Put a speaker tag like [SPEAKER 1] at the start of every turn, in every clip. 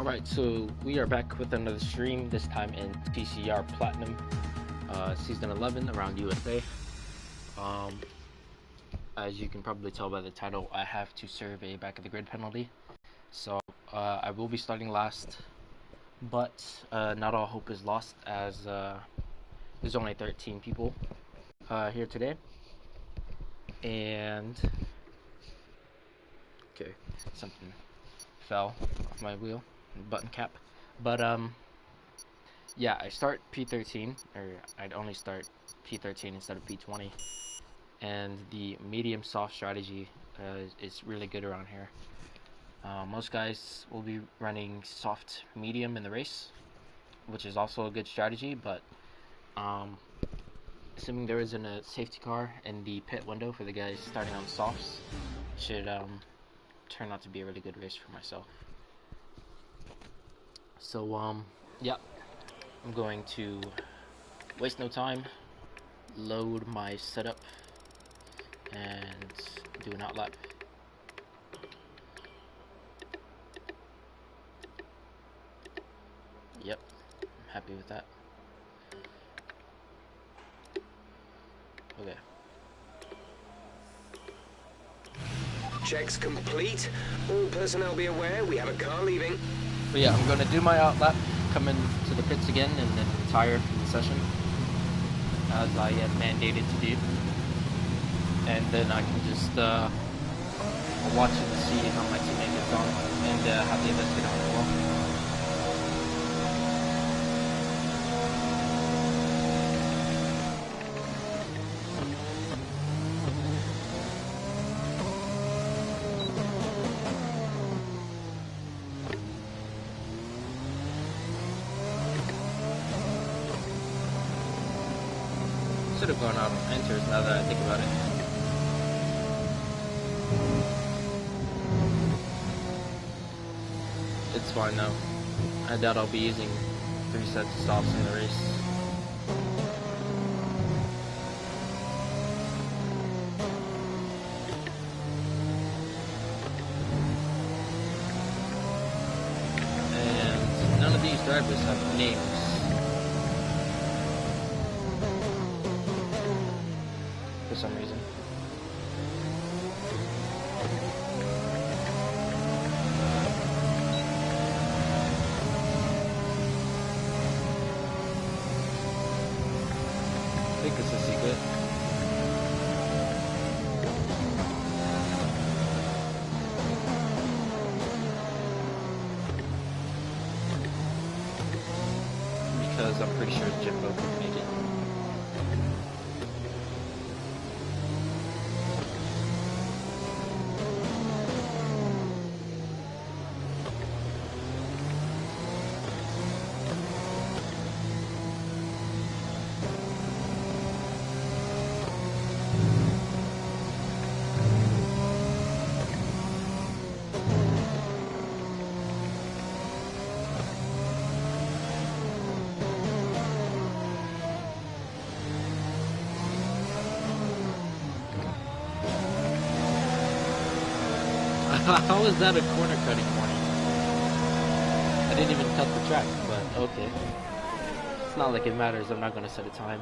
[SPEAKER 1] Alright, so we are back with another stream, this time in TCR Platinum Season 11 around USA. As you can probably tell by the title, I have to serve a back of the grid penalty. So I will be starting last, but not all hope is lost, as there's only 13 people here today. And okay, something fell off my wheel, button cap. But yeah, I start P13, or I'd only start P13 instead of P20, and the medium soft strategy is really good around here. Most guys will be running soft medium in the race, which is also a good strategy, but assuming there isn't a safety car in the pit window for the guys starting on softs, should turn out to be a really good race for myself. So yeah, I'm going to waste no time, load my setup, and do an outlap. Yep, I'm happy with that. Okay.
[SPEAKER 2] Checks complete. All personnel be aware, we have a car leaving.
[SPEAKER 1] But yeah, I'm gonna do my outlap, come into the pits again, and then retire from the session, as I am mandated to do. And then I can just watch it and see how my teammate gets on, and have the others get on as well. Should have gone out on enters now that I think about it. It's fine though. I doubt I'll be using 3 sets of stops in the race. And none of these drivers have names. For some reason. I think it's a secret. Because I'm pretty sure Jimbo could make it. How is that a corner cutting warning? I didn't even cut the track, but okay. It's not like it matters, I'm not gonna set a time.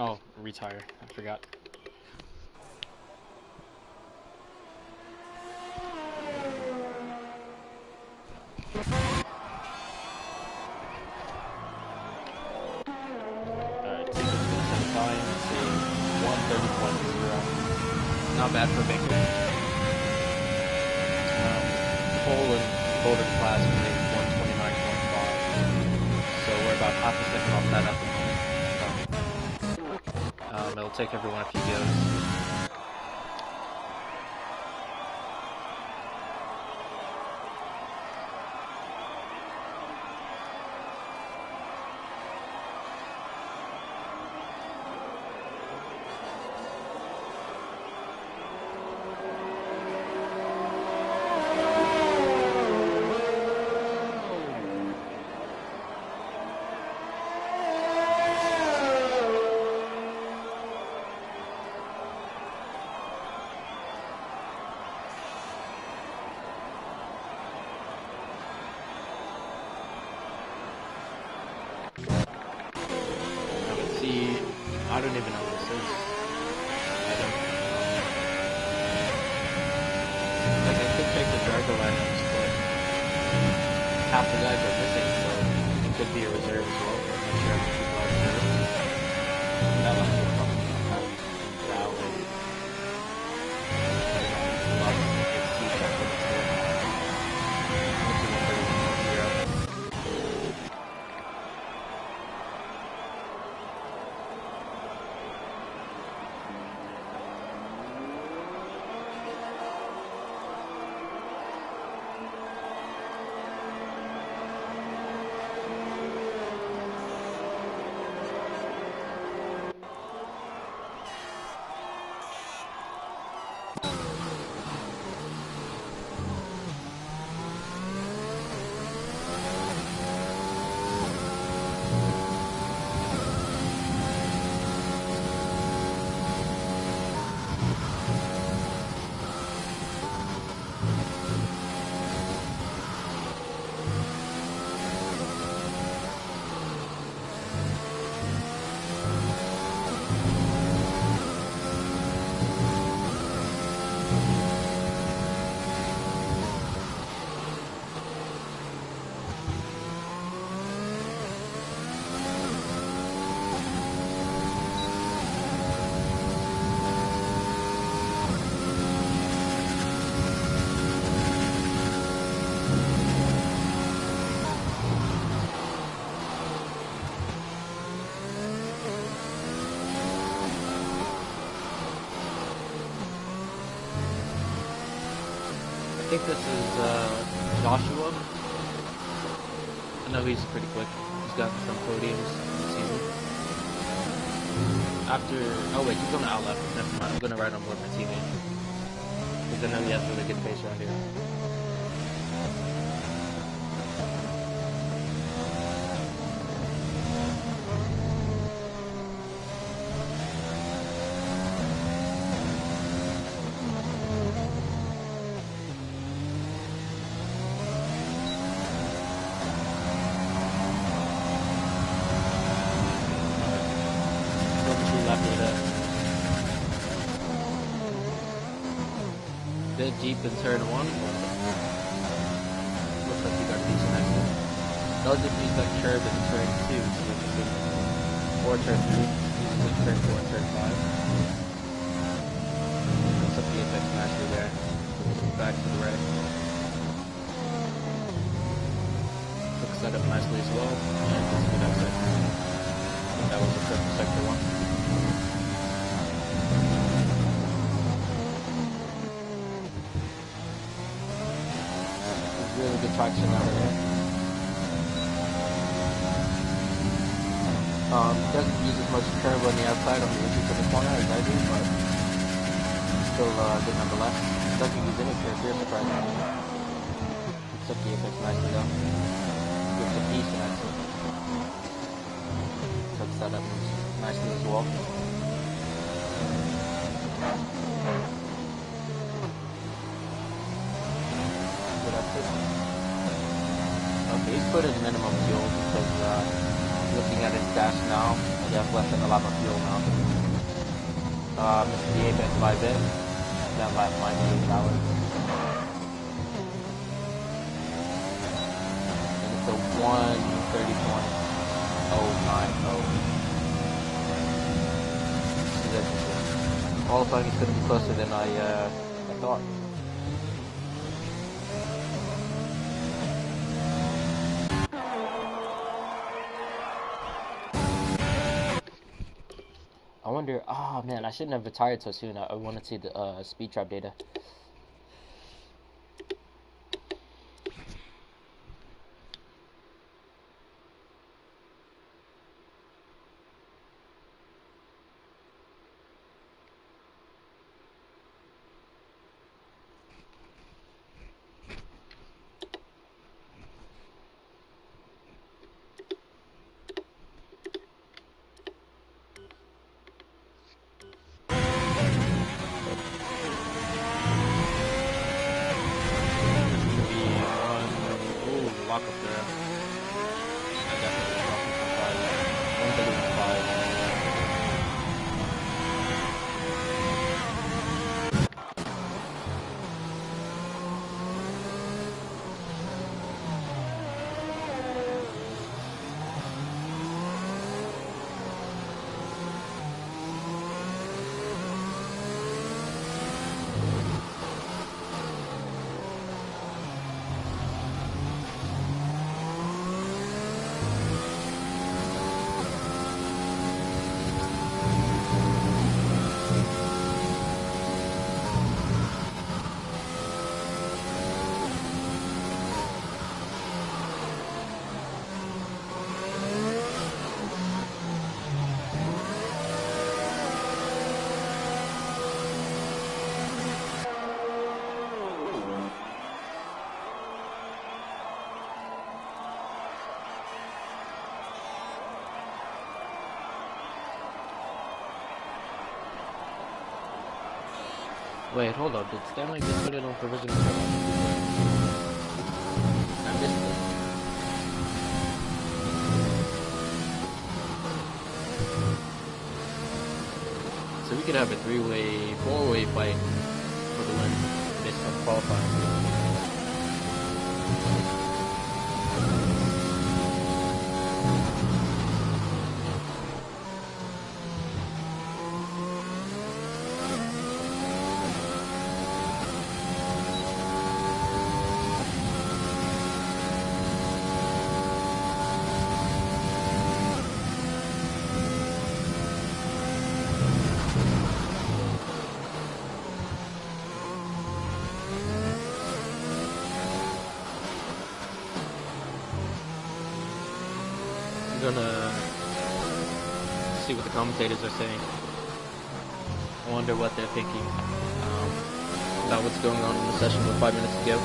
[SPEAKER 1] Oh, retire. I forgot. Not bad for Baker. Pole and Boulder class made 129.5. So we're about half a second off that at the moment. It'll take everyone a few goes. I don't even know what this is. I don't like I could check the driver lineups, but half the guys are missing, so it could be a reserve as well. I'm not sure how many people are reserved. That last one probably valid. I think this is Joshua. I know he's pretty quick. He's got some podiums this season. Oh wait, he's going to outlap. Never mind, I'm going to ride on board my teammate. Because I know he has really good pace around here. Bit deep in turn 1. Looks like he got a decent exit. They'll just use that curve in turn 2, or turn 3. Uses it turn 4 and turn 5. Looks like the apex master there. Back to the right. Looks set up nicely as well. And that's a good exit. That was a perfect sector 1. Really good traction out of there. Doesn't use as much curve on the outside on the edges of the corner as I do, but still good nonetheless. Doesn't use any curve here, surprisingly. Picks up the apex nicely though. Gives a piece and exit. Sets that up nicely as well. Okay, he's put in minimum fuel because looking at his dash now, he has less than a lot of fuel now. Missed the apex by a bit. That lap might be valid. And it's a 1:30.090. This is interesting. qualifying is going to be closer than I thought. I wonder. Oh man, I shouldn't have retired so soon. I want to see the speed trap data. Lock up there. I definitely dropping from 5. One thing is 5. Wait, hold up. Did Stanley just put it on provisional? I missed it. So we could have a 3-way, 4-way fight for the win based on qualifying. I'm gonna see what the commentators are saying. I wonder what they're thinking about what's going on in the session with 5 minutes to go.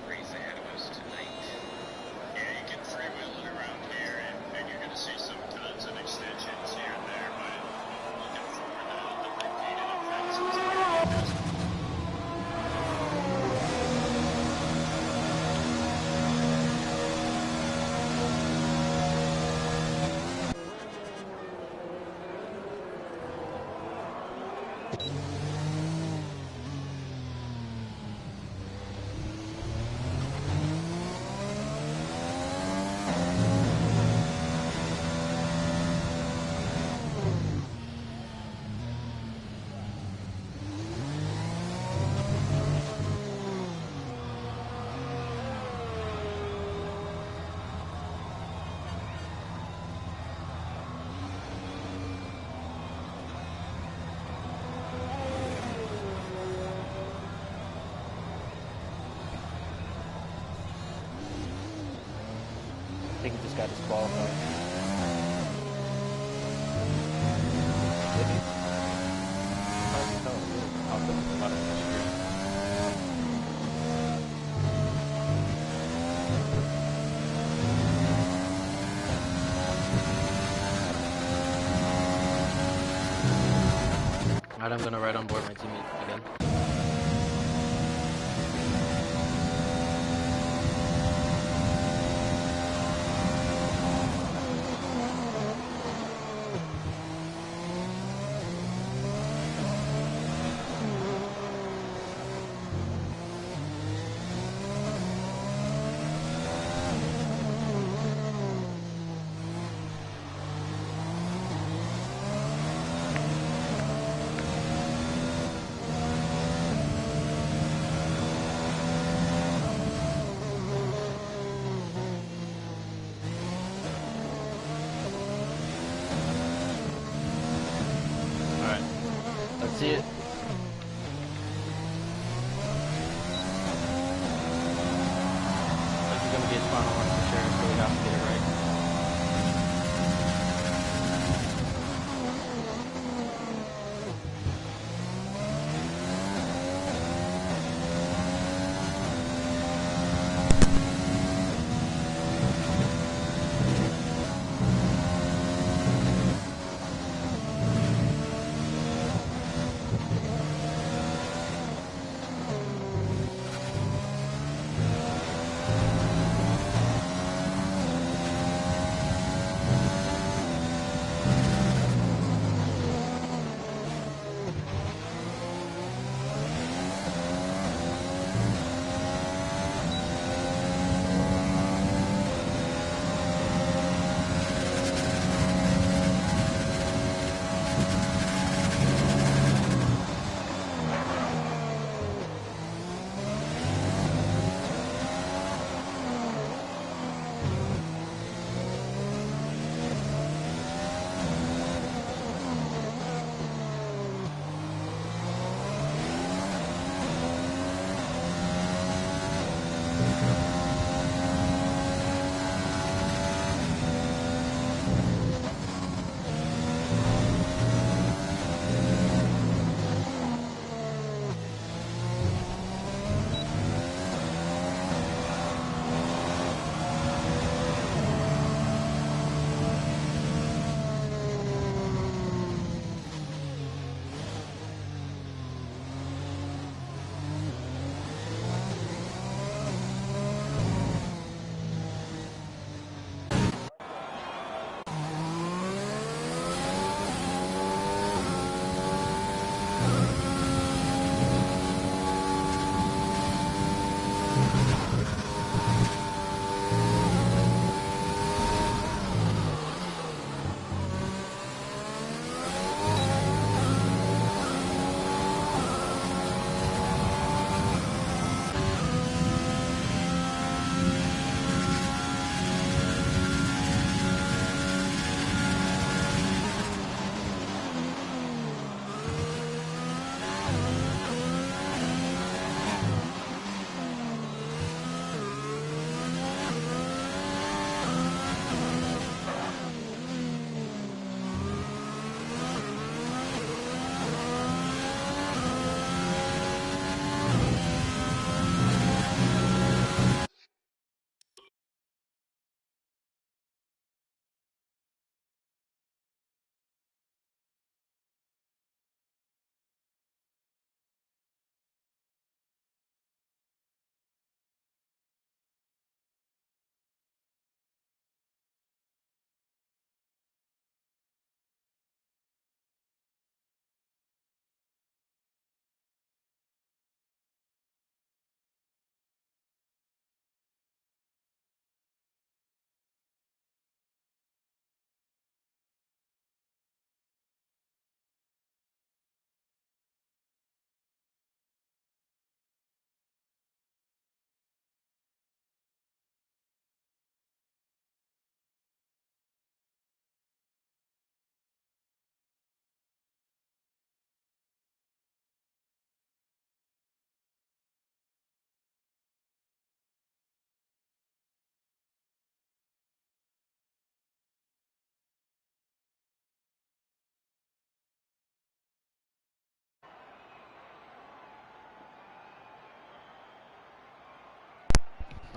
[SPEAKER 3] race ahead of us tonight. Yeah, you can freewheel it around here and
[SPEAKER 1] got disqualified. Did he? Hard to tell. It popped up at the bottom of the screen. Alright, I'm gonna ride on board my teammate again. Let's see it. This is going to be his final one for sure, so we have to get it right.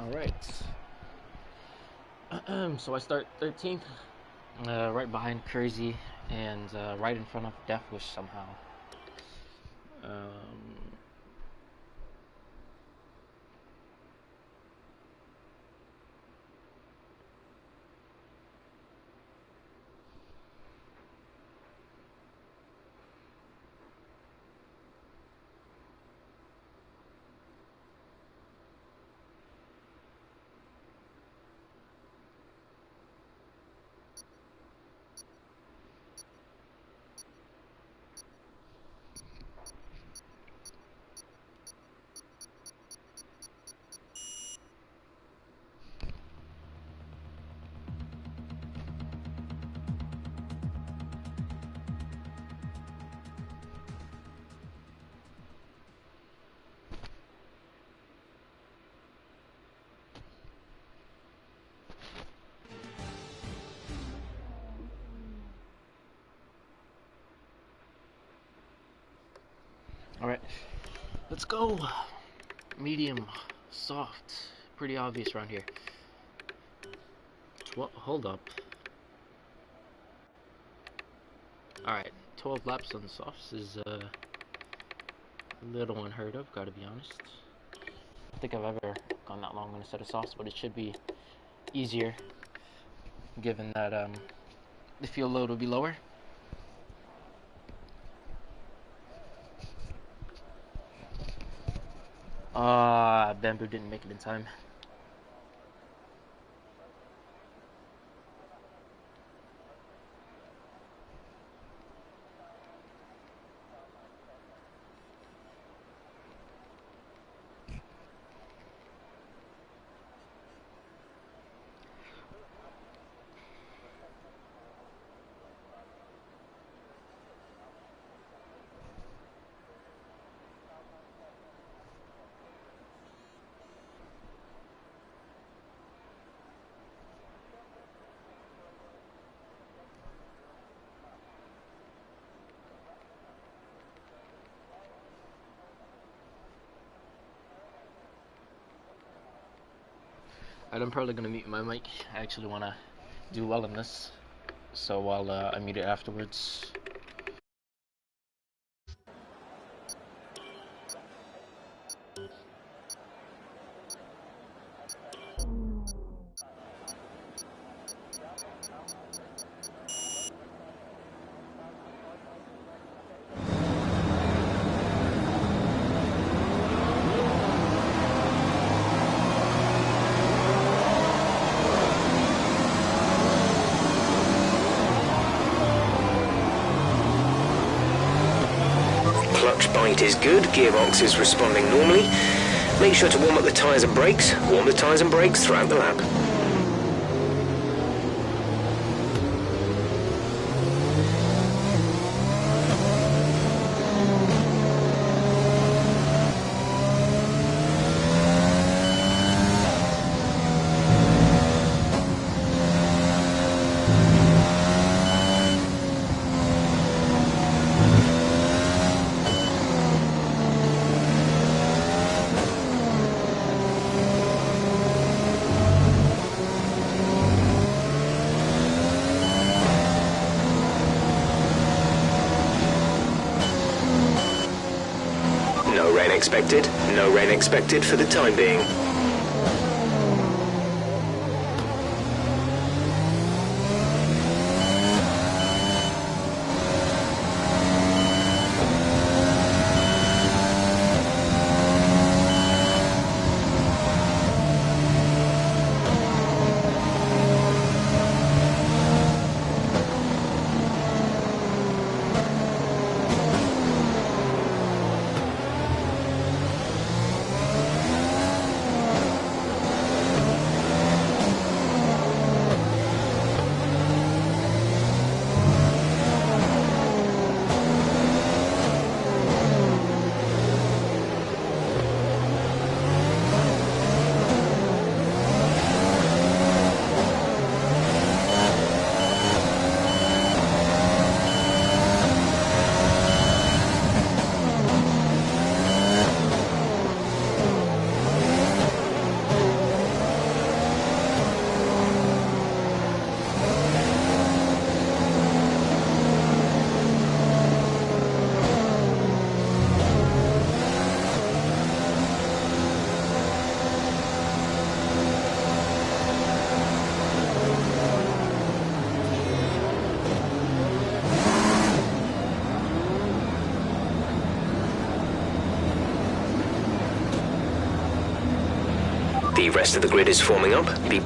[SPEAKER 1] Alright. So I start 13th, right behind Crazy, and right in front of Death Wish somehow. Alright, let's go. Medium, soft, pretty obvious around here. Hold up. Alright, 12 laps on the softs is a little unheard of, gotta be honest. I don't think I've ever gone that long on a set of softs, but it should be easier given that the fuel load will be lower. Bamboo didn't make it in time. I'm probably gonna mute my mic. I actually wanna do well in this, so I mute it afterwards.
[SPEAKER 2] Clutch bite is good, gearbox is responding normally. Make sure to warm up the tyres and brakes. Warm the tyres and brakes throughout the lap. Expected. No rain expected for the time being. The rest of the grid is forming up. Be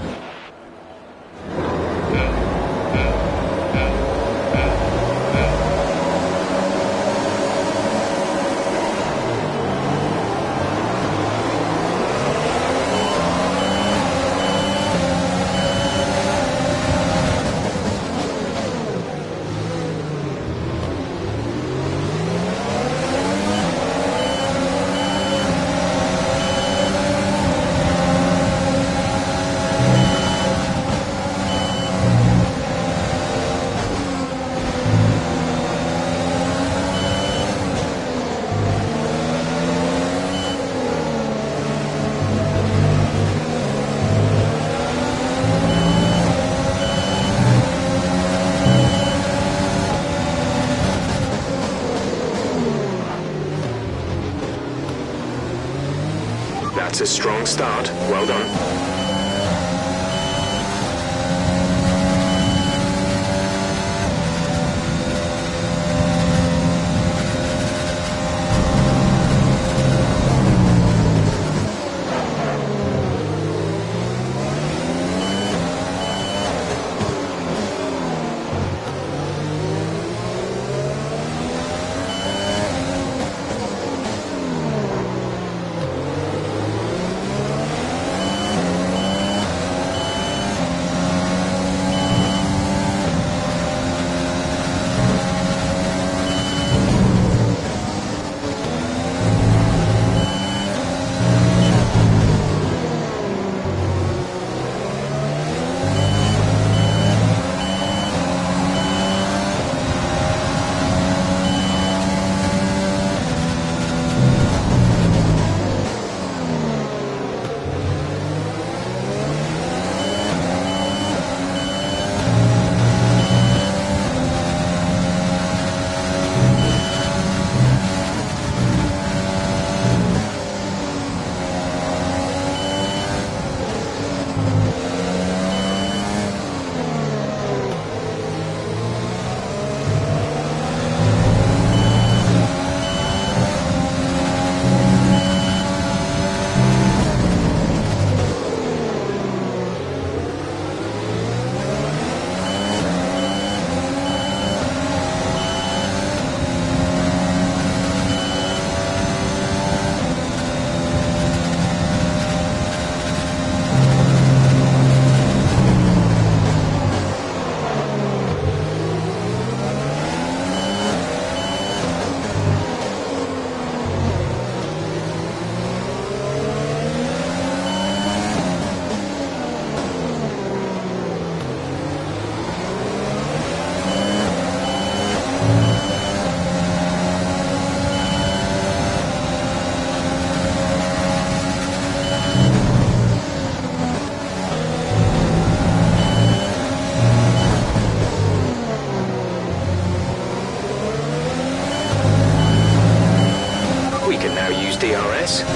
[SPEAKER 2] That's a strong start. Well done.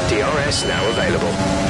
[SPEAKER 2] DRS now available.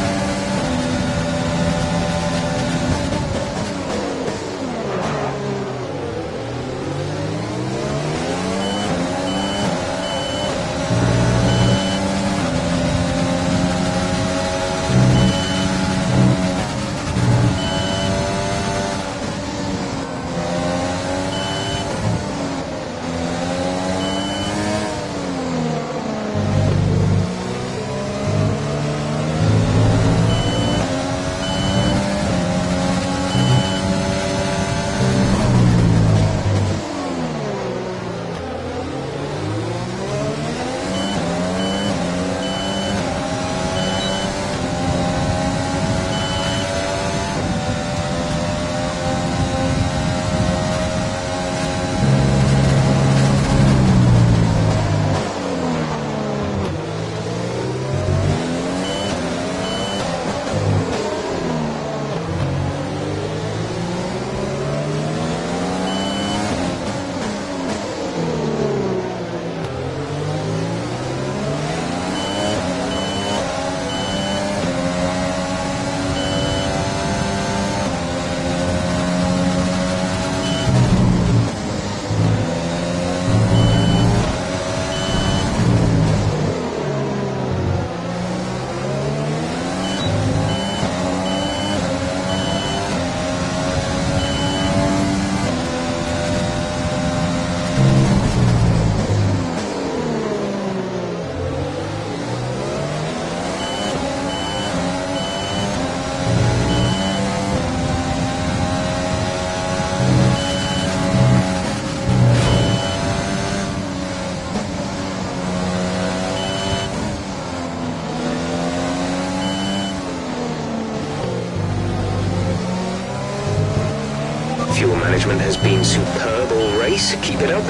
[SPEAKER 2] management has been superb all race. Keep it up.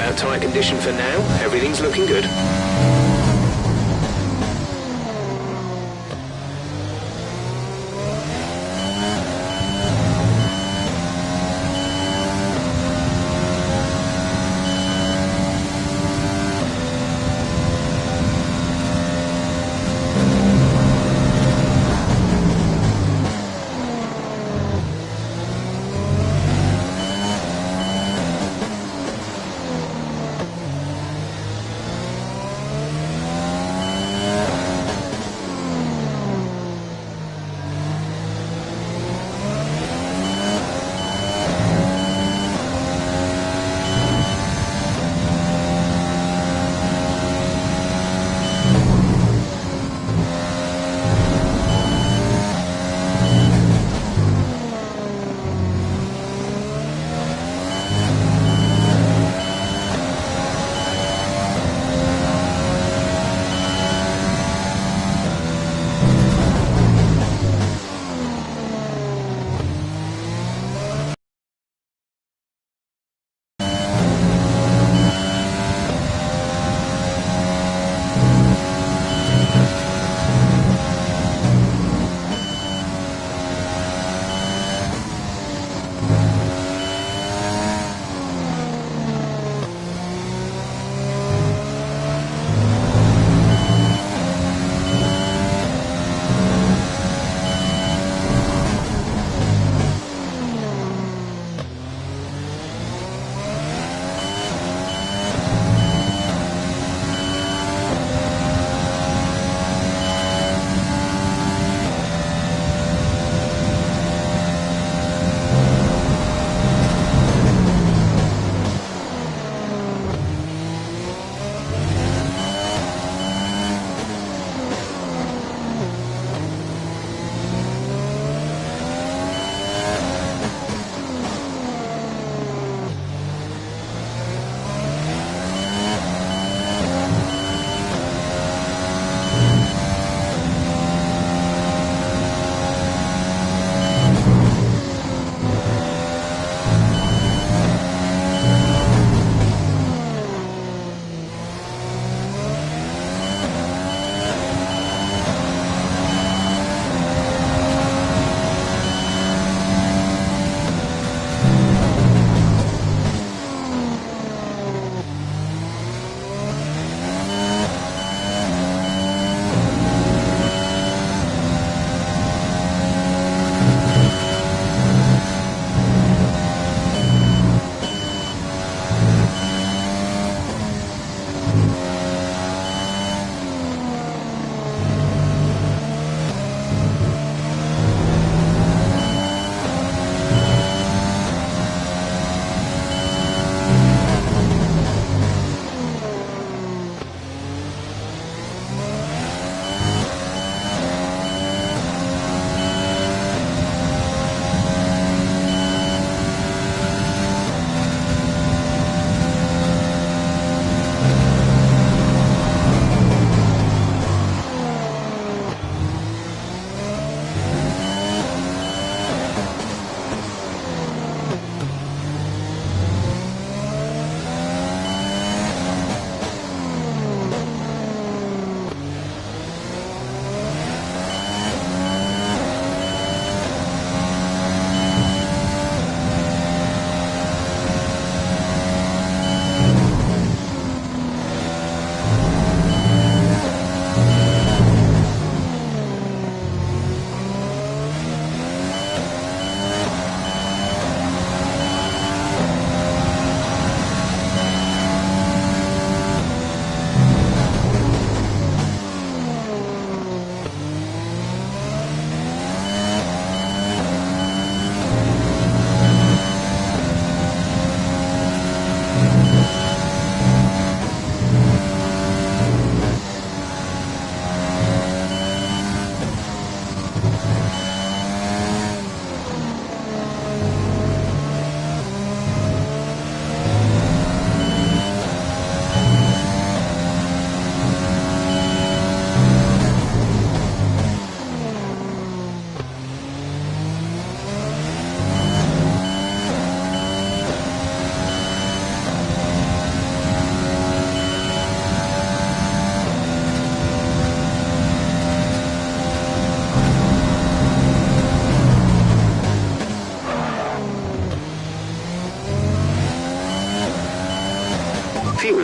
[SPEAKER 2] about tyre condition for now. Everything's looking good.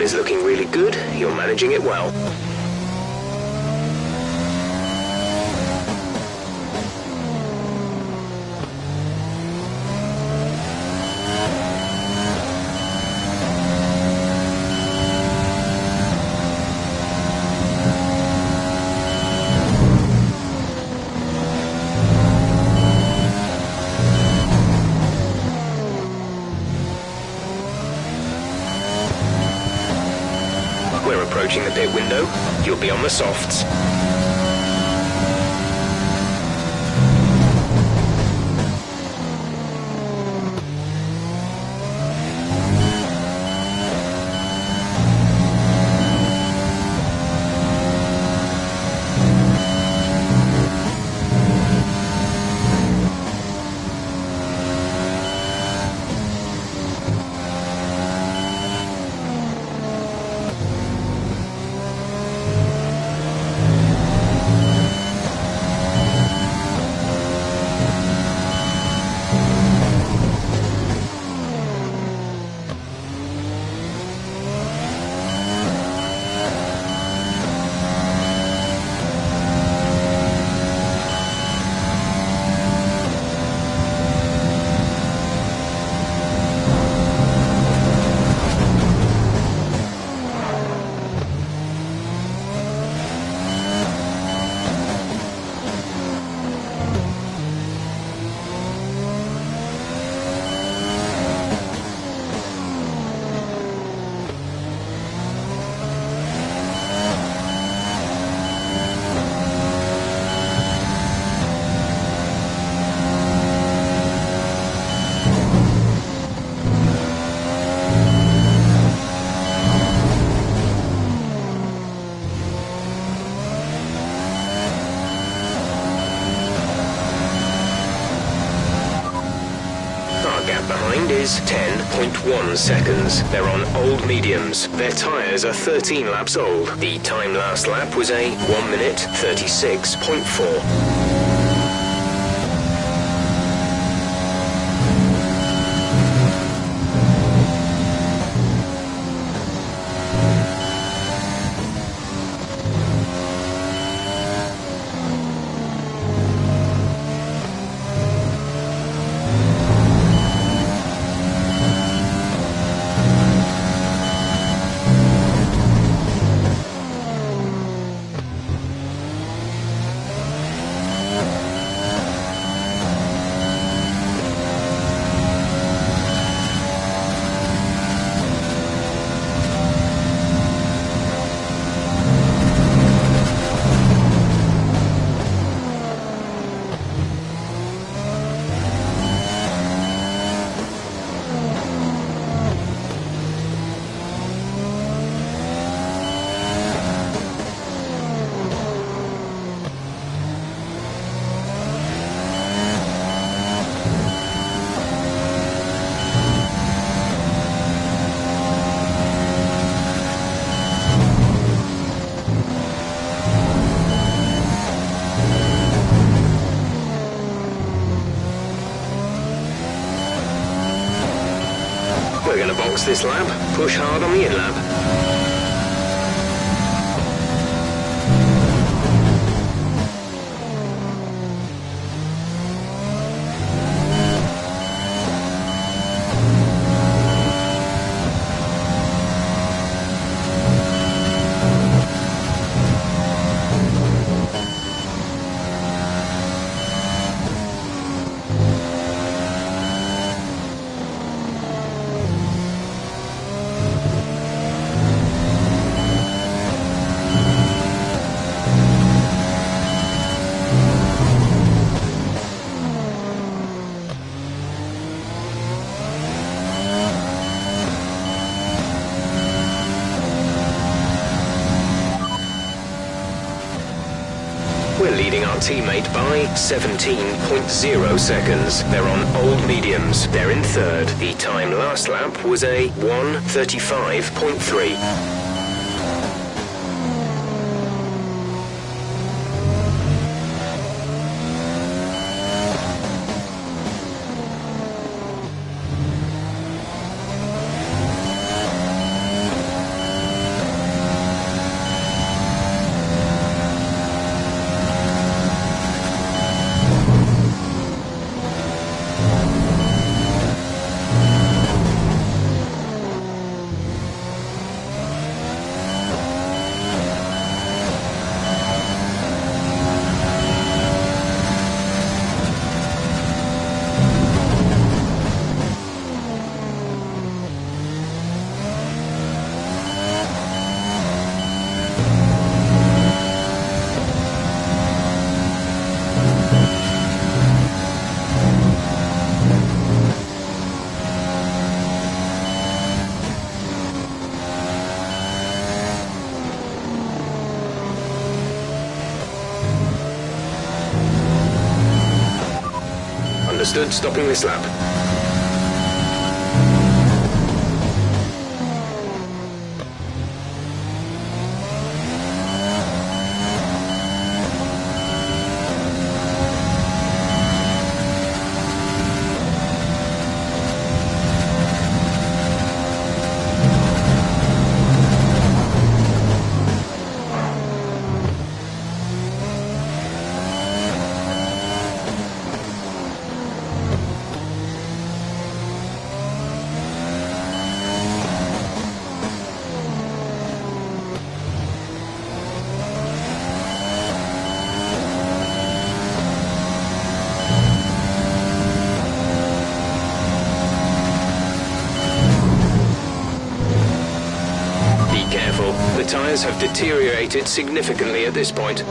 [SPEAKER 2] fuel is looking really good. You're managing it well. We're approaching the pit window. You'll be on the softs. Gap behind is 10.1 seconds. They're on old mediums. Their tyres are 13 laps old. The time last lap was a 1 minute 36.4. We're going to box this lap, push hard on the in-lap. We're leading our teammate by 17.0 seconds. They're on old mediums. They're in third. The time last lap was a 1:35.3. Understood, stopping this lap. The tyres have deteriorated significantly at this point.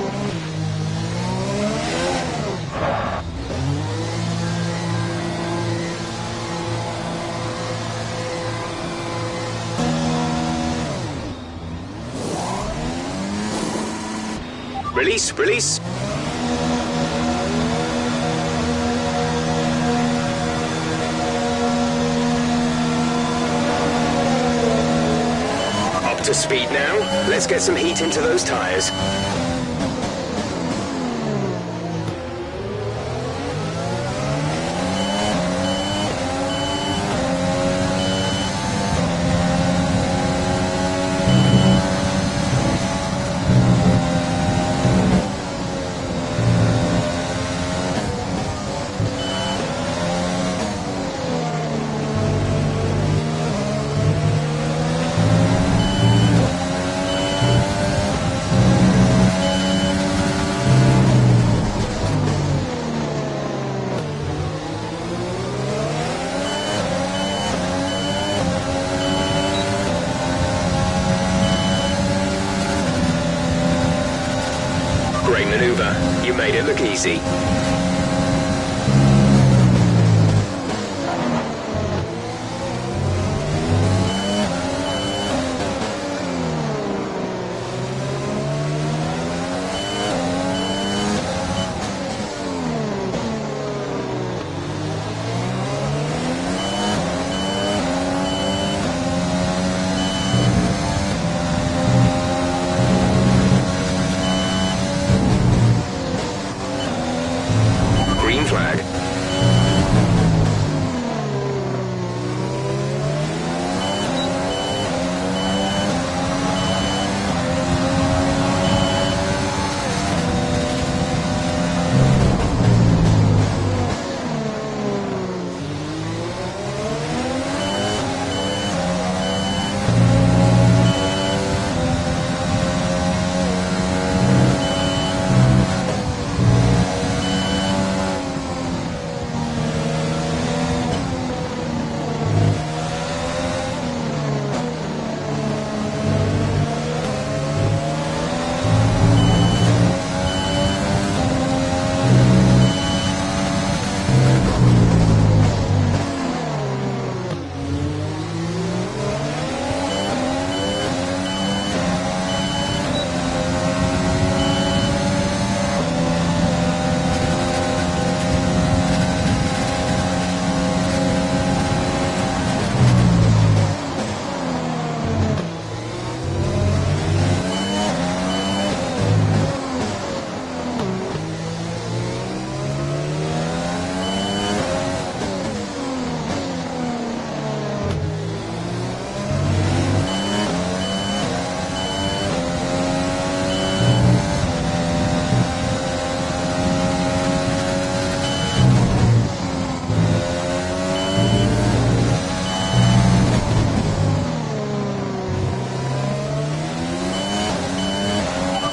[SPEAKER 2] Release, release. To speed now. Let's get some heat into those tyres. Great maneuver. You made it look easy. Green flag.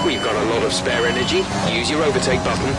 [SPEAKER 2] We've got a lot of spare energy. Use your overtake button.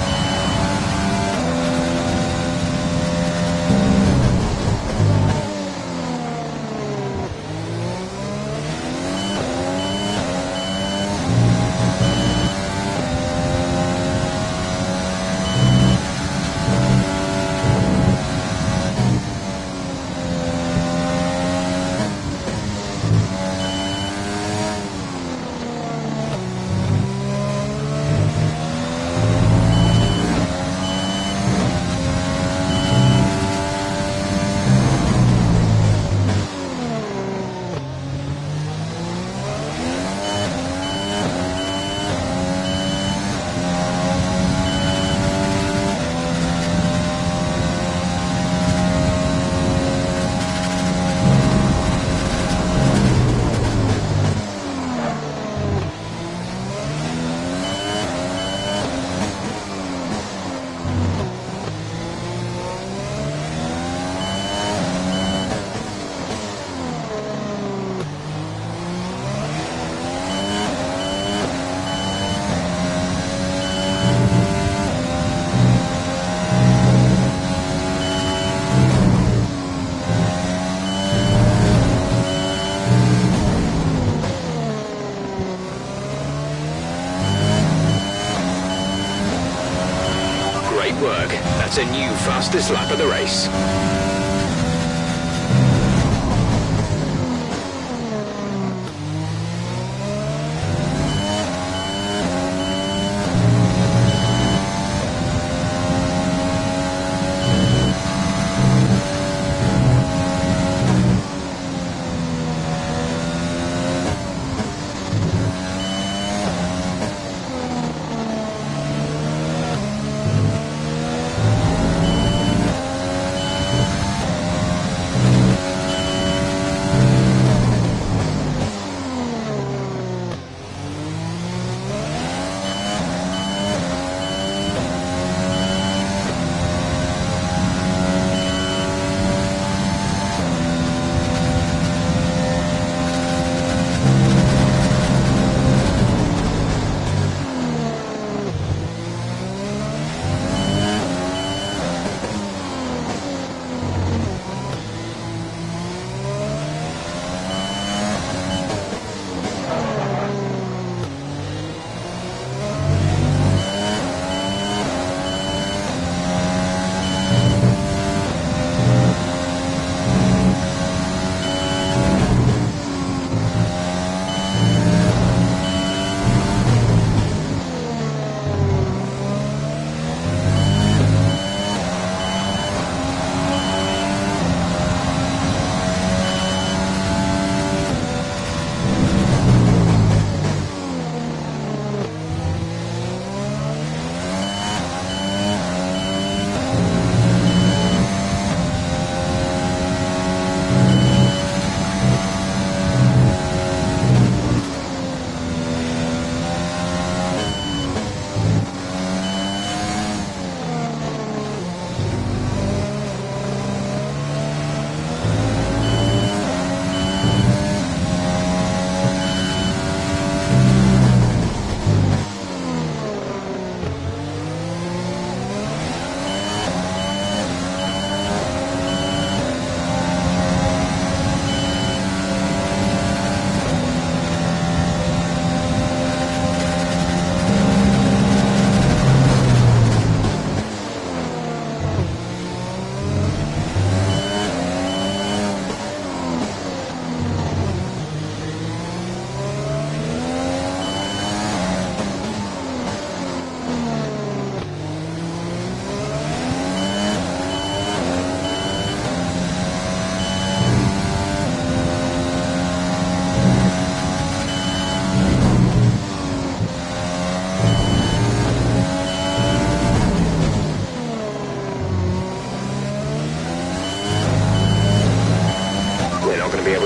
[SPEAKER 2] sets a new fastest lap of the race.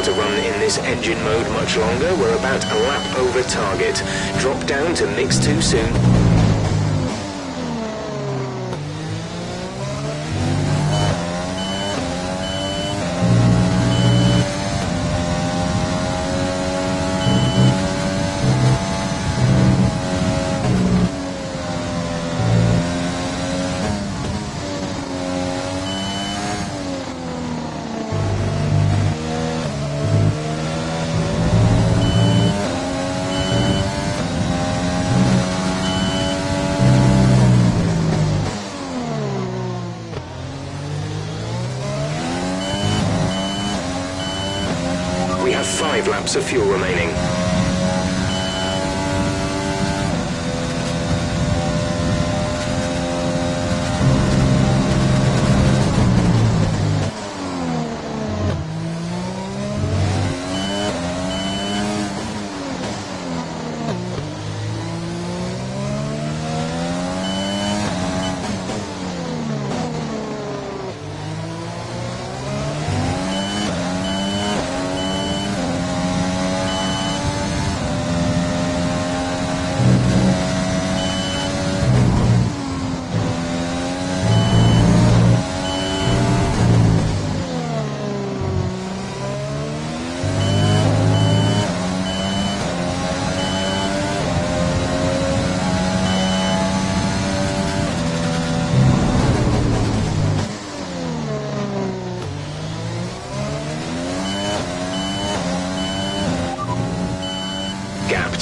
[SPEAKER 2] To run in this engine mode much longer. We're about a lap over target. Drop down to mix too soon. We have 5 laps of fuel remaining.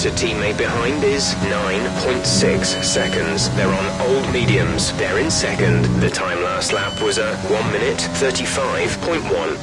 [SPEAKER 2] to teammate behind is 9.6 seconds. They're on old mediums. They're in second. The time last lap was a 1 minute 35.1.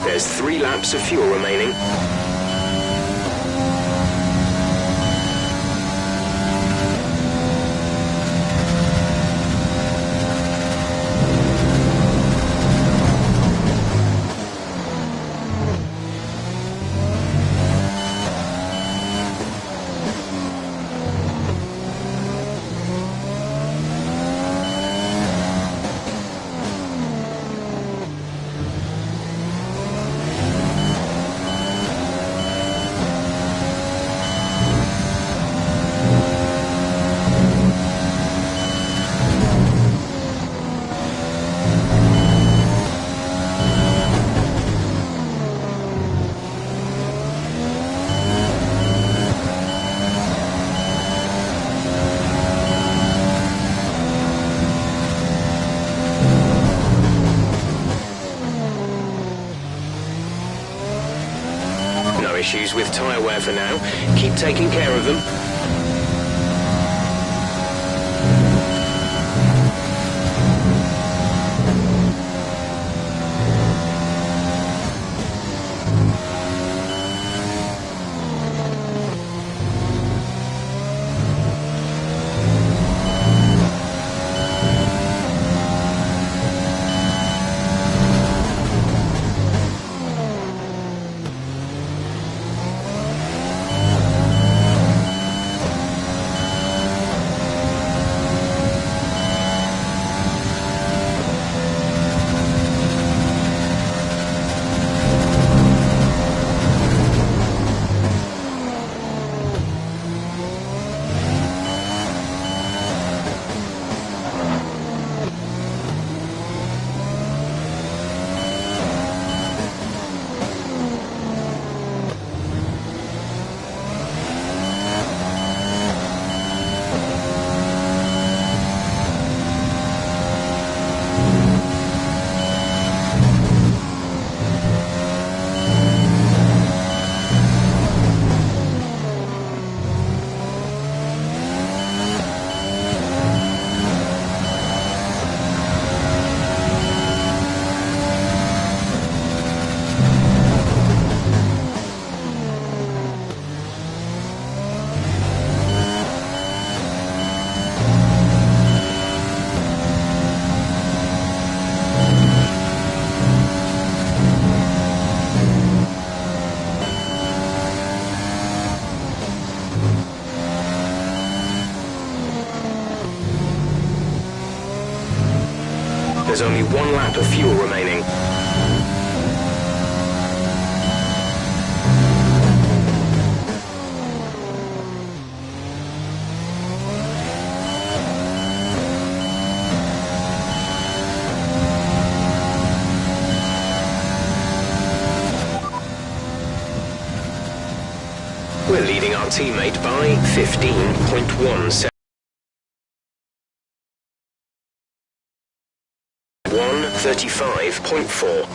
[SPEAKER 2] There's 3 laps of fuel remaining. No issues with tyre wear for now. Keep taking care of them. There's only 1 lap of fuel remaining. leading our teammate by 15.1 seconds. 1:35.4.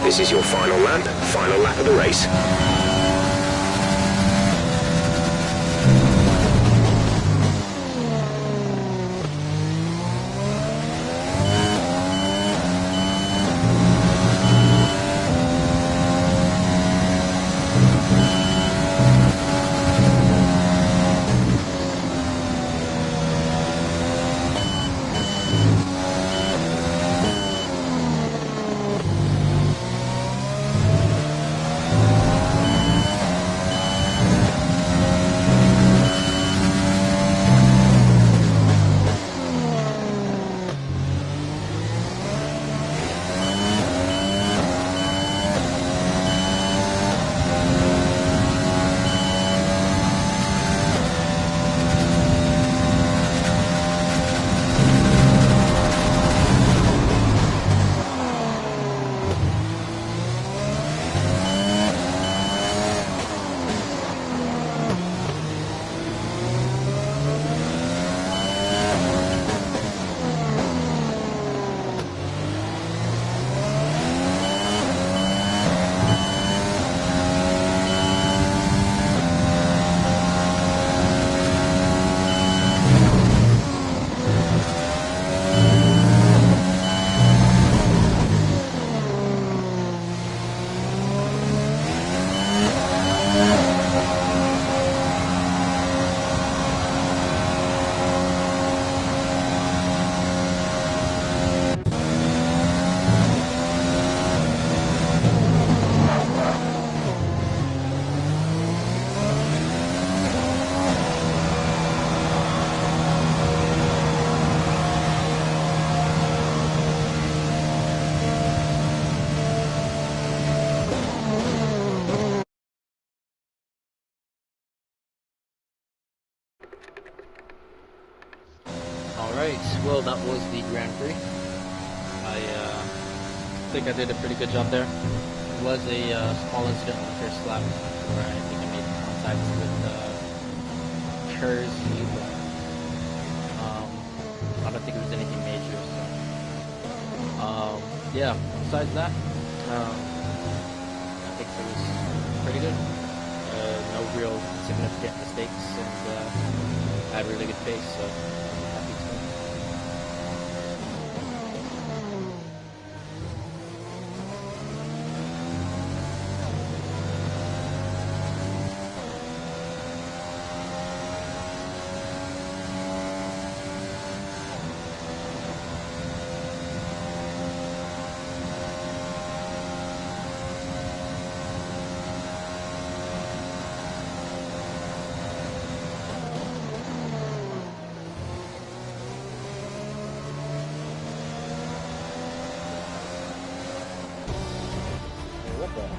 [SPEAKER 2] This is your final lap of the race.
[SPEAKER 1] Alright, well that was the Grand Prix. I think I did a pretty good job there. It was a small incident on the first lap where I think I made contacts with Kersey, but I don't think it was anything major. So yeah, besides that, I think it was pretty good. No real significant mistakes, and I had really good pace, so I'm happy to. What the hell?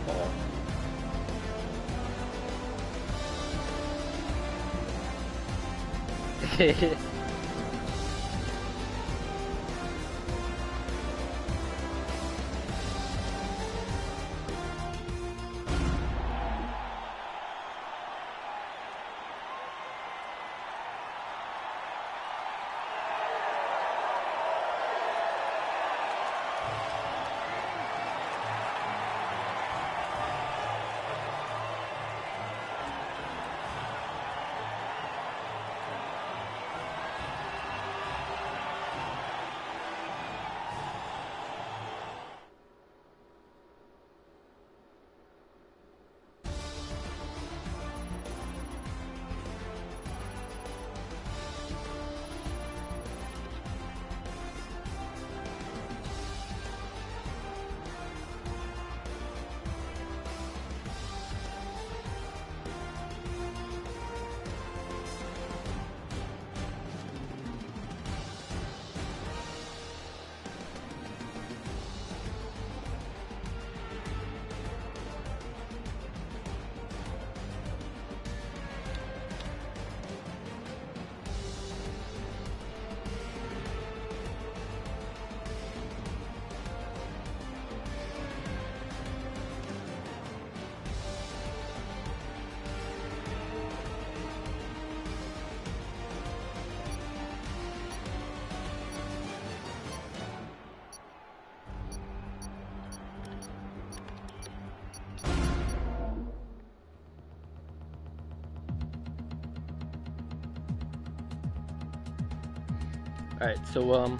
[SPEAKER 1] Alright, so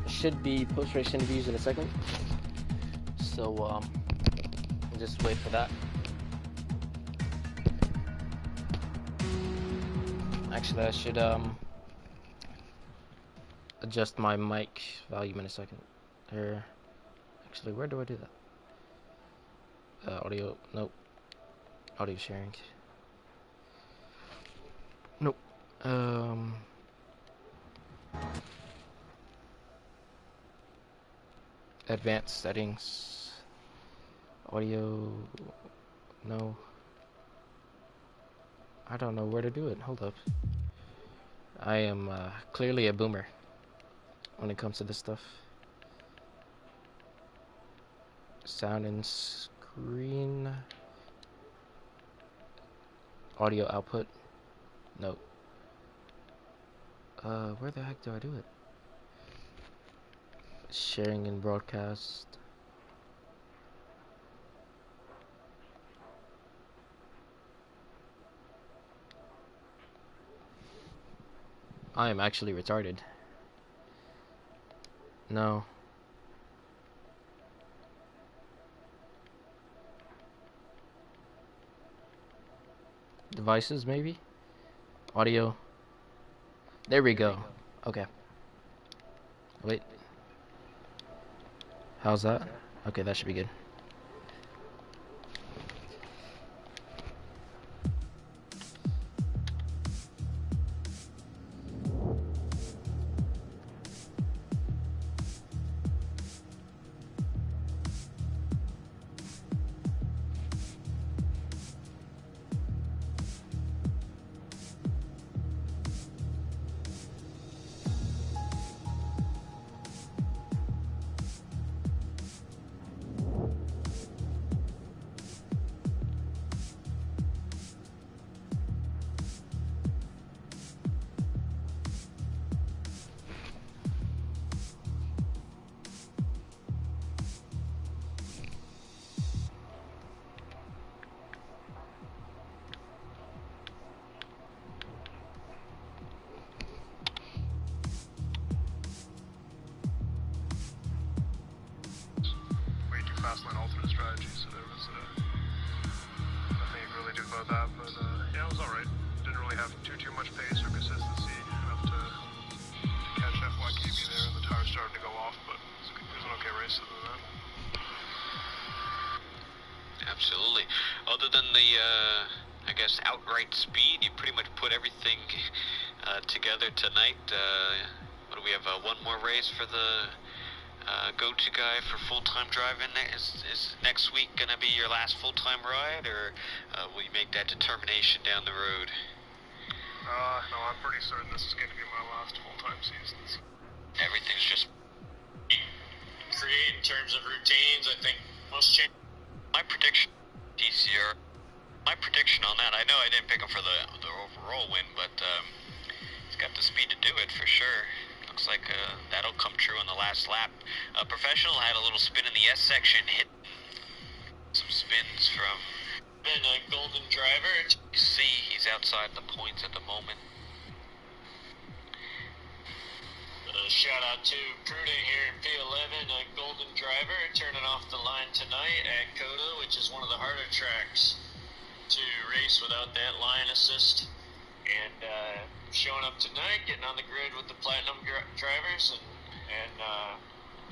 [SPEAKER 1] should be post-race interviews in a second. So just wait for that. Actually, I should adjust my mic volume in a second. Actually, where do I do that? Audio, nope. Audio sharing. Nope. Advanced settings. Audio, no. I don't know where to do it. Hold up. I am clearly a boomer when it comes to this stuff. Sound and screen. Audio output. No. Where the heck do I do it? Sharing and broadcast. I am actually retarded. No. Devices, maybe? Audio. There we go. Okay. Wait. How's that? Okay, that should be good.
[SPEAKER 3] Fast lane alternate strategy, so there was nothing you really do about that, but yeah, it was alright. Didn't really have too much pace or consistency enough to catch FYKB there, and the tires started to go off, but it was an okay race other than that.
[SPEAKER 4] Absolutely. Other than the, I guess, outright speed, you pretty much put everything together tonight. What do we have? One more race for the go-to guy for full-time driving. Is next week going to be your last full-time ride, or will you make that determination down the road?
[SPEAKER 3] No, I'm pretty certain this is going to be my last full-time season.
[SPEAKER 4] Everything's just create in terms of routines. I think most change. My prediction, TCR. My prediction on that. I know I didn't pick him for the overall win, but he's got the speed to do it for sure. Looks like that'll come true on the last lap. Professional had a little spin in the S section, hit some spins from a Golden Driver. You see, he's outside the points at the moment. Shout out to Prudent here in P11, a Golden Driver, turning off the line tonight at COTA, which is one of the harder tracks to race without that line assist. And showing up tonight, getting on the grid with the Platinum drivers, and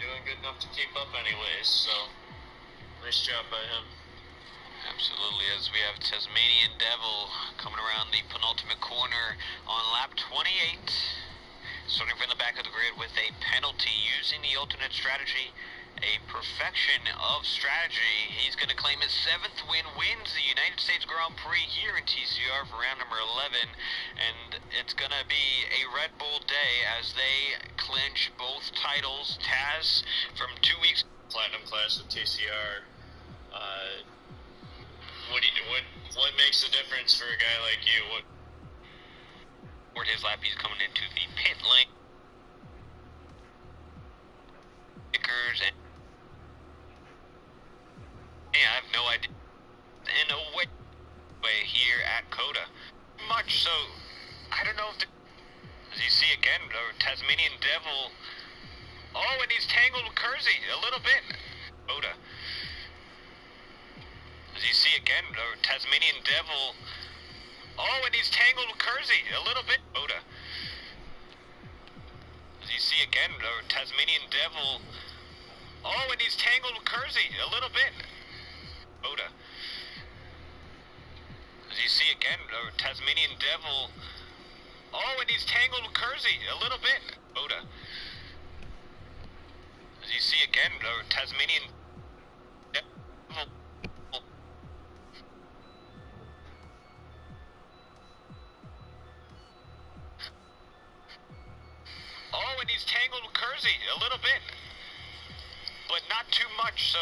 [SPEAKER 4] doing good enough to keep up anyways, so nice job by him. Absolutely, as we have Tasmanian Devil coming around the penultimate corner on lap 28, starting from the back of the grid with a penalty using the alternate strategy. A perfection of strategy. He's going to claim his 7th win, wins the United States Grand Prix here in TCR for round number 11, and it's going to be a Red Bull day as they clinch both titles. Taz from 2 weeks Platinum class with TCR. What makes the difference for a guy like you? For his lap, he's coming into the pit lane. And yeah, I have no idea. In a way here at COTA. Much so, I don't know if As you see again, Tasmanian Devil. Oh, and he's tangled with Kersey a little bit. Oda. As you see again, Tasmanian Devil. Oh, and he's tangled with Kersey a little bit. Oda. As you see again, Tasmanian Devil. Oh, and he's tangled with Kersey a little bit. Oda. As you see again, Tasmanian Devil. Oh, and he's tangled with Kersey a little bit. Oda. As you see again, Tasmanian Devil. Oh, and he's tangled with Kersey a little bit, but not too much. So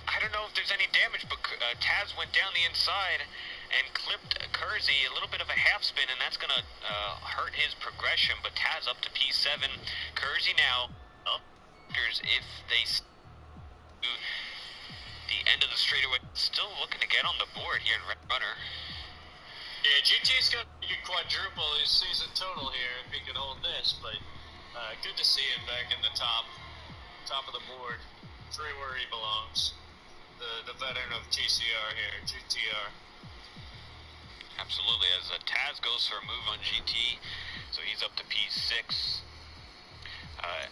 [SPEAKER 4] I don't know if there's any damage, but Taz went down the inside and clipped Kersey, a little bit of a half spin, and that's gonna hurt his progression. But Taz up to P7. Kersey now up if they the end of the straightaway, still looking to get on the board here in Red Runner. Yeah, GT's got a quadruple his season total here if he can hold this, but good to see him back in the top of the board. It's right where he belongs. The veteran of TCR here, GTR. Absolutely, as Taz goes for a move on GT, so he's up to P6.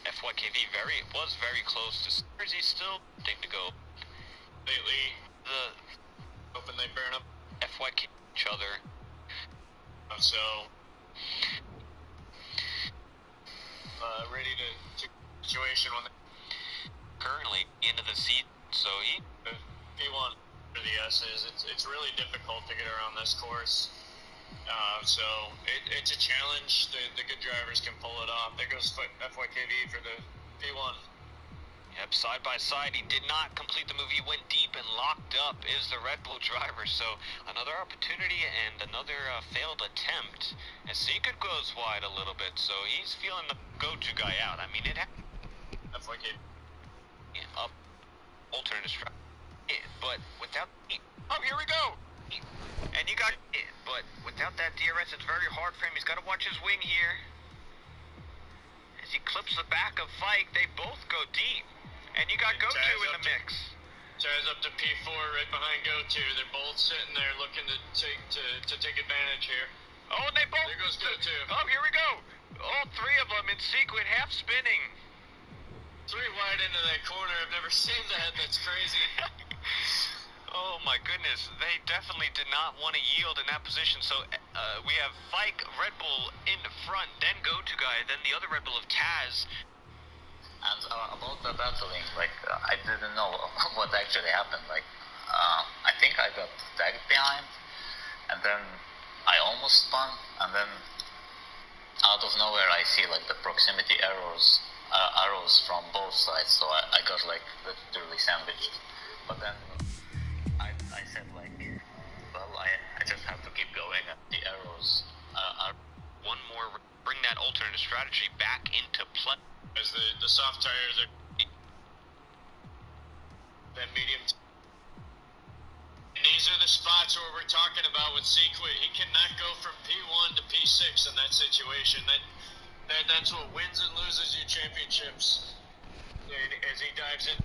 [SPEAKER 4] FYKV was very close to Jersey, still think to go. Lately, hoping they burn up FYK each other. So, ready to situation when currently into the seat. So he won for the S's. It's really difficult to get around this course. So it's a challenge. The good drivers can pull it off. There goes FYKV for the P1. Yep, side by side. He did not complete the move. He went deep and locked up is the Red Bull driver. So another opportunity and another failed attempt. As Seekert goes wide a little bit, so he's feeling the go-to guy out. I mean, FYKV up alternate strap. But without here we go. And you got it, but without that DRS, it's very hard for him. He's got to watch his wing here. As he clips the back of Fike, they both go deep. And you got Go-To in the mix. Taz up to P4 right behind Go-To. They're both sitting there looking to take advantage here. Oh, and they both... There goes Go-To. Oh, here we go. All three of them in sequence, half spinning. 3 wide into that corner. I've never seen that. That's crazy. Oh my goodness, they definitely did not want to yield in that position. So we have Fike, Red Bull in the front, then Go-To guy, then the other Red Bull of Taz.
[SPEAKER 5] And about the battling, I didn't know what actually happened. I think I got tagged behind, and then I almost spun, and then out of nowhere I see the proximity arrows from both sides, so I got literally sandwiched. But then I said well, I just have to keep going. The arrows are
[SPEAKER 4] one more, bring that alternate strategy back into play. As the soft tires are that medium. And these are the spots where we're talking about with Sequit. He cannot go from P1 to P6 in that situation. That's what wins and loses you championships. As he dives in.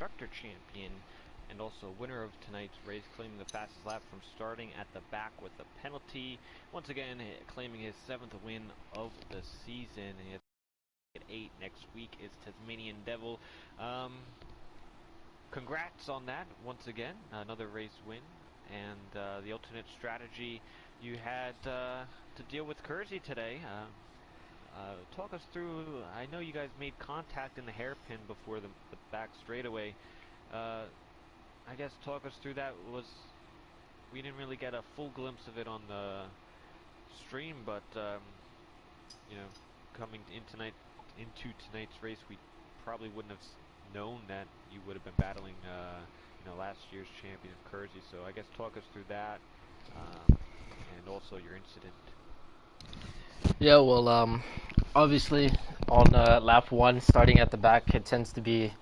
[SPEAKER 6] Constructor Champion, and also winner of tonight's race, claiming the fastest lap from starting at the back with the penalty. Once again, claiming his 7th win of the season. He has 8 next week is Tasmanian Devil. Congrats on that once again, another race win, and the alternate strategy you had to deal with Kersey today. Talk us through. I know you guys made contact in the hairpin before the back straightaway. I guess talk us through that. We didn't really get a full glimpse of it on the stream, but you know, coming into tonight's race, we probably wouldn't have known that you would have been battling, last year's champion Kersey. So I guess talk us through that, and also your incident.
[SPEAKER 1] Yeah, well, obviously on lap 1, starting at the back, it tends to be,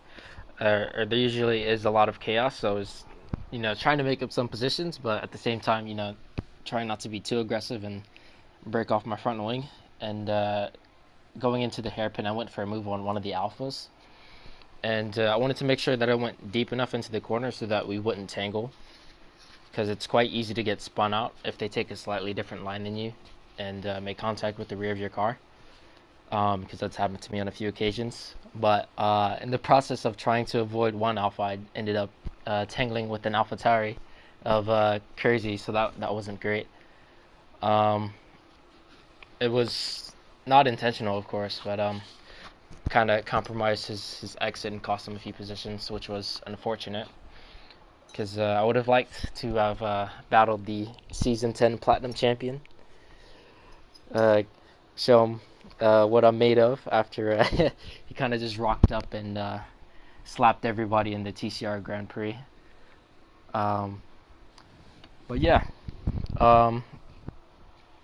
[SPEAKER 1] or there usually is a lot of chaos. So it's, trying to make up some positions, but at the same time, trying not to be too aggressive and break off my front wing. And going into the hairpin, I went for a move on one of the alphas. And I wanted to make sure that I went deep enough into the corner so that we wouldn't tangle, because it's quite easy to get spun out if they take a slightly different line than you and make contact with the rear of your car, because that's happened to me on a few occasions. But in the process of trying to avoid one alpha, I ended up tangling with an AlphaTauri of Kersey, so that wasn't great. It was not intentional, of course, but kind of compromised his exit and cost him a few positions, which was unfortunate, because I would have liked to have battled the Season 10 Platinum Champion, show him what I'm made of after he kind of just rocked up and slapped everybody in the TCR Grand Prix. But yeah,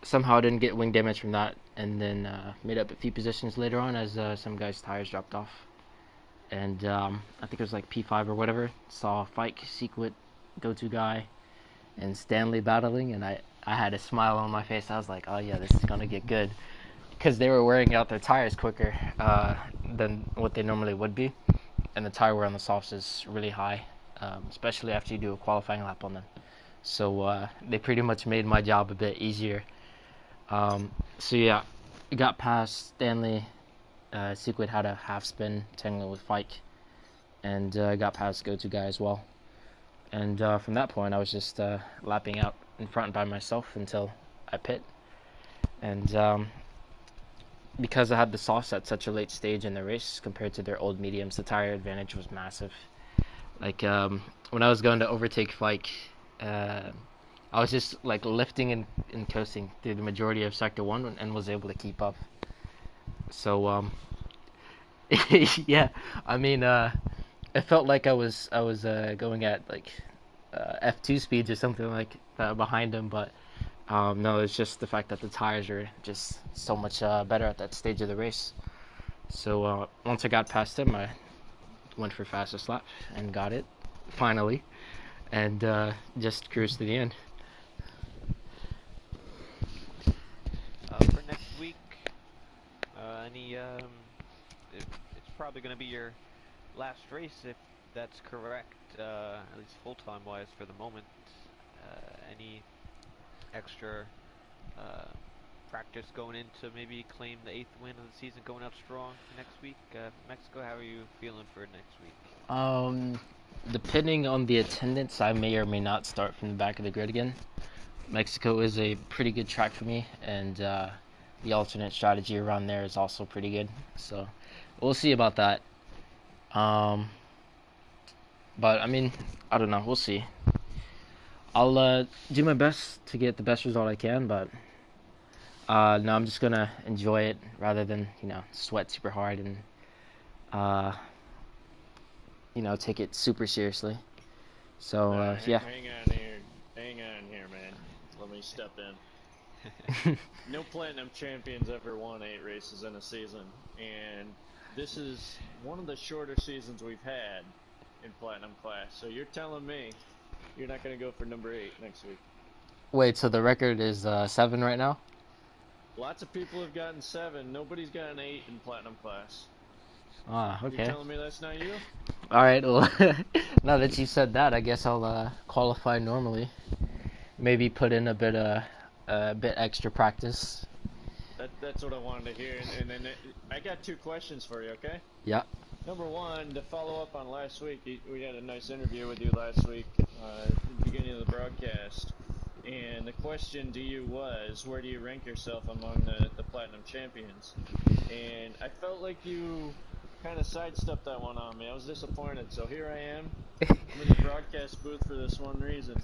[SPEAKER 1] somehow I didn't get wing damage from that, and then made up a few positions later on as some guys' tires dropped off. And I think it was like P5 or whatever. Saw Fike, Sequit, Go-To Guy, and Stanley battling, and I had a smile on my face. I was like, oh yeah, this is going to get good. Because they were wearing out their tires quicker than what they normally would be. And the tire wear on the softs is really high, especially after you do a qualifying lap on them. So they pretty much made my job a bit easier. So yeah, got past Stanley. Sequid had a half spin tangling with Fike, and got past Go-To Guy as well. And from that point, I was just lapping out in front by myself until I pit. And because I had the softs at such a late stage in the race compared to their old mediums, the tire advantage was massive. Like when I was going to overtake Fike, I was just like lifting and coasting through the majority of Sector 1 and was able to keep up. So yeah, I mean, it felt like I was going at like F2 speeds or something like that behind him, but no, it's just the fact that the tires are just so much better at that stage of the race. So once I got past him, I went for fastest lap and got it finally, and just cruised to the end.
[SPEAKER 6] For next week, it's probably going to be your last race, if that's correct, at least full-time wise for the moment. Any extra practice going into maybe claim the 8th win of the season, going out strong next week? Mexico, how are you feeling for next week?
[SPEAKER 1] Depending on the attendance, I may or may not start from the back of the grid again. Mexico is a pretty good track for me, and the alternate strategy around there is also pretty good. So we'll see about that. But I mean, I don't know. We'll see. I'll do my best to get the best result I can, but no, I'm just gonna enjoy it rather than sweat super hard and take it super seriously. So yeah.
[SPEAKER 7] Hang on here, man. Let me step in. No Platinum champions ever won 8 races in a season, and this is one of the shorter seasons we've had in Platinum class. So you're telling me you're not going to go for number 8 next week?
[SPEAKER 1] Wait, so the record is 7 right now?
[SPEAKER 7] Lots of people have gotten 7. Nobody's gotten 8 in Platinum class.
[SPEAKER 1] Ah,
[SPEAKER 7] You
[SPEAKER 1] okay.
[SPEAKER 7] telling me that's not you?
[SPEAKER 1] All right. Well, now that you said that, I guess I'll qualify normally. Maybe put in a bit extra practice.
[SPEAKER 7] That's what I wanted to hear. And then I got two questions for you, okay?
[SPEAKER 1] Yeah.
[SPEAKER 7] Number one, to follow up on last week, we had a nice interview with you last week, at the beginning of the broadcast. And the question to you was, where do you rank yourself among the Platinum Champions? And I felt like you kind of sidestepped that one on me. I was disappointed. So here I am. I'm in the broadcast booth for this one reason.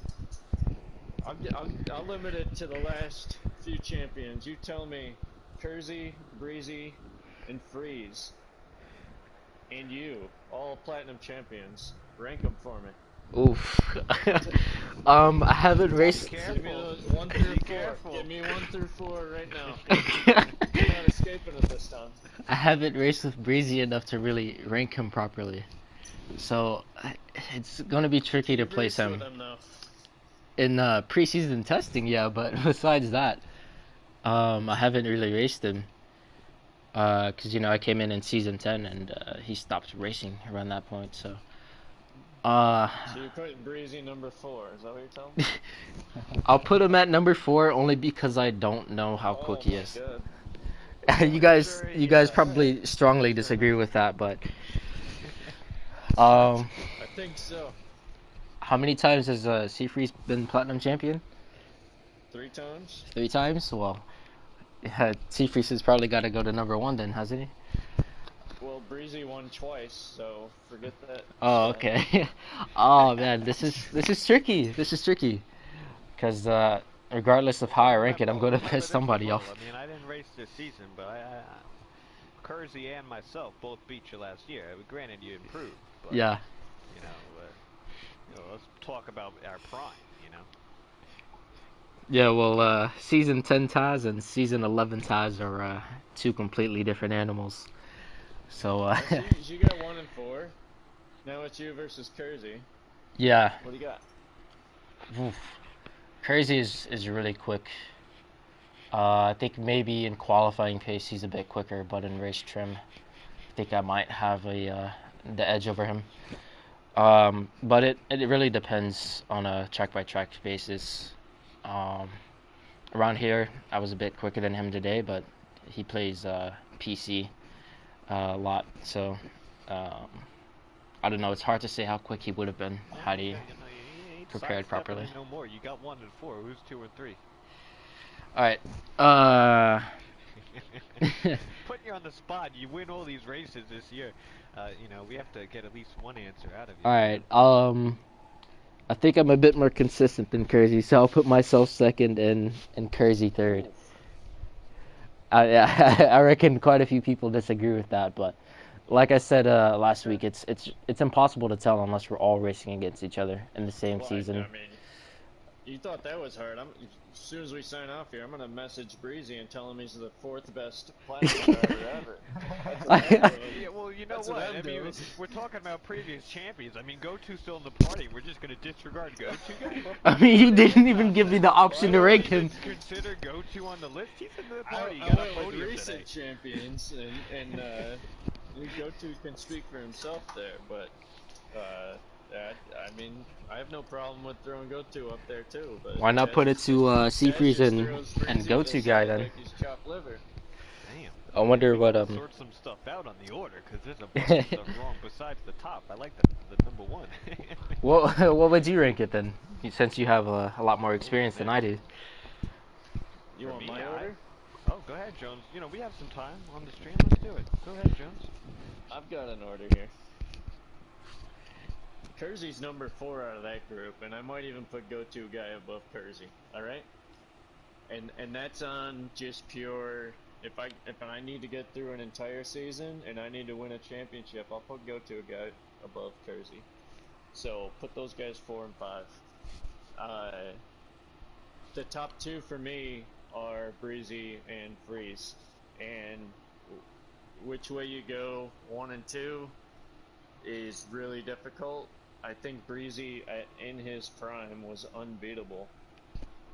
[SPEAKER 7] I'll limit it to the last few champions. You tell me, Kersey, Breezy, and Freeze, and you, all Platinum champions. Rank them for me.
[SPEAKER 1] Oof. I haven't raced.
[SPEAKER 7] Give me those 1 through 4.
[SPEAKER 6] Careful.
[SPEAKER 7] Give me 1 through 4 right now. You're not escaping it this time.
[SPEAKER 1] I haven't raced with Breezy enough to really rank him properly, so it's gonna be tricky to
[SPEAKER 7] You've
[SPEAKER 1] place
[SPEAKER 7] raced with
[SPEAKER 1] him
[SPEAKER 7] them, though.
[SPEAKER 1] in preseason testing. Yeah, but besides that, I haven't really raced him. Cause I came in season 10 and he stopped racing around that point. So,
[SPEAKER 7] So you're putting Breezy number 4. Is that what you're telling me?
[SPEAKER 1] I'll put him at number 4 only because I don't know how
[SPEAKER 7] Oh
[SPEAKER 1] quick he
[SPEAKER 7] my
[SPEAKER 1] is.
[SPEAKER 7] god.
[SPEAKER 1] You guys probably strongly disagree with that, but
[SPEAKER 7] I think so.
[SPEAKER 1] how many times has Seafreeze been platinum champion?
[SPEAKER 7] 3 times?
[SPEAKER 1] 3 times. Well, yeah, Seafreeze has probably got to go to number 1 then, hasn't he?
[SPEAKER 7] Well, Breezy won twice, so forget that.
[SPEAKER 1] Oh, okay. Oh man, this is tricky. This is tricky, because regardless of how I rank it, I'm going to piss somebody off.
[SPEAKER 6] I mean, I didn't race this season, but Kersey and myself both beat you last year. I mean, granted, you improved, but
[SPEAKER 1] Yeah.
[SPEAKER 6] Let's talk about our prime.
[SPEAKER 1] Yeah, well, season 10 Taz and season 11 Taz are 2 completely different animals. So,
[SPEAKER 7] you got 1 and 4. Now it's you versus Kersey.
[SPEAKER 1] yeah.
[SPEAKER 7] What do you got?
[SPEAKER 1] Oof. Crazy is really quick. I think maybe in qualifying pace he's a bit quicker, but in race trim, I think I might have the edge over him. But it really depends on a track by track basis. Around here, I was a bit quicker than him today, but he plays PC a lot, so I don't know. It's hard to say how quick he would have been had he prepared properly.
[SPEAKER 6] No more. You got 1 and 4. Who's 2 and 3?
[SPEAKER 1] All right.
[SPEAKER 6] Putting you on the spot. You win all these races this year. We have to get at least one answer out of you.
[SPEAKER 1] All right. I think I'm a bit more consistent than Kersey, so I'll put myself second and Kersey third. I reckon quite a few people disagree with that, but like I said last week, it's impossible to tell unless we're all racing against each other in the same season.
[SPEAKER 7] I mean, you thought that was hard. As soon as we sign off here, I'm gonna message Breezy and tell him he's the 4th best platinum driver ever.
[SPEAKER 6] Yeah, well, you know
[SPEAKER 7] That's
[SPEAKER 6] what?
[SPEAKER 7] I'm
[SPEAKER 6] I mean,
[SPEAKER 7] doing.
[SPEAKER 6] we're talking about previous champions. I mean, Goto's still in the party. We're just gonna disregard Goto.
[SPEAKER 1] I mean, you didn't even give me the option to rank him.
[SPEAKER 6] Consider Goto on the list. He's in the party.
[SPEAKER 7] I went with recent champions, and Goto can speak for himself there, but I mean, I have no problem with throwing Goto up there too. But
[SPEAKER 1] why not put it to Seafreeze and Goto guy then?
[SPEAKER 7] Like he's chopped liver.
[SPEAKER 6] Damn.
[SPEAKER 1] I wonder what
[SPEAKER 6] Sort some stuff out on the order because there's a bunch of stuff wrong besides the top. I like the number 1.
[SPEAKER 1] What would you rank it then? Since you have a lot more experience than I do.
[SPEAKER 7] You want my order?
[SPEAKER 6] Oh, go ahead, Jones. We have some time on the stream. Let's do it. Go ahead, Jones.
[SPEAKER 7] I've got an order here. Kersey's number 4 out of that group, and I might even put Goto guy above Kersey. All right, and that's on just pure. If I need to get through an entire season and I need to win a championship, I'll put Goto guy above Kersey. So put those guys 4 and 5. The top 2 for me are Breezy and Freeze, and which way you go, 1 and 2, is really difficult. I think Breezy in his prime was unbeatable,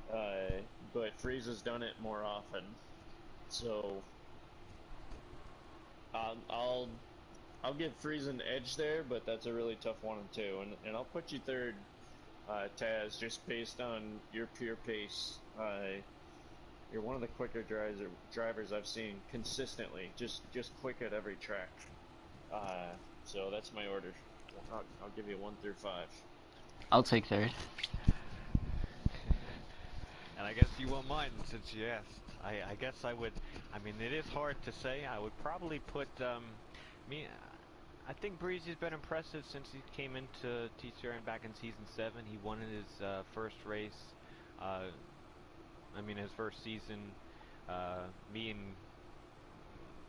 [SPEAKER 7] but Freeze has done it more often. So I'll I'll give Friesen edge there, but that's a really tough 1 and 2, and I'll put you third, Taz, just based on your pure pace. You're one of the quicker drivers I've seen consistently, just quick at every track. So that's my order. I'll give you 1 through 5.
[SPEAKER 1] I'll take third.
[SPEAKER 6] And I guess you won't mind since you asked. I guess I would. I mean, it is hard to say. I would probably put me. I think Breezy's been impressive since he came into TCR back in season 7. He won in his first race. His first season. Me and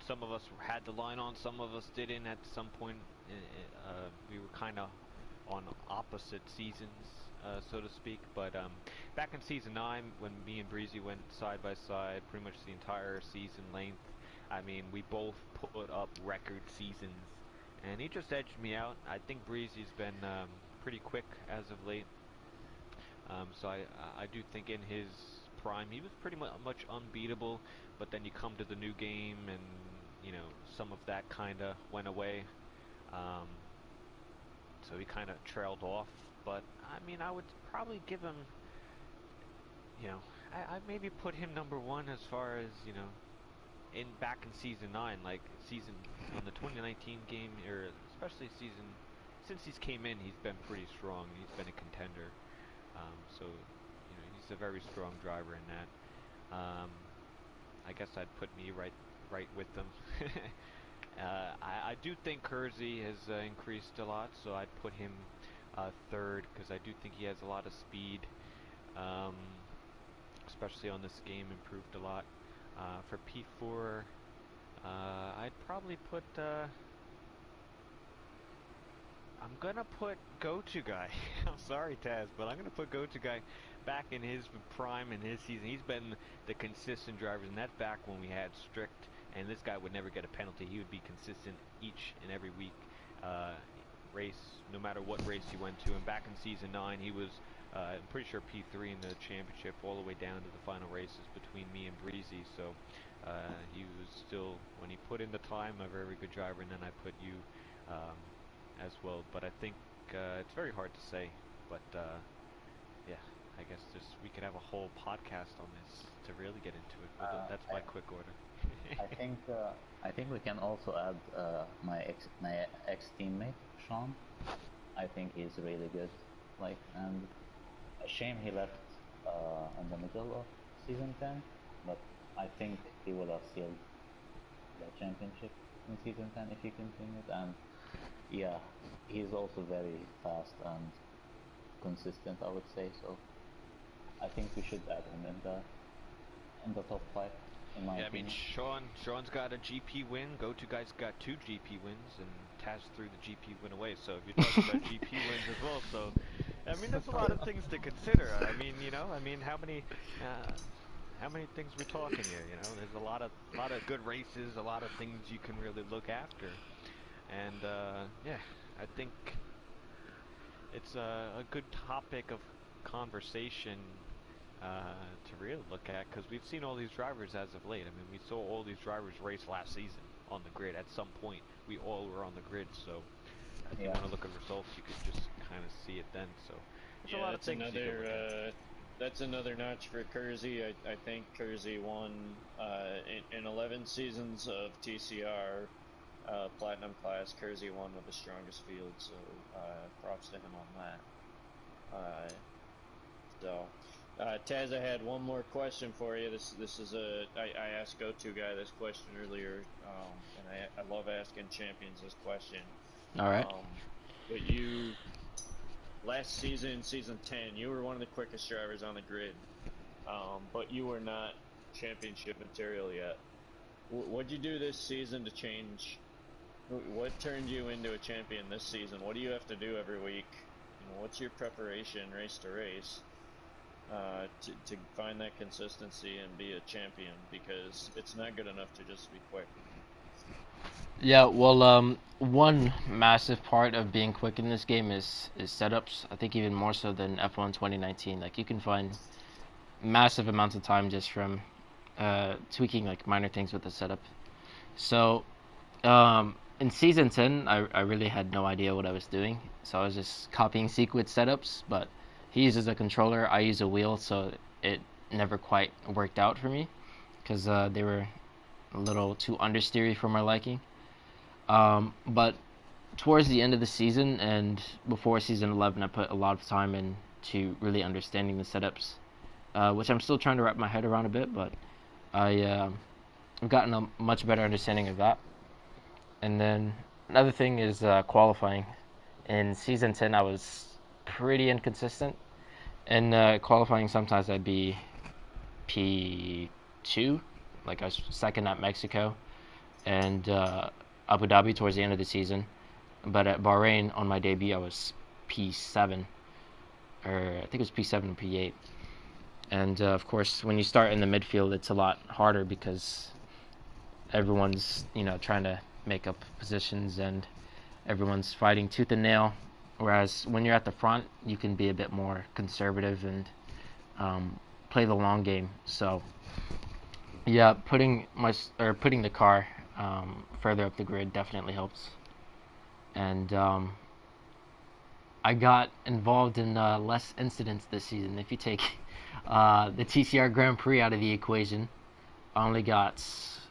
[SPEAKER 6] some of us had the line on, some of us didn't. At some point, we were kind of on opposite seasons, so to speak. But back in season 9, when me and Breezy went side by side, pretty much the entire season length, I mean, we both put up record seasons, and he just edged me out. I think Breezy's been pretty quick as of late. So I do think in his prime he was pretty much unbeatable, but then you come to the new game and some of that kind of went away, so he kind of trailed off. But I mean, I would probably give him, I maybe put him number 1 as far as in back in season 9, like season on the 2019 game, or especially season since he's came in, he's been pretty strong. He's been a contender. So he's a very strong driver in that. I guess I'd put me right with them. I do think Kersey has increased a lot, so I'd put him third, because I do think he has a lot of speed, especially on this game, improved a lot. For P4, I'd probably put I'm gonna put Go-To Guy. I'm sorry, Taz, but I'm gonna put Go-To Guy back in his prime in his season. He's been the consistent driver, and that's back when we had strict, and this guy would never get a penalty. He would be consistent each and every week, race, no matter what race he went to. And back in season 9, he was, I'm pretty sure P3 in the championship, all the way down to the final races between me and Breezy. So he was still, when he put in the time, a very good driver. And then I put you as well, but I think it's very hard to say. But yeah, I guess we could have a whole podcast on this to really get into it. But that's my quick order.
[SPEAKER 8] I think we can also add my ex teammate Sean. I think he's really good. And a shame he left in the middle of season 10, but I think he would have sealed the championship in season 10 if he continued. And yeah, he's also very fast and consistent, I would say. So I think we should add him in the top 5, in my opinion.
[SPEAKER 6] I mean, Sean's got a GP win. Go-To Guy's got 2 GP wins, and Taz threw the GP win away. So if you're talking about GP wins as well, so I mean, there's a lot of things to consider. I mean, how many things we're talking here? There's a lot of good races, a lot of things you can really look after. And yeah, I think it's a good topic of conversation to really look at, because we've seen all these drivers as of late. I mean, we saw all these drivers race last season on the grid. At some point, we all were on the grid. So if you want to look at results, you could just kind of see it then. So there's a lot of things you can look at.
[SPEAKER 7] That's another notch for Kersey. I think Kersey won in 11 seasons of TCR Platinum class. Kersey won with the strongest field, so props to him on that. Taz, I had one more question for you. This is I asked Go-To Guy this question earlier, and I love asking champions this question.
[SPEAKER 1] All right.
[SPEAKER 7] But you, last season, season 10, you were one of the quickest drivers on the grid, but you were not championship material yet. What'd you do this season to change? What turned you into a champion this season? What do you have to do every week? What's your preparation race to race to find that consistency and be a champion? Because it's not good enough to just be quick.
[SPEAKER 1] Yeah, well, one massive part of being quick in this game is setups. I think even more so than F1 2019. Like, you can find massive amounts of time just from tweaking like minor things with the setup. So in season 10, I really had no idea what I was doing, so I was just copying sequence setups. But he uses a controller, I use a wheel, so it never quite worked out for me because they were a little too understeery for my liking. But towards the end of the season and before season 11, I put a lot of time into really understanding the setups, which I'm still trying to wrap my head around a bit, but I've gotten a much better understanding of that. And then another thing is qualifying. In season 10, I was pretty inconsistent. In qualifying, sometimes I'd be P2, like I was second at Mexico, and Abu Dhabi towards the end of the season. But at Bahrain, on my debut, I was P7, or I think it was P7 or P8. And of course, when you start in the midfield, it's a lot harder because everyone's trying to make up positions and everyone's fighting tooth and nail. Whereas when you're at the front, you can be a bit more conservative and play the long game. So yeah, putting the car further up the grid definitely helps. And I got involved in less incidents this season. If you take the TCR Grand Prix out of the equation, I only got,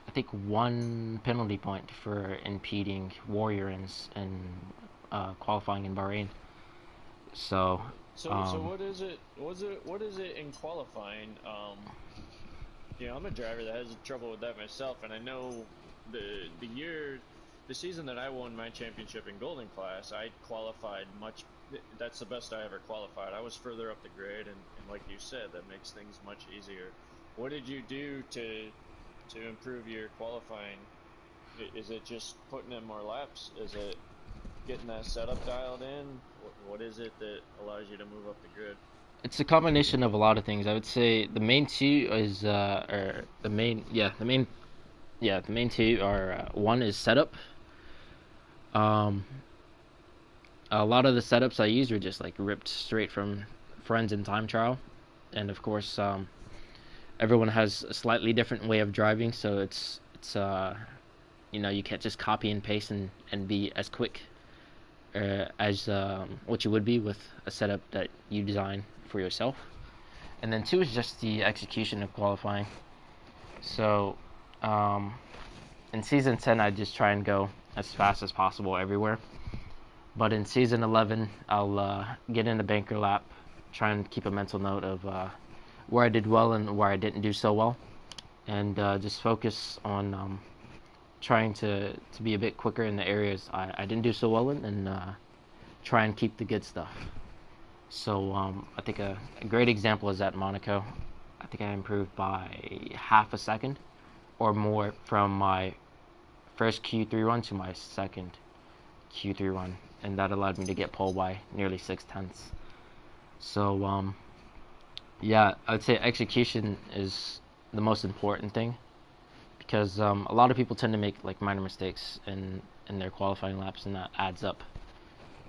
[SPEAKER 1] I think, one penalty point for impeding Warrior in qualifying in Bahrain. So
[SPEAKER 7] So what is it? What is it in qualifying? I'm a driver that has trouble with that myself, and I know the season that I won my championship in Golden Class, I qualified much. That's the best I ever qualified. I was further up the grid, and like you said, that makes things much easier. What did you do to improve your qualifying? Is it just putting in more laps? Is it getting that setup dialed in? What is it that allows you to move up the grid?
[SPEAKER 1] it's a combination of a lot of things. I would say the main two is the main two are one is setup. Um, a lot of the setups I use are just like ripped straight from friends in time trial, and of course, everyone has a slightly different way of driving, so you can't just copy and paste and be as quick as what you would be with a setup that you design for yourself. And then two is just the execution of qualifying. So in season 10, I just try and go as fast as possible everywhere. But in season 11, I'll get in the banker lap, try and keep a mental note of where I did well and where I didn't do so well, and just focus on trying to be a bit quicker in the areas I didn't do so well in, and try and keep the good stuff. So I think a great example is at Monaco. I think I improved by half a second or more from my first Q3 run to my second Q3 run, and that allowed me to get pole by nearly 6/10. So yeah, I'd say execution is the most important thing, because a lot of people tend to make like minor mistakes in their qualifying laps, and that adds up,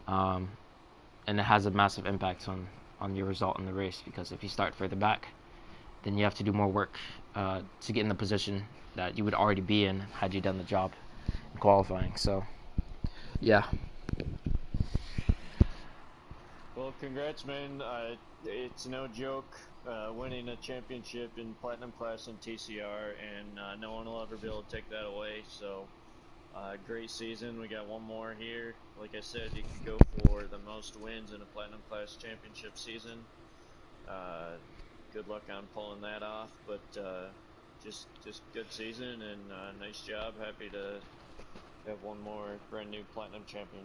[SPEAKER 1] and it has a massive impact on your result in the race, because if you start further back, then you have to do more work to get in the position that you would already be in had you done the job in qualifying. So yeah.
[SPEAKER 7] Well, congrats, man. It's no joke winning a championship in Platinum Class in TCR, and no one will ever be able to take that away. So, great season. We got one more here. Like I said, you could go for the most wins in a Platinum Class championship season. Good luck on pulling that off, but just good season and nice job. Happy to have one more brand new Platinum champion.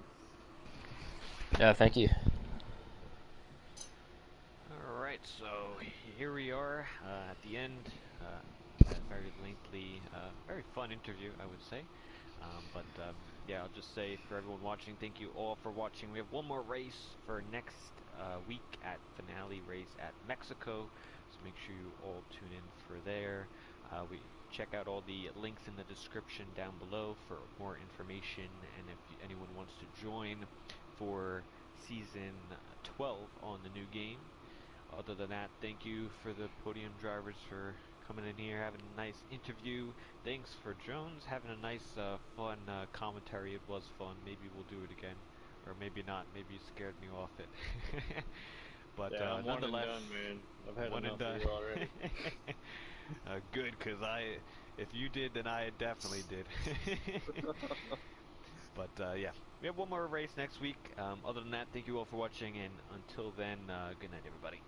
[SPEAKER 1] Yeah, thank you.
[SPEAKER 6] Alright, so here we are at the end. A very lengthy, very fun interview, I would say. Yeah, I'll just say for everyone watching, thank you all for watching. We have one more race for next week at finale race at Mexico, so make sure you all tune in for there. We check out all the links in the description down below for more information, and if anyone wants to join for season 12 on the new game. Other than that, thank you for the podium drivers for coming in here, having a nice interview. Thanks for Jones, having a nice, fun commentary. It was fun. Maybe we'll do it again, or maybe not. Maybe you scared me off it. But
[SPEAKER 7] Yeah, I'm one and
[SPEAKER 6] nonetheless,
[SPEAKER 7] done, man. I've had
[SPEAKER 6] one and
[SPEAKER 7] enough
[SPEAKER 6] done.
[SPEAKER 7] of you already.
[SPEAKER 6] Good, cause if you did, then I definitely did. But yeah, we have one more race next week. Other than that, thank you all for watching, and until then, good night, everybody.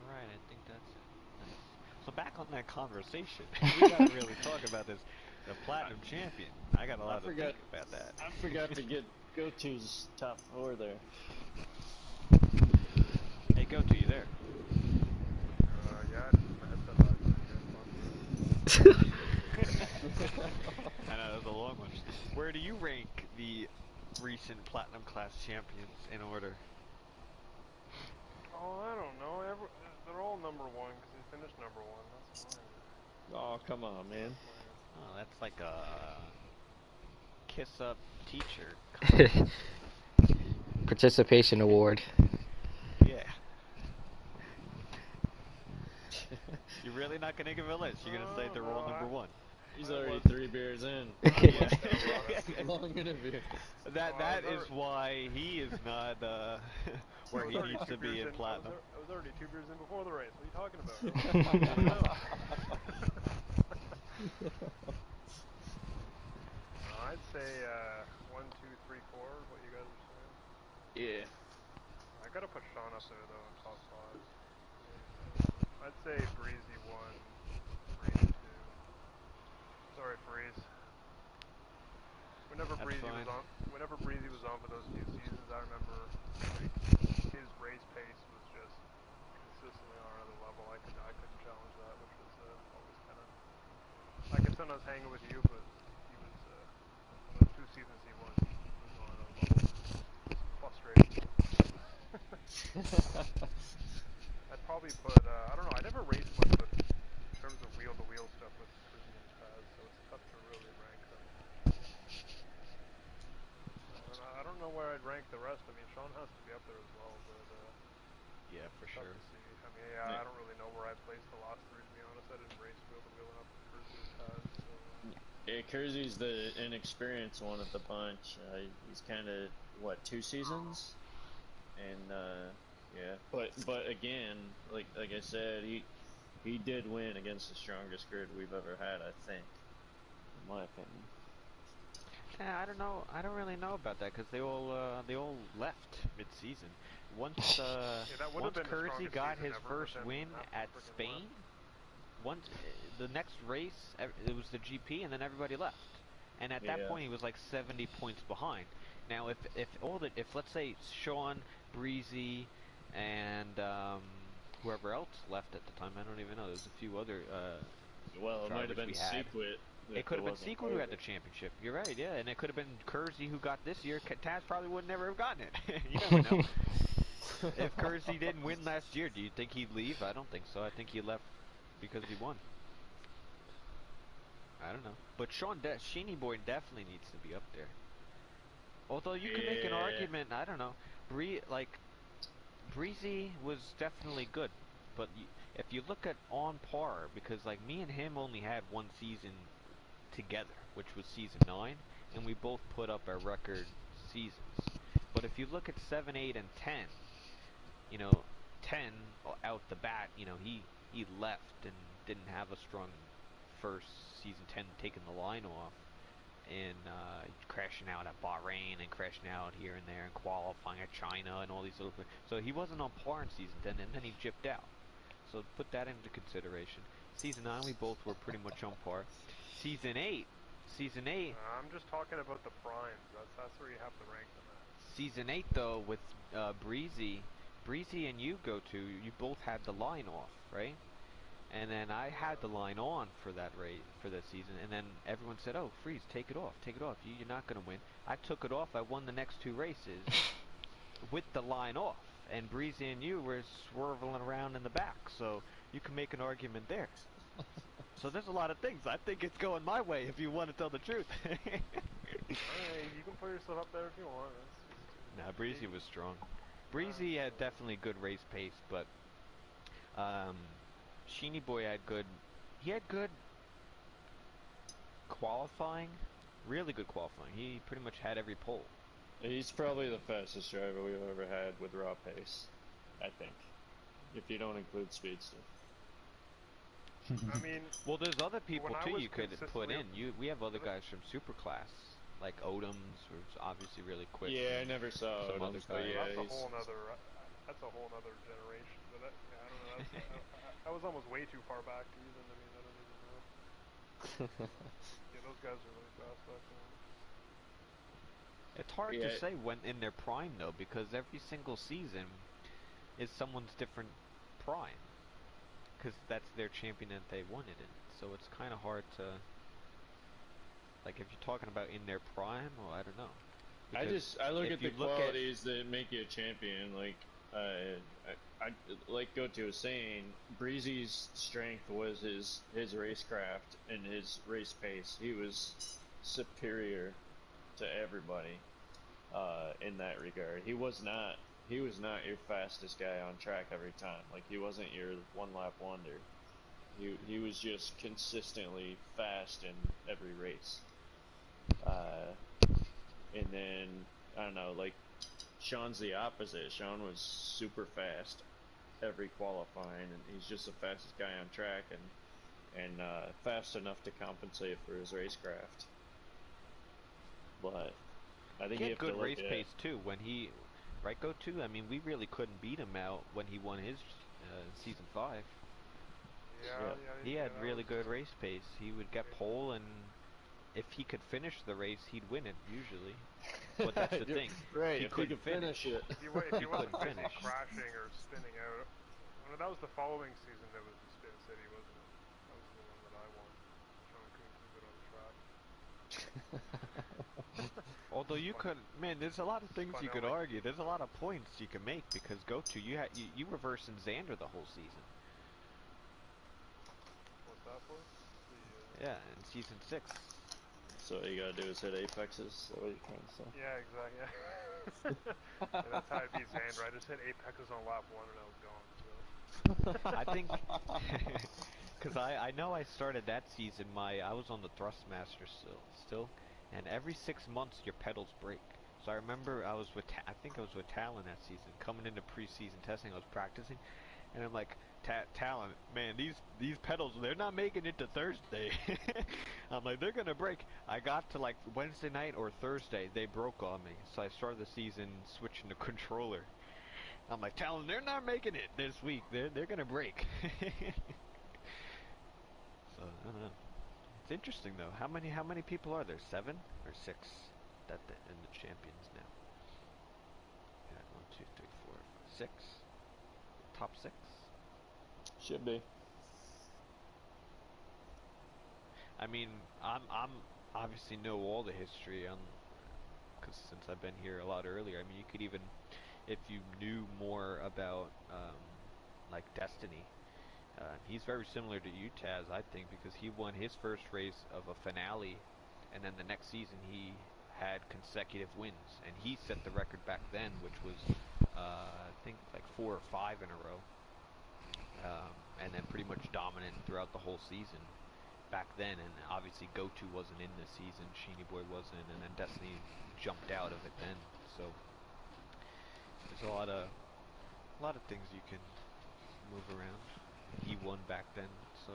[SPEAKER 6] Alright, I think that's it. Nice. So back on that conversation, we gotta really talk about this, the Platinum Champion. I got a lot to think about that.
[SPEAKER 7] I forgot to get go-to's top 4 there.
[SPEAKER 6] Hey, go to you there.
[SPEAKER 3] Yeah, my headset died.
[SPEAKER 6] I know, that was a long one. Where do you rank the recent Platinum class champions in order?
[SPEAKER 3] Oh, I don't know. They're all number 1 because they finished number 1. That's fine.
[SPEAKER 7] Oh, come on, man.
[SPEAKER 6] Oh, that's like a kiss up teacher.
[SPEAKER 1] Participation award.
[SPEAKER 6] Yeah. You're really not gonna give a list. You're gonna say they're all number 1.
[SPEAKER 7] He's already 3 beers in.
[SPEAKER 6] Yeah.
[SPEAKER 7] Long interview.
[SPEAKER 6] That is why he is not where he needs to be in Platinum.
[SPEAKER 3] I was already 2 beers in before the race. What are you talking about? I'd say 1, 2, 3, 4. What you guys are saying?
[SPEAKER 6] Yeah.
[SPEAKER 3] I gotta put Sean up there though in top 5. I'd say Breezy 1, Freeze 2. Sorry, Freeze. Whenever Breezy was on for those few seasons, I remember like, his race pace was just consistently on another level. I couldn't challenge that, which was always kind of. I could sometimes hang with you, but he was those 2 seasons he won. He was on another level. It's frustrating. I'd probably put. I don't know. I never raced much with in terms of wheel-to-wheel stuff with Cruzy and Paz, so it's tough to really rank them. I don't know where I'd rank the rest. I mean, Sean has to be up there as well, but
[SPEAKER 6] Yeah, for
[SPEAKER 3] tough
[SPEAKER 6] sure.
[SPEAKER 3] to see. I mean, yeah, I don't really know where I placed the last 3, to be honest. I didn't race wheel to wheel enough with Cruzy and Paz, so.
[SPEAKER 7] Yeah, Kerzy's the inexperienced one of the bunch. He's kind of, what, 2 seasons? And, yeah. But again, like I said, he did win against the strongest grid we've ever had, I think. In my opinion.
[SPEAKER 6] Yeah, I don't know. I don't really know about that because they all left mid-season. Once once Kersey got his first win at Spain, once the next race it was the GP, and then everybody left. And at that point, he was like 70 points behind. Now, if let's say Sean, Breezy, and whoever else left at the time, I don't even know. There's a few other
[SPEAKER 7] well, it might have been Sequit.
[SPEAKER 6] It could have been Sequit who had the championship. You're right, yeah, and it could have been Kersey who got this year. Taz probably would never have gotten it. You never know. If Kersey didn't win last year, do you think he'd leave? I don't think so. I think he left because he won. I don't know. But Sheeny Boy definitely needs to be up there. Although you could make an argument, I don't know. Breezy was definitely good, but if you look at on par, because like me and him only had 1 season together, which was season 9, and we both put up our record seasons. But if you look at 7, 8, and 10, 10 out the bat, he left and didn't have a strong first season. 10 taking the line off and crashing out at Bahrain and crashing out here and there and qualifying at China and all these little things. So he wasn't on par in season 10, and then he gypped out. So put that into consideration. Season 9, we both were pretty much on par. Season 8.
[SPEAKER 3] I'm just talking about the primes. That's where you have to rank them at.
[SPEAKER 6] Season 8, though, with Breezy and you you both had the line off, right? And then I had the line on for that season, and then everyone said, "Oh, Freeze, take it off. You're not going to win." I took it off. I won the next 2 races with the line off, and Breezy and you were swerving around in the back, so you can make an argument there. So there's a lot of things. I think it's going my way if you want to tell the truth.
[SPEAKER 3] Alright, you can put yourself up there if you want.
[SPEAKER 6] Nah, Breezy was strong. Breezy had definitely good race pace, but Sheeny Boy had good. He had good qualifying, really good qualifying. He pretty much had every pole.
[SPEAKER 7] He's probably the fastest driver we've ever had with raw pace, I think, if you don't include speed stuff.
[SPEAKER 3] I mean,
[SPEAKER 6] well, there's other people
[SPEAKER 3] when I
[SPEAKER 6] too
[SPEAKER 3] was
[SPEAKER 6] you could put
[SPEAKER 3] consistently-
[SPEAKER 6] in. We have other guys from Superclass, like Odoms, who's obviously really quick.
[SPEAKER 7] Yeah, I never saw
[SPEAKER 6] some other
[SPEAKER 7] Odoms, but
[SPEAKER 6] guys.
[SPEAKER 7] yeah,
[SPEAKER 3] that's a
[SPEAKER 7] he's...
[SPEAKER 3] whole nother. That's a whole nother generation. But yeah, I don't know. I was almost way too far back to even. I mean, I don't even know. Yeah, those guys are really fast back then.
[SPEAKER 6] It's hard to say when in their prime though, because every single season is someone's different prime, because that's their champion that they won it in. So it's kind of hard to, like, if you're talking about in their prime, well, I don't know.
[SPEAKER 7] I look at the qualities that make you a champion. Like I like Goto was saying, Breezy's strength was his racecraft and his race pace. He was superior to everybody in that regard. He was not your fastest guy on track every time. Like, he wasn't your one lap wonder. He was just consistently fast in every race. And then I don't know, like, Sean's the opposite. Sean was super fast every qualifying, and he's just the fastest guy on track, and fast enough to compensate for his racecraft. But I think
[SPEAKER 6] he
[SPEAKER 7] you
[SPEAKER 6] had
[SPEAKER 7] have
[SPEAKER 6] good
[SPEAKER 7] to look
[SPEAKER 6] race pace too when he, right, Go-To? I mean, we really couldn't beat him out when he won his season 5.
[SPEAKER 3] Yeah.
[SPEAKER 6] He had really good race pace. He would get pole, and if he could finish the race, he'd win it usually. But that's the thing.
[SPEAKER 7] Right,
[SPEAKER 6] he
[SPEAKER 7] if he could finish it.
[SPEAKER 3] If he wasn't finish. Crashing or spinning out. Well, that was the following season that was the Spin City, wasn't it? That was the one that I won. Sean couldn't keep it on the track.
[SPEAKER 6] Although you could, man, there's a lot of things you could argue. There's a lot of points you can make because Go-To, you reversing Xander the whole season.
[SPEAKER 3] What's that for?
[SPEAKER 6] Yeah, in season 6.
[SPEAKER 7] So all you gotta do is hit apexes. Is that what you're trying to say?
[SPEAKER 3] Yeah, exactly. Yeah, that's how I beat Xander. I just hit apexes on lap 1 and I was gone. So.
[SPEAKER 6] I think, because I know I started that season. I was on the Thrustmaster still, and every 6 months your pedals break. So I remember I think I was with Talon that season. Coming into preseason testing, I was practicing, and I'm like, Talon, man, these pedals, they're not making it to Thursday. I'm like, they're gonna break. I got to like Wednesday night or Thursday, they broke on me. So I started the season switching to controller. I'm like, Talon, they're not making it this week. They're gonna break. So I don't know. It's interesting though. How many people are there? 7 or 6 that in the champions now? Yeah, 1, 2, 3, 4, 5, 6. Top 6.
[SPEAKER 7] Should be.
[SPEAKER 6] I mean, I'm obviously know all the history on, because since I've been here a lot earlier. I mean, you could even, if you knew more about like Destiny, he's very similar to you, Taz, I think, because he won his first race of a finale, and then the next season he had consecutive wins, and he set the record back then, which was I think like 4 or 5 in a row, and then pretty much dominant throughout the whole season back then. And obviously Go-To wasn't in this season, Sheeny Boy wasn't, and then Destiny jumped out of it then. So there's a lot of things you can move around. He won back then, so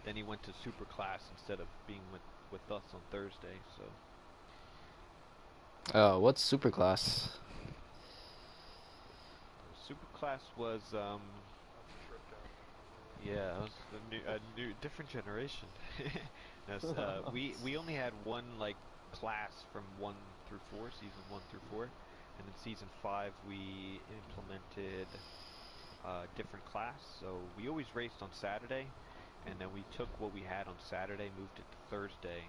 [SPEAKER 6] then he went to Superclass instead of being with us on Thursday. So
[SPEAKER 1] what's Superclass?
[SPEAKER 6] Superclass was yeah, it was a new different generation. We only had one like class from 1 through 4, season 1 through 4, and in season 5 we implemented a different class. So we always raced on Saturday, and then we took what we had on Saturday, moved it to Thursday,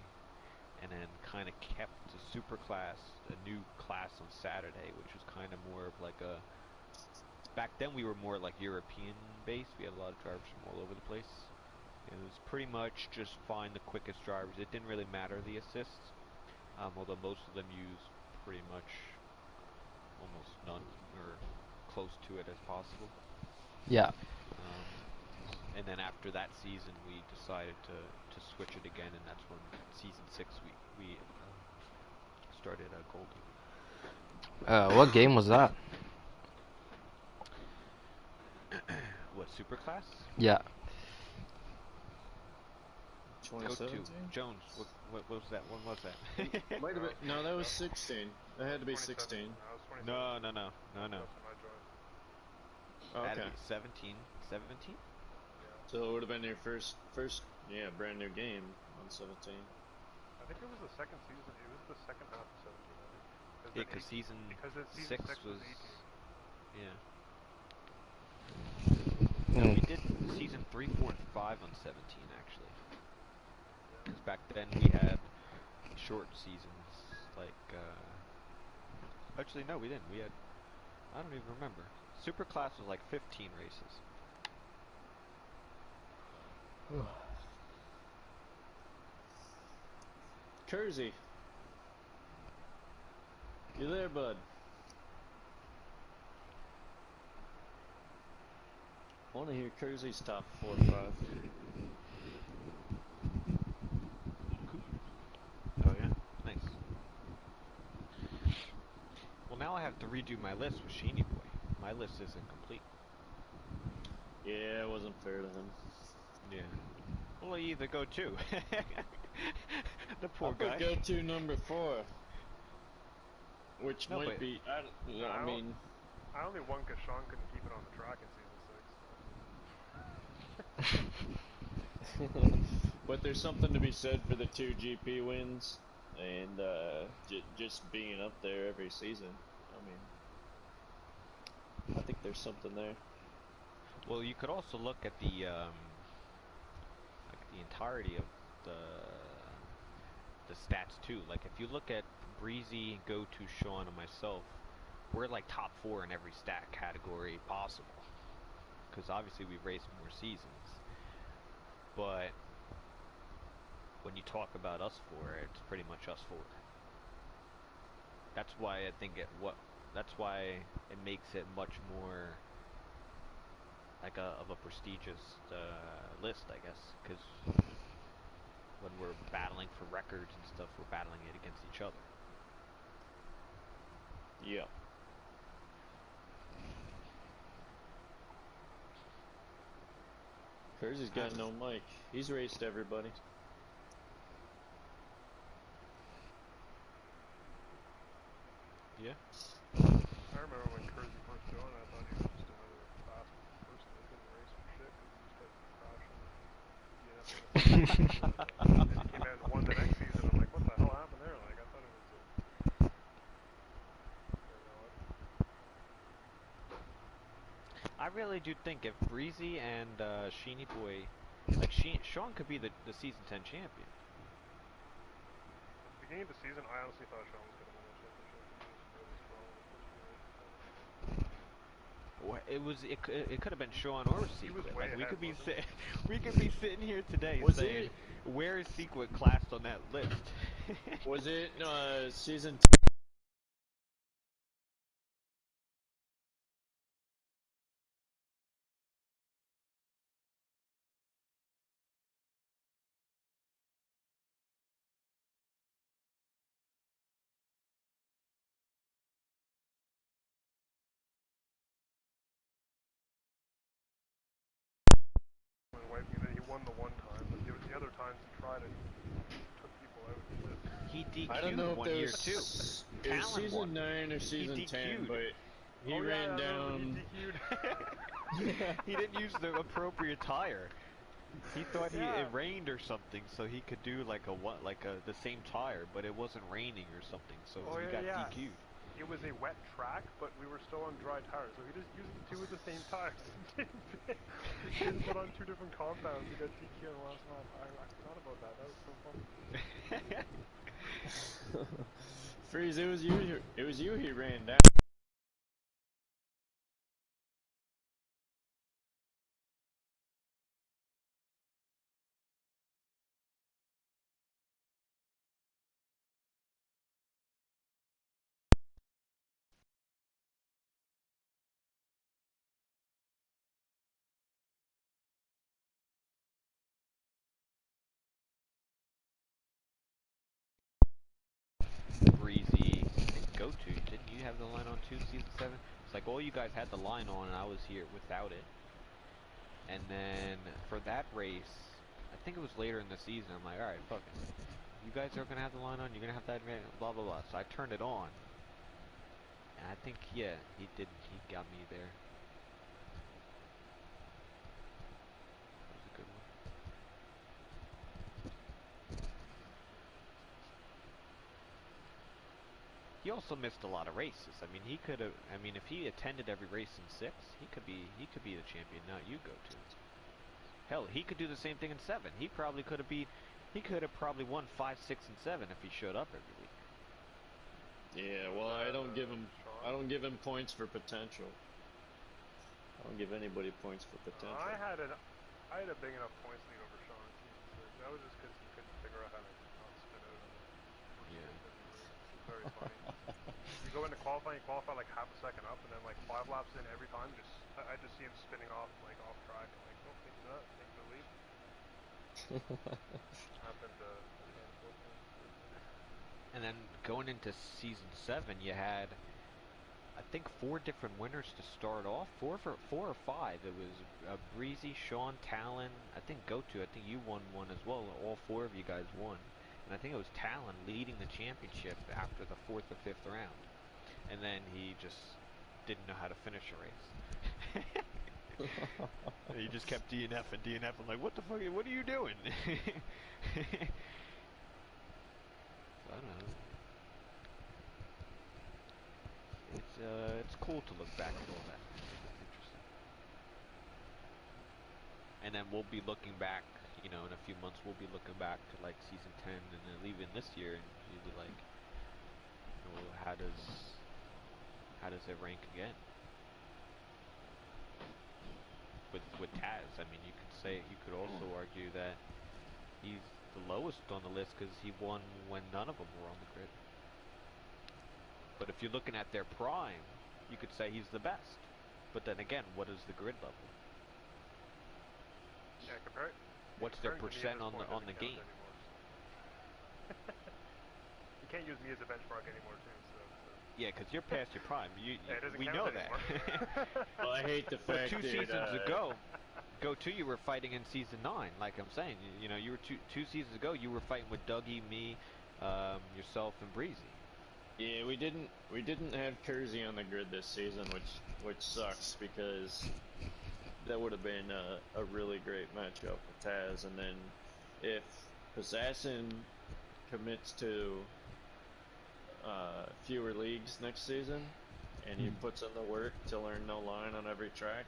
[SPEAKER 6] and then kind of kept the super class, a new class on Saturday, which was kind of more of like a, back then we were more like European based. We had a lot of drivers from all over the place. It was pretty much just find the quickest drivers. It didn't really matter the assists, although most of them use pretty much almost none or close to it as possible.
[SPEAKER 1] Yeah.
[SPEAKER 6] And then after that season, we decided to switch it again, and that's when season 6 we started Golden.
[SPEAKER 1] What game was that?
[SPEAKER 6] What, Superclass?
[SPEAKER 1] Yeah.
[SPEAKER 7] 2017?
[SPEAKER 6] Jones, what was that? When was that?
[SPEAKER 7] Might have been, no, that was 16. That had to be 16.
[SPEAKER 6] No.
[SPEAKER 3] That's when I joined.
[SPEAKER 7] Oh,
[SPEAKER 6] Had to
[SPEAKER 7] okay.
[SPEAKER 6] be 17? 17?
[SPEAKER 7] So it would have been your first, yeah, brand new game on 17.
[SPEAKER 3] I think it was the second season. It was the second half of 17, I think.
[SPEAKER 6] Yeah, because season 6 was
[SPEAKER 3] 18.
[SPEAKER 6] Yeah.
[SPEAKER 1] Mm.
[SPEAKER 6] No, we did season 3, 4, and 5 on 17, actually. Because back then we had short seasons, like, actually, no, we didn't. We had, I don't even remember. Superclass was like 15 races.
[SPEAKER 7] Kersey. You there, bud? I want to hear Kersey's top 4 or 5.
[SPEAKER 6] Oh, yeah? Nice. Well, now I have to redo my list with Sheeny Boy. My list isn't complete.
[SPEAKER 7] Yeah, it wasn't fair to him.
[SPEAKER 6] Yeah. Well, you either go 2. The poor
[SPEAKER 7] I'll
[SPEAKER 6] guy.
[SPEAKER 7] go to number 4. Which
[SPEAKER 6] No,
[SPEAKER 7] might
[SPEAKER 6] but
[SPEAKER 7] be, I mean...
[SPEAKER 3] I only won because Sean couldn't keep it on the track in season 6.
[SPEAKER 7] But there's something to be said for the 2 GP wins and just being up there every season. I mean, I think there's something there.
[SPEAKER 6] Well, you could also look at the entirety of the stats too. Like if you look at Breezy, Go To, Sean, and myself, we're like top 4 in every stat category possible. Because obviously we've raced more seasons, but when you talk about us 4, it's pretty much us 4. That's why I think that's why it makes it much more like of a prestigious list, I guess, because when we're battling for records and stuff, we're battling it against each other.
[SPEAKER 7] Yeah. Kersey's got no mic. He's raced everybody.
[SPEAKER 6] Yeah.
[SPEAKER 3] I remember when Kersey first joined, I thought he was just another fast person that didn't race for shit because he just kept crashing and DNFing. And he came out and won the next season. I'm like, what the hell happened there? Like, I thought it was
[SPEAKER 6] I really do think if Breezy and Sheeny Boy, like Sean could be the season 10 champion.
[SPEAKER 3] At the beginning of the season, I honestly thought Sean was going to win the championship. He was really strong in the first few races.
[SPEAKER 6] It could have been Sean or
[SPEAKER 3] He was
[SPEAKER 6] Secret.
[SPEAKER 3] way
[SPEAKER 6] Like we
[SPEAKER 3] ahead,
[SPEAKER 6] could be
[SPEAKER 3] wasn't he?
[SPEAKER 6] we could be sitting here today
[SPEAKER 7] Was
[SPEAKER 6] saying
[SPEAKER 7] it-
[SPEAKER 6] where is Secret classed on that list?
[SPEAKER 7] Was it season
[SPEAKER 3] And then he won the one time, but the other times he tried it, he took people out.
[SPEAKER 6] He
[SPEAKER 7] I don't know
[SPEAKER 6] DQ'd
[SPEAKER 7] if
[SPEAKER 6] one
[SPEAKER 7] there
[SPEAKER 6] year
[SPEAKER 7] was,
[SPEAKER 6] too.
[SPEAKER 7] it was
[SPEAKER 6] Talon
[SPEAKER 7] season
[SPEAKER 6] won.
[SPEAKER 7] 9 or season 10,
[SPEAKER 6] DQ'd.
[SPEAKER 7] but he
[SPEAKER 3] Oh,
[SPEAKER 7] ran
[SPEAKER 3] yeah, I remember
[SPEAKER 7] down.
[SPEAKER 3] He DQ'd.
[SPEAKER 6] He didn't use the appropriate tire. He thought
[SPEAKER 3] Yeah.
[SPEAKER 6] it rained or something, so he could do like the same tire, but it wasn't raining or something, so
[SPEAKER 3] Oh,
[SPEAKER 6] he
[SPEAKER 3] yeah,
[SPEAKER 6] got
[SPEAKER 3] yeah.
[SPEAKER 6] DQ'd.
[SPEAKER 3] It was a wet track, but we were still on dry tires, so he just used 2 of the same tires. He didn't put on 2 different compounds. He got DQ'd on the last lap. I forgot about that. That was so funny.
[SPEAKER 7] Freeze, it was you he ran down.
[SPEAKER 6] have the line on too, season 7? It's like all you guys had the line on, and I was here without it. And then for that race, I think it was later in the season. I'm like, all right, fuck it. You guys are gonna have the line on. You're gonna have that, blah blah blah. So I turned it on, and I think yeah, he did. He got me there. That was a good one. He also missed a lot of races. I mean, he could have. I mean, if he attended every race in 6, he could be the champion. Not you go to. Hell, he could do the same thing in 7. He probably could have beat. He could have probably won 5, 6, and 7 if he showed up every week.
[SPEAKER 7] Yeah, well, I don't give him points for potential. I don't give anybody points for potential.
[SPEAKER 3] I had a big enough points lead over Sean in season 6. That was just because he couldn't figure out how to not spin out on it.
[SPEAKER 6] Yeah.
[SPEAKER 3] It's very funny. You go into qualifying, you qualify like half a second up, and then like 5 laps in every time, I just see him spinning off like off track. I'm like, oh, maybe not. Take the lead. Happened a handful of times.
[SPEAKER 6] And then going into season 7, you had, I think, 4 different winners to start off. 4 or 5. It was Breezy, Sean, Talon. I think Goto. I think you won one as well. All 4 of you guys won. And I think it was Talon leading the championship after the 4th or 5th round. And then he just didn't know how to finish a race. He just kept DNF and DNF. I'm like, what the fuck? What are you doing? I don't know. It's cool to look back at all that. It's interesting. And then we'll be looking back, you know, in a few months. We'll be looking back to like season 10, and then even this year, and you'll be like, well, how does it rank again? With Taz, I mean, you could also argue that he's the lowest on the list because he won when none of them were on the grid. But if you're looking at their prime, you could say he's the best. But then again, what is the grid level?
[SPEAKER 3] Yeah,
[SPEAKER 6] What's their percent on the game?
[SPEAKER 3] You can't use me as a benchmark anymore, too. So.
[SPEAKER 6] Yeah, because you're past your prime. We know that.
[SPEAKER 7] Well, I hate the fact
[SPEAKER 6] but 2 seasons ago, you were fighting in season 9. Like I'm saying, you know, you were two seasons ago. You were fighting with Dougie, me, yourself, and Breezy.
[SPEAKER 7] Yeah, we didn't have Kersey on the grid this season, which sucks because that would have been a really great matchup with Taz. And then if Assassin commits to fewer leagues next season and he puts in the work to learn no line on every track,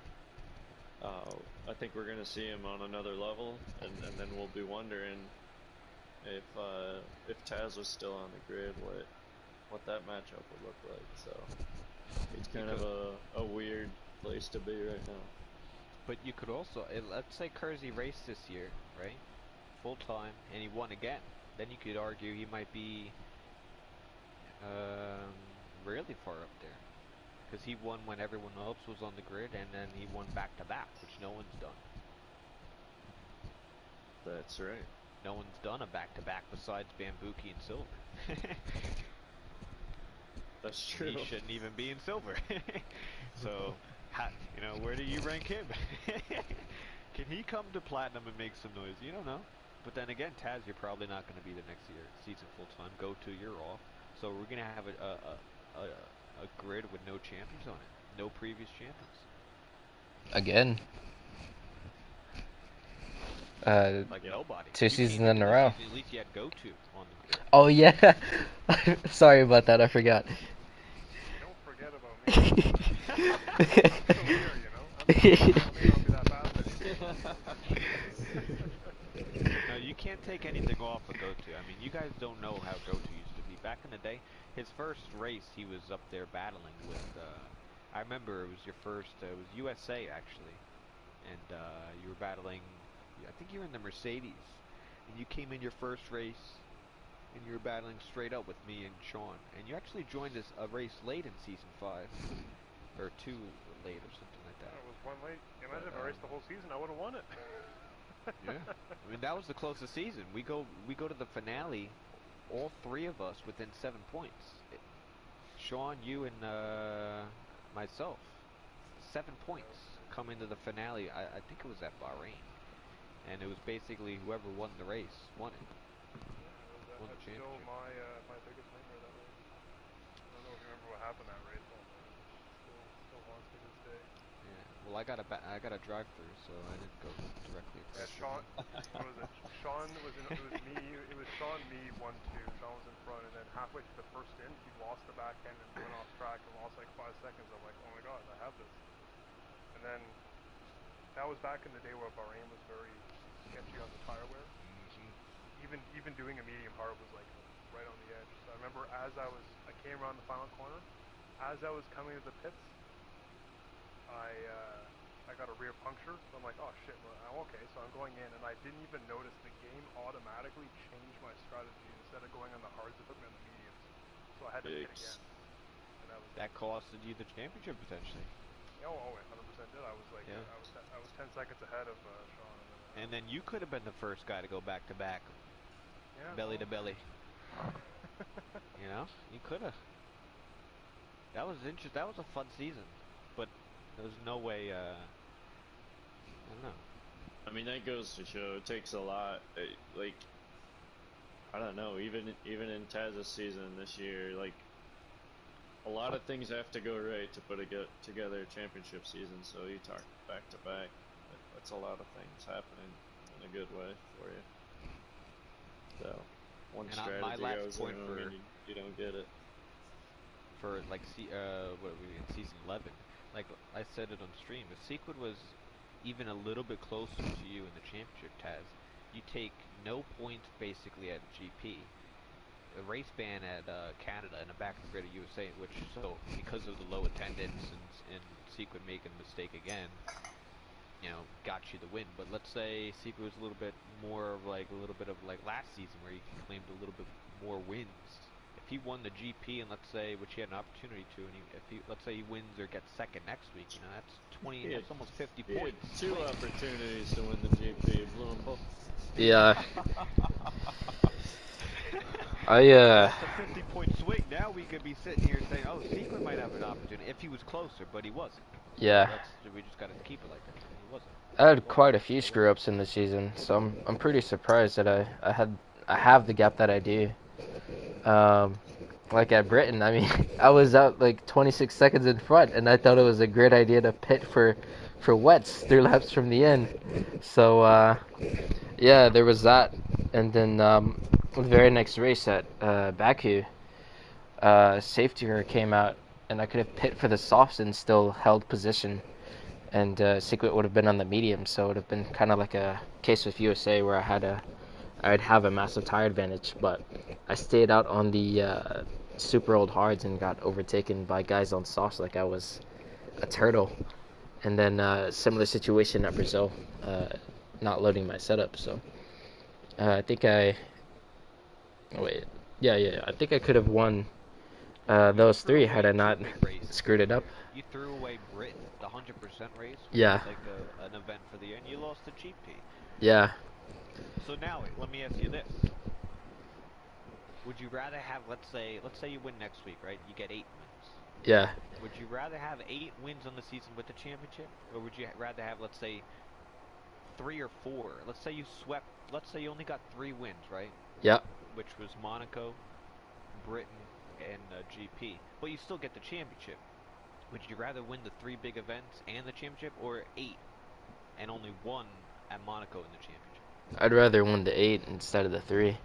[SPEAKER 7] I think we're going to see him on another level, and then we'll be wondering if Taz was still on the grid, what that matchup would look like. So it's kind of a weird place to be right now.
[SPEAKER 6] But you could also, let's say Kersey raced this year, right? Full time, and he won again. Then you could argue he might be really far up there. Because he won when everyone else was on the grid, and then he won back-to-back, which no one's done.
[SPEAKER 7] That's right.
[SPEAKER 6] No one's done a back-to-back besides Bambuki and Silver.
[SPEAKER 7] That's true.
[SPEAKER 6] He shouldn't even be in Silver. So, you know, where do you rank him? Can he come to Platinum and make some noise? You don't know. But then again, Taz, you're probably not going to be the next year season full-time. Go to, you're off. So we're going to have a grid with no champions on it. No previous champions.
[SPEAKER 1] Again.
[SPEAKER 6] Like nobody.
[SPEAKER 1] 2 seasons in a row.
[SPEAKER 6] At least you had Go-To on the grid.
[SPEAKER 1] Oh yeah. Sorry about that, I forgot.
[SPEAKER 3] Don't forget about me. I'm still here, you know? I may not be that fast anymore.
[SPEAKER 6] No, you can't take anything off of Go-To. I mean, you guys don't know how Go-To used to be. Back in the day, his first race, he was up there battling with, I remember it was your first, it was USA actually, and you were battling, I think you were in the Mercedes, and you came in your first race, and you were battling straight up with me and Sean, and you actually joined us a race late in season 5, or 2 late or something like that.
[SPEAKER 3] It was 1 late. Imagine if I raced the whole season, I would have won it.
[SPEAKER 6] Yeah, I mean that was the closest season. We go to the finale, all 3 of us within 7 points. Sean, you and myself. 7 points come into the finale. I think it was at Bahrain. And it was basically whoever won the race won it. Won the
[SPEAKER 3] That's still
[SPEAKER 6] championship.
[SPEAKER 3] my biggest nightmare, that race. I don't know if you remember what happened that race. Oh, man. Still haunts me to this day.
[SPEAKER 6] Yeah. Well, I got a drive-through, so I didn't go directly
[SPEAKER 3] Yeah,
[SPEAKER 6] across.
[SPEAKER 3] Sean, what was it? Sean was in, it was me, it was Sean, me, 1-2. Sean was in front, and then halfway through the first stint, he lost the backhand and went off track and lost like 5 seconds. I'm like, oh my god, I have this. And then, that was back in the day where Bahrain was very sketchy on the tire wear. Even doing a medium hard was like right on the edge. So I remember I came around the final corner, as I was coming to the pits, I got a rear puncture, so I'm like, oh shit, well, I'm okay, so I'm going in, and I didn't even notice the game automatically changed my strategy. Instead of going on the hards, it put me on the mediums. So I had to pit again. And
[SPEAKER 6] that costed you the championship, potentially.
[SPEAKER 3] Oh, it 100% did. I was like,
[SPEAKER 6] yeah.
[SPEAKER 3] I was 10 seconds ahead of Sean.
[SPEAKER 6] And then you could have been the first guy to go back-to-back, belly to belly. You know, you could have. That was interesting. That was a fun season, but there was no way. I don't know.
[SPEAKER 7] I mean, that goes to show it takes a lot. Like, I don't know. Even in Taz's season this year, like, a lot of things have to go right to put together a championship season. So you talk back to back. That's a lot of things happening in a good way for you. So one
[SPEAKER 6] and
[SPEAKER 7] strategy
[SPEAKER 6] my last
[SPEAKER 7] goes
[SPEAKER 6] point
[SPEAKER 7] wrong and you don't get it.
[SPEAKER 6] For like what were we in season 11? Like I said it on stream, if Sequid was even a little bit closer to you in the championship, Taz, you take no points basically at GP, a race ban at Canada, and a back to the grid at USA, which so because of the low attendance and Sequid making a mistake again, you know, got you the win. But let's say Sequid was a little bit more of like a little bit of like last season where he claimed a little bit more wins. If he won the GP and let's say, which he had an opportunity to, and let's say he wins or gets second next week, you know, that's 20, that's almost 50 points.
[SPEAKER 7] He had 2 opportunities to win the GP, blew them both.
[SPEAKER 1] Yeah.
[SPEAKER 6] That's a 50-point swing. Now we could be sitting here saying, oh, Sequid might have an opportunity if he was closer, but he wasn't.
[SPEAKER 1] Yeah.
[SPEAKER 6] We just got to keep it like that. He wasn't.
[SPEAKER 1] I had quite a few screw ups in the season, so I'm pretty surprised that I have the gap that I do. Like at Britain, I mean, I was out like 26 seconds in front, and I thought it was a great idea to pit for wets 3 laps from the end. So yeah, there was that, and then the very next race at Baku, safety car came out, and I could have pit for the softs and still held position, and Secret would have been on the medium, so it would have been kind of like a case with USA where I'd have a massive tire advantage, but I stayed out on the super old hards and got overtaken by guys on softs like I was a turtle. And then similar situation at Brazil, not loading my setup. So I think I think I could have won those 3 had I not screwed it up.
[SPEAKER 6] You threw away Britain, the 100% race.
[SPEAKER 1] Yeah.
[SPEAKER 6] Like an event for the year, and you lost the GP.
[SPEAKER 1] Yeah.
[SPEAKER 6] So now, let me ask you this. Would you rather have, let's say you win next week, right? You get 8 wins.
[SPEAKER 1] Yeah.
[SPEAKER 6] Would you rather have 8 wins on the season with the championship? Or would you rather have, let's say, 3 or 4? Let's say you only got 3 wins, right?
[SPEAKER 1] Yeah.
[SPEAKER 6] Which was Monaco, Britain, and GP. But you still get the championship. Would you rather win the 3 big events and the championship, or 8 and only 1 at Monaco in the championship?
[SPEAKER 1] I'd rather win the 8 instead of the 3.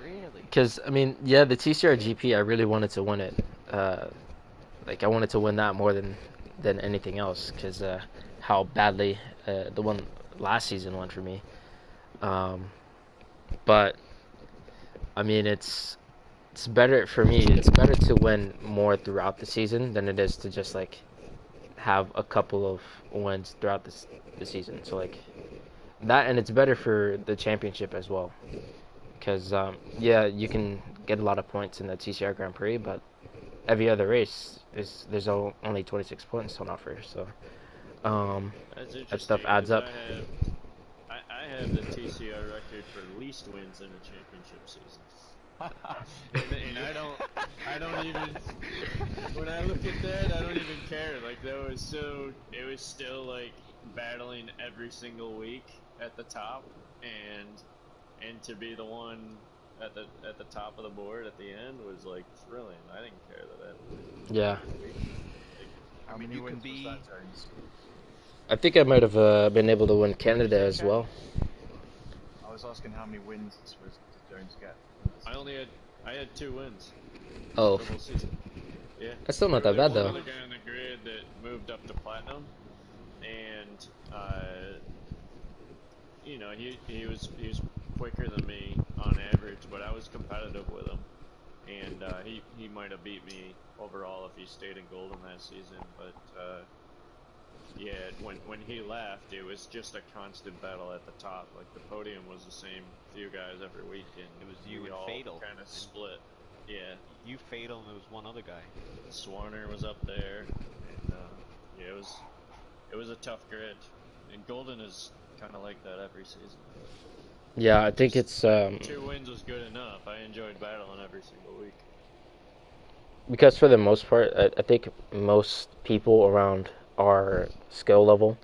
[SPEAKER 6] Really?
[SPEAKER 1] Because, I mean, yeah, the TCR GP, I really wanted to win it. Like, I wanted to win that more than anything else, because how badly the one last season went for me. But, I mean, it's better for me. It's better to win more throughout the season than it is to just, like, have a couple of wins throughout the season. So, like, that, and it's better for the championship as well. Because, yeah, you can get a lot of points in the TCR Grand Prix, but every other race, there's only 26 points on offer. So, that stuff adds up.
[SPEAKER 7] I have the TCR record for least wins in a championship season. And when I look at that, I don't even care. Like it was still like battling every single week at the top, and to be the one at the top of the board at the end was like thrilling. I didn't care that.
[SPEAKER 1] Yeah.
[SPEAKER 9] How many wins was that, Jones?
[SPEAKER 1] I think I might have been able to win Canada as well.
[SPEAKER 9] I was asking how many wins did Jones get?
[SPEAKER 7] I had 2 wins.
[SPEAKER 1] Oh,
[SPEAKER 7] The whole season. Yeah.
[SPEAKER 1] that's still not that
[SPEAKER 7] There
[SPEAKER 1] bad
[SPEAKER 7] was
[SPEAKER 1] though.
[SPEAKER 7] another guy on the grid that moved up to platinum, and you know he was quicker than me on average, but I was competitive with him, and he might have beat me overall if he stayed in golden that season. But yeah, when he left, it was just a constant battle at the top. Like the podium was the same few guys every week, and
[SPEAKER 6] It was you
[SPEAKER 7] we
[SPEAKER 6] and
[SPEAKER 7] all
[SPEAKER 6] Fatal.
[SPEAKER 7] kind of split. Yeah.
[SPEAKER 6] You Fatal, and there was one other guy.
[SPEAKER 7] Swarner was up there, and yeah, it was a tough grid, and Golden is kind of like that every season.
[SPEAKER 1] Yeah, I think it's
[SPEAKER 7] 2 wins was good enough. I enjoyed battling every single week.
[SPEAKER 1] because for the most part, I think most people around our skill level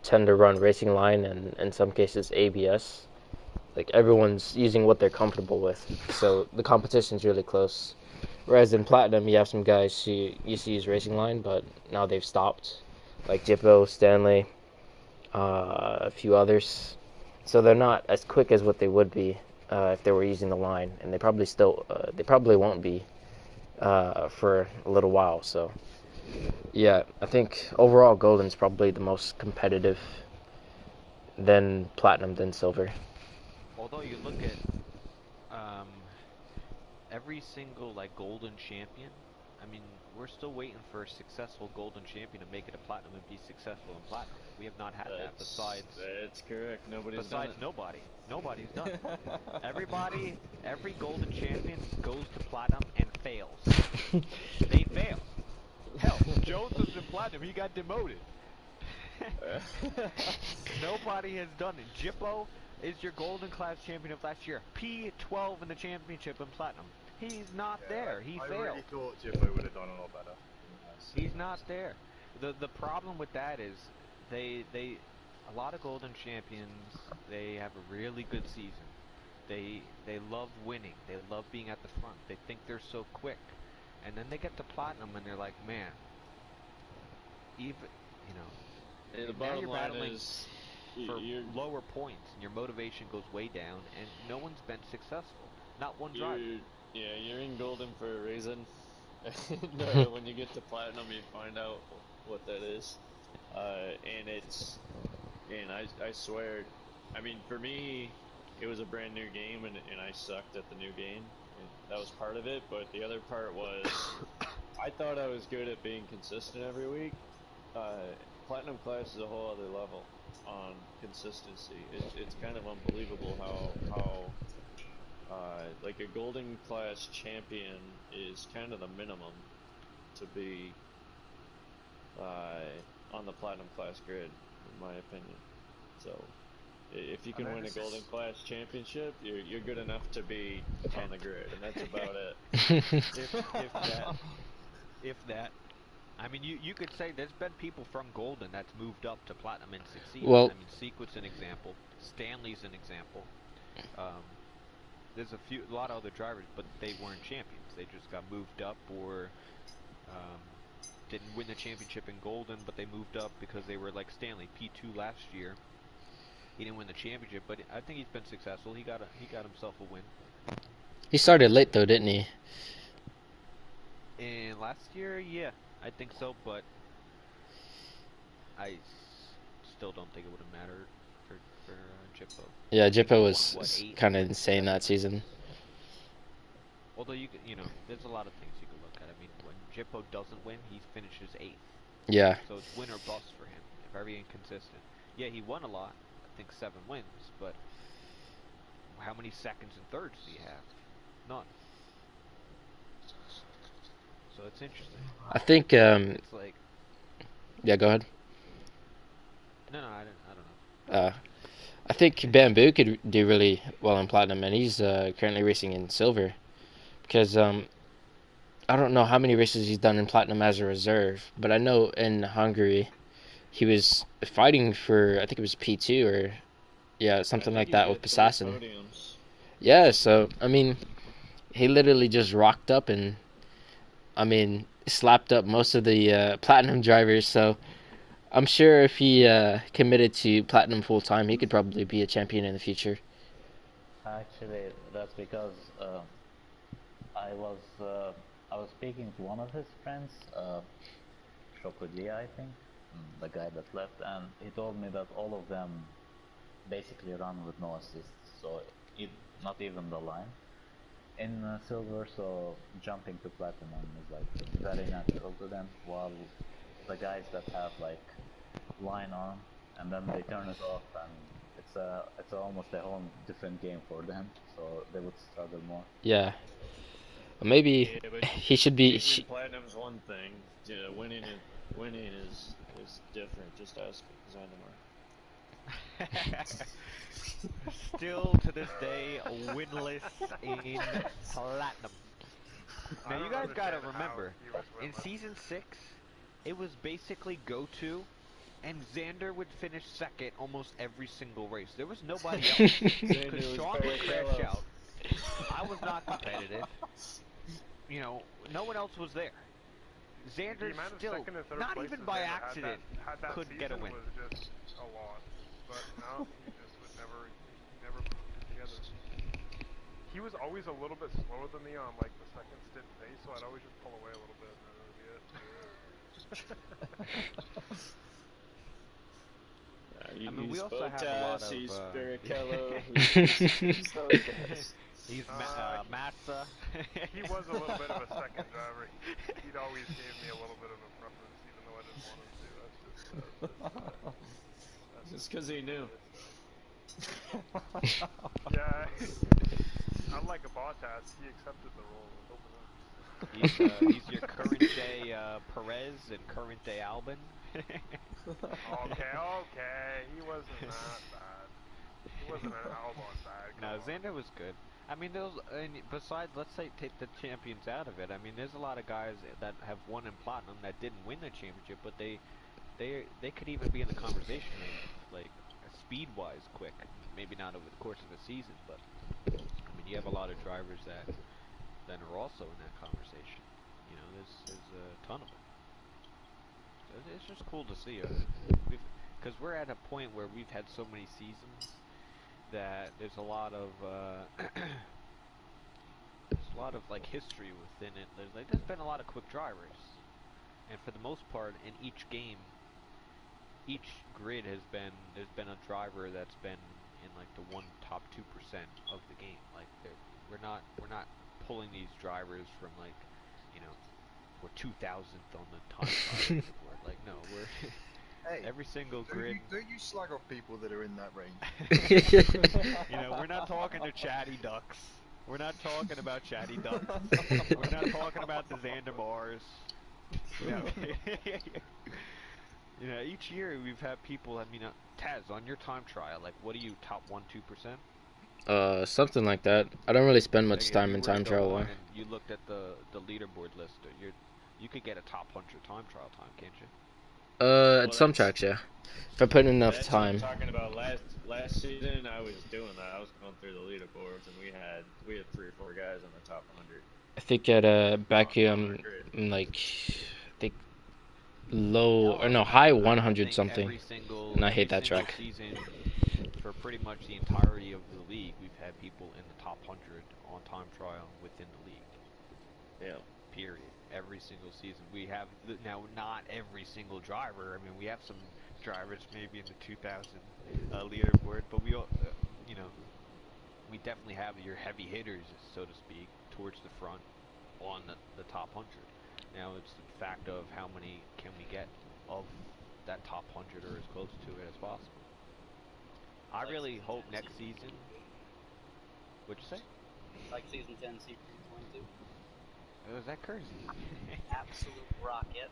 [SPEAKER 1] tend to run racing line and in some cases ABS. Like everyone's using what they're comfortable with, so the competition's really close. Whereas in Platinum, you have some guys who used to use racing line, but now they've stopped, like Jippo, Stanley, a few others. So they're not as quick as what they would be if they were using the line, and they probably won't be for a little while. So yeah, I think overall Golden's probably the most competitive, then Platinum, then Silver.
[SPEAKER 6] Although you look at every single like golden champion, I mean, we're still waiting for a successful golden champion to make it a platinum and be successful in platinum. We have not had that besides.
[SPEAKER 7] That's correct. Nobody's
[SPEAKER 6] done it. Nobody's done it. Every golden champion goes to platinum and fails. They fail. Hell, Jones was in platinum. He got demoted. Nobody has done it. Jippo is your golden class champion of last year. P12 in the championship in platinum. He's not there. He failed.
[SPEAKER 9] I really thought Jippo would have done a lot better.
[SPEAKER 6] He's not there. The problem with that is they a lot of golden champions, they have a really good season. They love winning. They love being at the front. They think they're so quick. And then they get to platinum and they're like, man, even, you know,
[SPEAKER 7] the
[SPEAKER 6] now
[SPEAKER 7] bottom
[SPEAKER 6] you're
[SPEAKER 7] line
[SPEAKER 6] battling
[SPEAKER 7] is
[SPEAKER 6] for lower points and your motivation goes way down and no one's been successful. Not one driver.
[SPEAKER 7] You're in golden for a reason. When you get to platinum, you find out what that is. And I swear, I mean, for me, it was a brand new game, and I sucked at the new game. And that was part of it, but the other part was I thought I was good at being consistent every week. Platinum class is a whole other level on consistency. It's kind of unbelievable how like a golden class champion is kind of the minimum to be on the platinum class grid, in my opinion. So if you can win a golden class championship, you're good enough to be on the grid, and that's about it.
[SPEAKER 6] If that. I mean, you could say there's been people from golden that's moved up to platinum and succeeded.
[SPEAKER 1] Well,
[SPEAKER 6] I mean, Sequit's an example. Stanley's an example. There's a lot of other drivers, but they weren't champions. They just got moved up or didn't win the championship in golden, but they moved up because they were like Stanley, P2 last year. He didn't win the championship, but I think he's been successful. He got himself a win.
[SPEAKER 1] He started late though, didn't he?
[SPEAKER 6] And last year, yeah, I think so, but I still don't think it would have mattered for Jippo.
[SPEAKER 1] Yeah, Jippo was kind of insane that season.
[SPEAKER 6] Although you know, there's a lot of things you could look at. I mean, when Jippo doesn't win, he finishes 8th.
[SPEAKER 1] Yeah.
[SPEAKER 6] So it's win or bust for him. Very inconsistent. Yeah, he won a lot. I think 7 wins, but how many seconds and thirds do you have? None. So it's interesting.
[SPEAKER 1] I think.
[SPEAKER 6] It's like.
[SPEAKER 1] Yeah, go ahead.
[SPEAKER 6] No, I don't know.
[SPEAKER 1] I think Bamboo could do really well in platinum, and he's currently racing in silver. Because I I don't know how many races he's done in Platinum as a reserve, but I know in Hungary he was fighting for, I think it was P2 or yeah, something like that with Assassin. Yeah, so I mean, he literally just rocked up and I mean slapped up most of the Platinum drivers. So I'm sure if he committed to Platinum full time, he could probably be a champion in the future.
[SPEAKER 8] Actually, that's because I was I was speaking to one of his friends, Shokuji, I think, the guy that left, and he told me that all of them basically run with no assists, so not even the line in silver. So jumping to platinum is like very natural to them, while the guys that have like line on and then they turn it off, and it's almost a whole different game for them, so they would struggle more.
[SPEAKER 1] Yeah. Maybe he should be.
[SPEAKER 7] Platinum's one thing. Winning is different. Just ask Xandamar.
[SPEAKER 6] Still to this day winless in Platinum. Now you guys gotta remember, in Season 6, it was basically go-to, and Xander would finish second almost every single race. There was nobody else, because Sean would crash out. I was not competitive. You know, no one else was there. Xander still, not even by accident, could get a win.
[SPEAKER 3] Was just a lot, but no, he just would never put it together. He was always a little bit slower than me on like the second stint pace, so I'd always just pull away a little bit, and then that would be it.
[SPEAKER 7] I
[SPEAKER 6] mean, we also have a lot of.
[SPEAKER 7] He's Barrichello.
[SPEAKER 6] He's Massa.
[SPEAKER 3] He was a little bit of a second driver. He'd always gave me a little bit of a preference, even though I didn't want him to. That's
[SPEAKER 7] just because he knew.
[SPEAKER 3] Yeah. Unlike a Bottas, he accepted the role.
[SPEAKER 6] He's your current day Perez and current day Albon.
[SPEAKER 3] Okay. He wasn't that bad. He wasn't an Albon bad.
[SPEAKER 6] No, Xander was good. I mean, besides, let's say, take the champions out of it. I mean, there's a lot of guys that have won in Platinum that didn't win the championship, but they could even be in the conversation, like speed-wise, quick. Maybe not over the course of a season, but I mean, you have a lot of drivers that are also in that conversation. You know, there's a ton of them. So it's just cool to see, because we're at a point where we've had so many seasons that there's a lot of like history within it. There's been a lot of quick drivers, and for the most part, in each game, each grid there's been a driver that's been in like the top 2% of the game. Like we're not pulling these drivers from like, you know, we're 2000th on the time trial. Like no, we're
[SPEAKER 9] hey,
[SPEAKER 6] every single grid.
[SPEAKER 9] Do you slug off people that are in that range?
[SPEAKER 6] You know, we're not talking to Chatty Ducks. We're not talking about Chatty Ducks. We're not talking about the Xandamars. You know, each year we've had people. I mean, Taz, on your time trial, like, what are you, top 1-2%?
[SPEAKER 1] Something like that. I don't really spend much time in time trial though.
[SPEAKER 6] You looked at the leaderboard list. You could get a top 100 time trial time, can't you?
[SPEAKER 1] At some tracks, yeah. If I put in enough time.
[SPEAKER 7] What I'm talking about last season, I was doing that. I was going through the leaderboards, and we had 3 or 4 guys on the top 100.
[SPEAKER 1] I think at Baku, I'm like, I think high 100 something. And I hate that track.
[SPEAKER 6] Season, for pretty much the entirety of the league, we've had people in the top 100 on time trial within the league.
[SPEAKER 7] Yeah.
[SPEAKER 6] Period. Every single season. We have, now not every single driver. I mean, we have some drivers maybe in the 2000 leaderboard, but we, you know, we definitely have your heavy hitters, so to speak, towards the front on the top 100. Now it's the fact of how many can we get of that top 100 or as close to it as possible. I really hope next season. What'd you say?
[SPEAKER 10] Like season 10, season 22.
[SPEAKER 6] Oh, is that crazy?
[SPEAKER 10] Absolute rocket.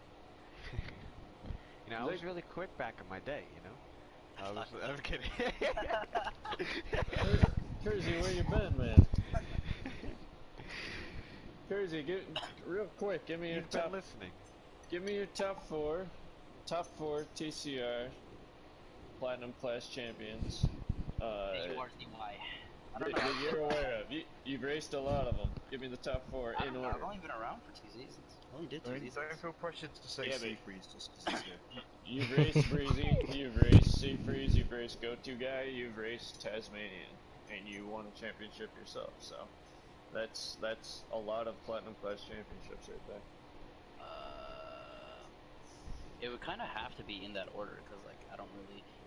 [SPEAKER 6] You know, I was really quick back in my day, you know? I was kidding.
[SPEAKER 7] Jersey, where you been, man? Crazy, real quick. Give me your
[SPEAKER 6] You've been
[SPEAKER 7] top.
[SPEAKER 6] listening.
[SPEAKER 7] Give me your top four. Top four TCR Platinum Class champions.
[SPEAKER 10] AURTY. I don't know.
[SPEAKER 7] That you're aware of. You've raced a lot of them. Give me the top four
[SPEAKER 10] I
[SPEAKER 7] in
[SPEAKER 10] don't know,
[SPEAKER 7] order.
[SPEAKER 10] I've only been around for 2 seasons. I only did 2 seasons.
[SPEAKER 9] Don't feel pressured to say
[SPEAKER 7] Yeah, but-
[SPEAKER 9] Seafreeze just because he's here.
[SPEAKER 7] You've raced Breezy, you've raced Seafreeze, you've raced Go-To Guy, you've raced Tasmanian, and you won a championship yourself. So that's a lot of Platinum Class championships right there.
[SPEAKER 10] It would kind of have to be in that order because, like,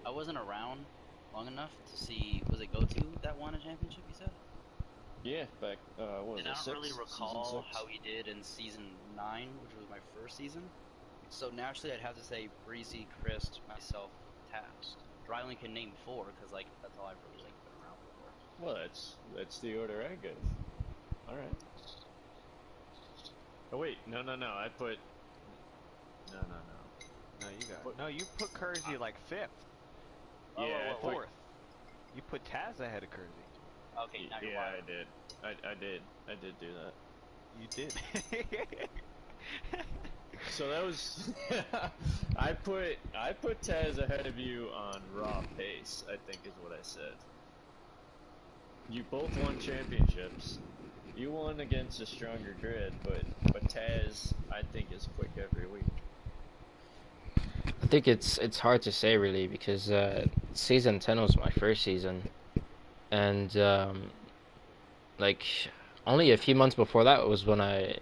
[SPEAKER 10] I wasn't around long enough to see. Was it Go-To that won a championship? You said.
[SPEAKER 7] Yeah, back what was
[SPEAKER 10] And
[SPEAKER 7] it?
[SPEAKER 10] I don't really
[SPEAKER 7] Season
[SPEAKER 10] recall
[SPEAKER 7] 6?
[SPEAKER 10] how he did in season 9, which was my first season. So naturally, I'd have to say Breezy, Chris, myself, Taz. Dryling can name 4 because, like, that's all I've really like been around for.
[SPEAKER 7] Well, that's the order I gave. All right. Oh wait, no. I put no.
[SPEAKER 6] No, you got. No, you put Kersey like 5th.
[SPEAKER 7] Yeah, I put-
[SPEAKER 6] 4th. You put Taz ahead of Kersey.
[SPEAKER 10] Okay, now you're
[SPEAKER 7] Yeah,
[SPEAKER 10] wild.
[SPEAKER 7] I did do that.
[SPEAKER 6] You did.
[SPEAKER 7] So that was I put Taz ahead of you on raw pace, I think is what I said. You both won championships. You won against a stronger grid, but Taz I think is quick every week.
[SPEAKER 1] I think it's hard to say really because season 10 was my first season, and like only a few months before that was when I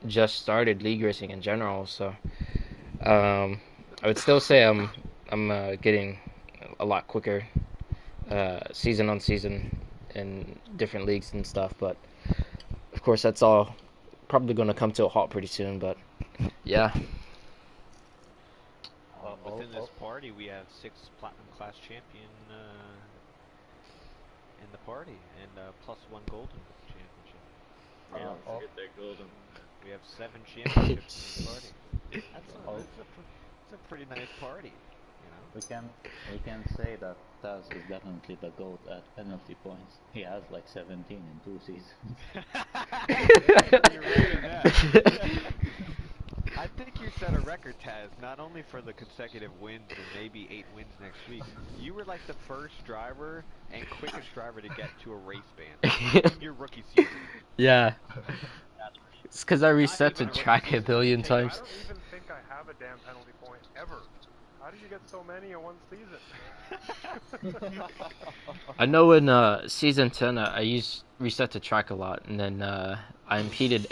[SPEAKER 1] just started league racing in general. So I would still say I'm getting a lot quicker season on season in different leagues and stuff. But of course that's all probably going to come to a halt pretty soon. But yeah.
[SPEAKER 6] Within this party, we have 6 Platinum Class champion in the party, and plus 1 Golden championship.
[SPEAKER 7] Yeah, forget that golden.
[SPEAKER 6] We have 7 championships in the party. That's a pretty nice party, you know.
[SPEAKER 8] We can say that Taz is definitely the GOAT at penalty points. He has like 17 in 2 seasons.
[SPEAKER 6] You're right on that. I think you set a record, Taz, not only for the consecutive wins and maybe 8 wins next week. You were like the first driver and quickest driver to get to a race ban in your rookie season.
[SPEAKER 1] Yeah. It's because I reset the track a billion
[SPEAKER 3] I
[SPEAKER 1] times.
[SPEAKER 3] don't even think I have a damn penalty point ever. How did you get so many in one season?
[SPEAKER 1] I know in season 10 I used reset the track a lot, and then I impeded.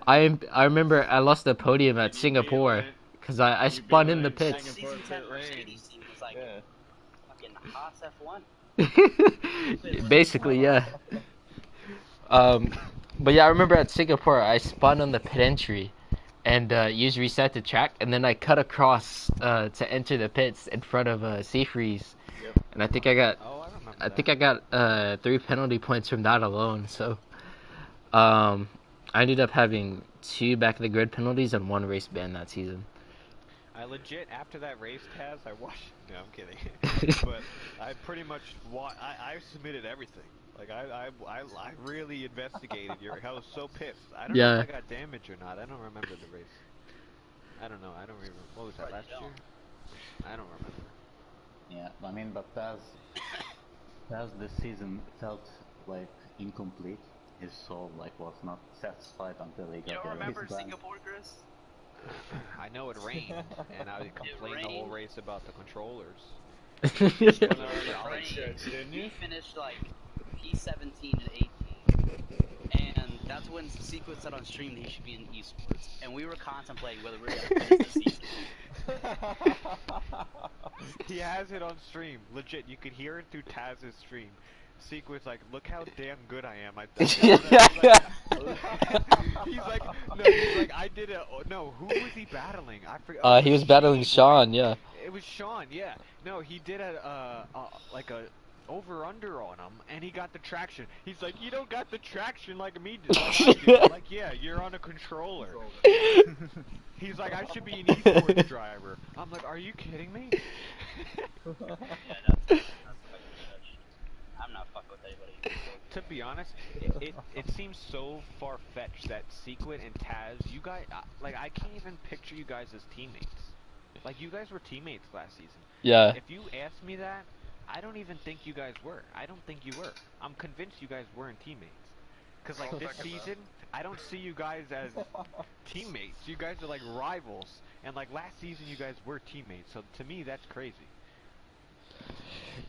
[SPEAKER 1] I remember I lost the podium at Singapore because I spun in the pits.
[SPEAKER 10] Season 10 Mercedes team was like fucking Haas F1.
[SPEAKER 1] Basically, yeah. But yeah, I remember at Singapore I spun on the pit entry and used reset the track, and then I cut across to enter the pits in front of Seafreeze, and I think I got 3 penalty points from that alone. So I ended up having 2 back of the grid penalties and 1 race ban that season.
[SPEAKER 6] I legit, after that race, Taz, I watched. No, I'm kidding. But I pretty much I submitted everything. Like I really investigated I was so pissed. I don't know if I got damage or not. I don't remember the race. I don't know. I don't remember. What was that, last year? I don't remember.
[SPEAKER 8] Yeah, I mean, but Taz this season felt like incomplete. His soul was not satisfied until he got
[SPEAKER 10] You don't
[SPEAKER 8] the
[SPEAKER 10] remember
[SPEAKER 8] race ban.
[SPEAKER 10] Singapore, Chris?
[SPEAKER 6] I know it rained, and I complained the whole race about the controllers.
[SPEAKER 10] You finished like P17 and 18, and that's when Sequence said on stream that he should be in esports, and we were contemplating whether we were going to finish the season.
[SPEAKER 6] He has it on stream. Legit, you could hear it through Taz's stream. Sequence like, look how damn good I am. He's like, I did a. No, who was he battling? I forgot.
[SPEAKER 1] He was battling Sean, yeah.
[SPEAKER 6] It was Sean, yeah. No, he did a over-under on him, and he got the traction. He's like, you don't got the traction like me did. Like I do. I'm like, yeah, you're on a controller. He's like, I should be an esports driver. I'm like, are you kidding me?
[SPEAKER 10] Yeah, that's fucking touch. I'm I'm not fucking with anybody.
[SPEAKER 6] To be honest, it seems so far-fetched that Secret and Taz, you guys, like, I can't even picture you guys as teammates. Like, you guys were teammates last season.
[SPEAKER 1] Yeah.
[SPEAKER 6] If you asked me that, I don't even think you guys were. I don't think you were. I'm convinced you guys weren't teammates. Because, like, this season, I don't see you guys as teammates. You guys are, like, rivals. And, like, last season, you guys were teammates. So, to me, that's crazy.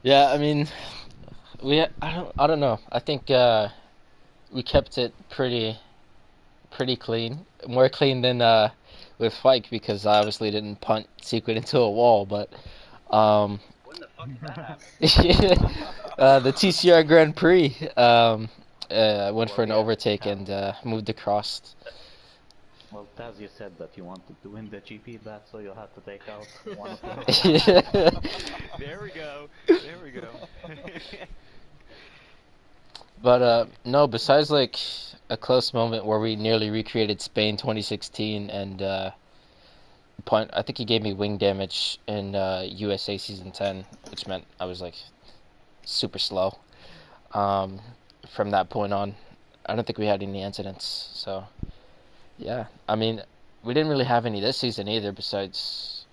[SPEAKER 1] Yeah, I mean, I don't know. I think we kept it pretty clean, more clean than with Fike, because I obviously didn't punt Secret into a wall. But
[SPEAKER 10] When the fuck did that happen?
[SPEAKER 1] the TCR Grand Prix, went for an overtake and moved across.
[SPEAKER 8] Well, Taz, you said that you wanted to win the GP back, so you'll have to take out one of them.
[SPEAKER 6] There we go. There we go.
[SPEAKER 1] But no, besides like a close moment where we nearly recreated Spain 2016 and punt, I think he gave me wing damage in USA season 10, which meant I was like super slow. From that point on, I don't think we had any incidents. So yeah, I mean, we didn't really have any this season either, besides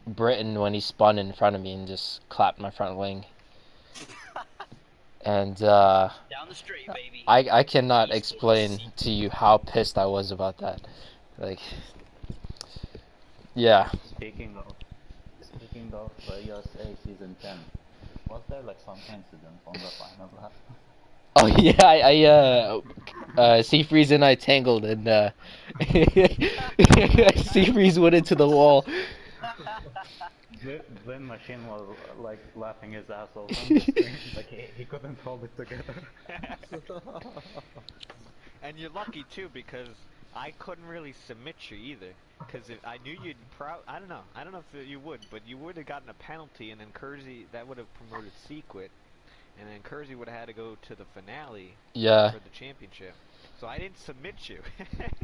[SPEAKER 1] Britain when he spun in front of me and just clapped my front wing. And
[SPEAKER 10] Down the street, baby.
[SPEAKER 1] I cannot explain to you how pissed I was about that. Like, yeah.
[SPEAKER 8] Speaking of USA season 10, was there like some incident on the final lap?
[SPEAKER 1] Oh yeah, Seafreeze and I tangled, and Seafreeze went into the wall.
[SPEAKER 8] Then Machine was like laughing his ass off on the screen, like he couldn't hold it together.
[SPEAKER 6] And you're lucky too, because I couldn't really submit you either. Because I knew you'd I don't know if you would, but you would have gotten a penalty, and then Kersey, that would have promoted Sequit, and then Kersey would have had to go to the finale for the championship. So I didn't submit you.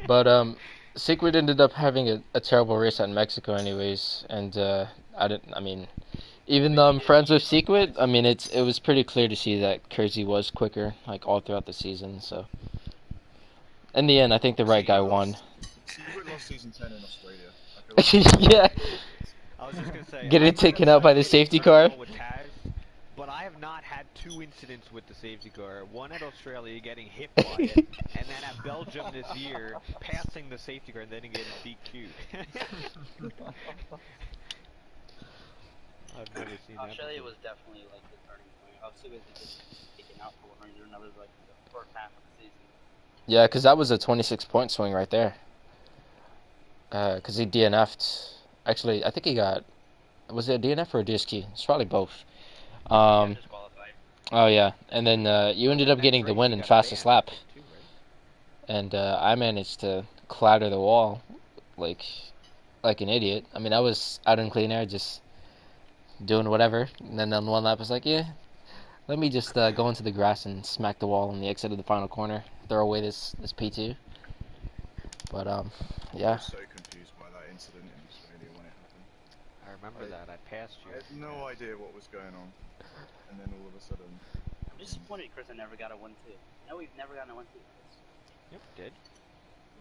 [SPEAKER 1] But Secret ended up having a terrible race at Mexico anyways, and I mean, even though I'm friends with Secret, I mean, it was pretty clear to see that Kersey was quicker, like, all throughout the season. So in the end, I think the right guy won.
[SPEAKER 9] Secret lost season 10 in Australia.
[SPEAKER 1] Yeah.
[SPEAKER 6] I was just gonna say,
[SPEAKER 1] getting taken out by the safety car.
[SPEAKER 6] With Taz, but I have not had 2 incidents with the safety car. One at Australia, getting hit by it, and then at Belgium this year, passing the safety car and then getting DQ'd. I've never seen
[SPEAKER 10] Australia
[SPEAKER 6] that
[SPEAKER 10] was definitely like the turning point. I was too busy just taking out for one reason or another, like the first half of the season.
[SPEAKER 1] Yeah, because that was a 26-point swing right there. Because he DNF'd. Actually, I think he got... Was it a DNF or a DSQ? It's probably both.
[SPEAKER 10] Disqualified.
[SPEAKER 1] Oh, yeah. And then you ended up getting the win in fastest lap. And I managed to clatter the wall like an idiot. I mean, I was out in clean air just doing whatever. And then on one lap, I was like, yeah, let me just go into the grass and smack the wall on the exit of the final corner. Throw away this P2. But, yeah.
[SPEAKER 9] I was so confused by that incident in Australia when it happened.
[SPEAKER 6] I remember that. I passed you.
[SPEAKER 9] I had no idea what was going on. And then all of a sudden...
[SPEAKER 10] I'm disappointed Chris never got a 1-2. No, we've never gotten a 1-2.
[SPEAKER 6] Yep, did.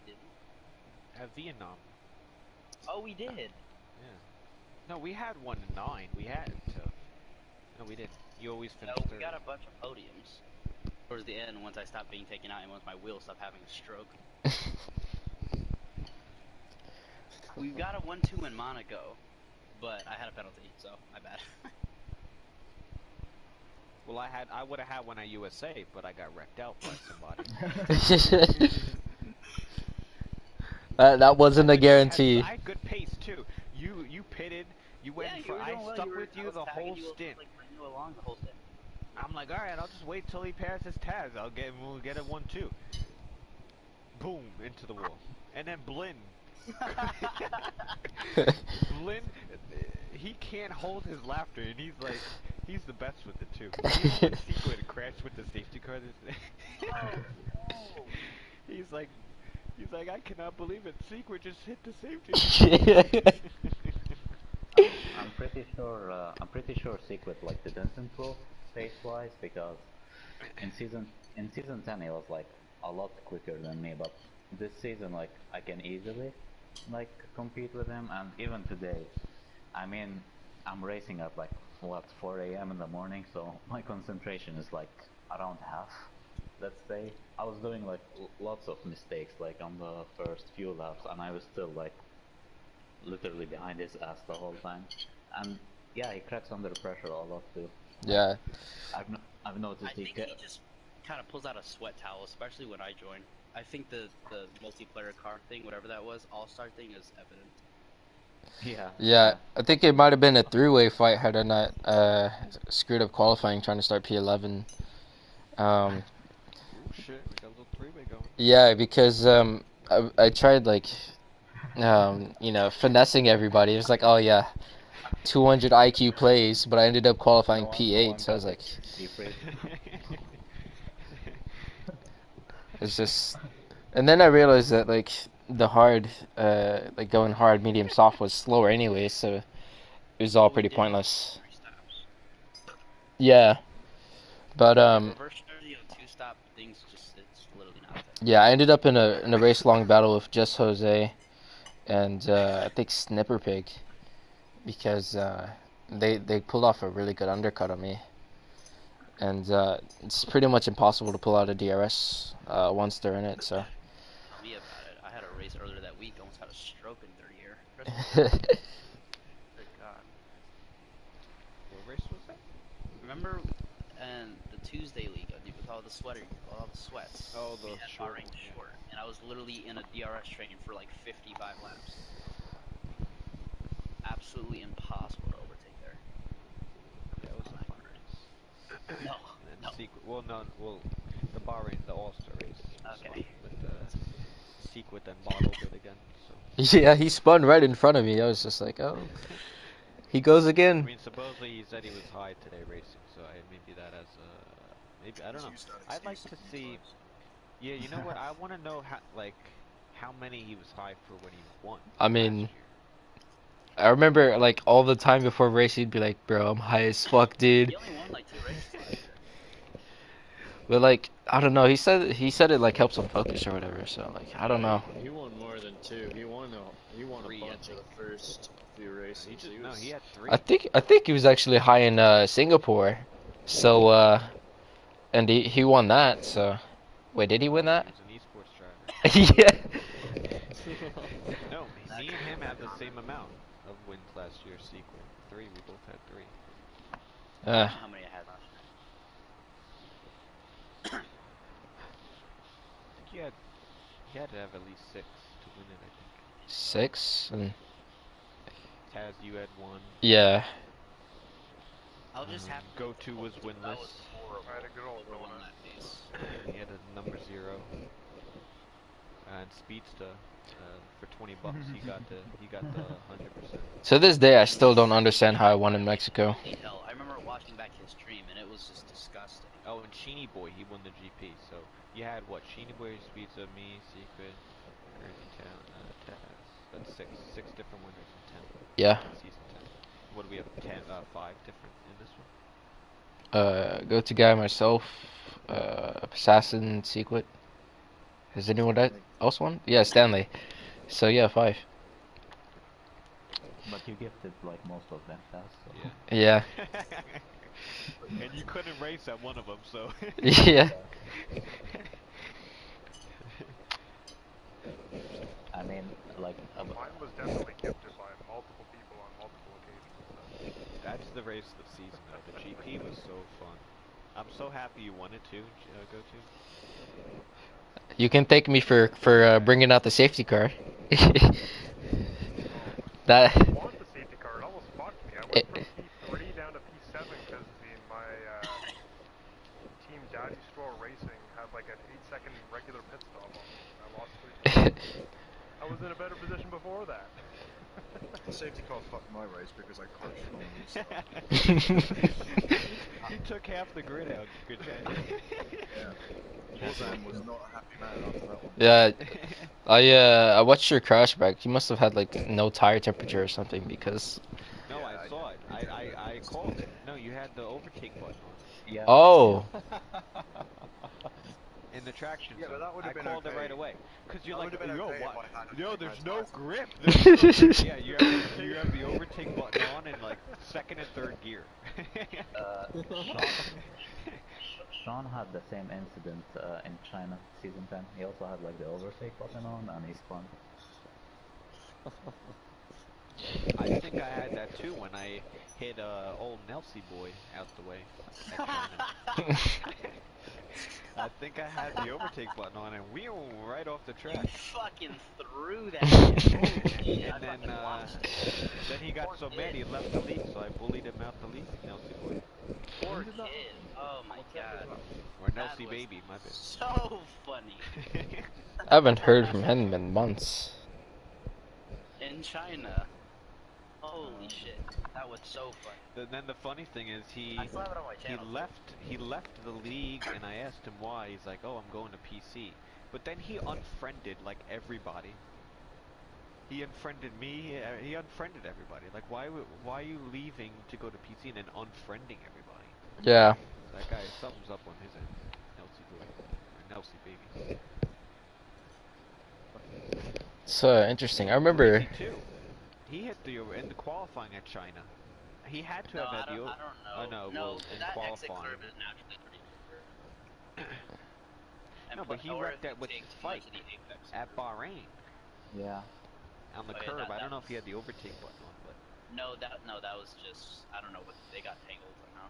[SPEAKER 10] We didn't?
[SPEAKER 6] At Vietnam.
[SPEAKER 10] Oh, we did.
[SPEAKER 6] Yeah. No, we had 1 and 9. We had to. No, we didn't. You always finished
[SPEAKER 10] No,
[SPEAKER 6] third.
[SPEAKER 10] we got a bunch of podiums. Towards the end, once I stopped being taken out and once my wheel stopped having a stroke. We got a 1-2 in Monaco, but I had a penalty, so my bad.
[SPEAKER 6] Well, I would have had one at USA, but I got wrecked out by somebody.
[SPEAKER 1] That wasn't a guarantee.
[SPEAKER 6] I had good pace too. You pitted. You went.
[SPEAKER 10] Yeah,
[SPEAKER 6] I stuck with you the whole stint.
[SPEAKER 10] Like, bring you along the whole stint.
[SPEAKER 6] I'm like, all right, I'll just wait till he passes Taz. We'll get a 1-2. Boom into the wall, and then Blinn. Blinn, he can't hold his laughter, and he's like, he's the best with it too. He's the secret and crashed with the safety car. He's like, I cannot believe it. Secret just hit the safety car.
[SPEAKER 8] I'm pretty sure Secret like didn't improve. pace-wise because in season 10 he was like a lot quicker than me, but this season like I can easily like compete with him, and even today, I mean, I'm racing at like what 4 a.m. in the morning, so my concentration is like around half. Let's say I was doing like lots of mistakes like on the first few laps, and I was still like literally behind his ass the whole time. And yeah, he cracks under pressure a lot too. Like,
[SPEAKER 1] Yeah.
[SPEAKER 8] I've noticed
[SPEAKER 10] I think he just kind of pulls out a sweat towel, especially when I join. I think the multiplayer car thing, whatever that was, all-star thing, is evident.
[SPEAKER 1] Yeah, I think it might have been a three-way fight had I not screwed up qualifying trying to start P11.
[SPEAKER 6] Oh shit, we got a little three-way going.
[SPEAKER 1] Yeah, because I tried like finessing everybody. It was like, oh yeah, 200 IQ plays, but I ended up qualifying P8. So I was like, it's just. And then I realized that like the hard, like going hard, medium, soft was slower anyway, so it was all pretty pointless. Yeah, but
[SPEAKER 10] reverse two-stop things, just it's literally not that.
[SPEAKER 1] yeah, I ended up in a race long battle with just Jose and I think Snipper Pig because they pulled off a really good undercut on me, and it's pretty much impossible to pull out a DRS once they're in it. So.
[SPEAKER 10] Tell me about it. I had a race earlier that week, almost had a stroke in third gear.
[SPEAKER 6] Good God. What race was that?
[SPEAKER 10] Remember, the Tuesday league with all the sweats.
[SPEAKER 6] Oh, the short.
[SPEAKER 10] Short, and I was literally in a DRS train for like 55 laps. Absolutely impossible to overtake there.
[SPEAKER 6] That was a fun race.
[SPEAKER 10] No.
[SPEAKER 6] The Bahrain, the All-Star race.
[SPEAKER 10] Okay.
[SPEAKER 6] But Sequit then bottled it again.
[SPEAKER 1] So. Yeah, he spun right in front of me. I was just like, oh. He goes again.
[SPEAKER 6] I mean, supposedly he said he was high today racing, so maybe that as maybe I don't know. I'd like to see. Yeah, you know what? I want to know how many he was high for when he won.
[SPEAKER 1] I mean, I remember like all the time before racing, he'd be like, "Bro, I'm high as fuck, dude."
[SPEAKER 10] He only won like 2 races last year.
[SPEAKER 1] But like, I don't know. He said it like helps him focus or whatever. So like, I don't know.
[SPEAKER 7] He won more than 2. He won a bunch of the first few races.
[SPEAKER 6] He had 3.
[SPEAKER 1] I think he was actually high in Singapore. So and he won that. So wait, did he win that?
[SPEAKER 6] He was an esports driver.
[SPEAKER 1] Yeah.
[SPEAKER 6] No, me and him had the same amount of wins last year. Sequel 3. We both had 3.
[SPEAKER 10] I don't know how many I had last year.
[SPEAKER 6] I think he had to have at least 6 to win it. I think
[SPEAKER 1] 6 and.
[SPEAKER 6] Taz, you had 1.
[SPEAKER 1] Yeah.
[SPEAKER 10] I'll just have
[SPEAKER 6] Go-To was winless.
[SPEAKER 10] That was horrible.
[SPEAKER 3] I had a good old
[SPEAKER 10] on
[SPEAKER 3] going
[SPEAKER 10] that piece.
[SPEAKER 6] He had a number 0. And Speedster, for $20, he got the 100%.
[SPEAKER 1] To this day, I still don't understand how I won in Mexico.
[SPEAKER 10] Hell, I remember watching back his stream, and it was just disgusting.
[SPEAKER 6] Oh, and Sheeny Boy, he won the GP. So you had what? Sheeny Boy, Speedster, me, Secret, Taz. That's 6 different winners in 10.
[SPEAKER 1] Yeah.
[SPEAKER 6] Season 10. What do we have? 5 different in this one.
[SPEAKER 1] Go to guy, myself, Assassin, Secret. Has anyone else won? Yeah, Stanley. So yeah, 5.
[SPEAKER 8] But you gifted like most of them, Taz. So.
[SPEAKER 1] Yeah.
[SPEAKER 6] And you couldn't race at one of them, so.
[SPEAKER 1] Yeah.
[SPEAKER 8] I mean, like.
[SPEAKER 3] Mine was definitely gifted by multiple people on multiple occasions. So.
[SPEAKER 6] That's the race of the season, though. The GP was so fun. I'm so happy you won it too, Go-To.
[SPEAKER 1] You can thank me for bringing out the safety car. That.
[SPEAKER 3] I want the safety car. It almost fucked me. I went from P3 down to P7 because my team Daddy Stroll Racing had like an 8-second regular pit stop on me. I lost 3 points. I was in a better position before that.
[SPEAKER 9] The safety car fucked my race because I crashed on the
[SPEAKER 6] You took half the grid out. Good job.
[SPEAKER 9] Yeah. Ozan was not a happy man after that one.
[SPEAKER 1] Yeah, I watched your crash back. You must have had like no tire temperature or something because.
[SPEAKER 6] No, I saw it. I called it. No, you had the overtake button on.
[SPEAKER 8] Yeah.
[SPEAKER 1] Oh.
[SPEAKER 6] In the traction
[SPEAKER 9] Yeah, but
[SPEAKER 6] zone.
[SPEAKER 9] that would
[SPEAKER 6] I
[SPEAKER 9] have been
[SPEAKER 6] called it
[SPEAKER 9] okay.
[SPEAKER 6] right away. Cause you're
[SPEAKER 9] That
[SPEAKER 6] like,
[SPEAKER 9] would have been
[SPEAKER 6] yo,
[SPEAKER 9] okay
[SPEAKER 6] what?
[SPEAKER 9] if I had a
[SPEAKER 6] Yo,
[SPEAKER 9] nightmare
[SPEAKER 6] there's no
[SPEAKER 9] tires.
[SPEAKER 6] grip. There's no grip. Yeah, you have the overtake button on in like second and third gear.
[SPEAKER 8] Sean had the same incident in China season 10. He also had like the overtake button on and he spun.
[SPEAKER 6] I think I had that too when I hit old Nelsie boy out the way at China. I think I had the overtake button on and we were right off the
[SPEAKER 10] You
[SPEAKER 6] track.
[SPEAKER 10] fucking threw that shit. Holy shit,
[SPEAKER 6] And
[SPEAKER 10] I fucking watched it.
[SPEAKER 6] then he got
[SPEAKER 10] Poor
[SPEAKER 6] so
[SPEAKER 10] kid.
[SPEAKER 6] mad he left the lead, so I bullied him out the lead, Nelsie boy.
[SPEAKER 10] Poor
[SPEAKER 9] When did that
[SPEAKER 10] kid. Oh my god.
[SPEAKER 6] Or
[SPEAKER 10] That
[SPEAKER 6] Nelsie
[SPEAKER 10] was
[SPEAKER 6] baby, my bad.
[SPEAKER 10] so funny.
[SPEAKER 1] I haven't heard from him in months.
[SPEAKER 10] In China. Holy shit. That was so funny.
[SPEAKER 6] Then the funny thing is
[SPEAKER 10] I still have it on my channel.
[SPEAKER 6] he left the league and I asked him why. He's like, "Oh, I'm going to PC." But then he unfriended like everybody. He unfriended me. He unfriended everybody. Like, why are you leaving to go to PC and then unfriending everybody?
[SPEAKER 1] Yeah.
[SPEAKER 6] That guy, something's up on his end. Nelsie boy. Or Nelsie baby.
[SPEAKER 1] It's interesting. I remember.
[SPEAKER 6] Breezy too. He hit in the qualifying at China. He had to have had the.
[SPEAKER 10] I don't know.
[SPEAKER 6] Oh no,
[SPEAKER 10] No,
[SPEAKER 6] well, in
[SPEAKER 10] that exit
[SPEAKER 6] qualifying.
[SPEAKER 10] curve is naturally pretty good.
[SPEAKER 6] No, but he wrecked that with Fight at Bahrain.
[SPEAKER 8] Yeah.
[SPEAKER 6] On the
[SPEAKER 10] Oh, yeah,
[SPEAKER 6] curb. I
[SPEAKER 10] that
[SPEAKER 6] don't know if
[SPEAKER 10] was-
[SPEAKER 6] he had the overtake button on, but.
[SPEAKER 10] No, that was just, I don't know, but they got tangled somehow.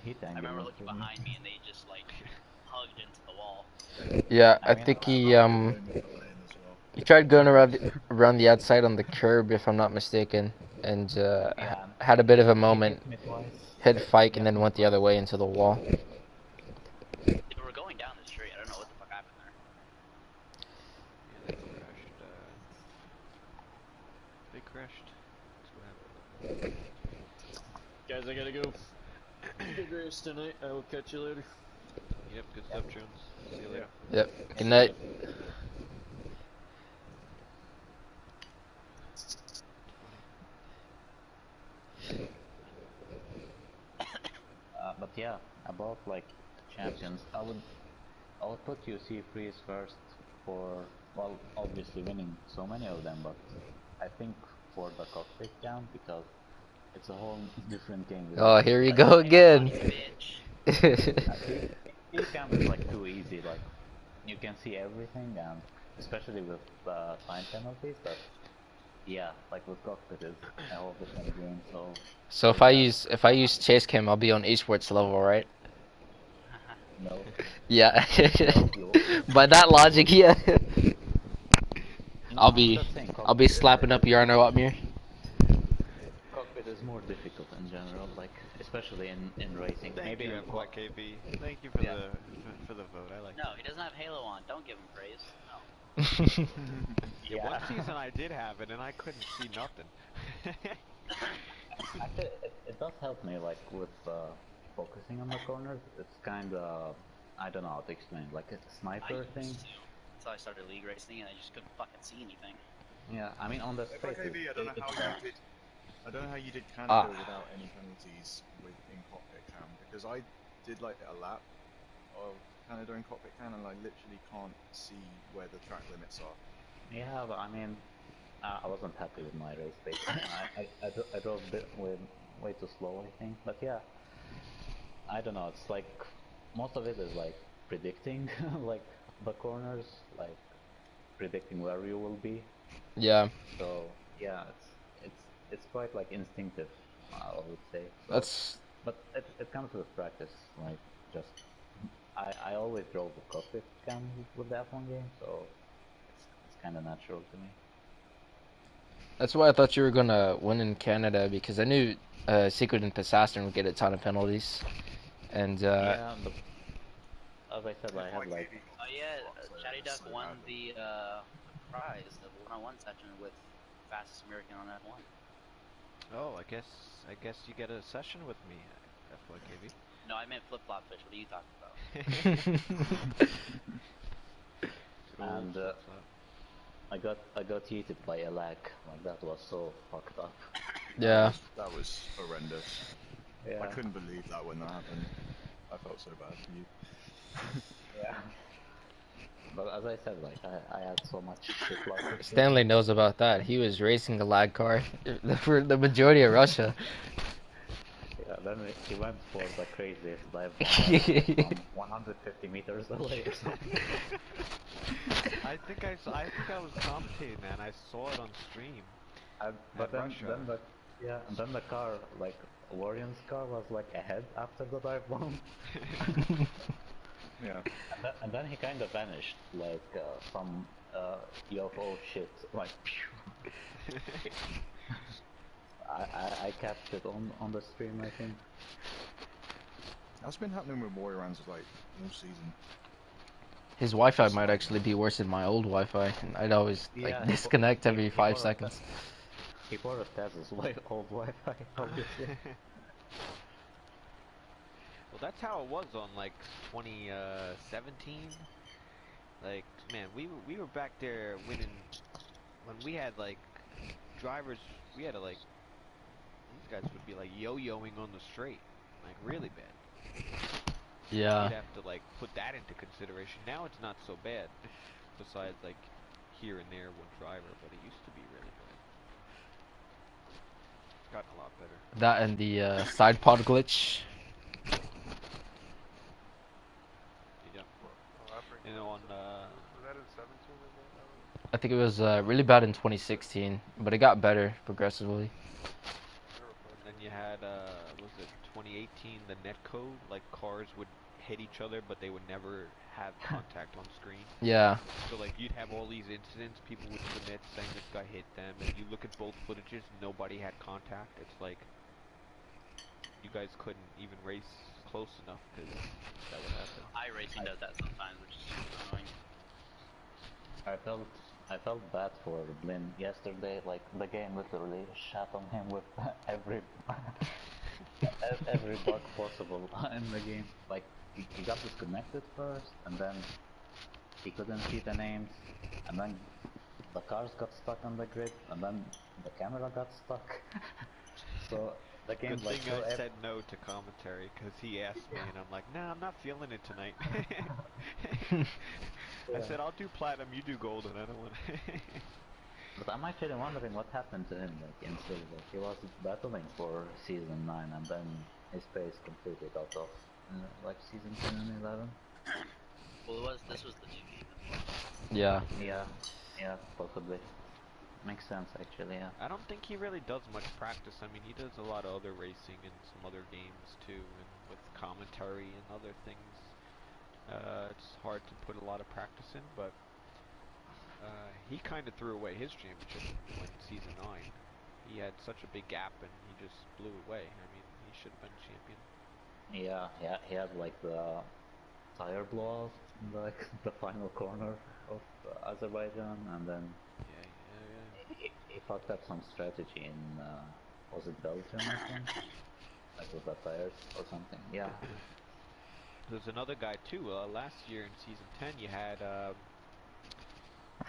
[SPEAKER 8] He
[SPEAKER 10] I
[SPEAKER 8] tangled
[SPEAKER 10] remember
[SPEAKER 8] most
[SPEAKER 10] looking
[SPEAKER 8] of them.
[SPEAKER 10] behind me and they just like hugged into the wall.
[SPEAKER 1] Yeah,
[SPEAKER 8] I
[SPEAKER 1] I
[SPEAKER 8] mean,
[SPEAKER 1] think
[SPEAKER 8] I-
[SPEAKER 1] he
[SPEAKER 9] Blame it for Lane as well.
[SPEAKER 1] he tried going around the outside on the curb, if I'm not mistaken, and
[SPEAKER 8] Yeah.
[SPEAKER 1] had a bit of a
[SPEAKER 8] He
[SPEAKER 1] moment.
[SPEAKER 8] hit me twice.
[SPEAKER 1] Hit Fike and
[SPEAKER 8] Yeah.
[SPEAKER 1] then went the other way into the wall.
[SPEAKER 10] They were going down the street. I don't know what the fuck happened there.
[SPEAKER 6] Yeah, they crashed. They crashed. That's what happened.
[SPEAKER 7] Guys, I gotta go. Good race tonight. I will catch you later.
[SPEAKER 6] Yep, good stuff, Jones. See you later.
[SPEAKER 1] Yep. Good night.
[SPEAKER 8] But yeah, about like champions, I would put UC Freeze first for, well, obviously winning so many of them, but I think for the cockpit cam, because it's a whole different game.
[SPEAKER 1] Oh, here you go again.
[SPEAKER 8] P cam is like too easy, like you can see everything, and especially with time penalties, but yeah, like with cockpit is a whole different game, so...
[SPEAKER 1] So if I use chase cam, I'll be on esports level, right?
[SPEAKER 8] No.
[SPEAKER 1] Yeah.
[SPEAKER 8] No,
[SPEAKER 1] By that logic, yeah.
[SPEAKER 8] No,
[SPEAKER 1] I'll
[SPEAKER 8] I'm
[SPEAKER 1] be
[SPEAKER 8] just saying,
[SPEAKER 1] I'll be slapping up Yarno up here.
[SPEAKER 8] cockpit is more difficult in general, like especially in racing.
[SPEAKER 6] Thank
[SPEAKER 8] Maybe
[SPEAKER 6] you,
[SPEAKER 8] in
[SPEAKER 6] FYKB. Thank you for
[SPEAKER 8] Yeah.
[SPEAKER 6] the vote. I like
[SPEAKER 10] No, he doesn't have Halo on. Don't give him praise. No.
[SPEAKER 6] it. One season I did have it, and I couldn't see nothing.
[SPEAKER 8] Actually, it does help me, like with focusing on the corners. It's kind of, I don't know how to explain, like a
[SPEAKER 10] I
[SPEAKER 8] sniper
[SPEAKER 10] used
[SPEAKER 8] thing.
[SPEAKER 10] to. Until I started league racing and I just couldn't fucking see anything.
[SPEAKER 8] Yeah, I mean on the
[SPEAKER 9] If
[SPEAKER 8] straight.
[SPEAKER 9] AKB, I don't know
[SPEAKER 8] it's
[SPEAKER 9] how
[SPEAKER 8] bad.
[SPEAKER 9] you did. I don't know how you did Canada without any penalties in cockpit cam, because I did like a lap of Canada in cockpit cam and I literally can't see where the track limits are.
[SPEAKER 8] Yeah, but I mean, I wasn't happy with my race basically. I drove a bit way too slow, I think. But yeah, I don't know. It's like most of it is like predicting, like the corners, like predicting where you will be.
[SPEAKER 1] Yeah.
[SPEAKER 8] So yeah, it's quite like instinctive, I would say.
[SPEAKER 1] That's
[SPEAKER 8] But it comes with practice. Like just I always drove the cockpit cam with that one game, so it's kind of natural to me.
[SPEAKER 1] That's why I thought you were gonna win in Canada, because I knew Secret and Disaster would get a ton of penalties, and
[SPEAKER 8] Yeah, as I said, I had like
[SPEAKER 10] Oh yeah, Chatty Duck won the prize, the one-on-one session with fastest American on F1.
[SPEAKER 6] Oh, I guess you get a session with me, FYKB.
[SPEAKER 10] No, I meant flip-flop fish. What are you talking about?
[SPEAKER 8] and I got yeeted by a lag. Like that was so fucked up.
[SPEAKER 1] yeah.
[SPEAKER 9] That was horrendous.
[SPEAKER 8] Yeah.
[SPEAKER 9] I couldn't believe that when that happened. I felt so bad for you.
[SPEAKER 8] Yeah. But as I said, like I had so much shit luck.
[SPEAKER 1] Stanley knows about that. He was racing the lag car for the majority of Russia.
[SPEAKER 8] Yeah, then he went for the craziest dive bomb ever, like from 150 meters away or something.
[SPEAKER 6] I think I was commentating that and I saw it on stream.
[SPEAKER 8] But then
[SPEAKER 6] Russia.
[SPEAKER 8] and then the car, like Warion's car, was like ahead after the dive bomb.
[SPEAKER 9] Yeah.
[SPEAKER 8] And then he kind of vanished, like some UFO shit, like. I capped it on the stream, I think.
[SPEAKER 9] That's been happening with Warrior Rounds like all season.
[SPEAKER 1] His Wi-Fi might actually be worse than my old Wi-Fi, and I'd always like disconnect every 5 seconds.
[SPEAKER 8] He borrowed Taz's old Wi-Fi, obviously.
[SPEAKER 6] Well, that's how it was on like 2017. Like, man, we were back there winning when we had like drivers. We had to like these guys would be like yo-yoing on the straight, like really bad.
[SPEAKER 1] Yeah.
[SPEAKER 6] You'd have to like put that into consideration. Now it's not so bad, besides like here and there one driver, but it used to be really bad. It's gotten a lot better.
[SPEAKER 1] That and the side pod glitch.
[SPEAKER 6] Yeah.
[SPEAKER 3] Oh,
[SPEAKER 6] And on
[SPEAKER 3] was that in 17?
[SPEAKER 1] I think it was really bad in 2016, but it got better progressively.
[SPEAKER 6] and then you had was it 2018 the netcode, like cars would hit each other but they would never have contact on screen.
[SPEAKER 1] Yeah.
[SPEAKER 6] So like you'd have all these incidents, people would submit saying this guy hit them, and you look at both footages, nobody had contact. It's like you guys couldn't even race close enough because that would happen.
[SPEAKER 10] iRacing does that sometimes, which is annoying.
[SPEAKER 8] I felt bad for Blin yesterday. Like the game literally shat on him with every every bug possible in the game. Like he got disconnected first, and then he couldn't see the names, and then the cars got stuck on the grid, and then the camera got stuck. So the game
[SPEAKER 6] Good
[SPEAKER 8] like
[SPEAKER 6] thing I said no to commentary because he asked me and I'm like, nah, I'm not feeling it tonight. I said I'll do platinum, you do gold, and I don't want.
[SPEAKER 8] But I'm actually wondering what happened to him, like in silver. He was battling for season 9 and then his pace completely got off, like season 10 and 11.
[SPEAKER 10] Well, this was the new game as well.
[SPEAKER 1] Yeah.
[SPEAKER 8] Yeah, possibly. Makes sense actually, yeah.
[SPEAKER 6] I don't think he really does much practice. I mean, he does a lot of other racing and some other games too, and with commentary and other things. It's hard to put a lot of practice in, but he kind of threw away his championship like season 9. He had such a big gap and he just blew it away. I mean, he should have been champion.
[SPEAKER 8] Yeah, he had like the tire blowout in the final corner of Azerbaijan, and then he fucked up some strategy in was it Belgium, I think? Like with the tires or something. Yeah.
[SPEAKER 6] There's another guy too. Last year in season 10, you had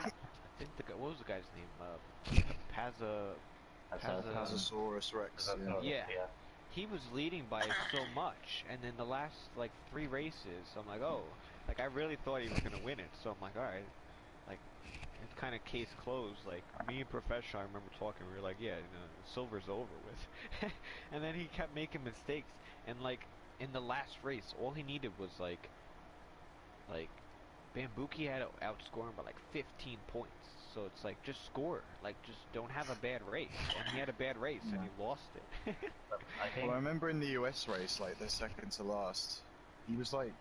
[SPEAKER 6] I think what was the guy's name?
[SPEAKER 9] Pazosaurus Rex.
[SPEAKER 6] Yeah. He was leading by so much, and then the last like 3 races, I'm like, oh, like I really thought he was gonna win it. So I'm like, all right, like it's kind of case closed. Like me and Professional, I remember talking. We were like, yeah, silver's over with. And then he kept making mistakes, and like in the last race, all he needed was like Bambuki had to outscore him by like 15 points. So it's like, just score. Like, just don't have a bad race. And he had a bad race, and he lost it.
[SPEAKER 9] Well, I remember in the US race, like the second to last, he was like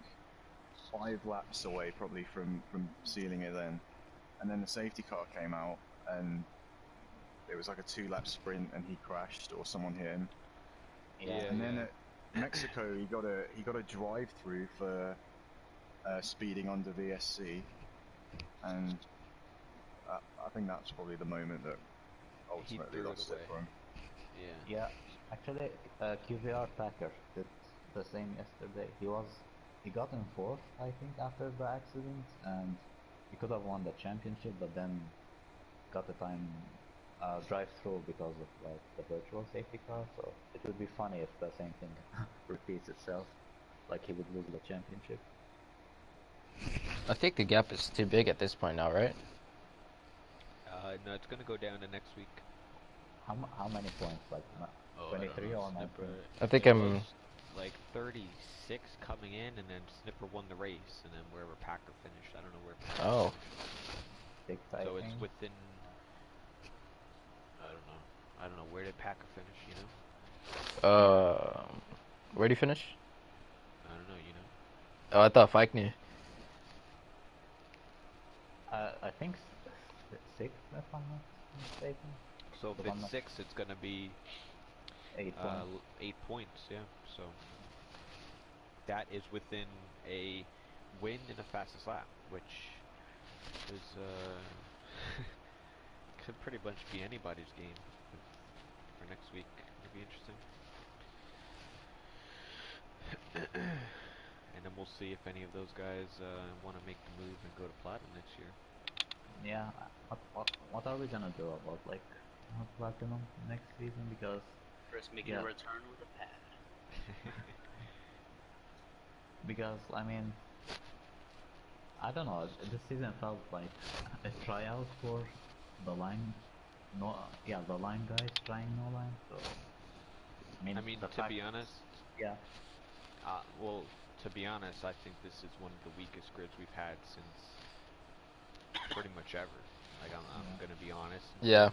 [SPEAKER 9] 5 laps away probably from sealing it then. And then the safety car came out, and it was like a 2-lap sprint, and he crashed or someone hit him. And then at Mexico, he got a drive through for speeding under VSC, and I think that's probably the moment that ultimately lost it for him.
[SPEAKER 8] Yeah, actually, QVR Packer did the same yesterday. He got in 4th, I think, after the accident, and he could have won the championship, but then got the time drive through because of like the virtual safety car. So it would be funny if the same thing repeats itself, like he would lose the championship.
[SPEAKER 1] I think the gap is too big at this point now, right?
[SPEAKER 6] No, it's gonna go down to next week.
[SPEAKER 8] How many points? Like 23 or 19?
[SPEAKER 1] I think
[SPEAKER 6] it
[SPEAKER 1] I'm
[SPEAKER 6] was like 36 coming in, and then Snipper won the race, and then wherever Packer finished, I don't know where. Packer
[SPEAKER 1] Oh.
[SPEAKER 8] Six, I
[SPEAKER 6] so
[SPEAKER 8] think.
[SPEAKER 6] it's within. I don't know. Where did Packer finish? You know?
[SPEAKER 1] Where did he finish?
[SPEAKER 6] I don't know. You know?
[SPEAKER 1] Oh, I thought Fike knew.
[SPEAKER 8] I think sixth, if I'm not mistaken.
[SPEAKER 6] So if it's 6, it's gonna be
[SPEAKER 8] 8 points.
[SPEAKER 6] 8 points. Yeah. So that is within a win in the fastest lap, which is could pretty much be anybody's game for next week. It'll be interesting. And then we'll see if any of those guys want to make the move and go to Platinum next year.
[SPEAKER 8] Yeah, what are we gonna do about like Platinum next season? Because
[SPEAKER 10] Chris making a return with a pad.
[SPEAKER 8] Because I mean, I don't know. This season felt like a tryout for the line. The line guys trying no line. So
[SPEAKER 6] I mean, to be honest.
[SPEAKER 8] Yeah.
[SPEAKER 6] Well, to be honest, I think this is one of the weakest grids we've had since pretty much ever. Like, I'm gonna be honest.
[SPEAKER 1] Yeah.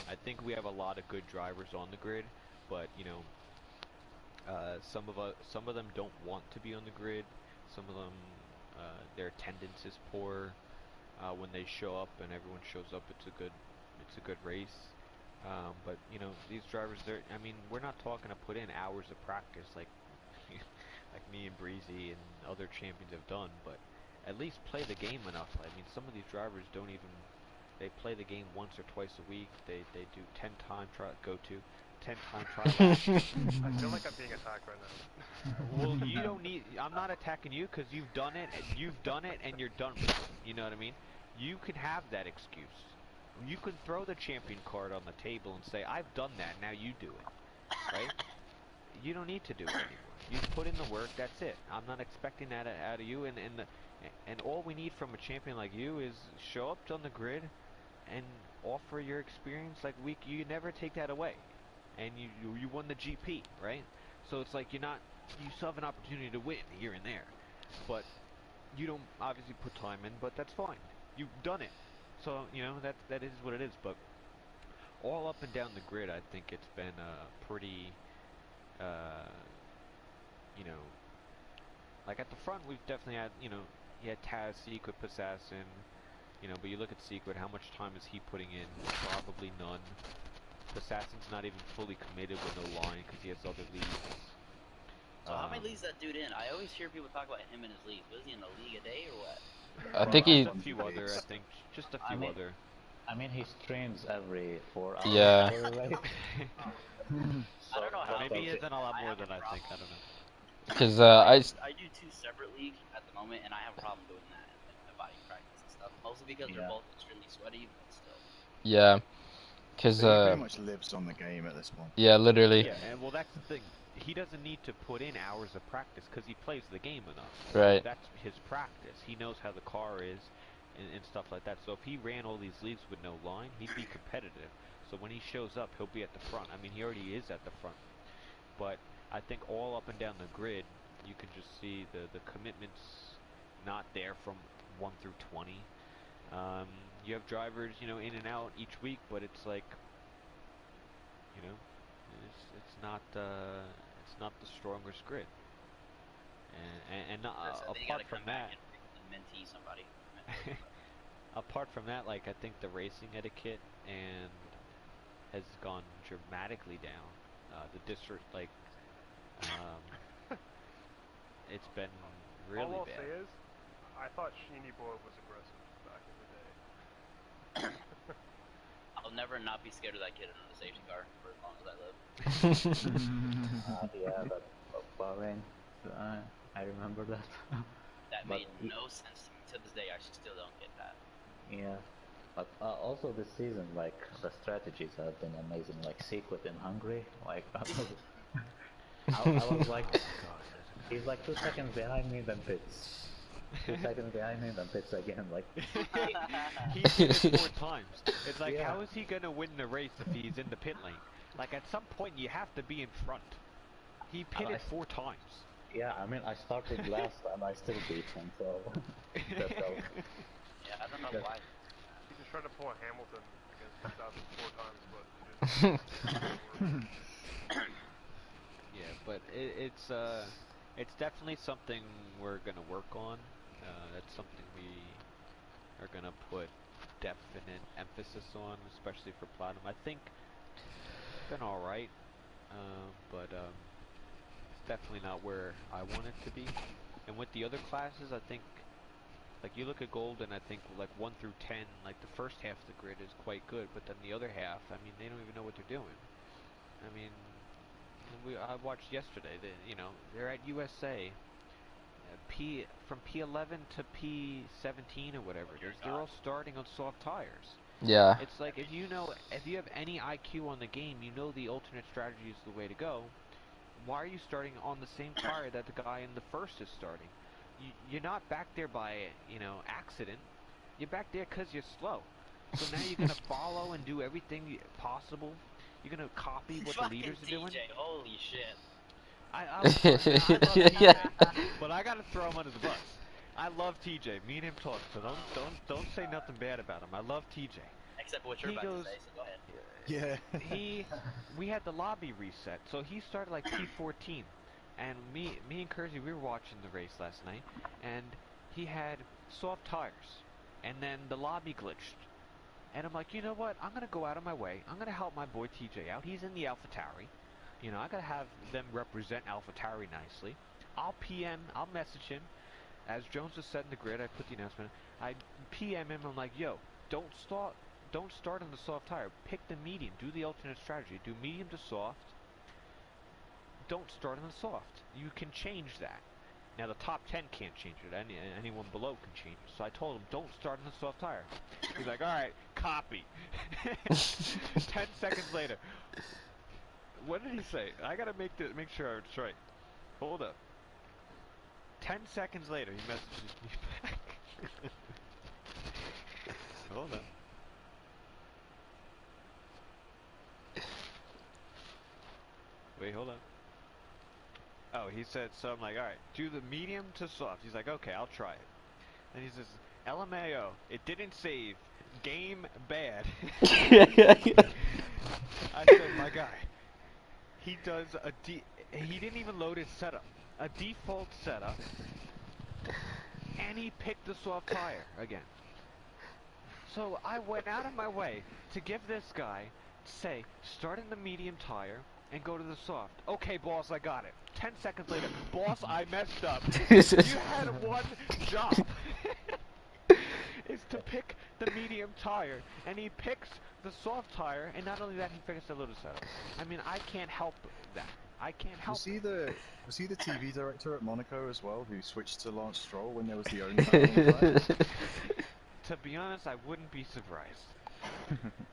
[SPEAKER 6] I think we have a lot of good drivers on the grid, but you know, some of them don't want to be on the grid. Some of them, their attendance is poor. When they show up and everyone shows up, it's a good race. But you know, these drivers, I mean, we're not talking to put in hours of practice like like me and Breezy and other champions have done, but at least play the game enough. I mean, some of these drivers don't even, they play the game once or twice a week. They do 10 time trial laps.
[SPEAKER 3] I feel like I'm being attacked right now.
[SPEAKER 6] Well, you don't need, I'm not attacking you because you've done it and you're done with it. You know what I mean? You can have that excuse. You can throw the champion card on the table and say, I've done that, now you do it. Right? You don't need to do it anymore. You put in the work, that's it. I'm not expecting that out of you, and all we need from a champion like you is show up on the grid and offer your experience. Like, you never take that away. And you won the GP, right? So it's like you still have an opportunity to win here and there. But you don't obviously put time in, but that's fine. You've done it. So, you know, that is what it is. But all up and down the grid, I think it's been pretty, you know, like at the front, we've definitely had, you know, you had Taz, Secret, Assassin, you know, but you look at Secret, how much time is he putting in? Probably none. Assassin's not even fully committed with no line because he has other leagues.
[SPEAKER 10] So how many leagues that dude in? I always hear people talk about him in his league. Was he in a league a day or what?
[SPEAKER 1] I think he.
[SPEAKER 6] A few other, I think, just a few other.
[SPEAKER 8] I mean, he streams every 4 hours.
[SPEAKER 1] Yeah.
[SPEAKER 10] I don't know how.
[SPEAKER 6] Maybe he isn't a lot more than I think. I don't know.
[SPEAKER 1] Because
[SPEAKER 10] I do 2 separate leagues at the moment, and I have a problem doing that and dividing practice and stuff. Mostly because they're both extremely sweaty, but still.
[SPEAKER 1] Yeah. Because
[SPEAKER 9] he pretty much lives on the game at this point.
[SPEAKER 1] Yeah, literally.
[SPEAKER 6] Yeah, and well, that's the thing. He doesn't need to put in hours of practice because he plays the game enough.
[SPEAKER 1] Right.
[SPEAKER 6] That's his practice. He knows how the car is and stuff like that. So if he ran all these leagues with no line, he'd be competitive. So when he shows up, he'll be at the front. I mean, he already is at the front. But I think all up and down the grid, you can just see the commitment's not there from 1 through 20. You have drivers, you know, in and out each week, but it's like, you know, it's not the strongest grid. And apart from that,
[SPEAKER 10] mentee somebody.
[SPEAKER 6] apart from that, like I think the racing etiquette and has gone dramatically down. The district, like, it's been really
[SPEAKER 3] All I'll
[SPEAKER 6] bad.
[SPEAKER 3] say is, I thought Sheeny Boy was aggressive back in the day.
[SPEAKER 10] I'll never not be scared of that kid in the safety car for as long as I live.
[SPEAKER 8] Yeah, that Bahrain. I remember that.
[SPEAKER 10] That made no sense to me. To this day, I still don't get that.
[SPEAKER 8] Yeah. But also this season, like the strategies have been amazing. Like Secret in Hungary, like I was like,
[SPEAKER 6] Oh god.
[SPEAKER 8] he's like 2 seconds behind me, then pits. 2 seconds behind me, then pits again. Like
[SPEAKER 6] He did it 4 times. It's like,
[SPEAKER 8] yeah,
[SPEAKER 6] how is he gonna win the race if he's in the pit lane? Like, at some point you have to be in front. He
[SPEAKER 8] and
[SPEAKER 6] pitted 4 times.
[SPEAKER 8] yeah. I mean, I started last and I still beat him. So that helped.
[SPEAKER 10] Yeah, I don't know
[SPEAKER 8] That-
[SPEAKER 10] why.
[SPEAKER 3] He just tried to pull a Hamilton against Verstappen 4 times, but it didn't work.
[SPEAKER 6] Yeah, but it's definitely something we're gonna work on. That's something we are gonna put definite emphasis on, especially for Platinum. I think it's been all right, but it's definitely not where I want it to be. And with the other classes, I think, like you look at Golden, I think like 1 through 10, like the first half of the grid is quite good, but then the other half, I mean, they don't even know what they're doing. I mean, I watched yesterday. They're at USA. From P11 to P17 or whatever it is, they're all starting on soft tires.
[SPEAKER 1] Yeah.
[SPEAKER 6] It's like if you have any IQ on the game, you know the alternate strategy is the way to go. Why are you starting on the same tire that the guy in the first is starting? You're not back there by accident. You're back there because you're slow. So now you're gonna follow and do everything possible. You're gonna copy what the leaders are doing.
[SPEAKER 10] TJ, holy shit.
[SPEAKER 6] I love TJ, but I gotta throw him under the bus. I love TJ. Me and him talk, so don't say nothing bad about him. I love TJ.
[SPEAKER 10] Except what you're
[SPEAKER 6] He
[SPEAKER 10] about
[SPEAKER 6] goes,
[SPEAKER 10] to say, so go ahead.
[SPEAKER 9] Yeah.
[SPEAKER 6] we had the lobby reset, so he started like P14, and me and Kersey, we were watching the race last night, and he had soft tires, and then the lobby glitched, and I'm like, you know what? I'm gonna go out of my way. I'm gonna help my boy TJ out. He's in the AlphaTauri. I gotta have them represent AlphaTauri nicely. I'll message him. As Jones has said in the grid, I put the announcement. I PM him. I'm like, yo, don't start on the soft tire. Pick the medium. Do the alternate strategy. Do medium to soft. Don't start on the soft. You can change that. Now the top 10 can't change it. Anyone below can change it. So I told him, don't start on the soft tire. He's like, all right, copy. 10 seconds later. What did he say? I gotta make sure it's right. Hold up. 10 seconds later, he messages me back. Hold up. Wait, hold up. Oh, he said, so I'm like, alright, do the medium to soft. He's like, okay, I'll try it. And he says, LMAO, it didn't save. Game bad. I said, my guy, he does he didn't even load his setup. A default setup, and he picked the soft tire again. So I went out of my way to give this guy, say, start in the medium tire and go to the soft. Okay, boss, I got it. 10 seconds later, boss, I messed up. You had one job. Is to pick the medium tire, and he picks the soft tire, and not only that, he picks the loaded setup. I mean, I can't help that. I can't help
[SPEAKER 9] Was he the TV director at Monaco as well, who switched to Lance Stroll when there was the only battle on the track?
[SPEAKER 6] To be honest, I wouldn't be surprised.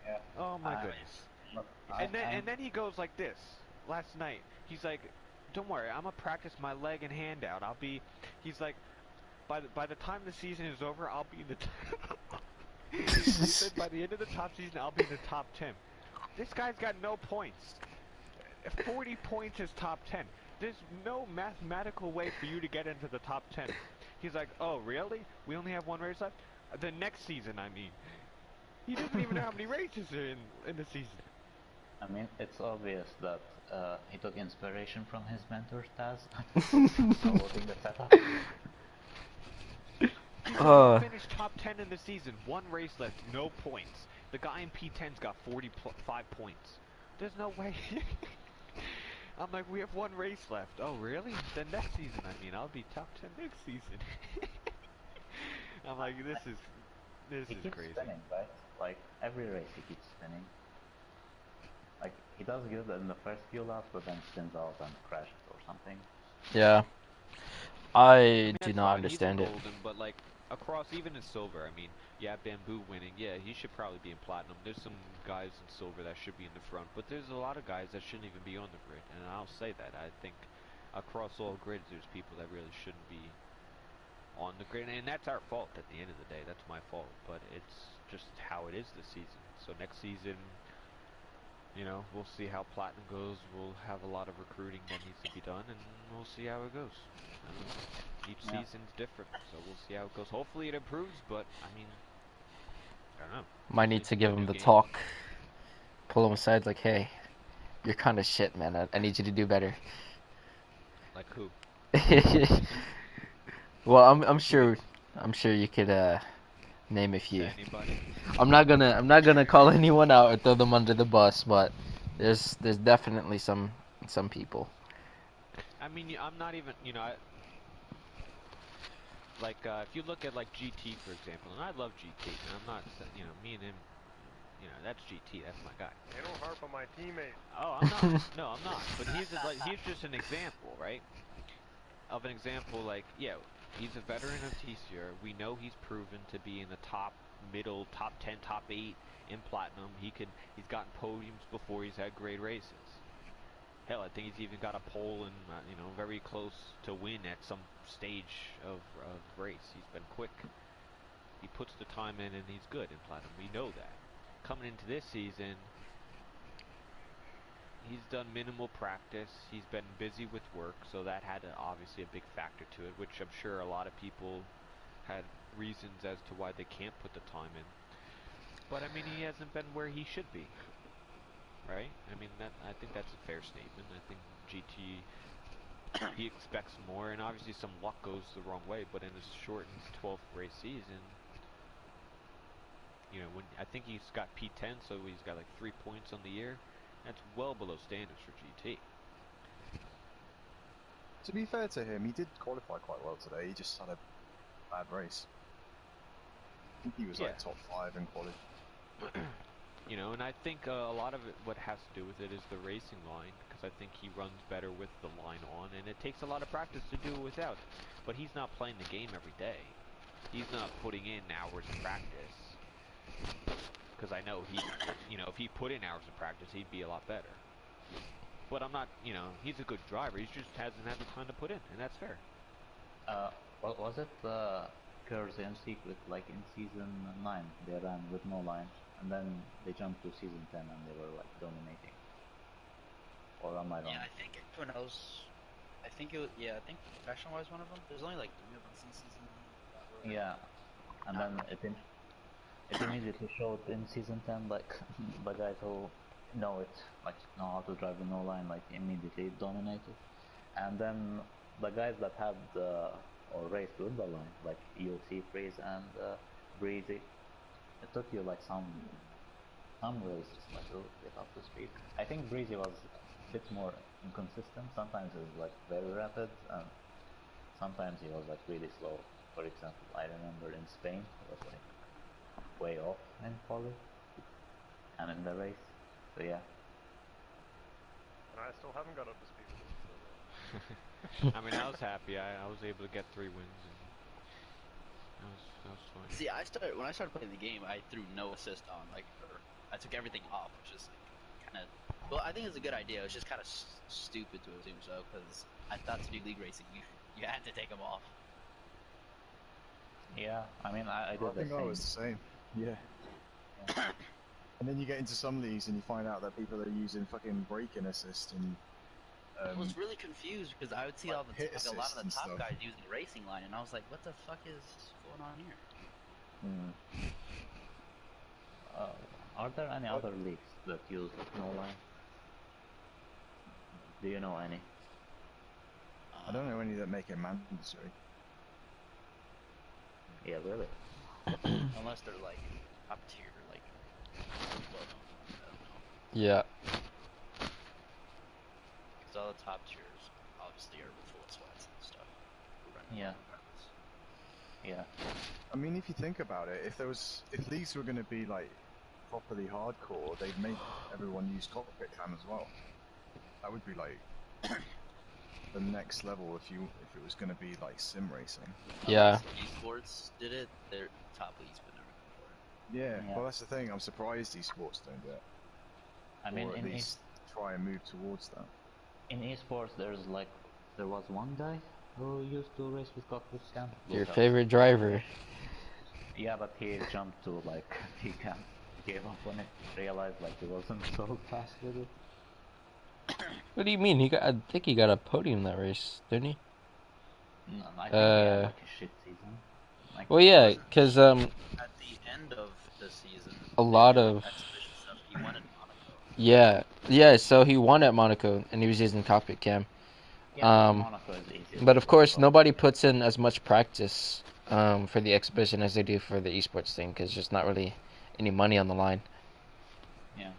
[SPEAKER 8] yeah.
[SPEAKER 6] Oh my goodness. And then he goes like this. Last night, he's like, "Don't worry, I'm gonna practice my leg and hand out. He's like, by the time the season is over, I'll be in the he said by the end of the top season, I'll be in the top 10. This guy's got no points. 40 points is top 10. There's no mathematical way for you to get into the top 10. He's like, oh, really? We only have one race left? The next season, I mean. He doesn't even know how many races are in the season.
[SPEAKER 8] I mean, it's obvious that he took inspiration from his mentor, Taz. Loading the setup.
[SPEAKER 6] He finished top 10 in the season. One race left, no points. The guy in P10's got 45 points. There's no way. I'm like, we have one race left. Oh, really? Then next season, I mean, I'll be top 10 next season. I'm like, this is
[SPEAKER 8] He keeps
[SPEAKER 6] crazy.
[SPEAKER 8] spinning, right? Like, every race he keeps spinning. Like, he does good in the first few laps, but then spins out and crashes or something.
[SPEAKER 1] Yeah. I do
[SPEAKER 6] that's
[SPEAKER 1] not
[SPEAKER 6] fine.
[SPEAKER 1] understand
[SPEAKER 6] He's
[SPEAKER 1] it.
[SPEAKER 6] golden, but like, across, even in silver, I mean, yeah, Bamboo winning, yeah, he should probably be in platinum. There's some guys in silver that should be in the front, but there's a lot of guys that shouldn't even be on the grid, and I'll say that. I think across all grids, there's people that really shouldn't be on the grid, and that's our fault at the end of the day. That's my fault, but it's just how it is this season. So next season, you know, we'll see how platinum goes. We'll have a lot of recruiting that needs to be done, and we'll see how it goes. Each season's different, so we'll see how it goes. Hopefully it improves, but I mean, I don't know.
[SPEAKER 1] Might need to give him the talk. Pull him aside, like, hey, you're kind of shit, man. I need you to do better.
[SPEAKER 6] Like who?
[SPEAKER 1] Well, I'm sure you could name a few.
[SPEAKER 6] Anybody?
[SPEAKER 1] I'm not gonna call anyone out or throw them under the bus, but there's definitely some people.
[SPEAKER 6] I mean, I'm not even, you know, like if you look at like GT for example, and I love GT, and I'm not, you know, me and him, you know, that's GT, that's my guy.
[SPEAKER 3] They don't harp on my teammate.
[SPEAKER 6] Oh, I'm not. No, I'm not. But he's just an example, right? Of an example, like, yeah, he's a veteran of TCR. We know he's proven to be in the top 10, top 8 in platinum. He's gotten podiums before. He's had great races. Hell, I think he's even got a pole and you know, very close to win at some stage of race. He's been quick. He puts the time in and he's good in platinum. We know that. Coming into this season, he's done minimal practice. He's been busy with work, so that had obviously a big factor to it, which I'm sure a lot of people had reasons as to why they can't put the time in. But I mean, he hasn't been where he should be, right? I mean, I think that's a fair statement. I think GT, he expects more, and obviously some luck goes the wrong way. But in a shortened 12th race season, you know, when I think he's got P10, so he's got like 3 points on the year. That's well below standards for GT.
[SPEAKER 9] To be fair to him, he did qualify quite well today. He just had a bad race. I think he was like top 5 in quality.
[SPEAKER 6] You know, and I think a lot of it, what has to do with it, is the racing line, because I think he runs better with the line on, and it takes a lot of practice to do it without. But he's not playing the game every day. He's not putting in hours of practice. Because I know you know, if he put in hours of practice, he'd be a lot better. But I'm not, you know, he's a good driver. He just hasn't had the time to put in, and that's fair.
[SPEAKER 8] What was it? Curse and Secret, like in season 9, they ran with no line, and then they jumped to season 10 and they were like dominating. Or am I wrong?
[SPEAKER 10] Yeah, I think who knows. I think it was, yeah, I think professional wise one of them. There's only like 3 of us in season 9.
[SPEAKER 8] Yeah, and then it immediately showed in season 10, like the guys who know how to drive the no line, like immediately dominated. And then the guys that had or raced with the line, like EOC, Freeze, and Breezy, it took you like some races like to get up to speed. I think Breezy was a bit more inconsistent. Sometimes he was like very rapid, and sometimes he was like really slow. For example, I remember in Spain he was like way off in quali and in the race. So yeah.
[SPEAKER 3] And I still haven't got up to speed with him. So.
[SPEAKER 6] I mean, I was happy. I was able to get 3 wins, and that was fun.
[SPEAKER 10] See, when I started playing the game, I threw no assist on, like, or I took everything off, which is like kind of. Well, I think it's a good idea. It was just kind of stupid to assume so, because I thought to do league racing, you had to take them off.
[SPEAKER 8] Yeah, I mean, I did the same.
[SPEAKER 9] I was the same. Yeah. And then you get into some leagues and you find out that people are using fucking braking assist and.
[SPEAKER 10] I was really confused because I would see
[SPEAKER 9] like
[SPEAKER 10] a lot of the top
[SPEAKER 9] stuff.
[SPEAKER 10] guys using the racing line, and I was like, "What the fuck is going on here?"
[SPEAKER 8] Are there any other leagues that use no line? Do you know any?
[SPEAKER 9] I don't know any that make it mandatory.
[SPEAKER 8] Yeah, really?
[SPEAKER 10] Unless they're like top tier, like well known ones, I don't know.
[SPEAKER 1] Yeah.
[SPEAKER 10] Because all the top tiers obviously are full of sweats and stuff.
[SPEAKER 8] Yeah. Yeah.
[SPEAKER 9] I mean, if you think about it, if leagues were going to be like properly hardcore, they'd make everyone use cockpit cam as well. That would be like the next level if it was going to be like sim racing.
[SPEAKER 1] Yeah.
[SPEAKER 10] Esports did it. Their top leagues would never go for it.
[SPEAKER 9] Yeah, well that's the thing. I'm surprised esports don't do it.
[SPEAKER 8] I mean,
[SPEAKER 9] or at least try and move towards that.
[SPEAKER 8] In esports, there was one guy who used to race with cockpit cam.
[SPEAKER 1] Your favorite driver.
[SPEAKER 8] Yeah, but he jumped to like he gave up on it. Realized like he wasn't so fast with it.
[SPEAKER 1] What do you mean? I think he got a podium that race, didn't he?
[SPEAKER 8] I think he had like a shit season. Like,
[SPEAKER 1] well, yeah, because
[SPEAKER 10] at the end of the season,
[SPEAKER 1] a lot of
[SPEAKER 10] exhibition stuff. He won in
[SPEAKER 1] yeah,
[SPEAKER 10] Monaco.
[SPEAKER 1] yeah. So he won at Monaco, and he was using cockpit cam.
[SPEAKER 8] Yeah, Monaco is easy.
[SPEAKER 1] But of course, nobody puts in as much practice for the exhibition as they do for the esports thing, because there's not really any money on the line.
[SPEAKER 8] Yeah.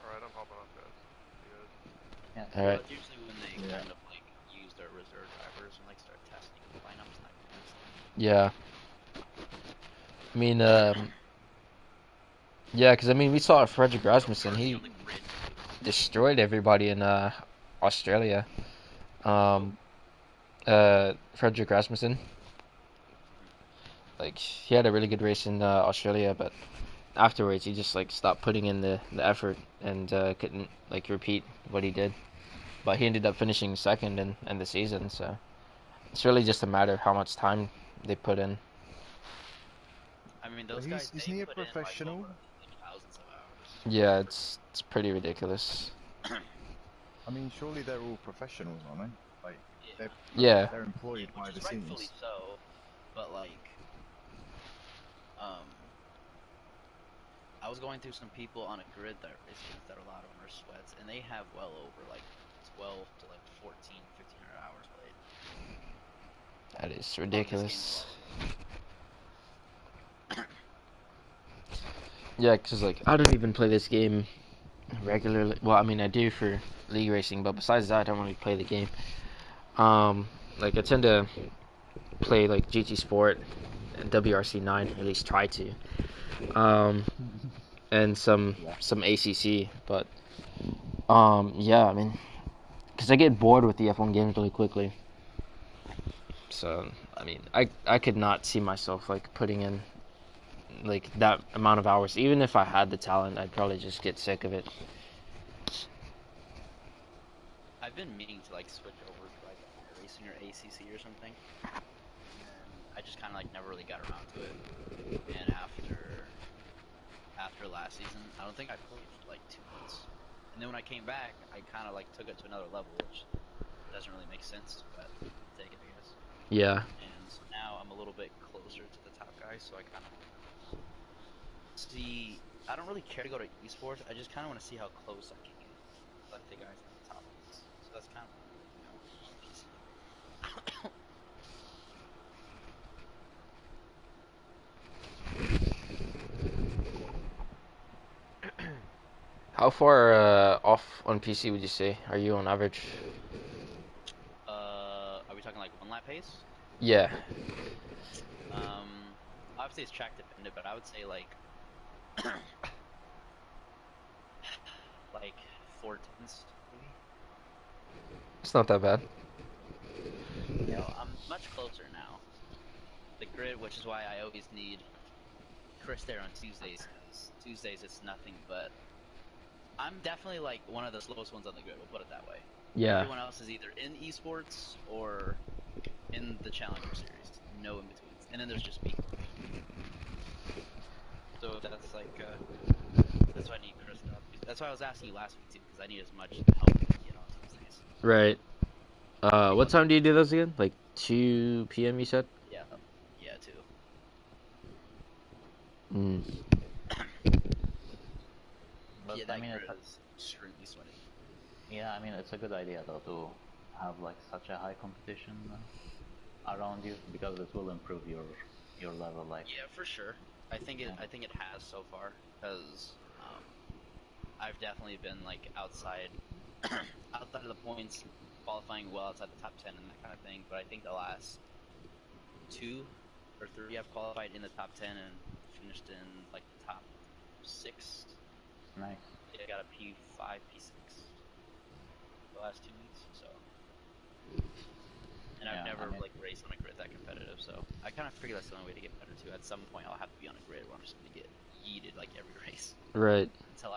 [SPEAKER 3] Alright, I'm hopping off, guys. You guys?
[SPEAKER 8] Yeah.
[SPEAKER 1] All right.
[SPEAKER 10] Well, usually when they kind of like use their reserve drivers and like start testing lineups and that kind of stuff.
[SPEAKER 1] Yeah. I mean, yeah, because I mean, we saw Frederick Rasmussen. He destroyed everybody in Australia. Frederick Rasmussen. Like, he had a really good race in Australia, but afterwards he just like stopped putting in the effort and couldn't like repeat what he did. But he ended up finishing second in the season, so it's really just a matter of how much time they put in.
[SPEAKER 10] I mean, those guys.
[SPEAKER 9] Isn't he a professional?
[SPEAKER 10] In, like, thousands of hours.
[SPEAKER 1] Yeah, it's pretty ridiculous.
[SPEAKER 9] I mean, surely they're all professionals, aren't they? Like, they're employed by the teams.
[SPEAKER 10] Rightfully so, but like, I was going through some people on a grid that a lot of them are sweats, and they have well over like 12 to like 14, 1,500 hours played.
[SPEAKER 1] That is ridiculous. Yeah, because like I don't even play this game regularly. Well, I mean I do for league racing, but besides that, I don't really play the game. Like I tend to play like GT Sport and WRC9, at least try to. And some ACC, but yeah, I mean, because I get bored with the F1 games really quickly. So I mean, I could not see myself like putting in like that amount of hours. Even if I had the talent, I'd probably just get sick of it.
[SPEAKER 10] I've been meaning to like switch over to like racing or ACC or something, and I just kind of like never really got around to it. And after last season, I don't think I played for like 2 months. And then when I came back, I kind of like took it to another level, which doesn't really make sense, but I'll take it, I guess.
[SPEAKER 1] Yeah.
[SPEAKER 10] And so now I'm a little bit closer to the top guy, so I kind of see. I don't really care to go to esports. I just kind of want to see how close I can get, like the guys at the top. So that's kind of,
[SPEAKER 1] How far off on PC would you say are you on average?
[SPEAKER 10] Are we talking like 1 lap pace?
[SPEAKER 1] Yeah.
[SPEAKER 10] Obviously it's track dependent, but I would say like like 4 tenths maybe.
[SPEAKER 1] It's not that bad.
[SPEAKER 10] You know, I'm much closer now. The grid, which is why I always need Chris there on Tuesdays, because Tuesdays it's nothing but. I'm definitely like one of the slowest ones on the grid, we'll put it that way.
[SPEAKER 1] Yeah.
[SPEAKER 10] Everyone else is either in esports or in the Challenger series. No in betweens. And then there's just me. So that's like, that's why I need Chris to help. That's why I was asking you last week too, because I need as much help as I can get on Tuesdays.
[SPEAKER 1] Right. What time do you do those again? Like 2 p.m. you said?
[SPEAKER 10] Yeah. Yeah, 2.
[SPEAKER 1] Mm.
[SPEAKER 8] But
[SPEAKER 10] yeah, that
[SPEAKER 8] I mean,
[SPEAKER 10] is extremely sweaty.
[SPEAKER 8] Yeah, I mean, it's a good idea though to have like such a high competition around you, because it will improve your level. Like,
[SPEAKER 10] yeah, for sure. I think it has so far, because I've definitely been like outside of the points, qualifying well outside the top 10 and that kind of thing. But I think the last 2 or 3 I've qualified in the top 10 and finished in like the top 6.
[SPEAKER 8] Nice.
[SPEAKER 10] Yeah, I got a P5, P6. the last 2 weeks, so. And I've
[SPEAKER 8] Yeah,
[SPEAKER 10] never
[SPEAKER 8] I mean,
[SPEAKER 10] like raced on a grid that competitive, so I kind of figure that's the only way to get better too. At some point, I'll have to be on a grid where I'm just gonna get yeeted like every race
[SPEAKER 1] Right.
[SPEAKER 10] until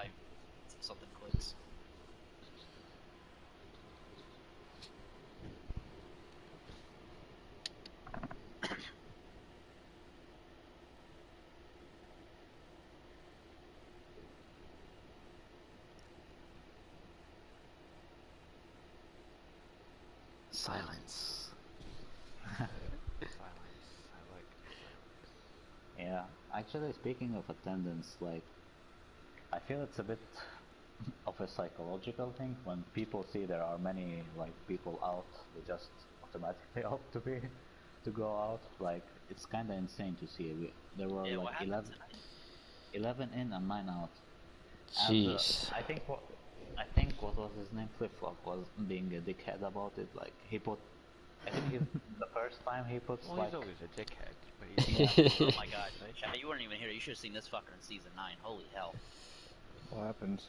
[SPEAKER 10] something clicks.
[SPEAKER 1] Silence.
[SPEAKER 6] Silence. I like silence.
[SPEAKER 8] yeah. Actually, speaking of attendance, like, I feel it's a bit of a psychological thing. When people see there are many like people out, they just automatically opt to go out. Like, it's kind of insane to see. There were
[SPEAKER 10] Yeah,
[SPEAKER 8] like
[SPEAKER 10] what happened tonight?
[SPEAKER 8] 11 in and 9 out. And
[SPEAKER 1] Jeez.
[SPEAKER 8] I think what was his name, Flip Flop, was being a dickhead about it. Like, I think the first time he puts
[SPEAKER 6] Well,
[SPEAKER 8] like
[SPEAKER 6] he's always a dickhead, but he's
[SPEAKER 8] yeah.
[SPEAKER 10] Oh my god,
[SPEAKER 6] right?
[SPEAKER 10] Chad, you weren't even here. You should have seen this fucker in season 9. Holy hell!
[SPEAKER 9] What happened?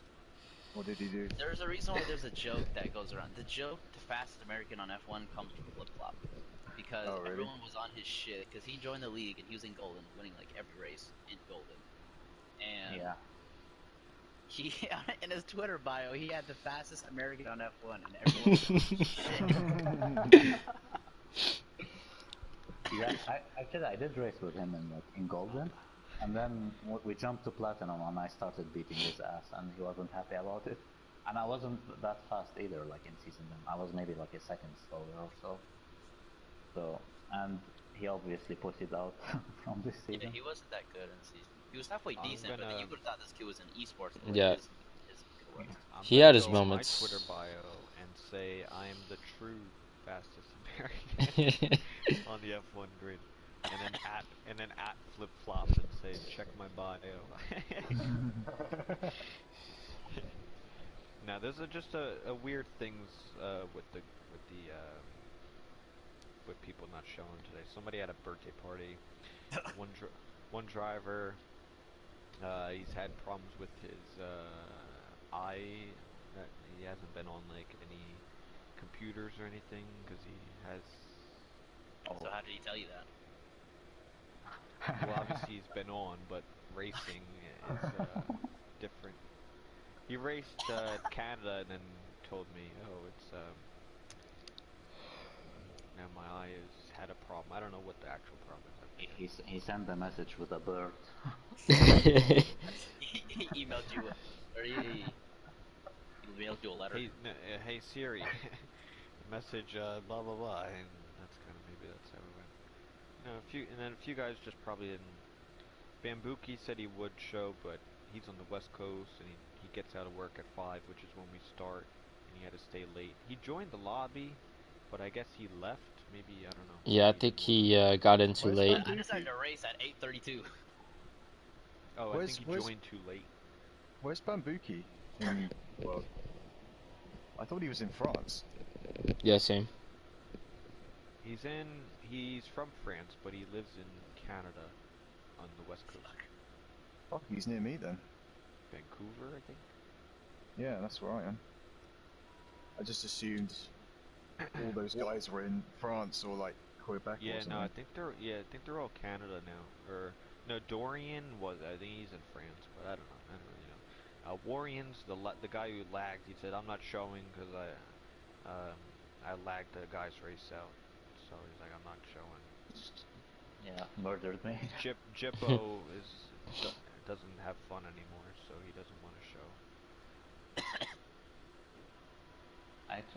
[SPEAKER 9] What did he do?
[SPEAKER 10] There's a reason why there's a joke that goes around. The joke, the fastest American on F1, comes from Flip Flop. Because
[SPEAKER 9] Oh, really?
[SPEAKER 10] everyone was on his shit, because he joined the league and he was in Golden, winning like every race in Golden. And
[SPEAKER 8] Yeah.
[SPEAKER 10] he, in his Twitter bio, he had the fastest American on F1, and everyone was on his shit.
[SPEAKER 8] Yeah, I did race with him in Golden, and then we jumped to Platinum, and I started beating his ass, and he wasn't happy about it. And I wasn't that fast either, like in season 10. I was maybe like a second slower or so. So, and he obviously pushed it out from this
[SPEAKER 10] Yeah,
[SPEAKER 8] season.
[SPEAKER 10] he wasn't that good in season. He was halfway decent, but you would have thought this kid was in esports the way
[SPEAKER 1] Yeah.
[SPEAKER 10] his was.
[SPEAKER 6] I'm
[SPEAKER 1] He
[SPEAKER 6] gonna
[SPEAKER 1] had his
[SPEAKER 6] go on my
[SPEAKER 1] moments.
[SPEAKER 6] Twitter bio and say I am the true fastest American on the F1 grid, and then at Flip Flop and say check my bio. Now there's just a weird things with people not showing today. Somebody had a birthday party. One driver. He's had problems with his eye. He hasn't been on like any computers or anything because he has.
[SPEAKER 10] So how did he tell you that?
[SPEAKER 6] Well, obviously he's been on, but racing is different. He raced Canada and then told me, "Oh, it's now my eye has had a problem. I don't know what the actual problem is."
[SPEAKER 8] He sent a message with a bird.
[SPEAKER 10] He emailed you, or he mailed you a letter.
[SPEAKER 6] Hey Siri, message blah blah blah, and that's kind of maybe that's how it went. A few guys just probably didn't. Bambuki said he would show, but he's on the West Coast and he gets out of work at 5, which is when we start, and he had to stay late. He joined the lobby, but I guess he left. Maybe I don't know.
[SPEAKER 1] Yeah, I think he got in too late.
[SPEAKER 10] I decided to race at 8:32.
[SPEAKER 6] Oh, I think he joined too late.
[SPEAKER 9] Where's Bambuki in the world? I thought he was in France.
[SPEAKER 1] Yeah, same.
[SPEAKER 6] He's from France, but he lives in Canada on the West Coast.
[SPEAKER 9] Oh, he's near me then.
[SPEAKER 6] Vancouver, I think.
[SPEAKER 9] Yeah, that's where I am. I just assumed all those guys were in France or like Quebec or something.
[SPEAKER 6] I think they're all Canada now. Or no, Dorian was. I think he's in France, but I don't know. I don't really know. Warrian's the guy who lagged. He said I'm not showing because I lagged the guy's race out. So he's like I'm not showing.
[SPEAKER 8] Yeah, murdered me.
[SPEAKER 6] Jippo doesn't have fun anymore, so he doesn't want to show.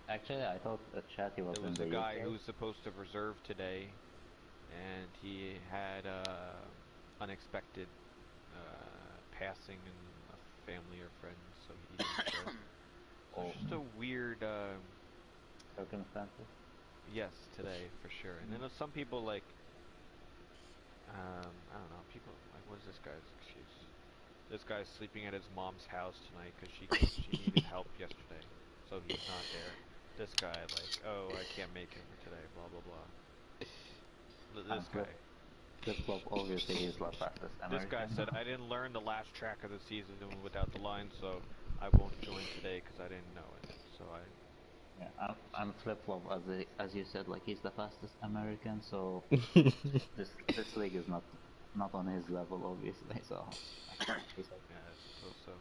[SPEAKER 8] Actually, I thought Chatty was in the UK.
[SPEAKER 6] There was a guy who was supposed to reserve today, and he had unexpected passing in a family or friend, so he didn't show. So it's just a weird
[SPEAKER 8] circumstances.
[SPEAKER 6] Yes, today for sure. And then there's some people like I don't know. People like, what is this guy's excuse? This guy's sleeping at his mom's house tonight because she needed help yesterday, so he's not there. This guy like, oh, I can't make it for today. Blah blah blah. This guy.
[SPEAKER 8] Flip-flop obviously is the fastest American.
[SPEAKER 6] This guy said, I didn't learn the last track of the season without the line, so I won't join today because I didn't know it. So
[SPEAKER 8] Yeah, I'm flip-flop as you said, like he's the fastest American, so this league is not on his level, obviously. So he's like,
[SPEAKER 6] Yeah, I suppose so.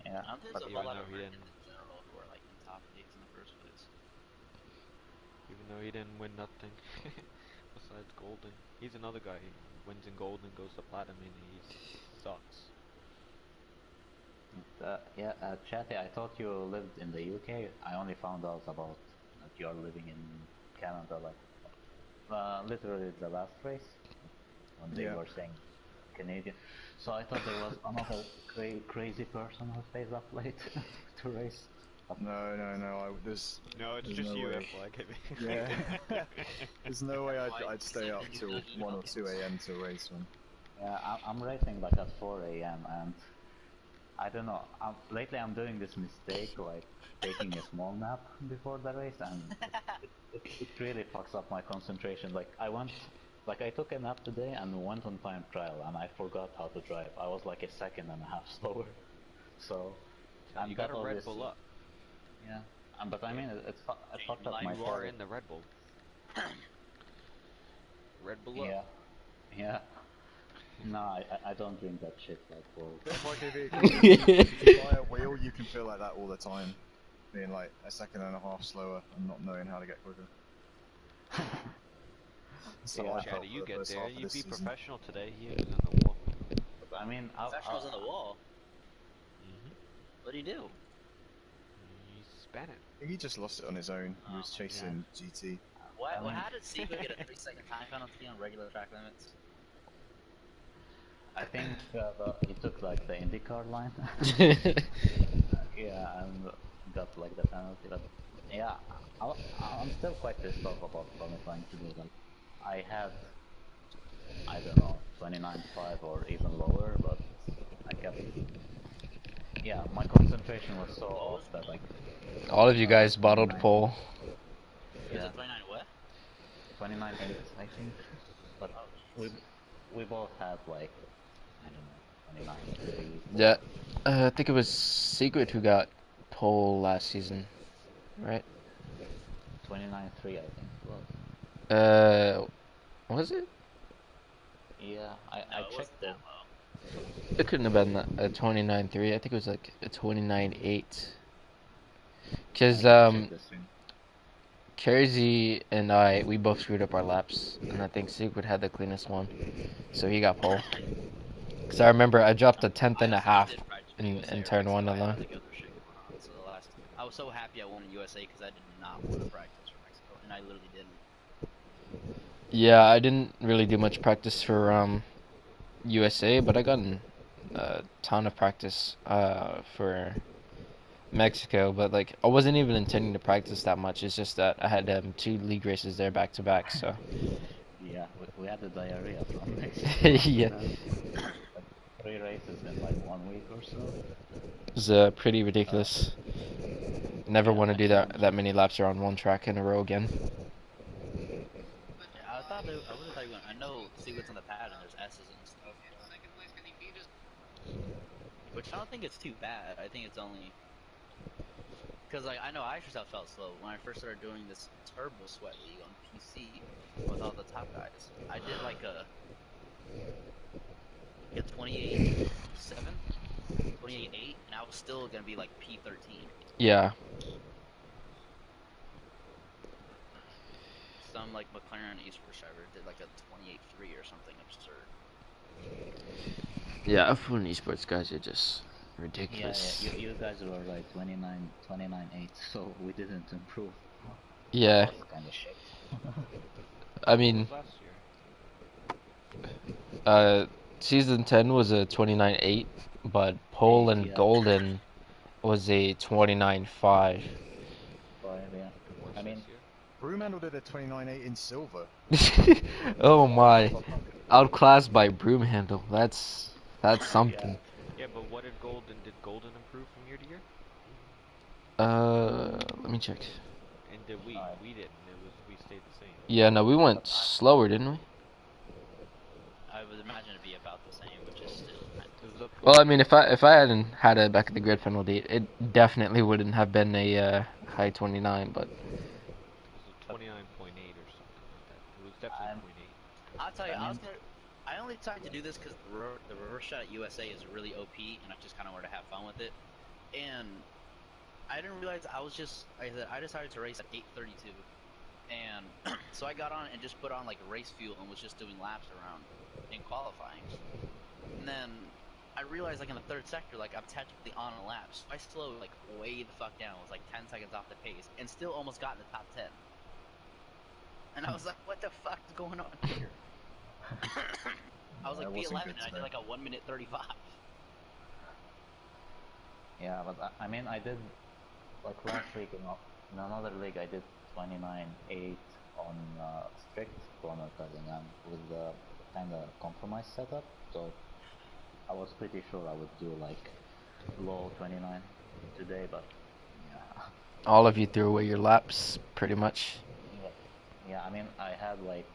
[SPEAKER 8] yeah,
[SPEAKER 10] I don't think
[SPEAKER 8] but
[SPEAKER 10] there's a
[SPEAKER 6] Even
[SPEAKER 10] whole lot
[SPEAKER 6] though
[SPEAKER 10] of
[SPEAKER 6] he
[SPEAKER 10] Americans
[SPEAKER 6] didn't,
[SPEAKER 10] in general who are like in top leagues in the first place.
[SPEAKER 6] even though he didn't win nothing besides Golden. He's another guy. He wins in Golden, goes to Platinum, and he sucks.
[SPEAKER 8] yeah, Chatty, I thought you lived in the UK. I only found out about that you're living in Canada, like literally the last race when they
[SPEAKER 9] Yeah.
[SPEAKER 8] were saying Canadian. So I thought there was another crazy person who stays up late to race.
[SPEAKER 9] No.
[SPEAKER 6] No, it's
[SPEAKER 9] There's
[SPEAKER 6] just
[SPEAKER 9] no
[SPEAKER 6] you,
[SPEAKER 9] way.
[SPEAKER 6] FYK.
[SPEAKER 9] Yeah. There's no way
[SPEAKER 10] Why
[SPEAKER 9] I'd stay up
[SPEAKER 10] you
[SPEAKER 9] till
[SPEAKER 10] really
[SPEAKER 9] 1 or
[SPEAKER 10] fucking
[SPEAKER 9] 2 a.m. to race, man.
[SPEAKER 8] Yeah, I'm racing like at 4 a.m. and I don't know. Lately I'm doing this mistake, like taking a small nap before the race, and it really fucks up my concentration. Like I took a nap today and went on time trial, and I forgot how to drive. I was like a second and a half slower. So,
[SPEAKER 6] So
[SPEAKER 8] and
[SPEAKER 6] you
[SPEAKER 8] that
[SPEAKER 6] got a Red Bull
[SPEAKER 8] obviously,
[SPEAKER 6] up.
[SPEAKER 8] yeah. But I
[SPEAKER 6] Yeah.
[SPEAKER 8] mean, it fucked up
[SPEAKER 10] life.
[SPEAKER 8] my
[SPEAKER 6] You are in the Red Bull. Red Bull up.
[SPEAKER 8] Yeah, yeah. No, I don't drink that shit like for.
[SPEAKER 9] But like if you buy a wheel, you can feel like that all the time, being like a second and a half slower and not knowing how to get quicker. So
[SPEAKER 8] Yeah,
[SPEAKER 9] I
[SPEAKER 6] Chatty,
[SPEAKER 9] felt
[SPEAKER 6] you
[SPEAKER 9] for the
[SPEAKER 6] get
[SPEAKER 9] first
[SPEAKER 6] there.
[SPEAKER 9] half of
[SPEAKER 6] You'd
[SPEAKER 9] this
[SPEAKER 6] be
[SPEAKER 9] season.
[SPEAKER 6] professional today. He was on the wall.
[SPEAKER 8] I mean,
[SPEAKER 10] Professionals on the wall.
[SPEAKER 6] Mm-hmm.
[SPEAKER 10] What do you do?
[SPEAKER 6] He span it.
[SPEAKER 9] I think he just lost it on his own. He was
[SPEAKER 10] Oh,
[SPEAKER 9] chasing GT.
[SPEAKER 8] I mean,
[SPEAKER 10] How did Secret get a 3-second time penalty on regular track limits?
[SPEAKER 8] I think he took like the IndyCar line. Yeah, and got like the penalty. But yeah, I'm still quite pissed off about qualifying today. Like, I had, I don't know, 29.5 or even lower, but I kept. Yeah, my concentration was so off that like.
[SPEAKER 1] All of you guys bottled
[SPEAKER 8] 29.
[SPEAKER 1] pole.
[SPEAKER 10] Is
[SPEAKER 8] Yeah,
[SPEAKER 10] it 29 what?
[SPEAKER 8] 29.8, I think. But
[SPEAKER 10] Oh,
[SPEAKER 8] we both had like, I don't know, 29.3.
[SPEAKER 1] Yeah, I think it was Secret who got pole last season, right?
[SPEAKER 8] 29.3, I think it was.
[SPEAKER 1] Was it?
[SPEAKER 8] Yeah, I
[SPEAKER 10] no, it
[SPEAKER 8] checked
[SPEAKER 10] wasn't
[SPEAKER 8] it.
[SPEAKER 10] that low.
[SPEAKER 1] It couldn't have been a 29.3. I think it was like a 29.8. Cause
[SPEAKER 8] Check this thing.
[SPEAKER 1] Kersey and we both screwed up our laps, and I think Secret had the cleanest one, so he got pole. Cause I remember I dropped a tenth and a half
[SPEAKER 10] did practice for
[SPEAKER 1] in
[SPEAKER 10] USA
[SPEAKER 1] turn
[SPEAKER 10] race,
[SPEAKER 1] one
[SPEAKER 10] so I had
[SPEAKER 1] alone.
[SPEAKER 10] like other shit going on. So I was so happy I won in USA because I did not want to practice for Mexico, and I literally didn't.
[SPEAKER 1] Yeah, I didn't really do much practice for USA, but I got a ton of practice for Mexico. But like I wasn't even intending to practice that much. It's just that I had 2 league races there back to back. So
[SPEAKER 8] Yeah, we had the diarrhea from next.
[SPEAKER 1] yeah,
[SPEAKER 8] Like 3 races in like 1 week or so.
[SPEAKER 1] it was pretty ridiculous. Never
[SPEAKER 8] Yeah,
[SPEAKER 1] want to do
[SPEAKER 8] and
[SPEAKER 1] that many laps around one track in a row again.
[SPEAKER 10] Yeah, I really thought you went. I know Secret's on the pad and there's S's and stuff, which I don't think it's too bad. I think it's only because like I know I yourself felt slow when I first started doing this Turbo Sweat League on PC with all the top guys. I did like a 28.7, 28.8, and I was still gonna be like P13.
[SPEAKER 1] Yeah.
[SPEAKER 10] Some like McLaren esports driver did like a 28.3 or something absurd.
[SPEAKER 1] Yeah, F1 esports guys are just
[SPEAKER 8] yeah,
[SPEAKER 1] ridiculous.
[SPEAKER 8] you guys were like 29.8, so we didn't improve.
[SPEAKER 1] Yeah.
[SPEAKER 8] That was kind of shit.
[SPEAKER 1] I mean,
[SPEAKER 6] What was last year?
[SPEAKER 1] season 10 was a 29.8, but pole and
[SPEAKER 8] Yeah.
[SPEAKER 1] golden was a 29.5.
[SPEAKER 8] 5, yeah.
[SPEAKER 6] What's
[SPEAKER 8] I mean,
[SPEAKER 6] this year?
[SPEAKER 9] Broomhandle did a 29.8 in silver.
[SPEAKER 1] Oh my. Outclassed by broom handle. That's something.
[SPEAKER 6] Yeah, but what did Golden improve from year to year?
[SPEAKER 1] Let me check.
[SPEAKER 6] And did we? We didn't. We stayed the same.
[SPEAKER 1] Yeah, no, we went slower, didn't we?
[SPEAKER 10] I would imagine it'd be about the same, which is still kind
[SPEAKER 6] It was up
[SPEAKER 1] Well, I mean, if I hadn't had a back of the grid penalty, it definitely wouldn't have been a high 29, but
[SPEAKER 6] It was a 29.8 or something like that. It was definitely point 0.8.
[SPEAKER 10] I'll tell you,
[SPEAKER 8] I mean,
[SPEAKER 10] I only decided to do this because the reverse shot at USA is really OP, and I just kind of wanted to have fun with it. And I didn't realize like I said, I decided to race at 8:32, and so I got on and just put on like race fuel and was just doing laps around in qualifying. And then I realized like in the third sector, like I'm technically on a lap, so I slowed like way the fuck down. It was like 10 seconds off the pace, and still almost got in the top 10. And I was like, what the fuck is going on here? I was like
[SPEAKER 9] That wasn't
[SPEAKER 10] P11
[SPEAKER 9] good
[SPEAKER 10] and I did
[SPEAKER 9] today.
[SPEAKER 10] like a 1:35.
[SPEAKER 8] yeah, but I mean, I did like last week in another league. I did 29.8 on strict chronometering and with the kind of compromise setup. So I was pretty sure I would do like low 29 today, but yeah.
[SPEAKER 1] all of you threw away your laps, pretty much.
[SPEAKER 8] Yeah, I mean, I had like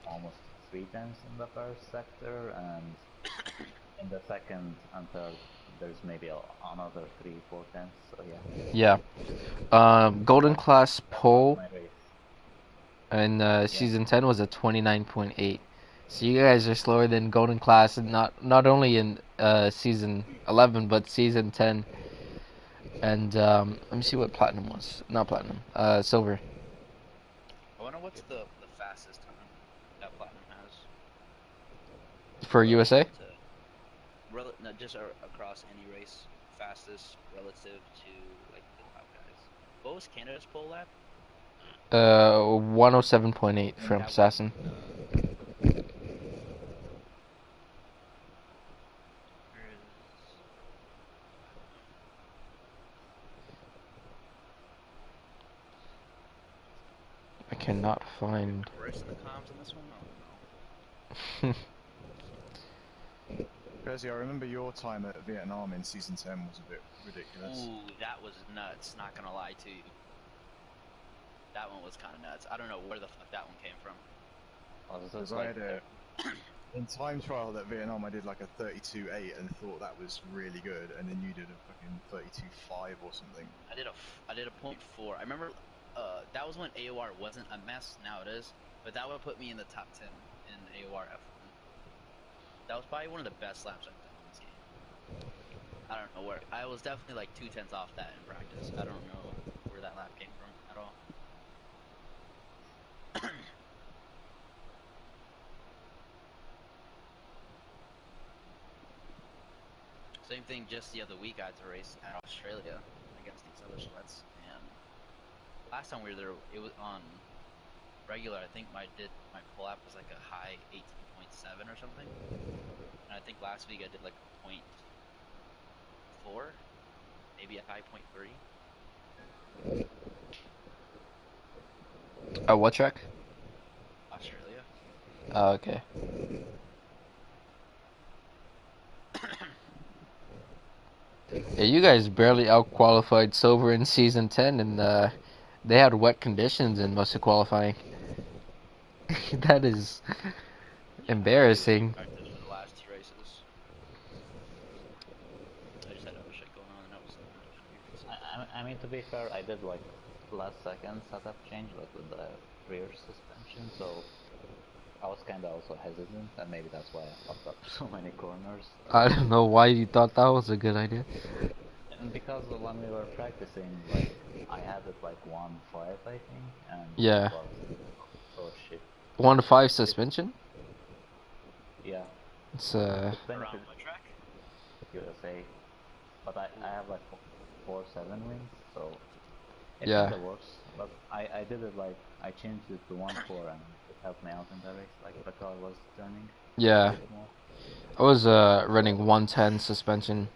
[SPEAKER 8] almost 3 tenths in the first sector, and in the second and third, there's maybe another 3-4 tenths. So yeah.
[SPEAKER 1] Yeah. Golden class
[SPEAKER 8] That's
[SPEAKER 1] pole
[SPEAKER 8] my race.
[SPEAKER 1] in season 10 was a 29.8. So you guys are slower than Golden Class, and not only in season 11 but season 10. And let me see what Platinum was. Not Platinum. Silver.
[SPEAKER 10] I wonder what's the fastest time that Platinum has.
[SPEAKER 1] For USA?
[SPEAKER 10] Not just across any race, fastest relative to like the top guys. What was Canada's pole lap?
[SPEAKER 1] 107.8 from
[SPEAKER 10] That
[SPEAKER 1] Assassin.
[SPEAKER 10] Where is
[SPEAKER 1] I cannot find.
[SPEAKER 10] Chris in the comms on this one? Oh no.
[SPEAKER 9] Crazy, I remember your time at Vietnam in season 10 was a bit ridiculous.
[SPEAKER 10] Ooh, that was nuts. Not gonna lie to you. That one was kind of nuts. I don't know where the fuck that one came from.
[SPEAKER 9] Because I had in time trial at Vietnam, I did like a 32.8 and thought that was really good, and then you did a fucking 32.5 or something.
[SPEAKER 10] I did a 0.4. I remember that was when AOR wasn't a mess. Now it is, but that would put me in the top 10 in AOR F1. That was probably one of the best laps I've done in this game. I don't know where. I was definitely like 2 tenths off that in practice. I don't know where that lap came from at all. Same thing just the other week. I had to race at Australia against these other sweats, and last time we were there, it was on regular. I think my pull up was like a high 18.7 or something, and I think last week I did like a 0.4, maybe a high 0.3.
[SPEAKER 1] What track?
[SPEAKER 10] Australia.
[SPEAKER 1] Oh, okay. Yeah, you guys barely out-qualified Silver in season 10, and they had wet conditions in most of qualifying. That is embarrassing.
[SPEAKER 10] Practice for the last 2 races. I just had other shit going on, and that was kind of
[SPEAKER 8] I mean, to be fair, I did like last second setup change, like with the rear suspension, so I was kind of also hesitant, and maybe that's why I fucked up so many corners.
[SPEAKER 1] I don't know why you thought that was a good idea.
[SPEAKER 8] And because when we were practicing, like, I had it like 1.5, I think, and
[SPEAKER 1] Yeah.
[SPEAKER 8] it was, oh shit.
[SPEAKER 1] 1.5 suspension?
[SPEAKER 8] Yeah.
[SPEAKER 1] It's
[SPEAKER 10] around what track?
[SPEAKER 8] USA, but I have like 4.7 wings, so it
[SPEAKER 1] Yeah.
[SPEAKER 8] kind of works. But I did it like, I changed it to 1.4 and it helped me out in the race, like the car was turning
[SPEAKER 1] Yeah.
[SPEAKER 8] a bit more.
[SPEAKER 1] I was running 110 suspension,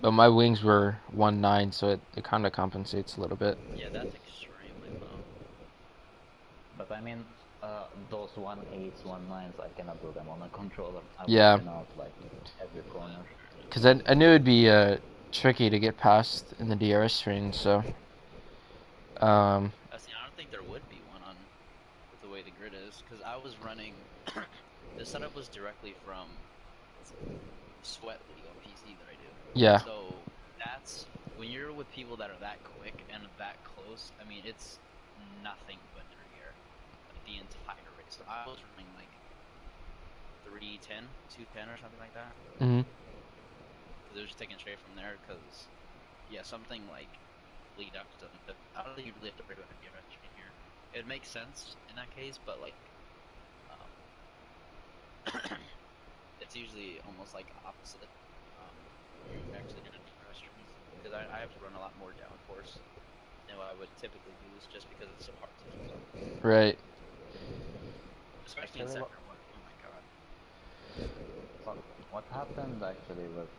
[SPEAKER 1] but my wings were 1.9, so it kind of compensates a little bit.
[SPEAKER 10] Yeah, that's extremely low.
[SPEAKER 8] But I mean, those 1.8s, 1.9s, I cannot do them on a controller. I
[SPEAKER 1] Yeah.
[SPEAKER 8] work them out like every corner.
[SPEAKER 1] Because I knew it'd be tricky to get past in the DRS range, so.
[SPEAKER 10] See, I don't think there would be one on with the way the grid is, because I was running. The setup was directly from Sweat League on PC that I do.
[SPEAKER 1] Yeah.
[SPEAKER 10] So that's when you're with people that are that quick and that close, I mean, it's nothing but your air, like the entire race. So I was running like 310, 210 or something like that.
[SPEAKER 1] Mhm.
[SPEAKER 10] Because it was just taken straight from there. Because yeah, something like lead up to something. I don't think you really have to worry about a DRS chain here. It makes sense in that case, but like, it's usually almost like opposite. You actually get a DRS chain because I have to run a lot more downforce than what I would typically use, just because it's so hard to keep up.
[SPEAKER 1] Right.
[SPEAKER 10] Especially in
[SPEAKER 8] Actually,
[SPEAKER 10] sector one. Oh my god.
[SPEAKER 8] what happened actually with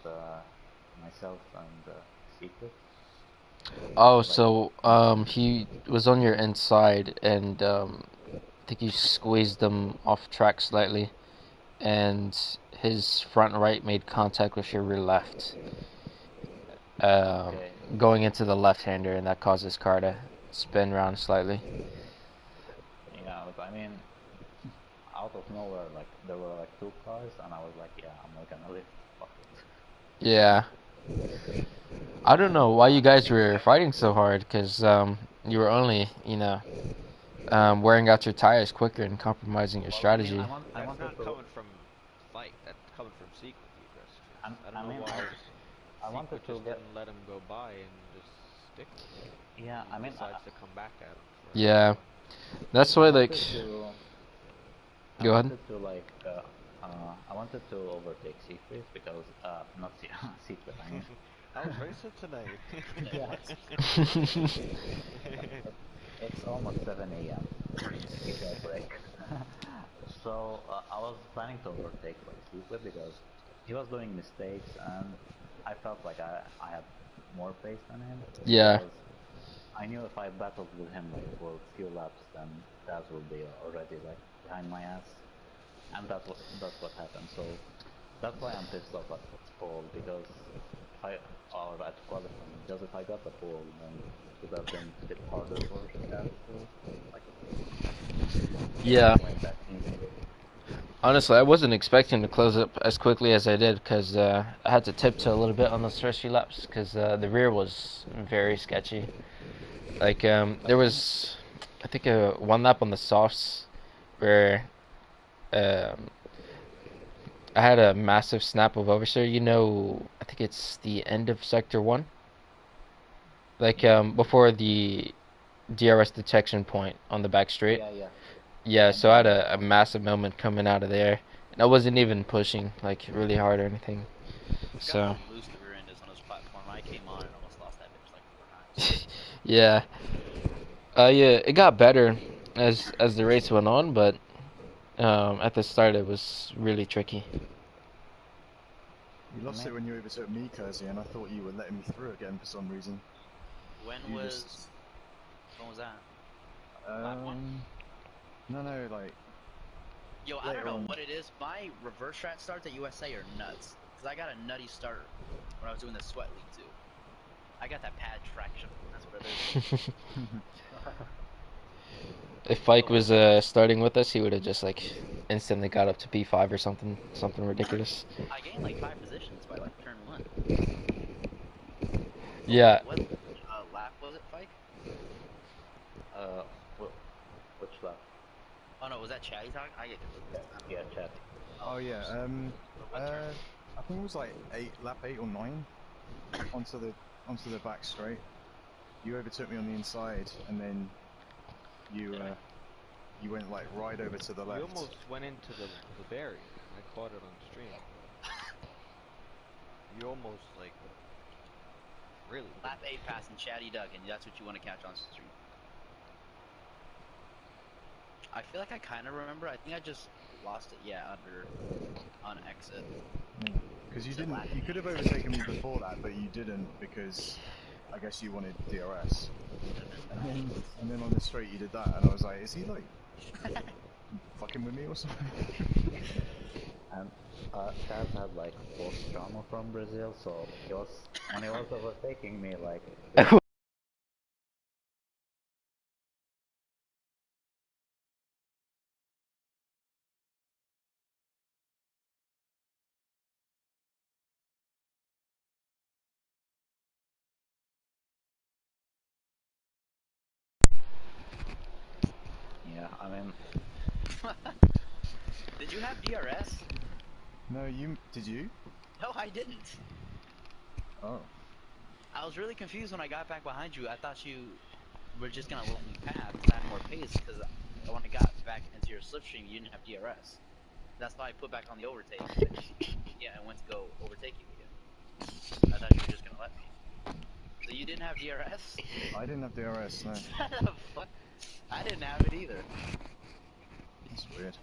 [SPEAKER 8] myself and Secret?
[SPEAKER 1] Oh,
[SPEAKER 8] Like,
[SPEAKER 1] so he was on your inside, and I think you squeezed him off track slightly, and his front right made contact with your rear left,
[SPEAKER 8] okay.
[SPEAKER 1] going into the left-hander, and that caused his car to spin around slightly.
[SPEAKER 8] Yeah, but I mean, out of nowhere, like there were like 2 cars, and I was like, yeah, I'm not gonna lift. Fuck it.
[SPEAKER 1] Yeah. I don't know why you guys were fighting so hard, because you were only, wearing out your tires quicker and compromising your
[SPEAKER 8] Well,
[SPEAKER 1] strategy.
[SPEAKER 8] I
[SPEAKER 6] That's
[SPEAKER 8] wanted
[SPEAKER 6] not
[SPEAKER 8] to.
[SPEAKER 6] coming from Fight. That's coming from Seek with you, Chris. I don't know why
[SPEAKER 8] I wanted
[SPEAKER 6] Seek
[SPEAKER 8] to
[SPEAKER 6] just
[SPEAKER 8] get.
[SPEAKER 6] didn't let him go by and just stick with him.
[SPEAKER 8] Yeah, I
[SPEAKER 6] He
[SPEAKER 8] mean,
[SPEAKER 6] decides to come back at him.
[SPEAKER 1] Yeah. That's
[SPEAKER 8] I
[SPEAKER 1] why,
[SPEAKER 8] wanted
[SPEAKER 1] like,
[SPEAKER 8] to. I
[SPEAKER 1] go ahead.
[SPEAKER 8] wanted to like. I wanted to overtake Secret because not Secret. I mean,
[SPEAKER 6] How's racing tonight?
[SPEAKER 8] yeah. It's almost 7 a.m. Give me a break. So I was planning to overtake like Secret because he was doing mistakes, and I felt like I had more pace than him.
[SPEAKER 1] Yeah.
[SPEAKER 8] Because I knew if I battled with him like for a few laps, then Daz will be already like behind my ass, and that's what happened. So that's why I'm pissed off at Paul, because if I or at qualifying, because if I got the pole, then it would have been a bit harder for Daz to like
[SPEAKER 1] Yeah.
[SPEAKER 8] win that easily.
[SPEAKER 1] Honestly, I wasn't expecting to close up as quickly as I did, because I had to tiptoe a little bit on those first few laps, because the rear was very sketchy. Like, there was, I think, one lap on the softs where um, I had a massive snap of oversteer. I think it's the end of sector 1. Like, before the DRS detection point on the back straight.
[SPEAKER 8] Yeah.
[SPEAKER 1] Yeah,
[SPEAKER 8] I
[SPEAKER 1] so I
[SPEAKER 8] know
[SPEAKER 1] had
[SPEAKER 8] that
[SPEAKER 1] a
[SPEAKER 8] one.
[SPEAKER 1] massive moment coming out of there. And I wasn't even pushing, like, really hard or anything.
[SPEAKER 10] I forgot
[SPEAKER 1] So,
[SPEAKER 10] how loose the rear end is on this platform. I came on and almost lost that bitch like 4 times.
[SPEAKER 1] yeah. Yeah, it got better as the race went on, but at the start it was really tricky.
[SPEAKER 9] You lost it when you overtook me, Kersey, and I thought you were letting me through again for some reason.
[SPEAKER 10] When
[SPEAKER 9] You
[SPEAKER 10] was
[SPEAKER 9] just
[SPEAKER 10] that? Lap one?
[SPEAKER 9] no, like
[SPEAKER 10] Yo, I don't
[SPEAKER 9] later
[SPEAKER 10] know
[SPEAKER 9] on.
[SPEAKER 10] what it is. My reverse strat starts at USA are nuts. Cause I got a nutty start when I was doing the sweat league too. I got that pad traction. That's what it is.
[SPEAKER 1] If Fike was starting with us, he would have just like instantly got up to P5 or something ridiculous.
[SPEAKER 10] I gained like 5 positions by like turn 1.
[SPEAKER 1] Yeah.
[SPEAKER 10] What lap was it, Fike?
[SPEAKER 8] Which lap?
[SPEAKER 10] Oh no, was that Chatty talk? I get confused. I don't
[SPEAKER 8] Yeah,
[SPEAKER 10] know.
[SPEAKER 8] chat.
[SPEAKER 9] Oh yeah.
[SPEAKER 10] What turn?
[SPEAKER 9] I think it was like lap 8 or 9 onto the back straight. You overtook me on the inside, and then you went like right over to the left.
[SPEAKER 6] You almost went into the barrier. I caught it on stream. You almost like really.
[SPEAKER 10] Lap 8 passing Chatty Duggan. That's what you want to catch on stream. I feel like I kind of remember. I think I just lost it. Yeah, on exit.
[SPEAKER 9] Because you could have overtaken me before that, but you didn't because I guess you wanted DRS. And then on the straight you did that, and I was like, is he like fucking with me or something?
[SPEAKER 8] And Chad had like post trauma from Brazil, so when he was overtaking me, like
[SPEAKER 10] Did you have DRS?
[SPEAKER 9] No, did you?
[SPEAKER 10] No, I didn't.
[SPEAKER 9] Oh.
[SPEAKER 10] I was really confused when I got back behind you. I thought you were just gonna let me pass because I had more pace. Because when I got back into your slipstream, you didn't have DRS. That's why I put back on the overtake. Yeah, I went to go overtake you again. I thought you were just gonna let me. So you didn't have DRS?
[SPEAKER 9] I didn't have DRS, no.
[SPEAKER 10] Fuck. I didn't have it either.
[SPEAKER 9] That's weird.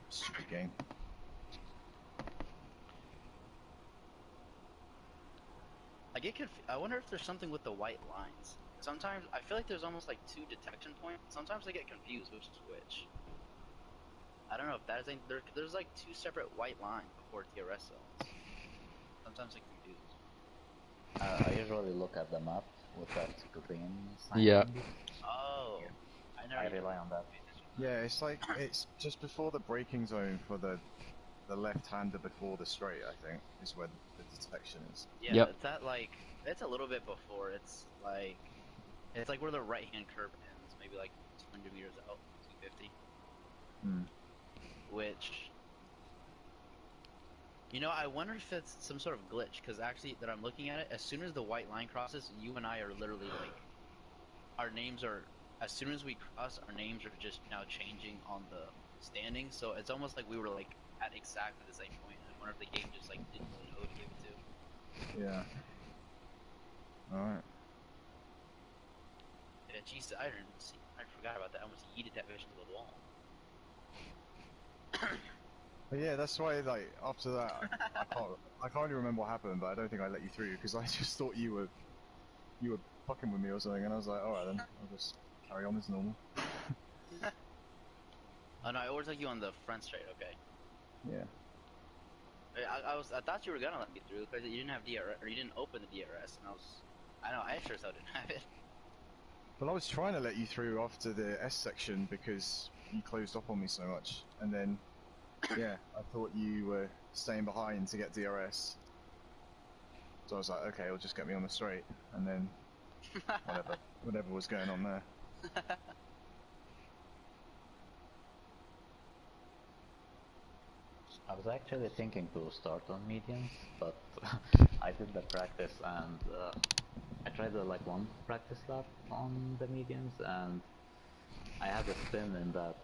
[SPEAKER 9] Stupid game.
[SPEAKER 10] I wonder if there's something with the white lines. Sometimes I feel like there's almost like 2 detection points. Sometimes I get confused which is which. I don't know if that is there's like 2 separate white lines before TRS zones. Sometimes I get confused.
[SPEAKER 8] I usually look at the map with that green sign.
[SPEAKER 1] Yeah.
[SPEAKER 10] Oh,
[SPEAKER 8] I rely on that.
[SPEAKER 9] Yeah, it's just before the braking zone for the left-hander before the straight, I think, is where the detection is.
[SPEAKER 10] Yeah,
[SPEAKER 1] Yep.
[SPEAKER 10] it's that like it's a little bit before. It's like where the right-hand curve ends, maybe like 200 meters out, 250.
[SPEAKER 9] Hmm.
[SPEAKER 10] Which, I wonder if it's some sort of glitch, because actually, that I'm looking at it, as soon as the white line crosses, you and I are literally like, our names are, as soon as we cross, our names are just now changing on the standings, so it's almost like we were like at exactly the same point. I wonder if the game just like didn't really know who to give it to.
[SPEAKER 9] Yeah. Alright.
[SPEAKER 10] Yeah, jeez, I forgot about that. I almost yeeted that bitch into the wall.
[SPEAKER 9] But yeah, that's why, like, after that, I can't really remember what happened, but I don't think I let you through, because I just thought you were fucking with me or something, and I was like, alright then, I'll just carry on as normal.
[SPEAKER 10] Oh no, I overtook you on the front straight, okay.
[SPEAKER 9] Yeah.
[SPEAKER 10] I thought you were gonna let me through, because you didn't have DRS, or you didn't open the DRS, and I sure as hell didn't have it.
[SPEAKER 9] But I was trying to let you through after the S section, because you closed up on me so much, and then, yeah, I thought you were staying behind to get DRS. So I was like, okay, it'll just get me on the straight, and then whatever was going on there.
[SPEAKER 8] I was actually thinking to start on mediums, but I did the practice and I tried like one practice lap on the mediums, and I had a spin in that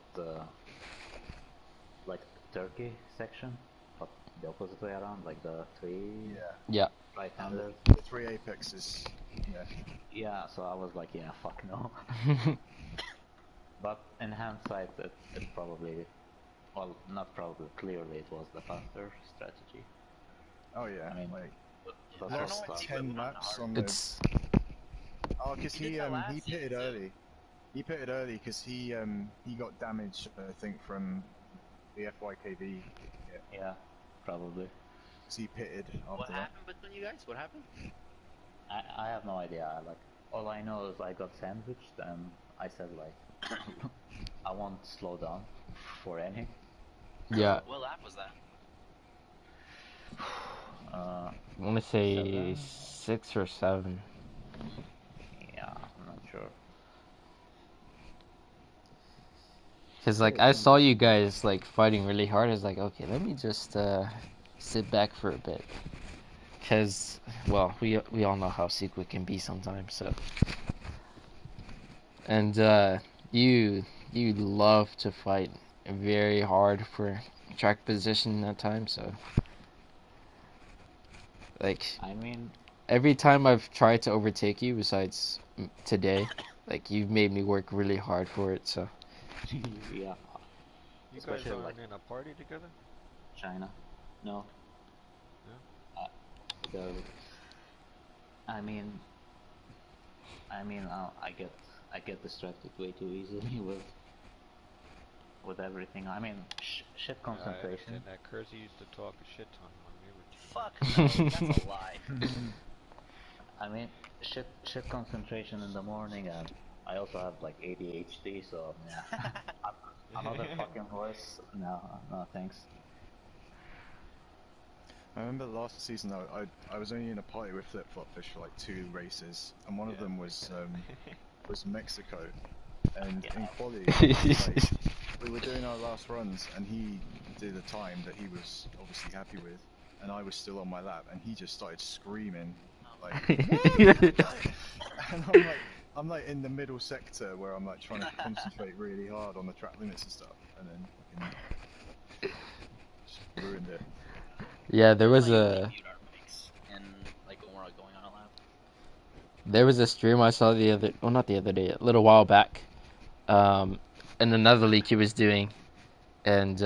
[SPEAKER 8] like Turkey section, but the opposite way around, like the three
[SPEAKER 1] Yeah.
[SPEAKER 8] right-handers.
[SPEAKER 9] The 3 apexes, yeah.
[SPEAKER 8] Yeah, so I was like, yeah, fuck no. But in hindsight, it probably, well, not probably, clearly it was the faster strategy.
[SPEAKER 9] Oh yeah,
[SPEAKER 8] I mean,
[SPEAKER 9] like,
[SPEAKER 8] the
[SPEAKER 10] I don't know
[SPEAKER 8] first
[SPEAKER 10] why
[SPEAKER 8] lap.
[SPEAKER 10] Secret
[SPEAKER 9] 10
[SPEAKER 10] went on
[SPEAKER 9] laps
[SPEAKER 10] hard.
[SPEAKER 9] on the...
[SPEAKER 1] It's
[SPEAKER 9] Oh, because
[SPEAKER 10] He did that last
[SPEAKER 9] he pitted
[SPEAKER 10] season, too.
[SPEAKER 9] early. He pitted early because he got damaged, I think, from the FYKV hit.
[SPEAKER 8] Yeah, probably.
[SPEAKER 9] Because he pitted after
[SPEAKER 10] What
[SPEAKER 9] that.
[SPEAKER 10] happened between you guys? What happened?
[SPEAKER 8] I have no idea. Like, all I know is I got sandwiched, and I said like, I won't slow down for any.
[SPEAKER 1] yeah.
[SPEAKER 10] What lap was that?
[SPEAKER 8] Uh,
[SPEAKER 1] I want to say
[SPEAKER 8] 7?
[SPEAKER 1] 6 or 7.
[SPEAKER 8] Yeah, I'm not sure.
[SPEAKER 1] Cause like I saw you guys like fighting really hard. I was like, okay, let me just sit back for a bit. Cause well, we all know how Secret can be sometimes. So, and you love to fight very hard for track position at times. So, like,
[SPEAKER 8] I mean,
[SPEAKER 1] every time I've tried to overtake you, besides today, like you've made me work really hard for it. So.
[SPEAKER 8] yeah.
[SPEAKER 6] You guys
[SPEAKER 8] Especially
[SPEAKER 6] aren't
[SPEAKER 8] like
[SPEAKER 6] in a party together?
[SPEAKER 8] China. No.
[SPEAKER 6] No?
[SPEAKER 8] The, I mean, I get distracted way too easily with everything. I mean, shit
[SPEAKER 6] Yeah, I
[SPEAKER 8] concentration.
[SPEAKER 6] understand that. Kersey used to talk a shit ton when we were
[SPEAKER 10] Fuck no, that's a lie.
[SPEAKER 8] I mean, shit concentration in the morning, and I also have like ADHD, so yeah. Another fucking voice? No, no, thanks.
[SPEAKER 9] I remember last season I was only in a party with Flip Flopfish for like 2 races, and one of
[SPEAKER 6] Yeah,
[SPEAKER 9] them
[SPEAKER 6] like
[SPEAKER 9] was Mexico, And in quali, like, we were doing our last runs, and he did a time that he was obviously happy with, and I was still on my lap, and he just started screaming, like, and I'm like in the middle sector where I'm like trying to concentrate really hard on the track limits and stuff, and then fucking just ruined it.
[SPEAKER 1] Yeah, there was
[SPEAKER 10] Like, we
[SPEAKER 1] a
[SPEAKER 10] mute our mics and like when we're like, going on a lap.
[SPEAKER 1] there was a stream I saw not the other day, a little while back, in another league he was doing, and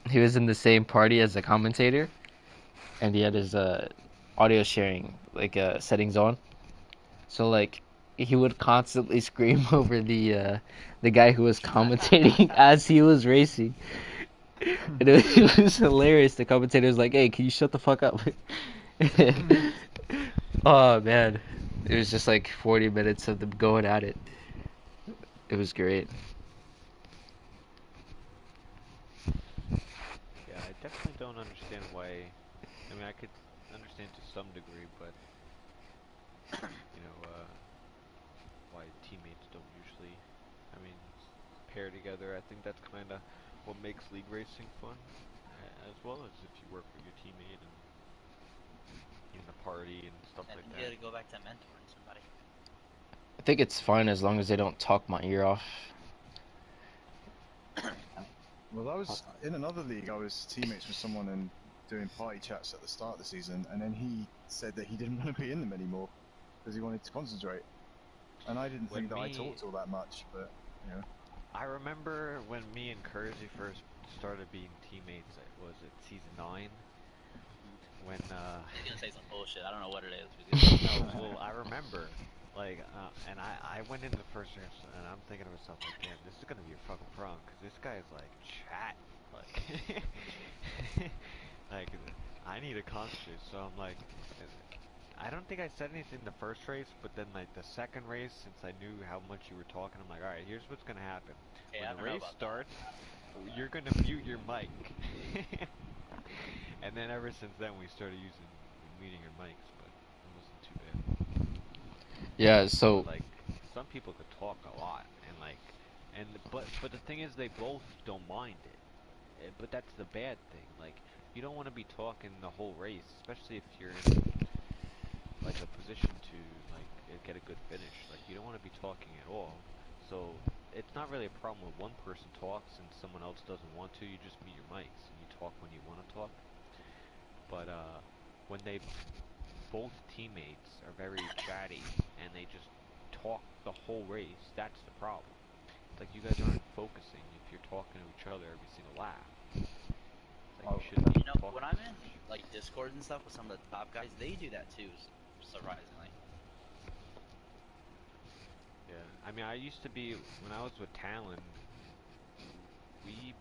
[SPEAKER 1] he was in the same party as the commentator, and he had his audio sharing like settings on, so like he would constantly scream over the guy who was commentating as he was racing. And it was hilarious. The commentator was like, "Hey, can you shut the fuck up?" Oh man, it was just like 40 minutes of them going at it. It was great.
[SPEAKER 6] Yeah, I definitely don't understand why. I mean, I could understand to some degree, but why teammates don't usually, I mean, pair together. I think that's kind of what makes league racing fun, as well as if you work with your teammate and in the party and stuff
[SPEAKER 10] And
[SPEAKER 6] like
[SPEAKER 10] you
[SPEAKER 6] that.
[SPEAKER 10] gotta go back to mentoring somebody.
[SPEAKER 1] I think it's fine as long as they don't talk my ear off.
[SPEAKER 9] Well, I was in another league. I was teammates with someone and doing party chats at the start of the season, and then he said that he didn't want to be in them anymore because he wanted to concentrate. And I didn't think that I talked all that much, but you know.
[SPEAKER 6] I remember when me and Kersey first started being teammates. Was it season 9? When
[SPEAKER 10] He's gonna say some bullshit. I don't know what it is.
[SPEAKER 6] No, well, I remember, like, and I went into the first race, and I'm thinking to myself, like, damn, this is gonna be a fucking problem, because this guy is, like, chat, like, like, I need to concentrate, so I'm like, I don't think I said anything the first race, but then, like, the second race, since I knew how much you were talking, I'm like, alright, here's what's gonna happen.
[SPEAKER 10] Hey,
[SPEAKER 6] when
[SPEAKER 10] the
[SPEAKER 6] race starts, you're gonna mute your mic. And then ever since then, we started muting your mics, but it wasn't too bad.
[SPEAKER 1] Yeah, so
[SPEAKER 6] But, like, some people could talk a lot, and like, but the thing is, they both don't mind it. But that's the bad thing. Like, you don't want to be talking the whole race, especially if you're in like a position to like get a good finish. Like, you don't want to be talking at all. So it's not really a problem when one person talks and someone else doesn't want to. You just mute your mics and you talk when you want to talk. But when both teammates are very chatty and they just talk the whole race, that's the problem. It's like you guys aren't focusing if you're talking to each other every single lap. It's like you shouldn't be talking.
[SPEAKER 10] When I'm in like Discord and stuff with some of the top guys, they do that too, surprisingly.
[SPEAKER 6] Yeah, I mean, I used to be, when I was with Talon, we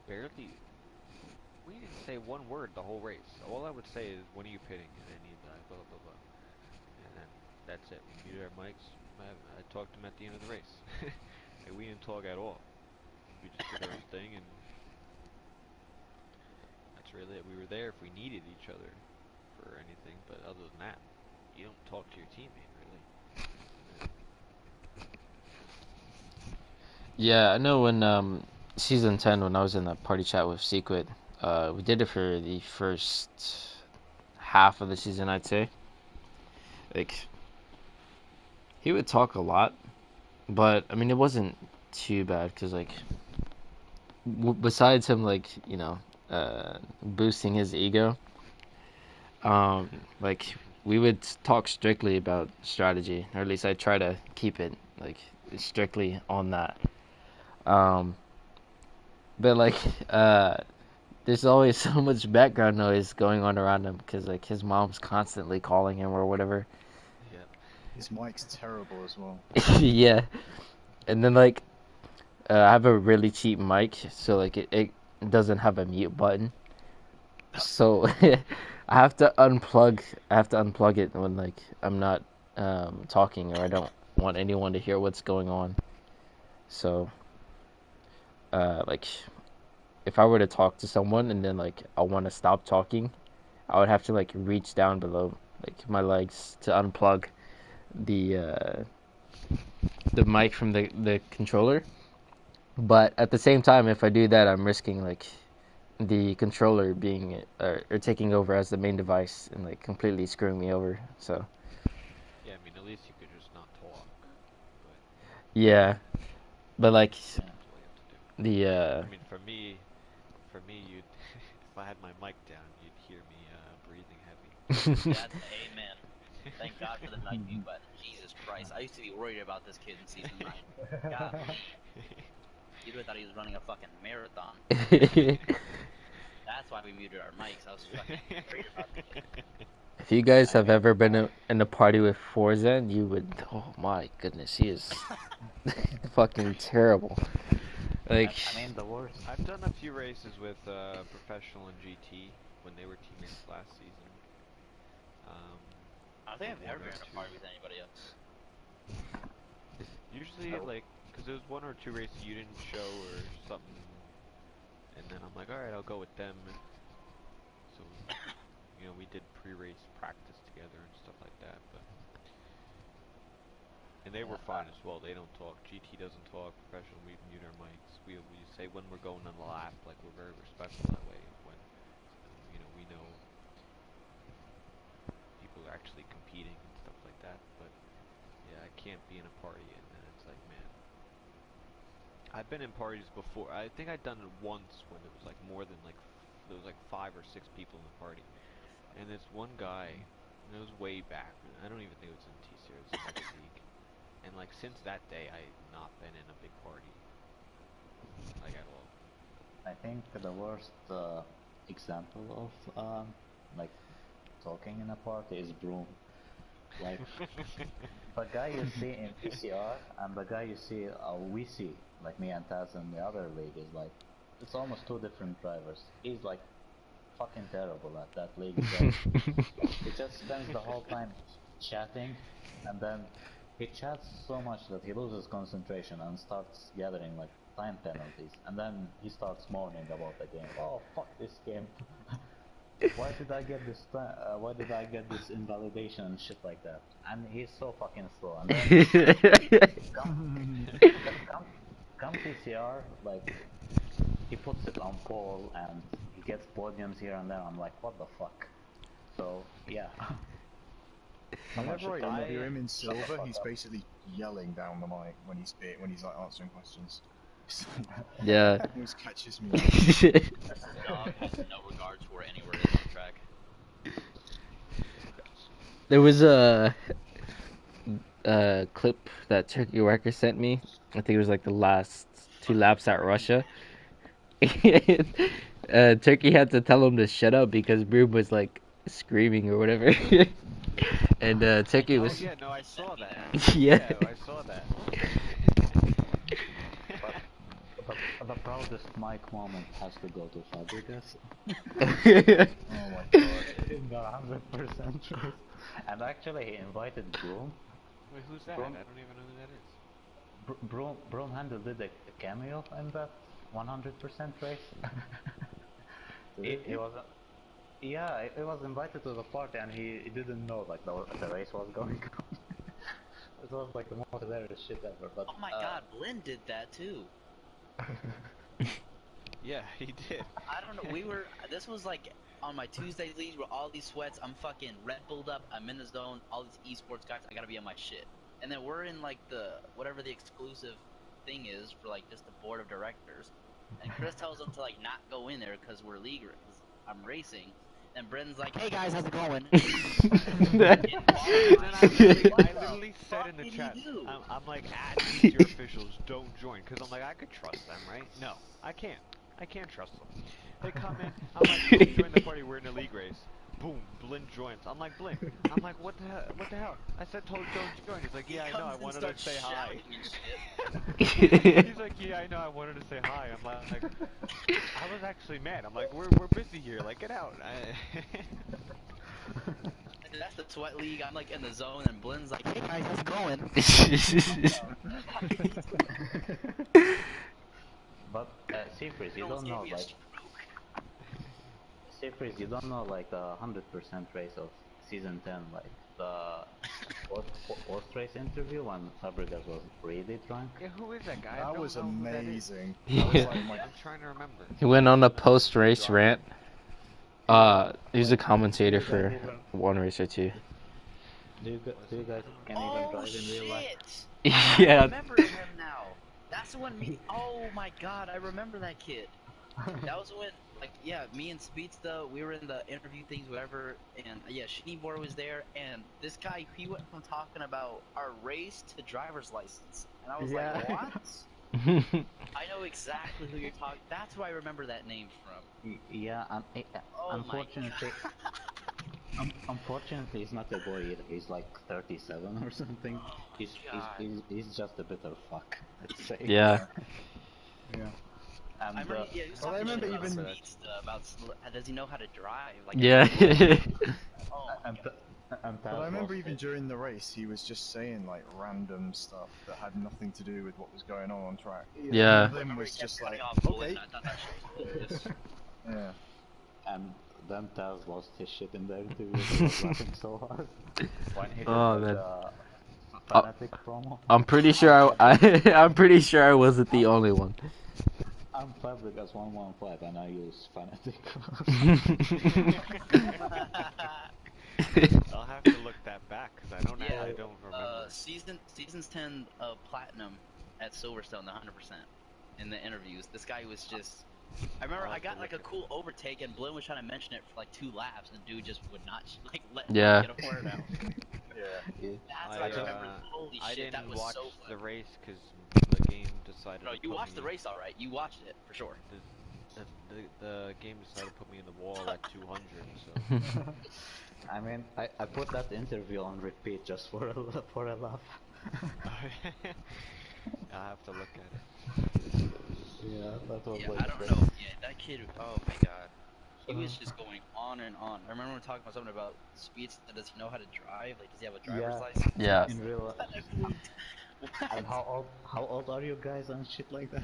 [SPEAKER 6] didn't say one word the whole race. All I would say is, when are you pitting? And then he'd be like, blah, blah, blah. And then that's it. We muted our mics. I talked to him at the end of the race. Like, we didn't talk at all. We just did our thing, and that's really it. We were there if we needed each other for anything, but other than that, you don't talk to your teammate, really.
[SPEAKER 1] yeah, I know when season 10, when I was in that party chat with Secret, we did it for the first half of the season, I'd say. Like, he would talk a lot, but I mean, it wasn't too bad because like, besides him, like, boosting his ego, like, we would talk strictly about strategy, or at least I try to keep it like strictly on that. But like, there's always so much background noise going on around him because like his mom's constantly calling him or whatever.
[SPEAKER 6] Yeah.
[SPEAKER 9] His mic's terrible as well.
[SPEAKER 1] Yeah, and then like, I have a really cheap mic, so like it doesn't have a mute button. So I have to unplug. I have to unplug it when like I'm not talking, or I don't want anyone to hear what's going on. So like, if I were to talk to someone and then like I want to stop talking, I would have to like reach down below like my legs to unplug the mic from the controller, But at the same time, if I do that, I'm risking like the controller being or taking over as the main device and like completely screwing me over. So
[SPEAKER 6] Yeah, I mean, at least you could just not talk. But
[SPEAKER 1] yeah, but like
[SPEAKER 6] that's what you have to do.
[SPEAKER 1] the
[SPEAKER 6] I mean, for me, you'd if I had my mic down, you'd hear me breathing heavy.
[SPEAKER 10] That's amen. Thank God for the night view button. Jesus Christ. I used to be worried about this kid in season 9. God. You'd have thought he was running a fucking marathon. That's why we muted our mics. I was fucking worried about the kid.
[SPEAKER 1] If you guys have ever been in a party with Forza, you would. Oh my goodness, he is fucking terrible. Like,
[SPEAKER 8] I mean, the worst.
[SPEAKER 6] I've done a few races with Professional and GT when they were teammates last season.
[SPEAKER 10] I don't think I've ever been in a party with anybody else.
[SPEAKER 6] Usually, like, because there was one or two races you didn't show or something, and then I'm like, alright, I'll go with them. So, you know, we did pre-race practice together and stuff like that, but... And they were fine as well. They don't talk. GT doesn't talk. Professional, we mute our mics. We say when we're going on the lap, like, we're very respectful that way. When, you know, we know people are actually competing and stuff like that. But, yeah, I can't be in a party and then it's like, man. I've been in parties before. I think I'd done it once when it was, like, more than, like, there was, like, 5 or 6 people in the party. And this one guy, and it was way back. I don't even think it was in TCR. It was another league. And like since that day, I've not been in a big party, like at all.
[SPEAKER 8] I think the worst example of like talking in a party is Broom. Like the guy you see in TCR and the guy you see we see, like me and Taz in the other league, is like it's almost two different drivers. He's like fucking terrible at that league. He just spends the whole time chatting, and then he chats so much that he loses concentration and starts gathering like time penalties, and then he starts moaning about the game. Oh fuck this game! Why did I get this? Why did I get this invalidation and shit like that? And he's so fucking slow. And then come TCR, like he puts it on pole and he gets podiums here and there. I'm like, what the fuck? So yeah.
[SPEAKER 9] Whenever I interview him in silver, he's basically yelling down the mic when he's like answering questions.
[SPEAKER 1] yeah.
[SPEAKER 9] It always catches me.
[SPEAKER 10] Dog has no regards for anywhere it is on track.
[SPEAKER 1] There was a clip that Turkey Wrecker sent me. I think it was like the last 2 laps at Russia. Turkey had to tell him to shut up because Broom was like screaming or whatever. And Turkey was.
[SPEAKER 6] Oh yeah, no, I saw that.
[SPEAKER 1] Yeah.
[SPEAKER 6] Yeah, I saw that.
[SPEAKER 8] The proudest mic moment has to go to Fabregas.
[SPEAKER 9] Oh my god.
[SPEAKER 8] In the 100% race. And actually he invited Broom.
[SPEAKER 6] Wait, who's that?
[SPEAKER 8] Broom?
[SPEAKER 6] I don't even know who that is.
[SPEAKER 8] Broom handle did a cameo in that 100% race. he was yeah, he was invited to the party and he didn't know like the race was going on. It was like the most hilarious shit ever. But
[SPEAKER 10] Oh my god, Blinn did that too.
[SPEAKER 6] Yeah, he did.
[SPEAKER 10] I don't know, this was like on my Tuesday league where all these sweats, I'm fucking Red Bulled up, I'm in the zone, all these esports guys, I gotta be on my shit. And then we're in like whatever the exclusive thing is for like just the board of directors. And Chris tells them to like not go in there because we're league, cause I'm racing. And Brendan's like, hey guys, how's it going?
[SPEAKER 6] I literally said in the chat, I'm like, TCR officials don't join, because I'm like, I could trust them, right? No, I can't. I can't trust them. They come in, I'm like, join the party, we're in a league race. Boom, Blinn joins. I'm like, Blinn. I'm like, what the hell? I said, don't join. He's like, yeah, I know, I wanted to say hi. He's like, yeah, I know, I wanted to say hi. I'm like, I was actually mad. I'm like, we're busy here, like, get out.
[SPEAKER 10] That's the sweat league, I'm like in the zone, and Blinn's like, hey guys, how's it going?
[SPEAKER 8] But Seafreeze, you don't know, like Jeffries, you don't know like the 100% race of season 10, like the post-race interview when Fabregas was really drunk.
[SPEAKER 6] Yeah, who is that guy? I
[SPEAKER 9] That
[SPEAKER 6] don't
[SPEAKER 9] was
[SPEAKER 6] know who that is.
[SPEAKER 9] amazing.
[SPEAKER 1] Yeah.
[SPEAKER 9] That was like my
[SPEAKER 6] I'm trying to remember.
[SPEAKER 1] He went on a post-race rant. He's a commentator
[SPEAKER 8] Do you guys
[SPEAKER 1] for
[SPEAKER 8] even-
[SPEAKER 1] one race or two.
[SPEAKER 8] Do you guys can even
[SPEAKER 10] Oh
[SPEAKER 8] drive in real life?
[SPEAKER 10] shit! I
[SPEAKER 1] Yeah.
[SPEAKER 10] remember him now. That's the one. Oh my god, I remember that kid. That was when, like, yeah, me and Speedsta, we were in the interview things, whatever, and yeah, Shinibor was there, and this guy, he went from talking about our race to driver's license, and I was like, what? I know exactly who you're talking. That's where I remember that name from.
[SPEAKER 8] Yeah,
[SPEAKER 10] Oh
[SPEAKER 8] unfortunately, unfortunately, he's not a boy either. He's like 37 or something.
[SPEAKER 10] God.
[SPEAKER 8] He's just a bitter fuck, I'd say.
[SPEAKER 1] Yeah.
[SPEAKER 9] yeah.
[SPEAKER 8] And
[SPEAKER 10] I remember, yeah, he was
[SPEAKER 9] Well, I
[SPEAKER 10] talking shit
[SPEAKER 9] remember
[SPEAKER 10] about
[SPEAKER 9] even-
[SPEAKER 10] Speedsta, about does he know how to drive? Like,
[SPEAKER 1] Yeah.
[SPEAKER 10] oh my
[SPEAKER 8] and,
[SPEAKER 10] god.
[SPEAKER 8] and
[SPEAKER 9] But I remember
[SPEAKER 8] Taz
[SPEAKER 9] even
[SPEAKER 8] lost
[SPEAKER 9] during the race, he was just saying like random stuff that had nothing to do with what was going on track.
[SPEAKER 1] Yeah.
[SPEAKER 9] One of them
[SPEAKER 10] Remember
[SPEAKER 9] was
[SPEAKER 10] he kept
[SPEAKER 9] just
[SPEAKER 10] cutting
[SPEAKER 9] like,
[SPEAKER 10] off Bullet,
[SPEAKER 9] okay,
[SPEAKER 10] and I thought that shit was hilarious.
[SPEAKER 9] yeah.
[SPEAKER 8] and then Taz lost his shit in the interview. He was laughing so hard. When he did
[SPEAKER 1] Oh,
[SPEAKER 8] like,
[SPEAKER 1] man.
[SPEAKER 8] the Fanatic promo.
[SPEAKER 1] I'm pretty sure I'm pretty sure I wasn't the only one.
[SPEAKER 8] I'm Fabregas 115 and I use Fanatic.
[SPEAKER 6] I'll have to look that back because I don't remember.
[SPEAKER 10] Seasons 10 of Platinum at Silverstone, the 100% in the interviews. This guy was just. I remember I got like a cool overtake, and Blinn was trying to mention it for like 2 laps, and dude just would not like let him
[SPEAKER 1] Yeah.
[SPEAKER 10] get a word out.
[SPEAKER 9] Yeah.
[SPEAKER 10] That's what I remember. Holy
[SPEAKER 6] I
[SPEAKER 10] shit, that
[SPEAKER 6] didn't
[SPEAKER 10] was
[SPEAKER 6] watch
[SPEAKER 10] so
[SPEAKER 6] the
[SPEAKER 10] fun.
[SPEAKER 6] race because the game decided.
[SPEAKER 10] No,
[SPEAKER 6] to
[SPEAKER 10] you
[SPEAKER 6] put
[SPEAKER 10] watched the
[SPEAKER 6] me-
[SPEAKER 10] race, all right. You watched it for sure.
[SPEAKER 6] The game decided to put me in the wall at 200. So
[SPEAKER 8] I mean, I put that interview on repeat just for a laugh.
[SPEAKER 6] I'll have to look at it.
[SPEAKER 8] Yeah, that was
[SPEAKER 10] Yeah,
[SPEAKER 8] like
[SPEAKER 10] I don't
[SPEAKER 8] the
[SPEAKER 10] know. Yeah, that kid. Oh my god, he was just going on and on. I remember we were talking about something about speeds. Does he know how to drive? Like, does he have a driver's license?
[SPEAKER 1] Yeah.
[SPEAKER 8] in real life. And how old are you guys and shit like that?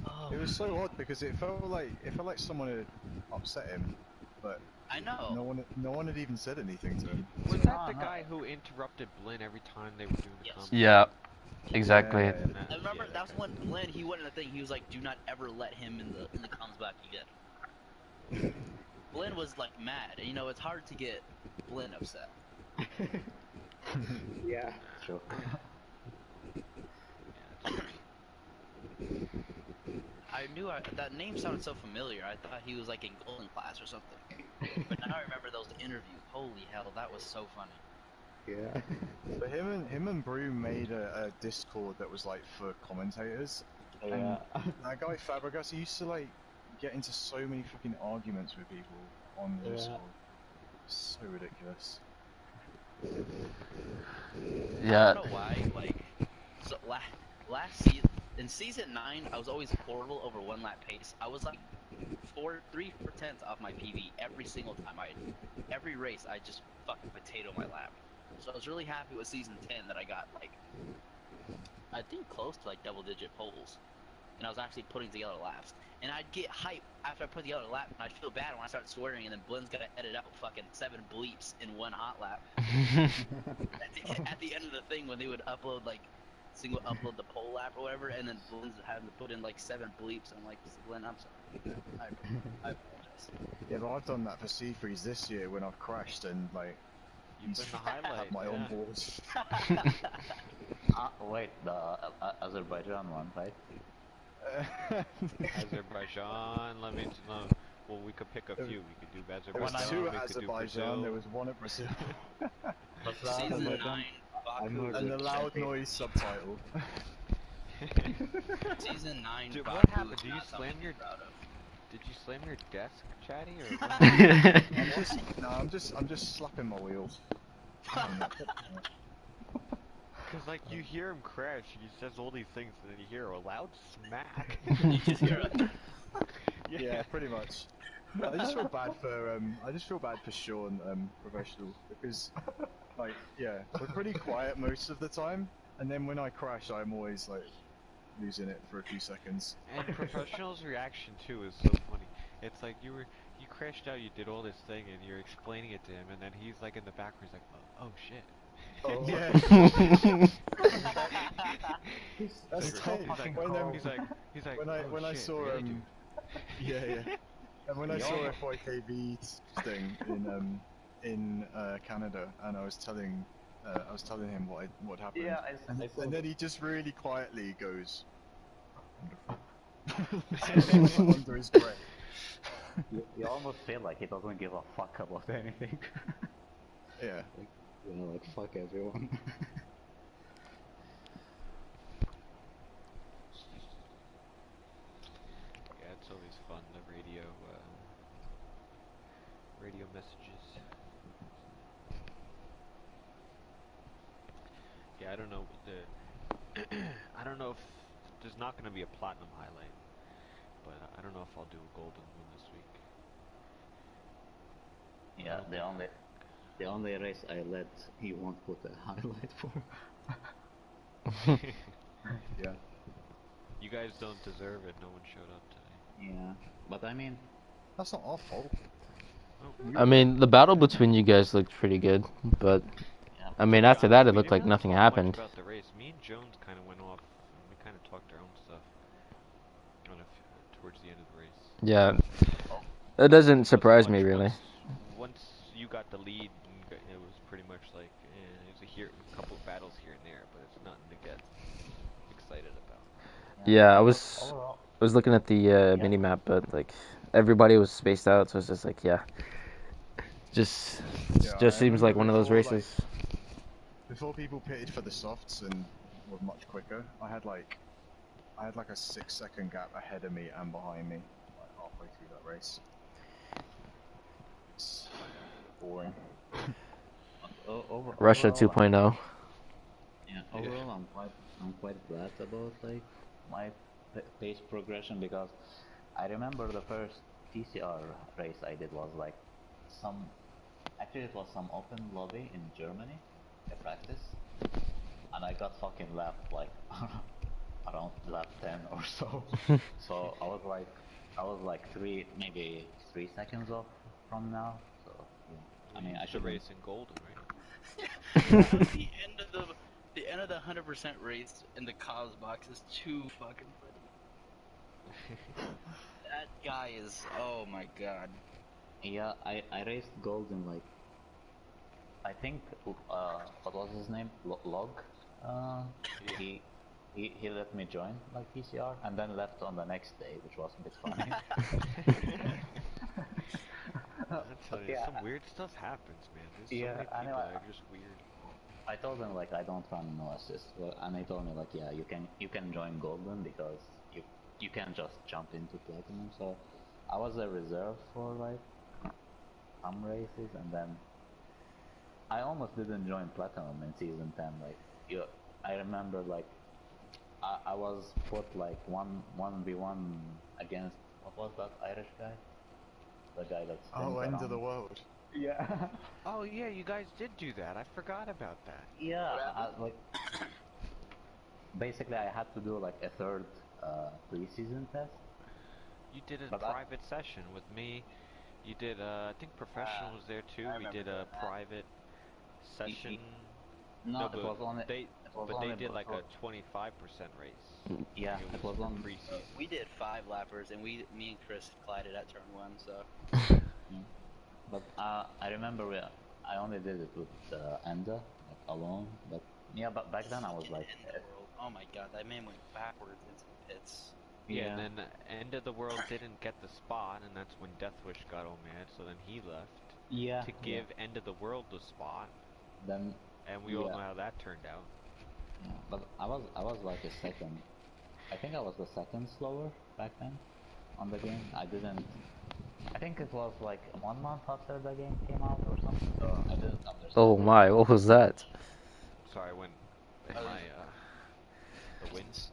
[SPEAKER 10] Oh,
[SPEAKER 9] It was so odd because it felt like someone had upset him, but
[SPEAKER 10] I know.
[SPEAKER 9] no one had even said anything to him.
[SPEAKER 6] Was that the guy who interrupted Blinn every time they were doing the
[SPEAKER 10] Yes.
[SPEAKER 6] commentary?
[SPEAKER 1] Yeah. Exactly.
[SPEAKER 9] Yeah, yeah,
[SPEAKER 10] I remember
[SPEAKER 6] Yeah,
[SPEAKER 10] that was
[SPEAKER 6] guy.
[SPEAKER 10] when Blinn, he went in the thing. He was like, "Do not ever let him in the comms back again." Blinn was like mad, and you know it's hard to get Blinn upset.
[SPEAKER 8] Yeah. True.
[SPEAKER 10] I knew that name sounded so familiar. I thought he was like in Golden Class or something. But now I remember those interviews. Holy hell, that was so funny.
[SPEAKER 8] Yeah.
[SPEAKER 9] But him and Broom made a Discord that was like for commentators.
[SPEAKER 8] Yeah.
[SPEAKER 9] And that guy Fabregas, he used to like get into so many fucking arguments with people on
[SPEAKER 8] Yeah.
[SPEAKER 9] Discord. So ridiculous.
[SPEAKER 1] Yeah.
[SPEAKER 10] I don't know why. Like, so last season in season 9, I was always horrible over 1 lap pace. I was like 3/4 off my PV every single time. Every race I just fucking potato my lap. So I was really happy with season 10 that I got like I think close to like double-digit poles, and I was actually putting together laps. And I'd get hype after I put together a lap, and I'd feel bad when I start swearing, and then Blinn's gotta edit out fucking 7 bleeps in 1 hot lap. At the end of the thing, when they would upload like single upload the pole lap or whatever, and then Blinn's having to put in like 7 bleeps. I'm like, Blinn, I'm sorry. I apologize.
[SPEAKER 9] Yeah, but I've done that for C3s this year when I've crashed and like
[SPEAKER 6] You put in the highlight.
[SPEAKER 9] had my
[SPEAKER 6] yeah.
[SPEAKER 9] onboard.
[SPEAKER 8] Wait, the Azerbaijan one, right?
[SPEAKER 6] Azerbaijan. Let me know. Well, we could pick a few. We could do
[SPEAKER 9] There was
[SPEAKER 6] Azerbaijan.
[SPEAKER 9] 2
[SPEAKER 6] we
[SPEAKER 9] at
[SPEAKER 6] could do
[SPEAKER 9] Azerbaijan,
[SPEAKER 6] Brazil.
[SPEAKER 9] there was 1 at Brazil.
[SPEAKER 8] But
[SPEAKER 10] Season 9,
[SPEAKER 8] Azerbaijan,
[SPEAKER 10] Baku.
[SPEAKER 9] And the loud noise subtitle.
[SPEAKER 10] Season 9,
[SPEAKER 6] Dude,
[SPEAKER 10] Baku
[SPEAKER 6] what happened?
[SPEAKER 10] is
[SPEAKER 6] Did you
[SPEAKER 10] not
[SPEAKER 6] slam
[SPEAKER 10] something
[SPEAKER 6] your?
[SPEAKER 10] to be proud of.
[SPEAKER 6] Did you slam your desk, Chatty? Or
[SPEAKER 9] I'm just slapping my wheels.
[SPEAKER 6] because like you hear him crash, he says all these things, and then you hear a loud smack.
[SPEAKER 10] You just hear a
[SPEAKER 9] Yeah, pretty much. I just feel bad for Sean, professional, because like yeah, we're pretty quiet most of the time, and then when I crash, I'm always like losing it for a few seconds.
[SPEAKER 6] And professional's reaction too is so funny. It's like you crashed out, you did all this thing, and you're explaining it to him, and then he's like in the background, he's like, oh shit.
[SPEAKER 9] Oh yeah. That's
[SPEAKER 6] he's
[SPEAKER 9] tight.
[SPEAKER 6] like, he's like, oh
[SPEAKER 9] when I
[SPEAKER 6] shit,
[SPEAKER 9] saw
[SPEAKER 6] really, dude?
[SPEAKER 9] yeah. And when I saw FYKV's thing in Canada, and I was telling him what happened.
[SPEAKER 8] Yeah,
[SPEAKER 9] And then he just really quietly goes under his breath.
[SPEAKER 8] You almost feel like he doesn't give a fuck about anything.
[SPEAKER 9] Yeah.
[SPEAKER 8] Like, you know, like fuck everyone.
[SPEAKER 6] Yeah, it's always fun, the radio messages. Yeah, I don't know I don't know if there's not going to be a platinum highlight, but I don't know if I'll do a golden one this week.
[SPEAKER 8] Yeah, the only race I led, he won't put a highlight for.
[SPEAKER 9] Yeah.
[SPEAKER 6] You guys don't deserve it. No one showed up today.
[SPEAKER 8] Yeah, but I mean,
[SPEAKER 9] that's not our fault.
[SPEAKER 6] Oh.
[SPEAKER 1] I mean, the battle between you guys looked pretty good, but
[SPEAKER 8] yeah.
[SPEAKER 1] I mean, after that, it looked like
[SPEAKER 6] didn't
[SPEAKER 1] nothing
[SPEAKER 6] talk
[SPEAKER 1] happened.
[SPEAKER 6] Much about the race. Me and Jones kind of went off, and we kind of talked our own stuff towards the end of the race.
[SPEAKER 1] Yeah, that doesn't surprise me really.
[SPEAKER 6] Once you got the lead, it was pretty much like it was a couple of battles here and there, but it's nothing to get excited about.
[SPEAKER 1] Yeah, I was looking at the mini map, but like everybody was spaced out, so it's just like just seems like one of those races.
[SPEAKER 9] Before people pitted for the softs and were much quicker, I had like a 6-second gap ahead of me and behind me, like halfway through that race. It's boring.
[SPEAKER 1] Russia 2.0.
[SPEAKER 8] Yeah, overall, I'm quite glad about like my pace progression, because I remember the first TCR race I did was like it was some open lobby in Germany, a practice, and I got fucking lapped like around lap 10 or so. So I was like maybe 3 seconds off from now. So yeah, I mean, I should
[SPEAKER 6] race in golden, right?
[SPEAKER 10] The end of the 100% race in the Cos box is too fucking funny. That guy is, oh my god.
[SPEAKER 8] Yeah, I raced golden like, I think what was his name? Log. He let me join like PCR and then left on the next day, which was a bit funny.
[SPEAKER 6] I tell you, some weird stuff happens, man. There's so many people that are just weird.
[SPEAKER 8] I told him like I don't run no assist, and he told me like, yeah, you can join golden because you can just jump into platinum. So I was a reserve for like some races, and then I almost didn't join platinum in season 10. Like I remember like I was put like 1v1 against, what was that Irish guy? The guy that's
[SPEAKER 9] end of the world.
[SPEAKER 8] Yeah.
[SPEAKER 6] Oh yeah, you guys did do that. I forgot about that.
[SPEAKER 8] Yeah, like basically I had to do like a third pre-season test.
[SPEAKER 6] You did a private session with me. You did I think Professional was there too. We did a private session.
[SPEAKER 8] No, it was only.
[SPEAKER 6] They did like a 25% race.
[SPEAKER 8] Yeah, it was on
[SPEAKER 6] pre-season.
[SPEAKER 10] We did 5 lappers, and me and Chris collided at turn 1. So.
[SPEAKER 8] But I remember I only did it with Enda, like alone. But yeah, but back then I was like,
[SPEAKER 10] oh my god, that man went backwards into the pits.
[SPEAKER 6] Yeah, and then End of the World didn't get the spot, and that's when Deathwish got all mad. So then he left.
[SPEAKER 8] Yeah.
[SPEAKER 6] To give End of the World the spot.
[SPEAKER 8] Then.
[SPEAKER 6] And we all know how that turned out.
[SPEAKER 8] Yeah, but I was like a second. I think I was the second slower back then on the game. I think it was like 1 month after the game came out or something, so I didn't understand.
[SPEAKER 1] Oh my, what was that?
[SPEAKER 6] Sorry, when the winds.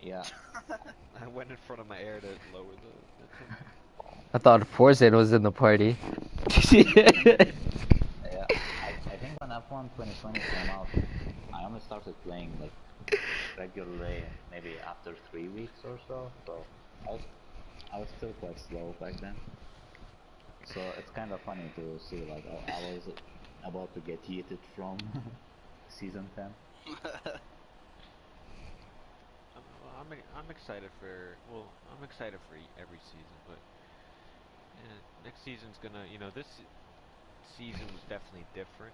[SPEAKER 8] Yeah.
[SPEAKER 6] I went in front of my air to lower the
[SPEAKER 1] I thought Forza was in the party.
[SPEAKER 8] Yeah, I think when F1 2020 came out, I only started playing like regularly maybe after 3 weeks or so. So I was still quite slow back then. So it's kind of funny to see, like, I was about to get yeeted from season 10.
[SPEAKER 6] I'm excited for, well, I'm excited for every season, but yeah, next season's gonna, this season was definitely different.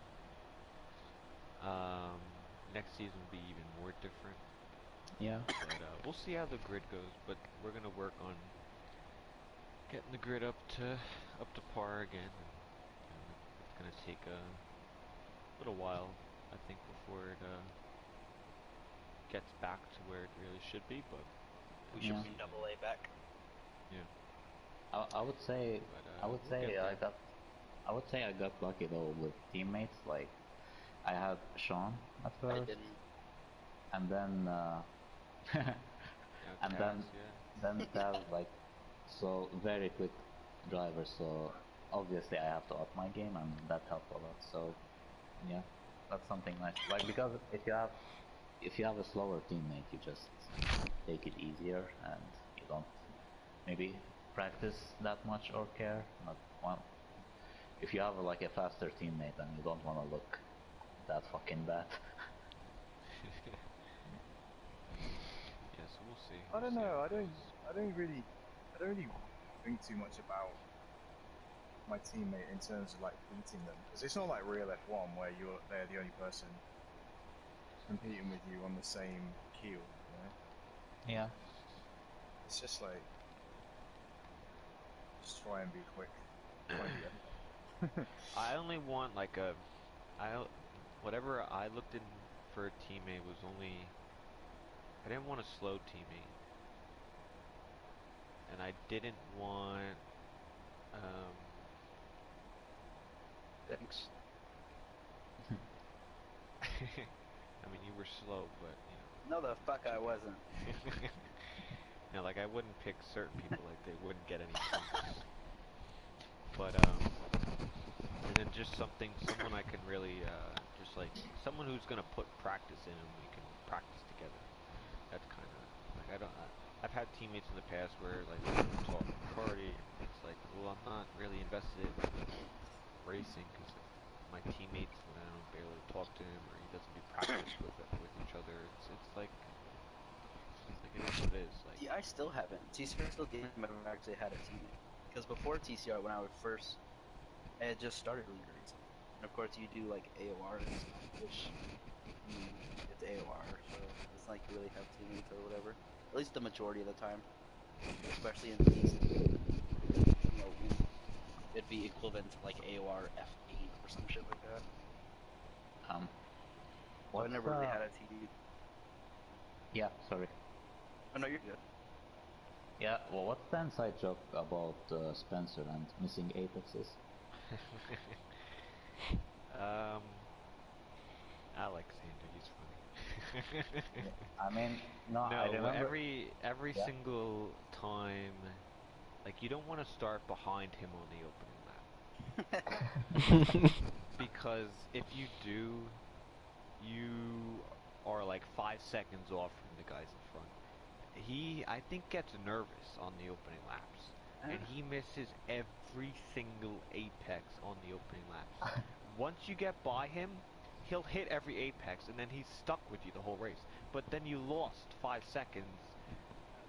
[SPEAKER 6] Next season will be even more different.
[SPEAKER 8] Yeah.
[SPEAKER 6] But we'll see how the grid goes. But we're gonna work on getting the grid up to par again. It's gonna take a little while, I think, before it gets back to where it really should be. But
[SPEAKER 10] we should bring Double A back.
[SPEAKER 6] Yeah.
[SPEAKER 8] I would say
[SPEAKER 6] But, we'll get there.
[SPEAKER 8] I would say I got lucky though with teammates. Like I had Sean at
[SPEAKER 10] I
[SPEAKER 8] first,
[SPEAKER 10] didn't.
[SPEAKER 8] and then and
[SPEAKER 6] Taz,
[SPEAKER 8] then Tav, like, so very quick driver. So obviously I have to up my game, and that helped a lot. So yeah, that's something nice. Like, because if you have a slower teammate, you just take it easier, and you don't maybe practice that much or care. But well, if you have like a faster teammate, then you don't want to look that fucking bad.
[SPEAKER 6] Yeah, so we'll see.
[SPEAKER 9] I don't
[SPEAKER 6] We'll see
[SPEAKER 9] know.
[SPEAKER 6] how
[SPEAKER 9] I
[SPEAKER 6] it
[SPEAKER 9] don't.
[SPEAKER 6] goes.
[SPEAKER 9] I don't really. I don't really think too much about my teammate in terms of like beating them, because it's not like real F1 where they're the only person competing with you on the same keel. You know?
[SPEAKER 8] Yeah.
[SPEAKER 9] It's just like just try and be quick. Try and beat everyone.
[SPEAKER 6] I only want like whatever I looked in for a teammate was only, I didn't want a slow teammate, and I didn't want um.
[SPEAKER 10] Thanks.
[SPEAKER 6] I mean, you were slow, but
[SPEAKER 10] No, the fuck I wasn't.
[SPEAKER 6] like I wouldn't pick certain people, like they wouldn't get any points. But and then just someone I can really just like someone who's gonna put practice in, and we can practice together. That's kind of like I've had teammates in the past where like we would talk party. It's like, well, I'm not really invested in racing because if my teammates, when I don't barely talk to him or he doesn't do practice with each other, it's like it is what it is. Like,
[SPEAKER 10] See, I still haven't. TCR still didn't have actually had a teammate. Because before TCR, when I was first, I had just started league racing. And of course, you do like AOR and stuff, which it's AOR, so it's not like you really have teammates or whatever. At least the majority of the time, especially in these, it'd be equivalent to like AOR F8 or some shit like that. So I never really had a team.
[SPEAKER 8] Yeah, sorry.
[SPEAKER 10] Oh no, you're good.
[SPEAKER 8] Yeah, well, what's the inside joke about Spencer and missing apexes?
[SPEAKER 6] Alexander, he's funny.
[SPEAKER 8] Yeah, I mean, no, I
[SPEAKER 6] No,
[SPEAKER 8] remember.
[SPEAKER 6] every
[SPEAKER 8] Yeah.
[SPEAKER 6] single time, like you don't want to start behind him on the opening lap. Because if you do, you are like 5 seconds off from the guys in front. He, I think, gets nervous on the opening laps, and he misses every single apex on the opening laps. Once you get by him, he'll hit every apex, and then he's stuck with you the whole race. But then you lost 5 seconds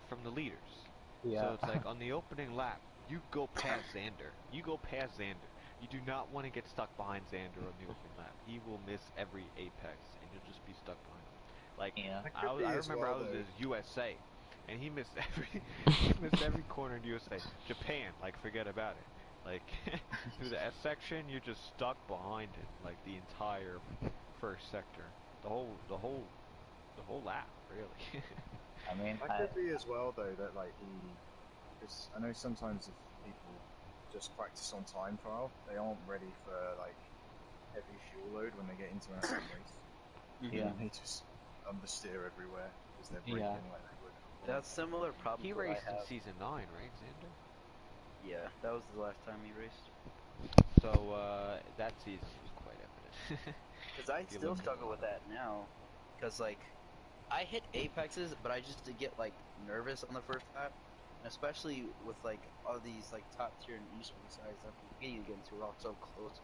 [SPEAKER 6] from the leaders.
[SPEAKER 8] Yeah.
[SPEAKER 6] So it's like on the opening lap, you go past Xander. You go past Xander. You do not want to get stuck behind Xander on the opening lap. He will miss every apex, and you'll just be stuck behind him. Like
[SPEAKER 8] Yeah.
[SPEAKER 6] I remember I was in USA, and he missed every corner in USA. Japan, like forget about it. Like through the S section, you're just stuck behind him, like the entire first sector, the whole lap, really.
[SPEAKER 8] I mean,
[SPEAKER 9] That could be as well, though, that like because I know sometimes if people just practice on time trial, they aren't ready for like heavy fuel load when they get into an actual race.
[SPEAKER 8] Yeah.
[SPEAKER 9] And they just understeer everywhere because they're braking like they would.
[SPEAKER 10] That's similar problem.
[SPEAKER 6] He
[SPEAKER 10] to what
[SPEAKER 6] raced
[SPEAKER 10] I
[SPEAKER 6] in
[SPEAKER 10] have.
[SPEAKER 6] season 9, right, Xander?
[SPEAKER 10] Yeah, that was the last time he raced.
[SPEAKER 6] So that season was quite evident.
[SPEAKER 10] Because I still struggle with that now. Because like, I hit apexes, but I just get like nervous on the first lap, And especially with like all these like top tier and eastern sides that I'm competing against who are all so close.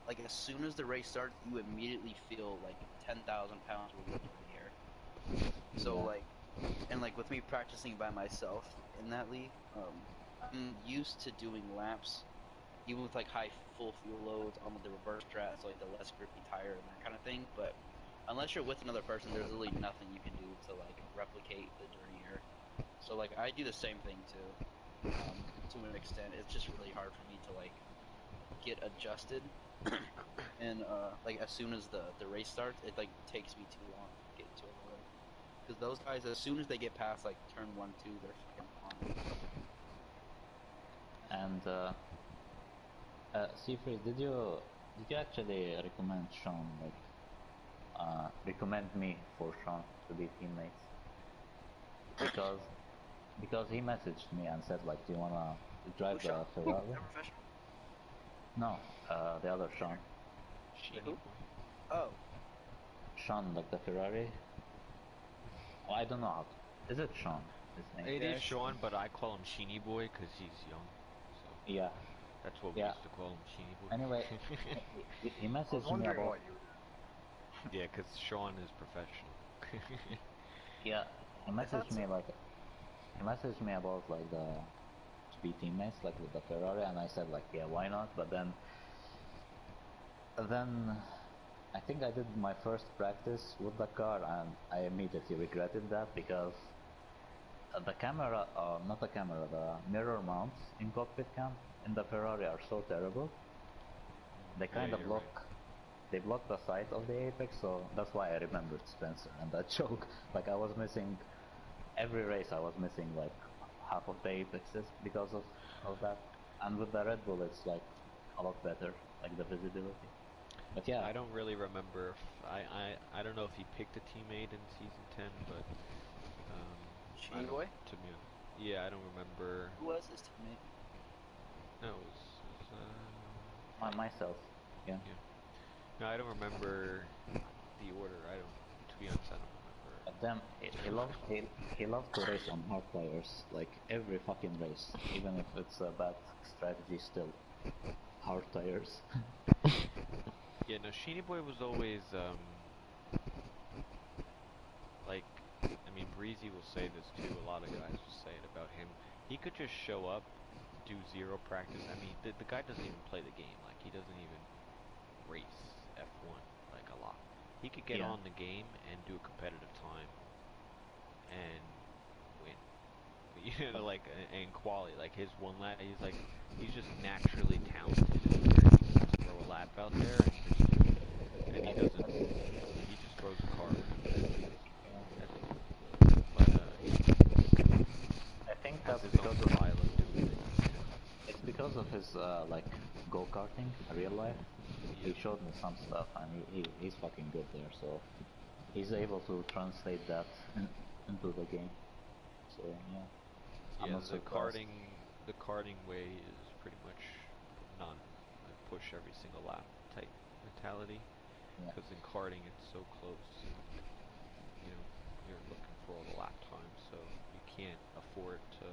[SPEAKER 10] Like as soon as the race starts, you immediately feel like 10,000 pounds weight in the air. So like, and like with me practicing by myself in that league, I'm used to doing laps, even with like high full fuel loads on the reverse strat, so like the less grippy tire and that kind of thing. But unless you're with another person, there's really nothing you can do to like replicate the dirty air. So like I do the same thing too, to an extent. It's just really hard for me to like get adjusted, and like as soon as the race starts, it like takes me too long to get into a rhythm. Because those guys, as soon as they get past like turn 1, 2, they're fucking on.
[SPEAKER 8] And Seafree, did you actually recommend Sean, like recommend me for Sean to be teammates? Because he messaged me and said like, do you wanna drive the Ferrari? No, the other Sean.
[SPEAKER 10] Who? Oh.
[SPEAKER 8] Sean, like the Ferrari. Oh, I don't know how. Is it Sean? His name?
[SPEAKER 6] It is Sean, but I call him Sheeny Boy because he's young. So
[SPEAKER 8] yeah.
[SPEAKER 6] That's what we used to call him, Sheeny Boy.
[SPEAKER 8] Anyway, he messaged me about.
[SPEAKER 9] What you
[SPEAKER 6] yeah, because Sean is professional.
[SPEAKER 8] yeah, he messaged me like. He messaged me about like to be teammates like with the Ferrari, and I said like, yeah, why not? But then I think I did my first practice with the car, and I immediately regretted that because the camera, not the camera, the mirror mounts in cockpit cam in the Ferrari are so terrible. They kind of block, they block the sight of the apex, so that's why I remembered Spencer and that choke. Like I was missing, every race I was missing like half of the apexes because of that. And with the Red Bull it's like a lot better, like the visibility. But yeah,
[SPEAKER 6] I don't really remember if I don't know if he picked a teammate in season 10, but
[SPEAKER 10] Sheeny Boy?
[SPEAKER 6] To me, yeah, I don't remember.
[SPEAKER 10] Who was his teammate?
[SPEAKER 6] No, it was
[SPEAKER 8] myself. Yeah.
[SPEAKER 6] No, I don't remember the order. I don't. To be honest, I don't remember.
[SPEAKER 8] But then he loved to race on hard tires, like every fucking race, even if it's a bad strategy. Still, hard tires.
[SPEAKER 6] Yeah, no, Sheeny Boy was always like, I mean, Breezy will say this too. A lot of guys will say it about him. He could just show up, do zero practice. I mean, the guy doesn't even play the game. Like, he doesn't even race F1 like a lot. He could get on the game and do a competitive time and win. You know, like, and quality. Like his one lap, he's just naturally talented. He can just throw a lap out there and he doesn't. He just throws a car around. That's all. But
[SPEAKER 8] I think
[SPEAKER 6] has
[SPEAKER 8] that's
[SPEAKER 6] his
[SPEAKER 8] because
[SPEAKER 6] own style of doing things.
[SPEAKER 8] It's because of his like go-karting real life. He showed me some stuff, and he's fucking good there. So he's able to translate that into the game. So yeah.
[SPEAKER 6] Yeah, the karting way is pretty much none. Like push every single lap type mentality. Because in karting it's so close, and you know you're looking for all the lap times, so you can't afford to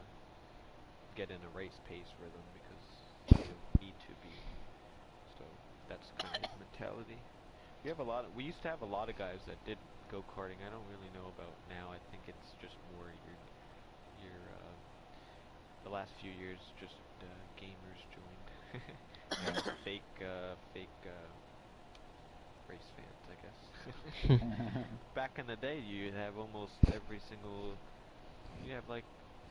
[SPEAKER 6] get in a race pace rhythm because you don't need to be. So that's kind of his mentality. We used to have a lot of guys that did go karting. I don't really know about now. I think it's just more your the last few years just gamers joined. fake race fans, I guess. Back in the day, you'd have almost every single. You have like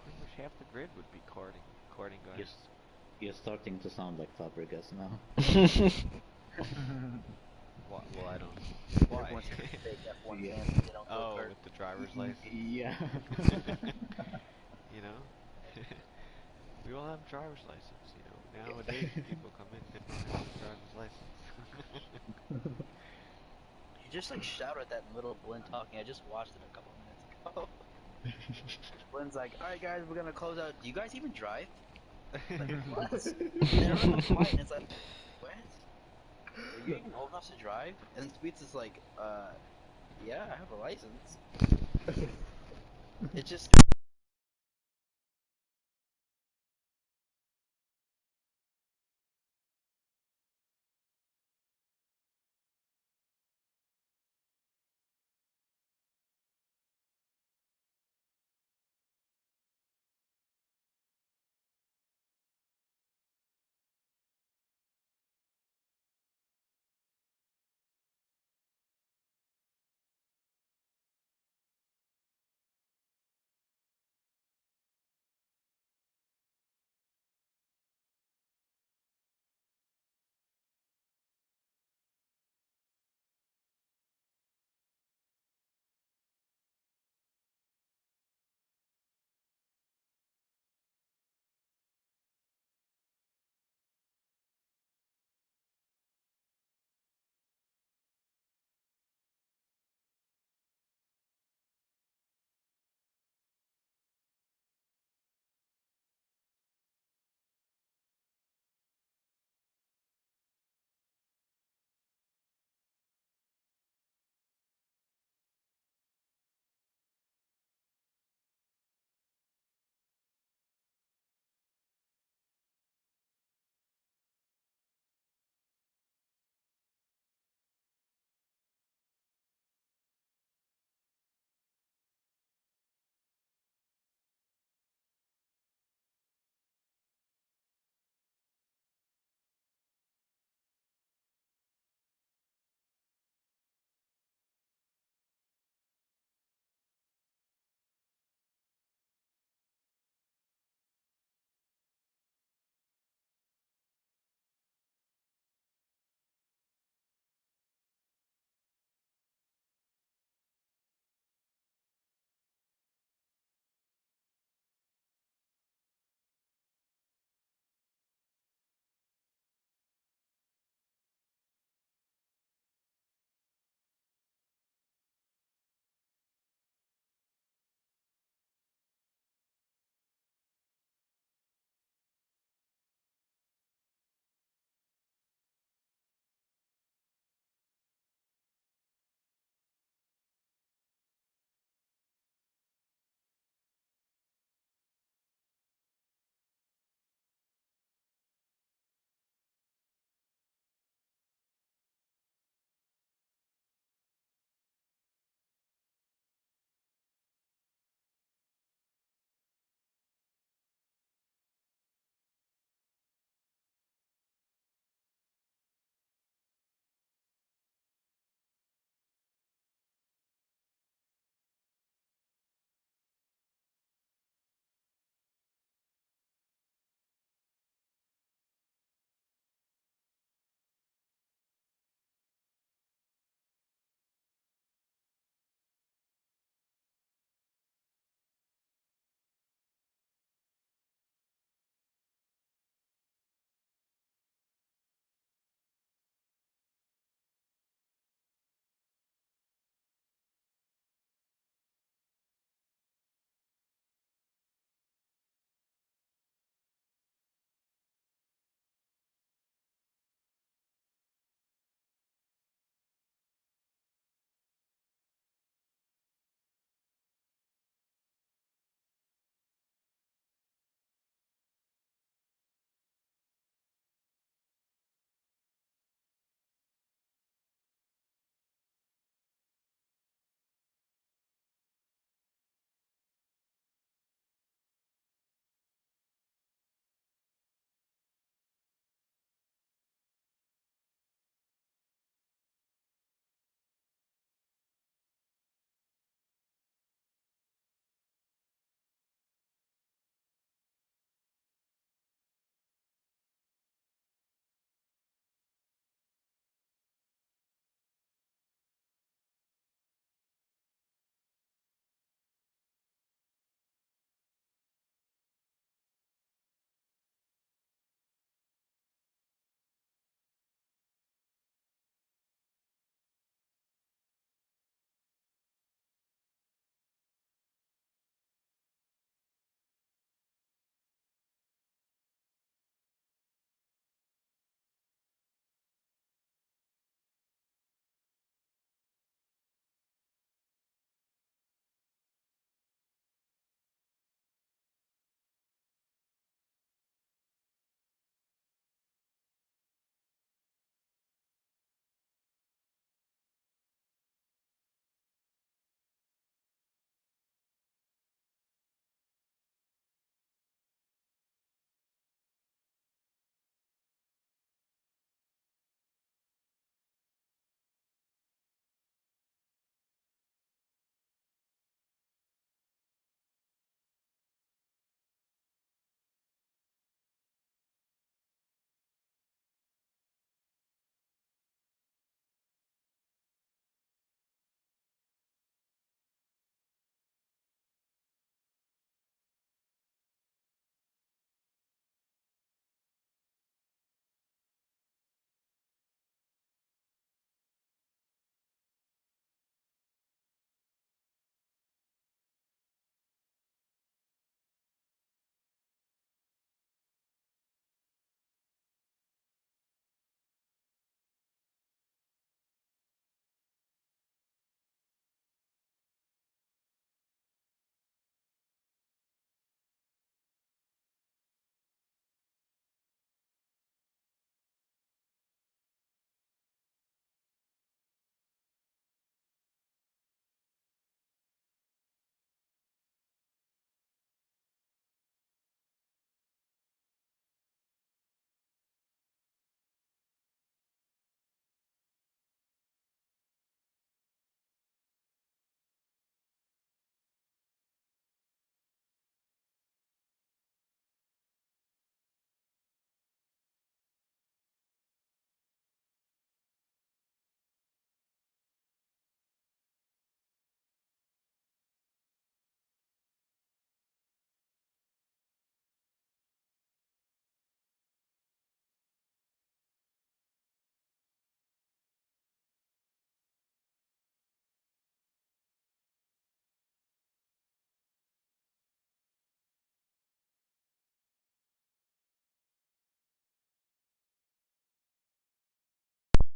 [SPEAKER 6] pretty much half the grid would be karting guys.
[SPEAKER 8] You're starting to sound like Fabregas now.
[SPEAKER 6] Well, I don't. Why? Oh, with the driver's license.
[SPEAKER 8] Yeah.
[SPEAKER 6] You know, we all have driver's license. You know, nowadays people come in they don't have a driver's license.
[SPEAKER 10] You just like shout at that in the middle of Blinn talking. I just watched it a couple minutes ago. Blinn's like, "Alright, guys, we're gonna close out. Do you guys even drive?" Like, what? They're on the flight, and it's like, what? Are you even old enough to drive? And Sweets is like, yeah, I have a license. It's just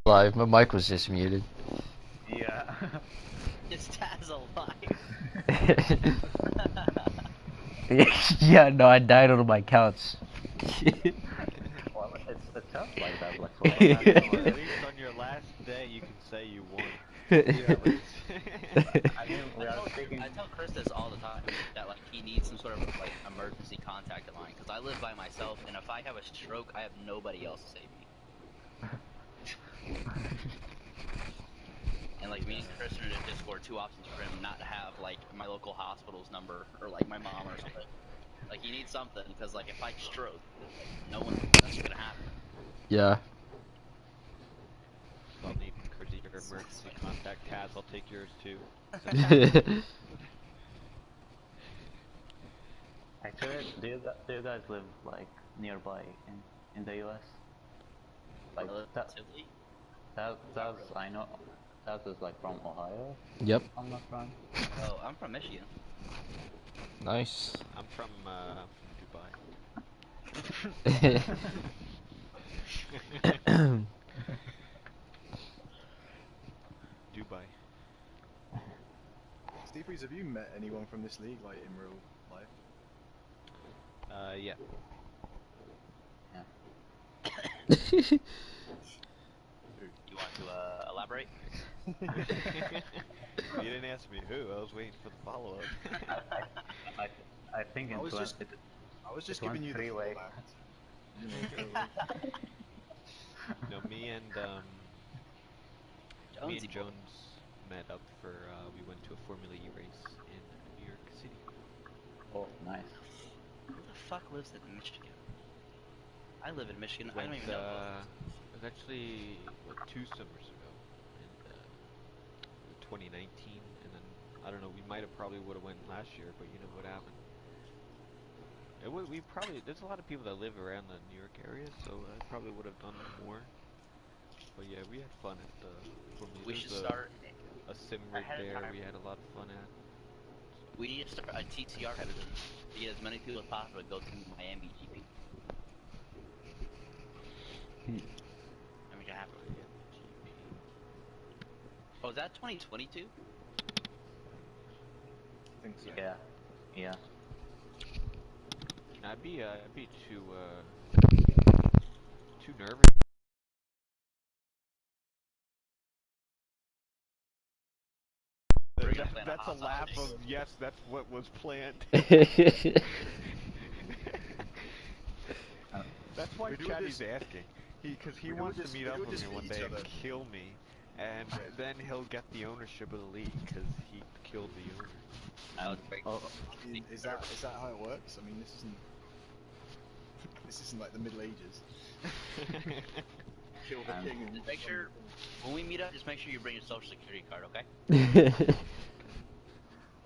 [SPEAKER 1] Live. My mic was just muted.
[SPEAKER 8] Yeah.
[SPEAKER 10] Is Taz alive?
[SPEAKER 1] Yeah, no, I died on my couch.
[SPEAKER 8] Well, it sounds like that, like
[SPEAKER 6] Well,
[SPEAKER 8] sort of.
[SPEAKER 6] at least on your last day, you can say you won.
[SPEAKER 8] Yeah, but I mean, we are speaking.
[SPEAKER 10] I tell Chris this all the time, that like he needs some sort of like emergency contact of mine, because I live by myself, and if I have a stroke, I have nobody else to save me. And like me and Chris are in a Discord, 2 options for him not to have like my local hospital's number or like my mom or something. Like he needs something, because like if I stroke, like no one, that's gonna happen.
[SPEAKER 1] Yeah.
[SPEAKER 6] I'll need Chrissy your emergency contact. Taz, I'll take yours too.
[SPEAKER 8] Actually, do you guys live like nearby in the US? Like
[SPEAKER 10] Relatively.
[SPEAKER 8] Taz, I know. Taz is like from Ohio.
[SPEAKER 1] Yep.
[SPEAKER 8] If I'm not wrong.
[SPEAKER 10] Oh, I'm from Michigan.
[SPEAKER 1] Nice.
[SPEAKER 6] I'm from Dubai. Dubai.
[SPEAKER 9] Steve Reeves, have you met anyone from this league, like, in real life?
[SPEAKER 6] Yeah.
[SPEAKER 10] You want to elaborate?
[SPEAKER 6] You didn't ask me who. I was waiting for the follow-up.
[SPEAKER 8] I think
[SPEAKER 9] I was just giving you the
[SPEAKER 8] three-way.
[SPEAKER 9] You know,
[SPEAKER 6] No, me and Jones met up for we went to a Formula E race in New York City.
[SPEAKER 8] Oh, nice.
[SPEAKER 10] Who the fuck lives in Michigan? I live in Michigan. I don't even know.
[SPEAKER 6] It was actually 2 summers ago in 2019, and then I don't know. We might have probably would have went last year, but you know what happened. There's a lot of people that live around the New York area, so I probably would have done more. But yeah, we had fun at the Formula.
[SPEAKER 10] We should start
[SPEAKER 6] a sim rig there. We had a lot of fun at.
[SPEAKER 10] We need to start a TCR to get as many people as possible to go to Miami GP. I mean, to happen. Oh, is that 2022?
[SPEAKER 9] I think so.
[SPEAKER 8] Yeah. Yeah.
[SPEAKER 6] I'd be too nervous. That's a laugh of yes. That's what was planned. That's why Chatty's asking. Because he wants to meet up with me one day and kill me, and then he'll get the ownership of the league because he killed the owner.
[SPEAKER 9] Is that how it works? I mean, this isn't like the Middle Ages. Kill the king and
[SPEAKER 10] just make sure when we meet up, just make sure you bring your social security card, okay?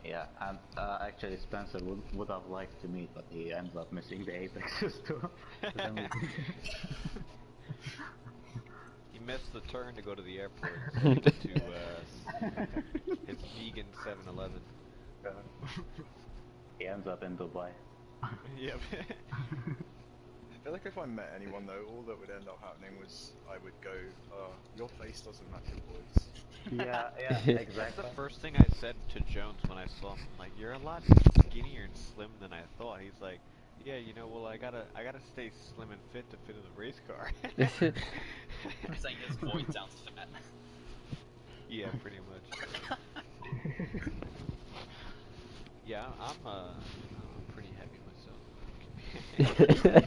[SPEAKER 8] Yeah, and actually Spencer would have liked to meet, but he ends up missing the apexes too.
[SPEAKER 6] He missed the turn to go to the airport, so he went to his vegan 7-Eleven.
[SPEAKER 8] He ends up in Dubai.
[SPEAKER 6] Yep.
[SPEAKER 9] I feel like if I met anyone though, all that would end up happening was I would go, your face doesn't match your voice.
[SPEAKER 8] Yeah, exactly.
[SPEAKER 6] That's the first thing I said to Jones when I saw him. I'm like, you're a lot skinnier and slim than I thought. He's like, yeah, you know, well, I gotta stay slim and fit to fit in the race car.
[SPEAKER 10] He's like, his voice sounds fat.
[SPEAKER 6] Yeah, pretty much. Yeah, I'm pretty heavy myself.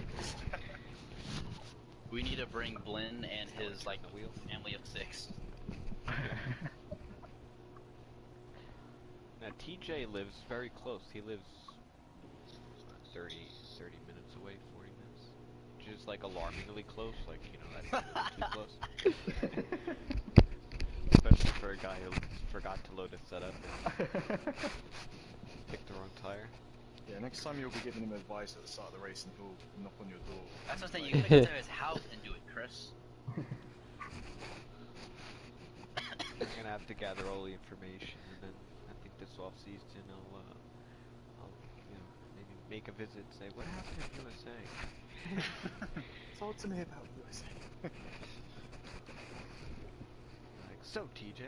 [SPEAKER 10] We need to bring Blinn and his like family of 6.
[SPEAKER 6] Now TJ lives very close. He lives 30 minutes away, 40 minutes. Which is like alarmingly close, like, you know, that's too close. Especially for a guy who forgot to load his setup and picked the wrong tire.
[SPEAKER 9] Yeah, next time you'll be giving him advice at the start of the race and he'll knock on your door.
[SPEAKER 10] That's what I'm saying, you gotta get to his house and do it, Chris.
[SPEAKER 6] I'm gonna have to gather all the information, and then I think this off season I'll you know, maybe make a visit, say what happened in USA.
[SPEAKER 9] Talk to me about USA.
[SPEAKER 6] So, TJ.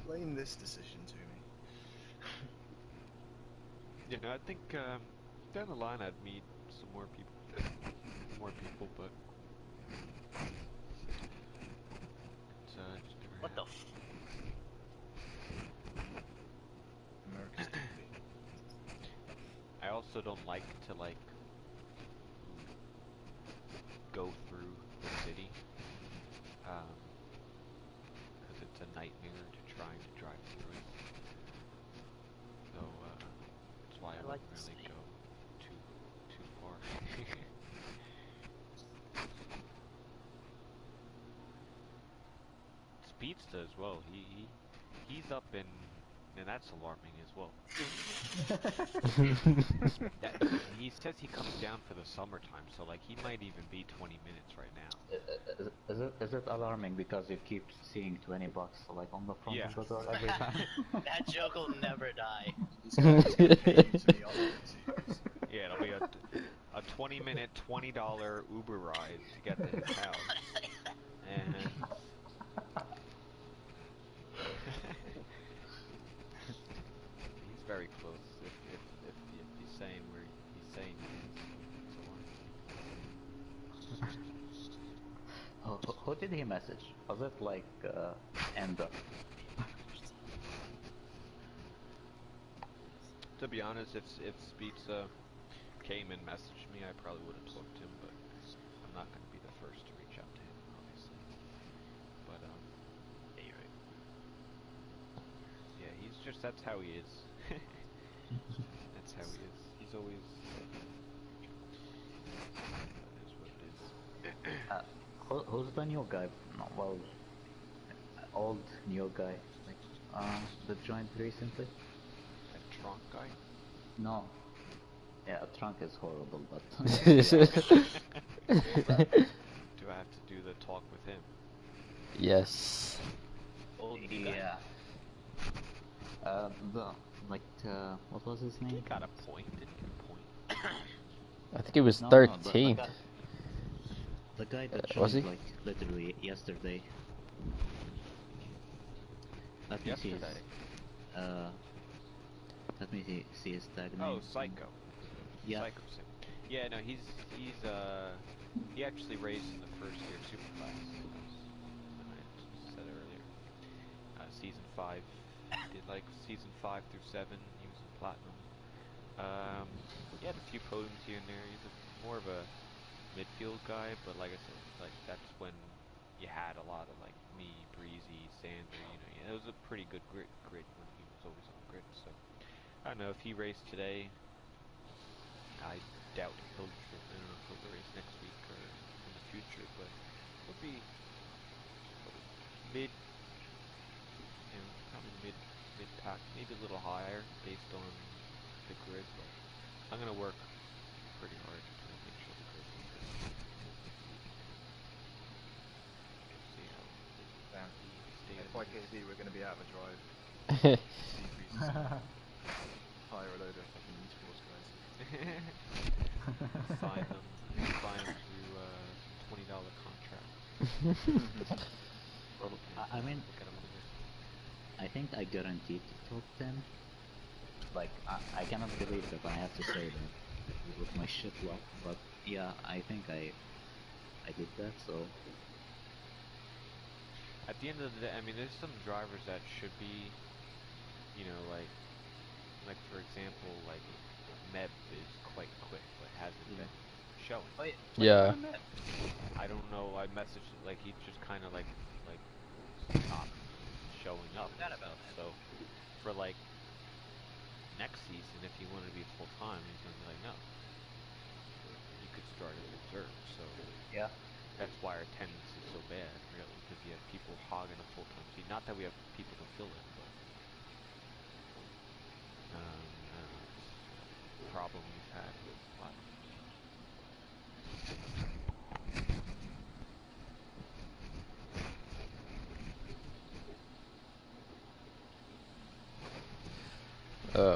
[SPEAKER 9] Blame this decision to me.
[SPEAKER 6] You know, I think down the line I'd meet some more people, but it's just never
[SPEAKER 10] What the
[SPEAKER 6] happened.
[SPEAKER 9] America's TV.
[SPEAKER 6] I also don't like to go through the city, because it's a nightmare to trying to drive through it. So that's why I
[SPEAKER 10] like
[SPEAKER 6] wouldn't
[SPEAKER 10] the
[SPEAKER 6] really
[SPEAKER 10] city.
[SPEAKER 6] go too far. Speedster as well. He's up in, and that's alarming as well. He says he comes down for the summertime, so like he might even be 20 minutes right now.
[SPEAKER 8] Is it alarming because you keep seeing $20 like on the front
[SPEAKER 6] Yeah.
[SPEAKER 8] of the door every time?
[SPEAKER 10] That joke will never die.
[SPEAKER 9] These guys are gonna pay you to meet up with these heroes.
[SPEAKER 6] Yeah, it'll be a 20-minute, $20 Uber ride to get to his house, and he's very close. If he's saying where he's saying he is, so it's alarming.
[SPEAKER 8] Who did he message? Was it like Enda?
[SPEAKER 6] To be honest, if Speedsa came and messaged me, I probably would have talked to him, but I'm not going to be the first to reach out to him, obviously. But
[SPEAKER 10] Yeah, you're right.
[SPEAKER 6] yeah, he's just, that's how he is. That's how he is. He's always that is what it is.
[SPEAKER 8] Who's the new guy? No, well, old new guy, like that joined recently.
[SPEAKER 6] That trunk guy.
[SPEAKER 8] No. Yeah, trunk is horrible, but
[SPEAKER 6] Do I have to do the talk with him?
[SPEAKER 1] Yes.
[SPEAKER 10] Old new guy.
[SPEAKER 8] yeah. What was his
[SPEAKER 6] He
[SPEAKER 8] name?
[SPEAKER 6] got a point. Didn't get a point.
[SPEAKER 1] I think it was
[SPEAKER 8] No,
[SPEAKER 1] 13th.
[SPEAKER 8] The guy that
[SPEAKER 1] Was
[SPEAKER 8] joined
[SPEAKER 1] he?
[SPEAKER 8] like literally yesterday. Let me see his,
[SPEAKER 6] Yesterday.
[SPEAKER 8] let me see his tag name.
[SPEAKER 6] Oh, Psycho.
[SPEAKER 8] Yeah.
[SPEAKER 6] Psycho Sim. Yeah, no, he actually raced in the first year Superclass. I said earlier. Season 5. Did like season 5 through 7. He was in Platinum. He had a few podiums here and there. He's more of a midfield guy, but like I said, like that's when you had a lot of like me, Breezy, Sander. It was a pretty good grid when he was always on grid. So I don't know if he raced today. I doubt I don't know if he'll race next week or in the future, but it'll be mid, probably mid pack, maybe a little higher based on the grid. But I'm gonna work pretty hard to make sure the grid is good. See how
[SPEAKER 9] Damn.
[SPEAKER 6] state of
[SPEAKER 9] FYKB, we're gonna be out of a drive. Hire a load of fucking esports guys.
[SPEAKER 6] sign them through some $20 contract.
[SPEAKER 8] Well, I mean,
[SPEAKER 6] We'll get them on the grid.
[SPEAKER 8] I think I guaranteed to talk to him. Like, I cannot believe that I have to say that with my shit luck, but yeah, I think I did that, so...
[SPEAKER 6] At the end of the day, I mean, there's some drivers that should be, like for example, like Meb is quite quick, but hasn't been showing.
[SPEAKER 10] Oh, yeah.
[SPEAKER 1] Yeah.
[SPEAKER 6] I don't know. I messaged like he just kind of like not showing up.
[SPEAKER 10] Forgot
[SPEAKER 6] And
[SPEAKER 10] about
[SPEAKER 6] stuff.
[SPEAKER 10] that.
[SPEAKER 6] So for like next season, if he wanted to be full time, he's gonna be like, no. You could start as reserve. So
[SPEAKER 8] Yeah.
[SPEAKER 6] that's why our attendance is so bad, really, because you have people hogging a full time seat. Not that we have people to fill it, but it's a problem we've had with Platinum.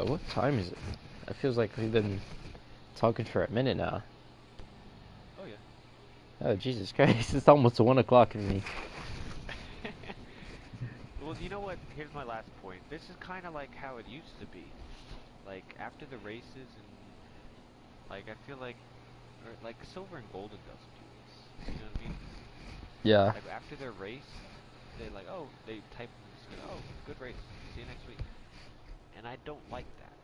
[SPEAKER 1] What time is it? It feels like we've been talking for a minute now.
[SPEAKER 6] Oh yeah.
[SPEAKER 1] Oh, Jesus Christ. It's almost 1 o'clock for me.
[SPEAKER 6] Well, you know what? Here's my last point. This is kind of like how it used to be. Like, after the races and, like, I feel like, or, like, Silver and Golden doesn't do this. You know what I mean?
[SPEAKER 1] Yeah.
[SPEAKER 6] Like, after their race, they like, oh, they type in the screen, oh, good race, see you next week. And I don't like that.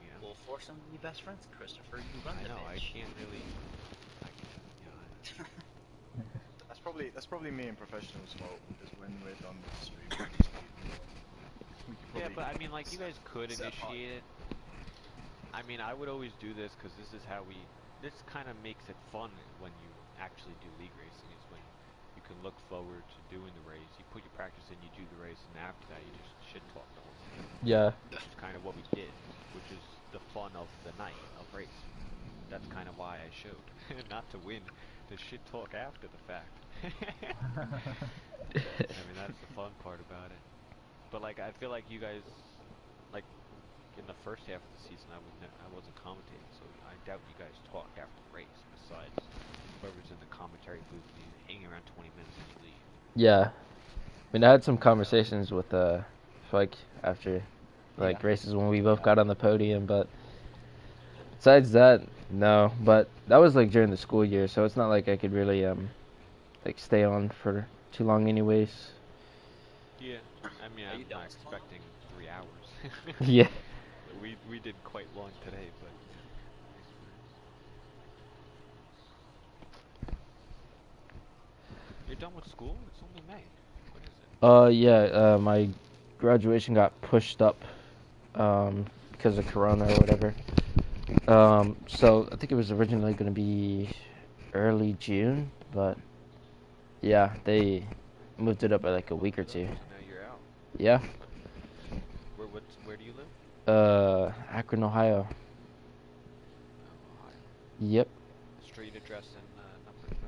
[SPEAKER 6] You know?
[SPEAKER 10] Well, force them to be best friends, Christopher. You run
[SPEAKER 6] I
[SPEAKER 10] the
[SPEAKER 6] know, I
[SPEAKER 10] bitch.
[SPEAKER 6] can't really, you know,
[SPEAKER 9] That's probably me and Professional's fault, because when we're done with the stream, we could
[SPEAKER 6] yeah,
[SPEAKER 9] probably
[SPEAKER 6] but I mean, like, you guys could
[SPEAKER 9] set apart.
[SPEAKER 6] initiate it. I mean, I would always do this, because this is how this kind of makes it fun when you actually do league racing, is when you can look forward to doing the race. You put your practice in, you do the race, and after that, you just shit talk the whole time.
[SPEAKER 1] Yeah.
[SPEAKER 6] Which is kind of what we did, which is the fun of the night of race. That's kind of why I showed. Not to win, to shit talk after the fact. I mean, that's the fun part about it. But, like, I feel like you guys, like, in the first half of the season, I wasn't commentating, so I doubt you guys talk after the race, besides whoever's in the commentary booth, and you hang around 20 minutes and you leave.
[SPEAKER 1] Yeah. I mean, I had some conversations with, like, after, like, races when we both got on the podium, but besides that, no. But that was, like, during the school year, so it's not like I could really, like, stay on for too long anyways.
[SPEAKER 6] Yeah, I mean,
[SPEAKER 10] Are you
[SPEAKER 6] I'm
[SPEAKER 10] done
[SPEAKER 6] not
[SPEAKER 10] with
[SPEAKER 6] expecting 3 hours.
[SPEAKER 1] Yeah.
[SPEAKER 6] We did quite long today, but yeah, it is what it is. You're done with school? It's only May. What is it?
[SPEAKER 1] Yeah, my graduation got pushed up, because of Corona or whatever. So I think it was originally going to be early June, but yeah, they moved it up by like a week or two.
[SPEAKER 6] So now you're out.
[SPEAKER 1] Yeah.
[SPEAKER 6] Where do you live?
[SPEAKER 1] Akron, Ohio.
[SPEAKER 6] Oh, Ohio.
[SPEAKER 1] Yep.
[SPEAKER 6] Street address and number. No,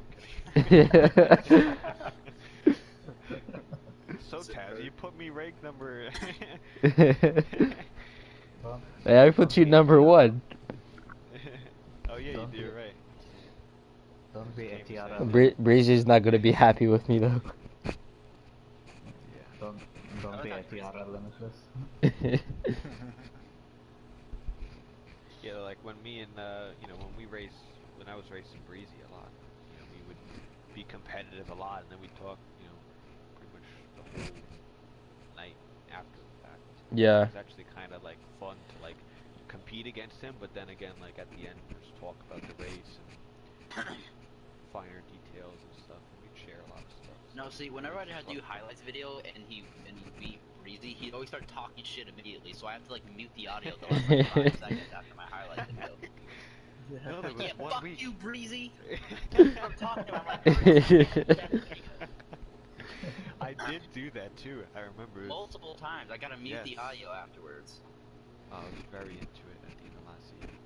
[SPEAKER 6] I'm kidding. So Taz, you put me rank number.
[SPEAKER 1] Hey, I put you number 1.
[SPEAKER 6] Oh yeah, you do, right.
[SPEAKER 8] Don't be a tiara.
[SPEAKER 1] Breezy's not gonna be happy with me though.
[SPEAKER 6] Yeah.
[SPEAKER 8] Don't be a tiara limitless.
[SPEAKER 6] Yeah, like when me and when I was racing Breezy a lot, we would be competitive a lot, and then we'd talk, pretty much the whole night after the fact.
[SPEAKER 1] Yeah.
[SPEAKER 6] It was actually kind of like fun to like compete against him, but then again, like at the end, we'd just talk about the race and finer details and stuff, and we'd share a lot of stuff.
[SPEAKER 10] No, see, whenever I do highlights video and he beat Breezy, he'd always start talking shit immediately, so I have to like mute the audio the last like 5 seconds after my highlight video.
[SPEAKER 6] No, there was
[SPEAKER 10] Yeah,
[SPEAKER 6] one
[SPEAKER 10] fuck
[SPEAKER 6] week.
[SPEAKER 10] you, Breezy! I'm talking about my Breezy.
[SPEAKER 6] I did do that too. I remember
[SPEAKER 10] Multiple times. I gotta mute the audio afterwards.
[SPEAKER 6] I was very into it at the end of last season.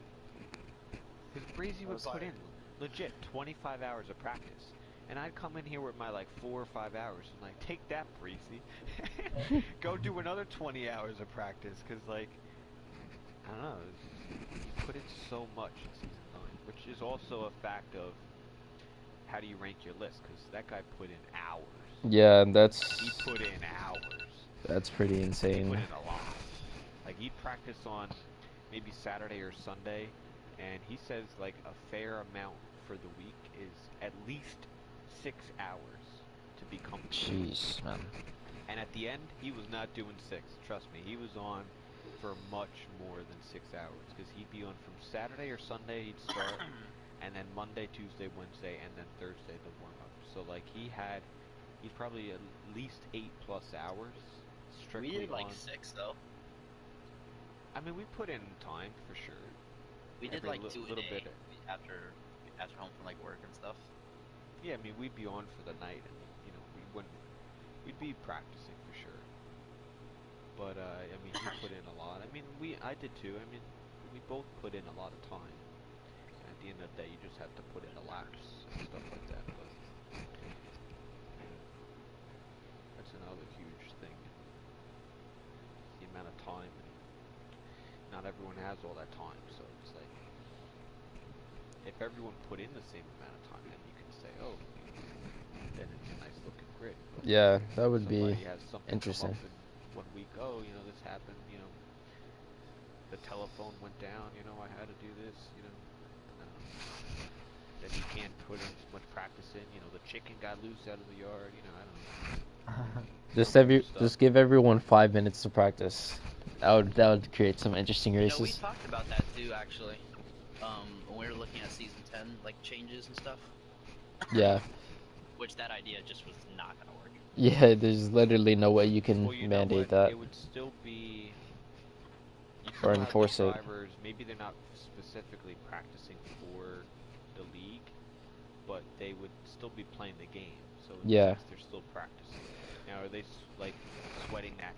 [SPEAKER 6] Because Breezy would put in legit 25 hours of practice. And I'd come in here with my like 4 or 5 hours and like, take that, Breezy. Go do another 20 hours of practice. Because like, I don't know, you put in so much in season 9. Which is also a fact of how do you rank your list. Because that guy put in hours.
[SPEAKER 1] Yeah,
[SPEAKER 6] He put in hours.
[SPEAKER 1] That's pretty insane.
[SPEAKER 6] He put in a lot. Like he'd practice on maybe Saturday or Sunday, and he says like a fair amount for the week is at least 6 hours to be comfortable.
[SPEAKER 1] Jeez, man.
[SPEAKER 6] And at the end, he was not doing 6. Trust me, he was on for much more than 6 hours because he'd be on from Saturday or Sunday. He'd start, and then Monday, Tuesday, Wednesday, and then Thursday the warm up. So like he's probably at least 8+ hours. Strictly
[SPEAKER 10] We did like
[SPEAKER 6] on.
[SPEAKER 10] 6 though.
[SPEAKER 6] I mean, we put in time for sure.
[SPEAKER 10] We did like 2 a
[SPEAKER 6] little
[SPEAKER 10] day
[SPEAKER 6] bit.
[SPEAKER 10] after home from like work and stuff.
[SPEAKER 6] Yeah, I mean, we'd be on for the night, and we'd be practicing for sure. But I mean, he put in a lot. I mean, I did too. I mean, we both put in a lot of time. And at the end of the day, you just have to put in the laps and stuff like that. But that's another huge thing. The amount of time. And not everyone has all that time, so it's like if everyone put in the same amount of time, then you can say, oh, then it's a nice looking grid. But
[SPEAKER 1] Yeah, that would be
[SPEAKER 6] somebody has something
[SPEAKER 1] interesting.
[SPEAKER 6] come up in 1 week. Oh, this happened. The telephone went down. I had to do this. Then you can't put as much practice in. The chicken got loose out of the yard. I don't know.
[SPEAKER 1] Just give everyone 5 minutes to practice. That would create some interesting races.
[SPEAKER 10] We talked about that too, actually. When we were looking at season 10, like changes and stuff.
[SPEAKER 1] Yeah.
[SPEAKER 10] Which that idea just was not gonna work.
[SPEAKER 1] Yeah, there's literally no way you can mandate that.
[SPEAKER 6] It would still be.
[SPEAKER 1] Or enforce it.
[SPEAKER 6] Drivers, maybe they're not specifically practicing for the league, but they would still be playing the game. So
[SPEAKER 1] yeah,
[SPEAKER 6] they're still practicing. Now, are they sweating that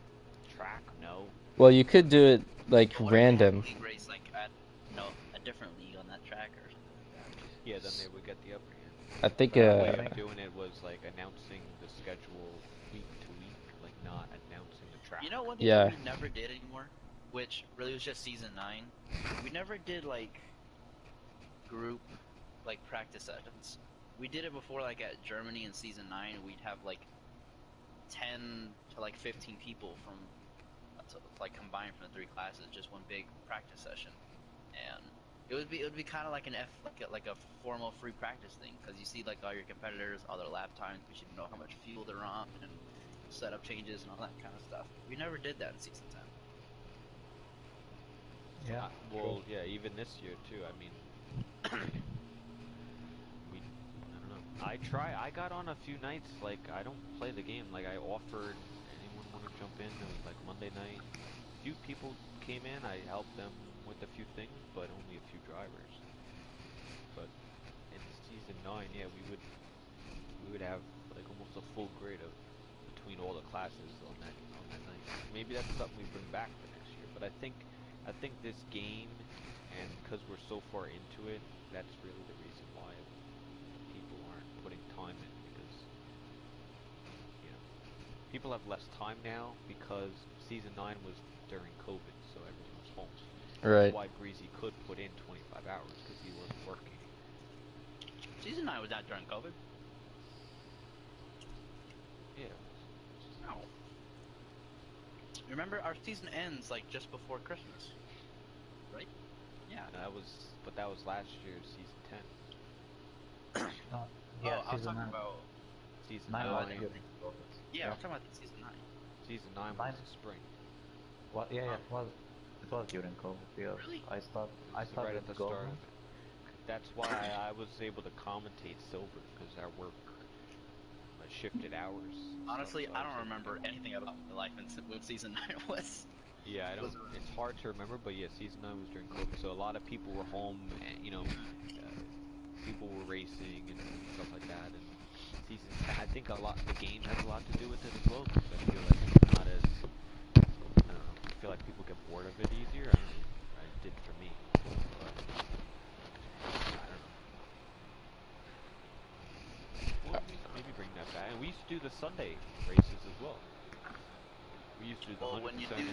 [SPEAKER 6] track? No.
[SPEAKER 1] Well, you could do it like random.
[SPEAKER 10] League race like at a different league on that track or something like that.
[SPEAKER 6] Yeah, then they would get the upper hand.
[SPEAKER 1] I think
[SPEAKER 6] way of doing it was like announcing the schedule week to week, like not announcing the track.
[SPEAKER 10] One thing that we never did anymore, which really was just season 9. We never did like group like practice sessions. We did it before, like at Germany in season 9. We'd have like 10 to like 15 people from like combined from the 3 classes, just one big practice session, and it would be kind of like an like a formal free practice thing, because you see like all your competitors, all their lap times, we should know how much fuel they're on and setup changes and all that kind of stuff. We never did that in season
[SPEAKER 8] 10. Yeah.
[SPEAKER 6] Well, yeah, even this year too. I mean, I don't know. I got on a few nights. Like I don't play the game. Like I offered anyone want to jump in. It was like Monday night. A few people came in. I helped them with a few things, but only a few drivers. But in season 9, yeah, we would have like almost a full grid of between all the classes on that night. Maybe that's something we bring back for next year. But I think this game, and because we're so far into it, that's really the reason why people aren't putting time in, because people have less time now because season 9 was during COVID, so everyone was home.
[SPEAKER 1] Right.
[SPEAKER 6] That's why Greasy could put in 25 hours, because he wasn't working.
[SPEAKER 10] Season 9 was not during COVID.
[SPEAKER 6] Yeah.
[SPEAKER 10] No. Remember, our season ends like just before Christmas, right? Yeah.
[SPEAKER 6] That was last year's season 10.
[SPEAKER 8] Yeah,
[SPEAKER 10] I was talking about
[SPEAKER 6] season
[SPEAKER 8] 9.
[SPEAKER 6] 9.
[SPEAKER 10] Yeah, I'm talking about season 9.
[SPEAKER 6] Season 9 was the spring.
[SPEAKER 8] Well, yeah, it was during COVID. Yeah.
[SPEAKER 10] Really?
[SPEAKER 8] I started
[SPEAKER 6] right at the
[SPEAKER 8] Gold.
[SPEAKER 6] start of it. That's why I was able to commentate silver, because our work shifted hours.
[SPEAKER 10] Honestly, I don't remember anything about my life when season 9 was.
[SPEAKER 6] Yeah, I don't. It's hard to remember, but yeah, season 9 was during COVID, so a lot of people were home, and, people were racing and stuff like that. And season 10, I think the game has a lot to do with it as well, because I feel like it's not as, I don't know, I feel like people get bored of it easier. I don't know, it did for me, but I don't know. Well, maybe bring that back. And we used to do the Sunday races as well. We used to do the 100%.
[SPEAKER 10] When you do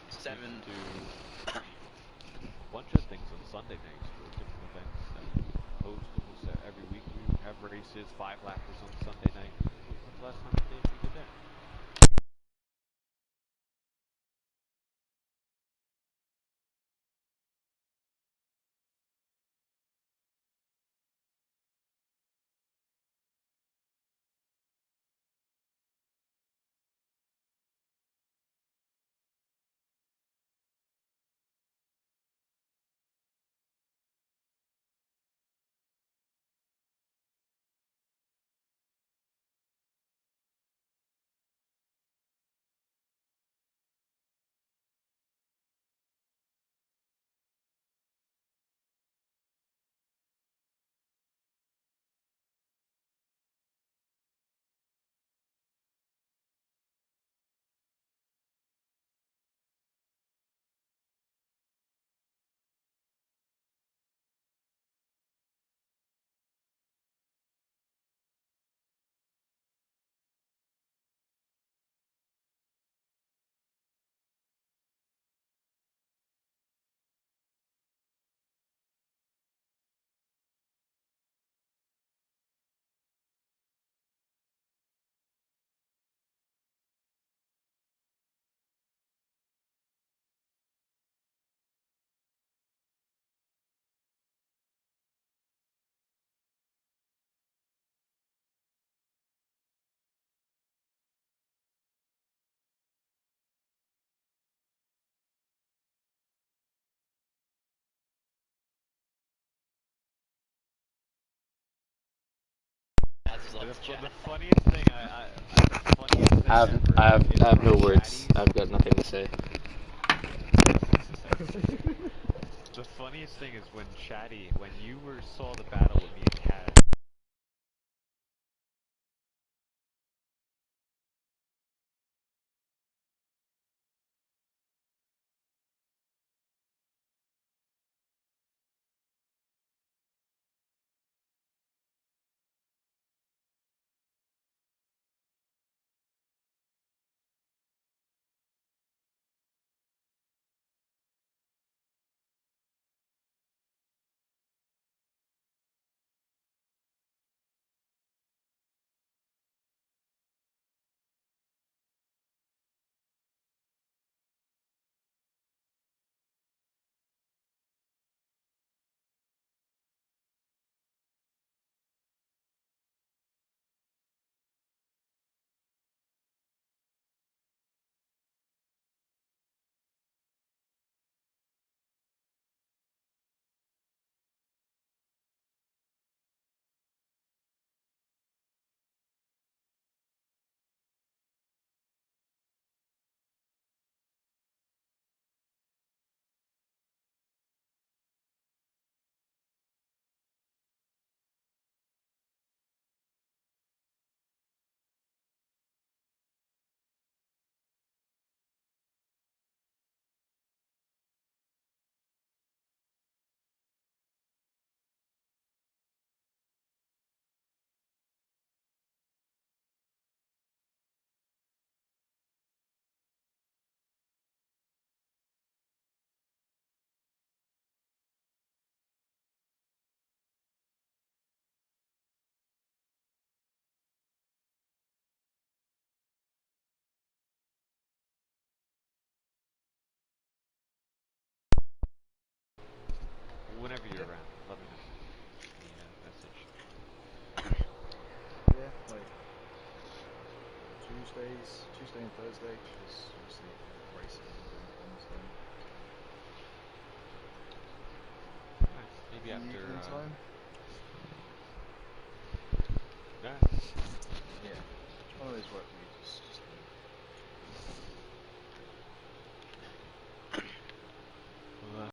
[SPEAKER 10] 7,
[SPEAKER 6] do a bunch of things on Sunday nights for different events that we host almost every week. We have races, 5-lappers on Sunday night. When's the last time we did that? The funniest thing the funniest thing
[SPEAKER 1] I have no words. I've got nothing to say.
[SPEAKER 6] The funniest thing is when you saw the battle with me and Cat. Whenever you're around, let me know. Message.
[SPEAKER 9] Yeah, like Tuesday and Thursday, because obviously racing comes then.
[SPEAKER 6] Nice. Maybe
[SPEAKER 9] The
[SPEAKER 6] after.
[SPEAKER 9] evening time?
[SPEAKER 6] Yeah.
[SPEAKER 9] Yeah. One of those work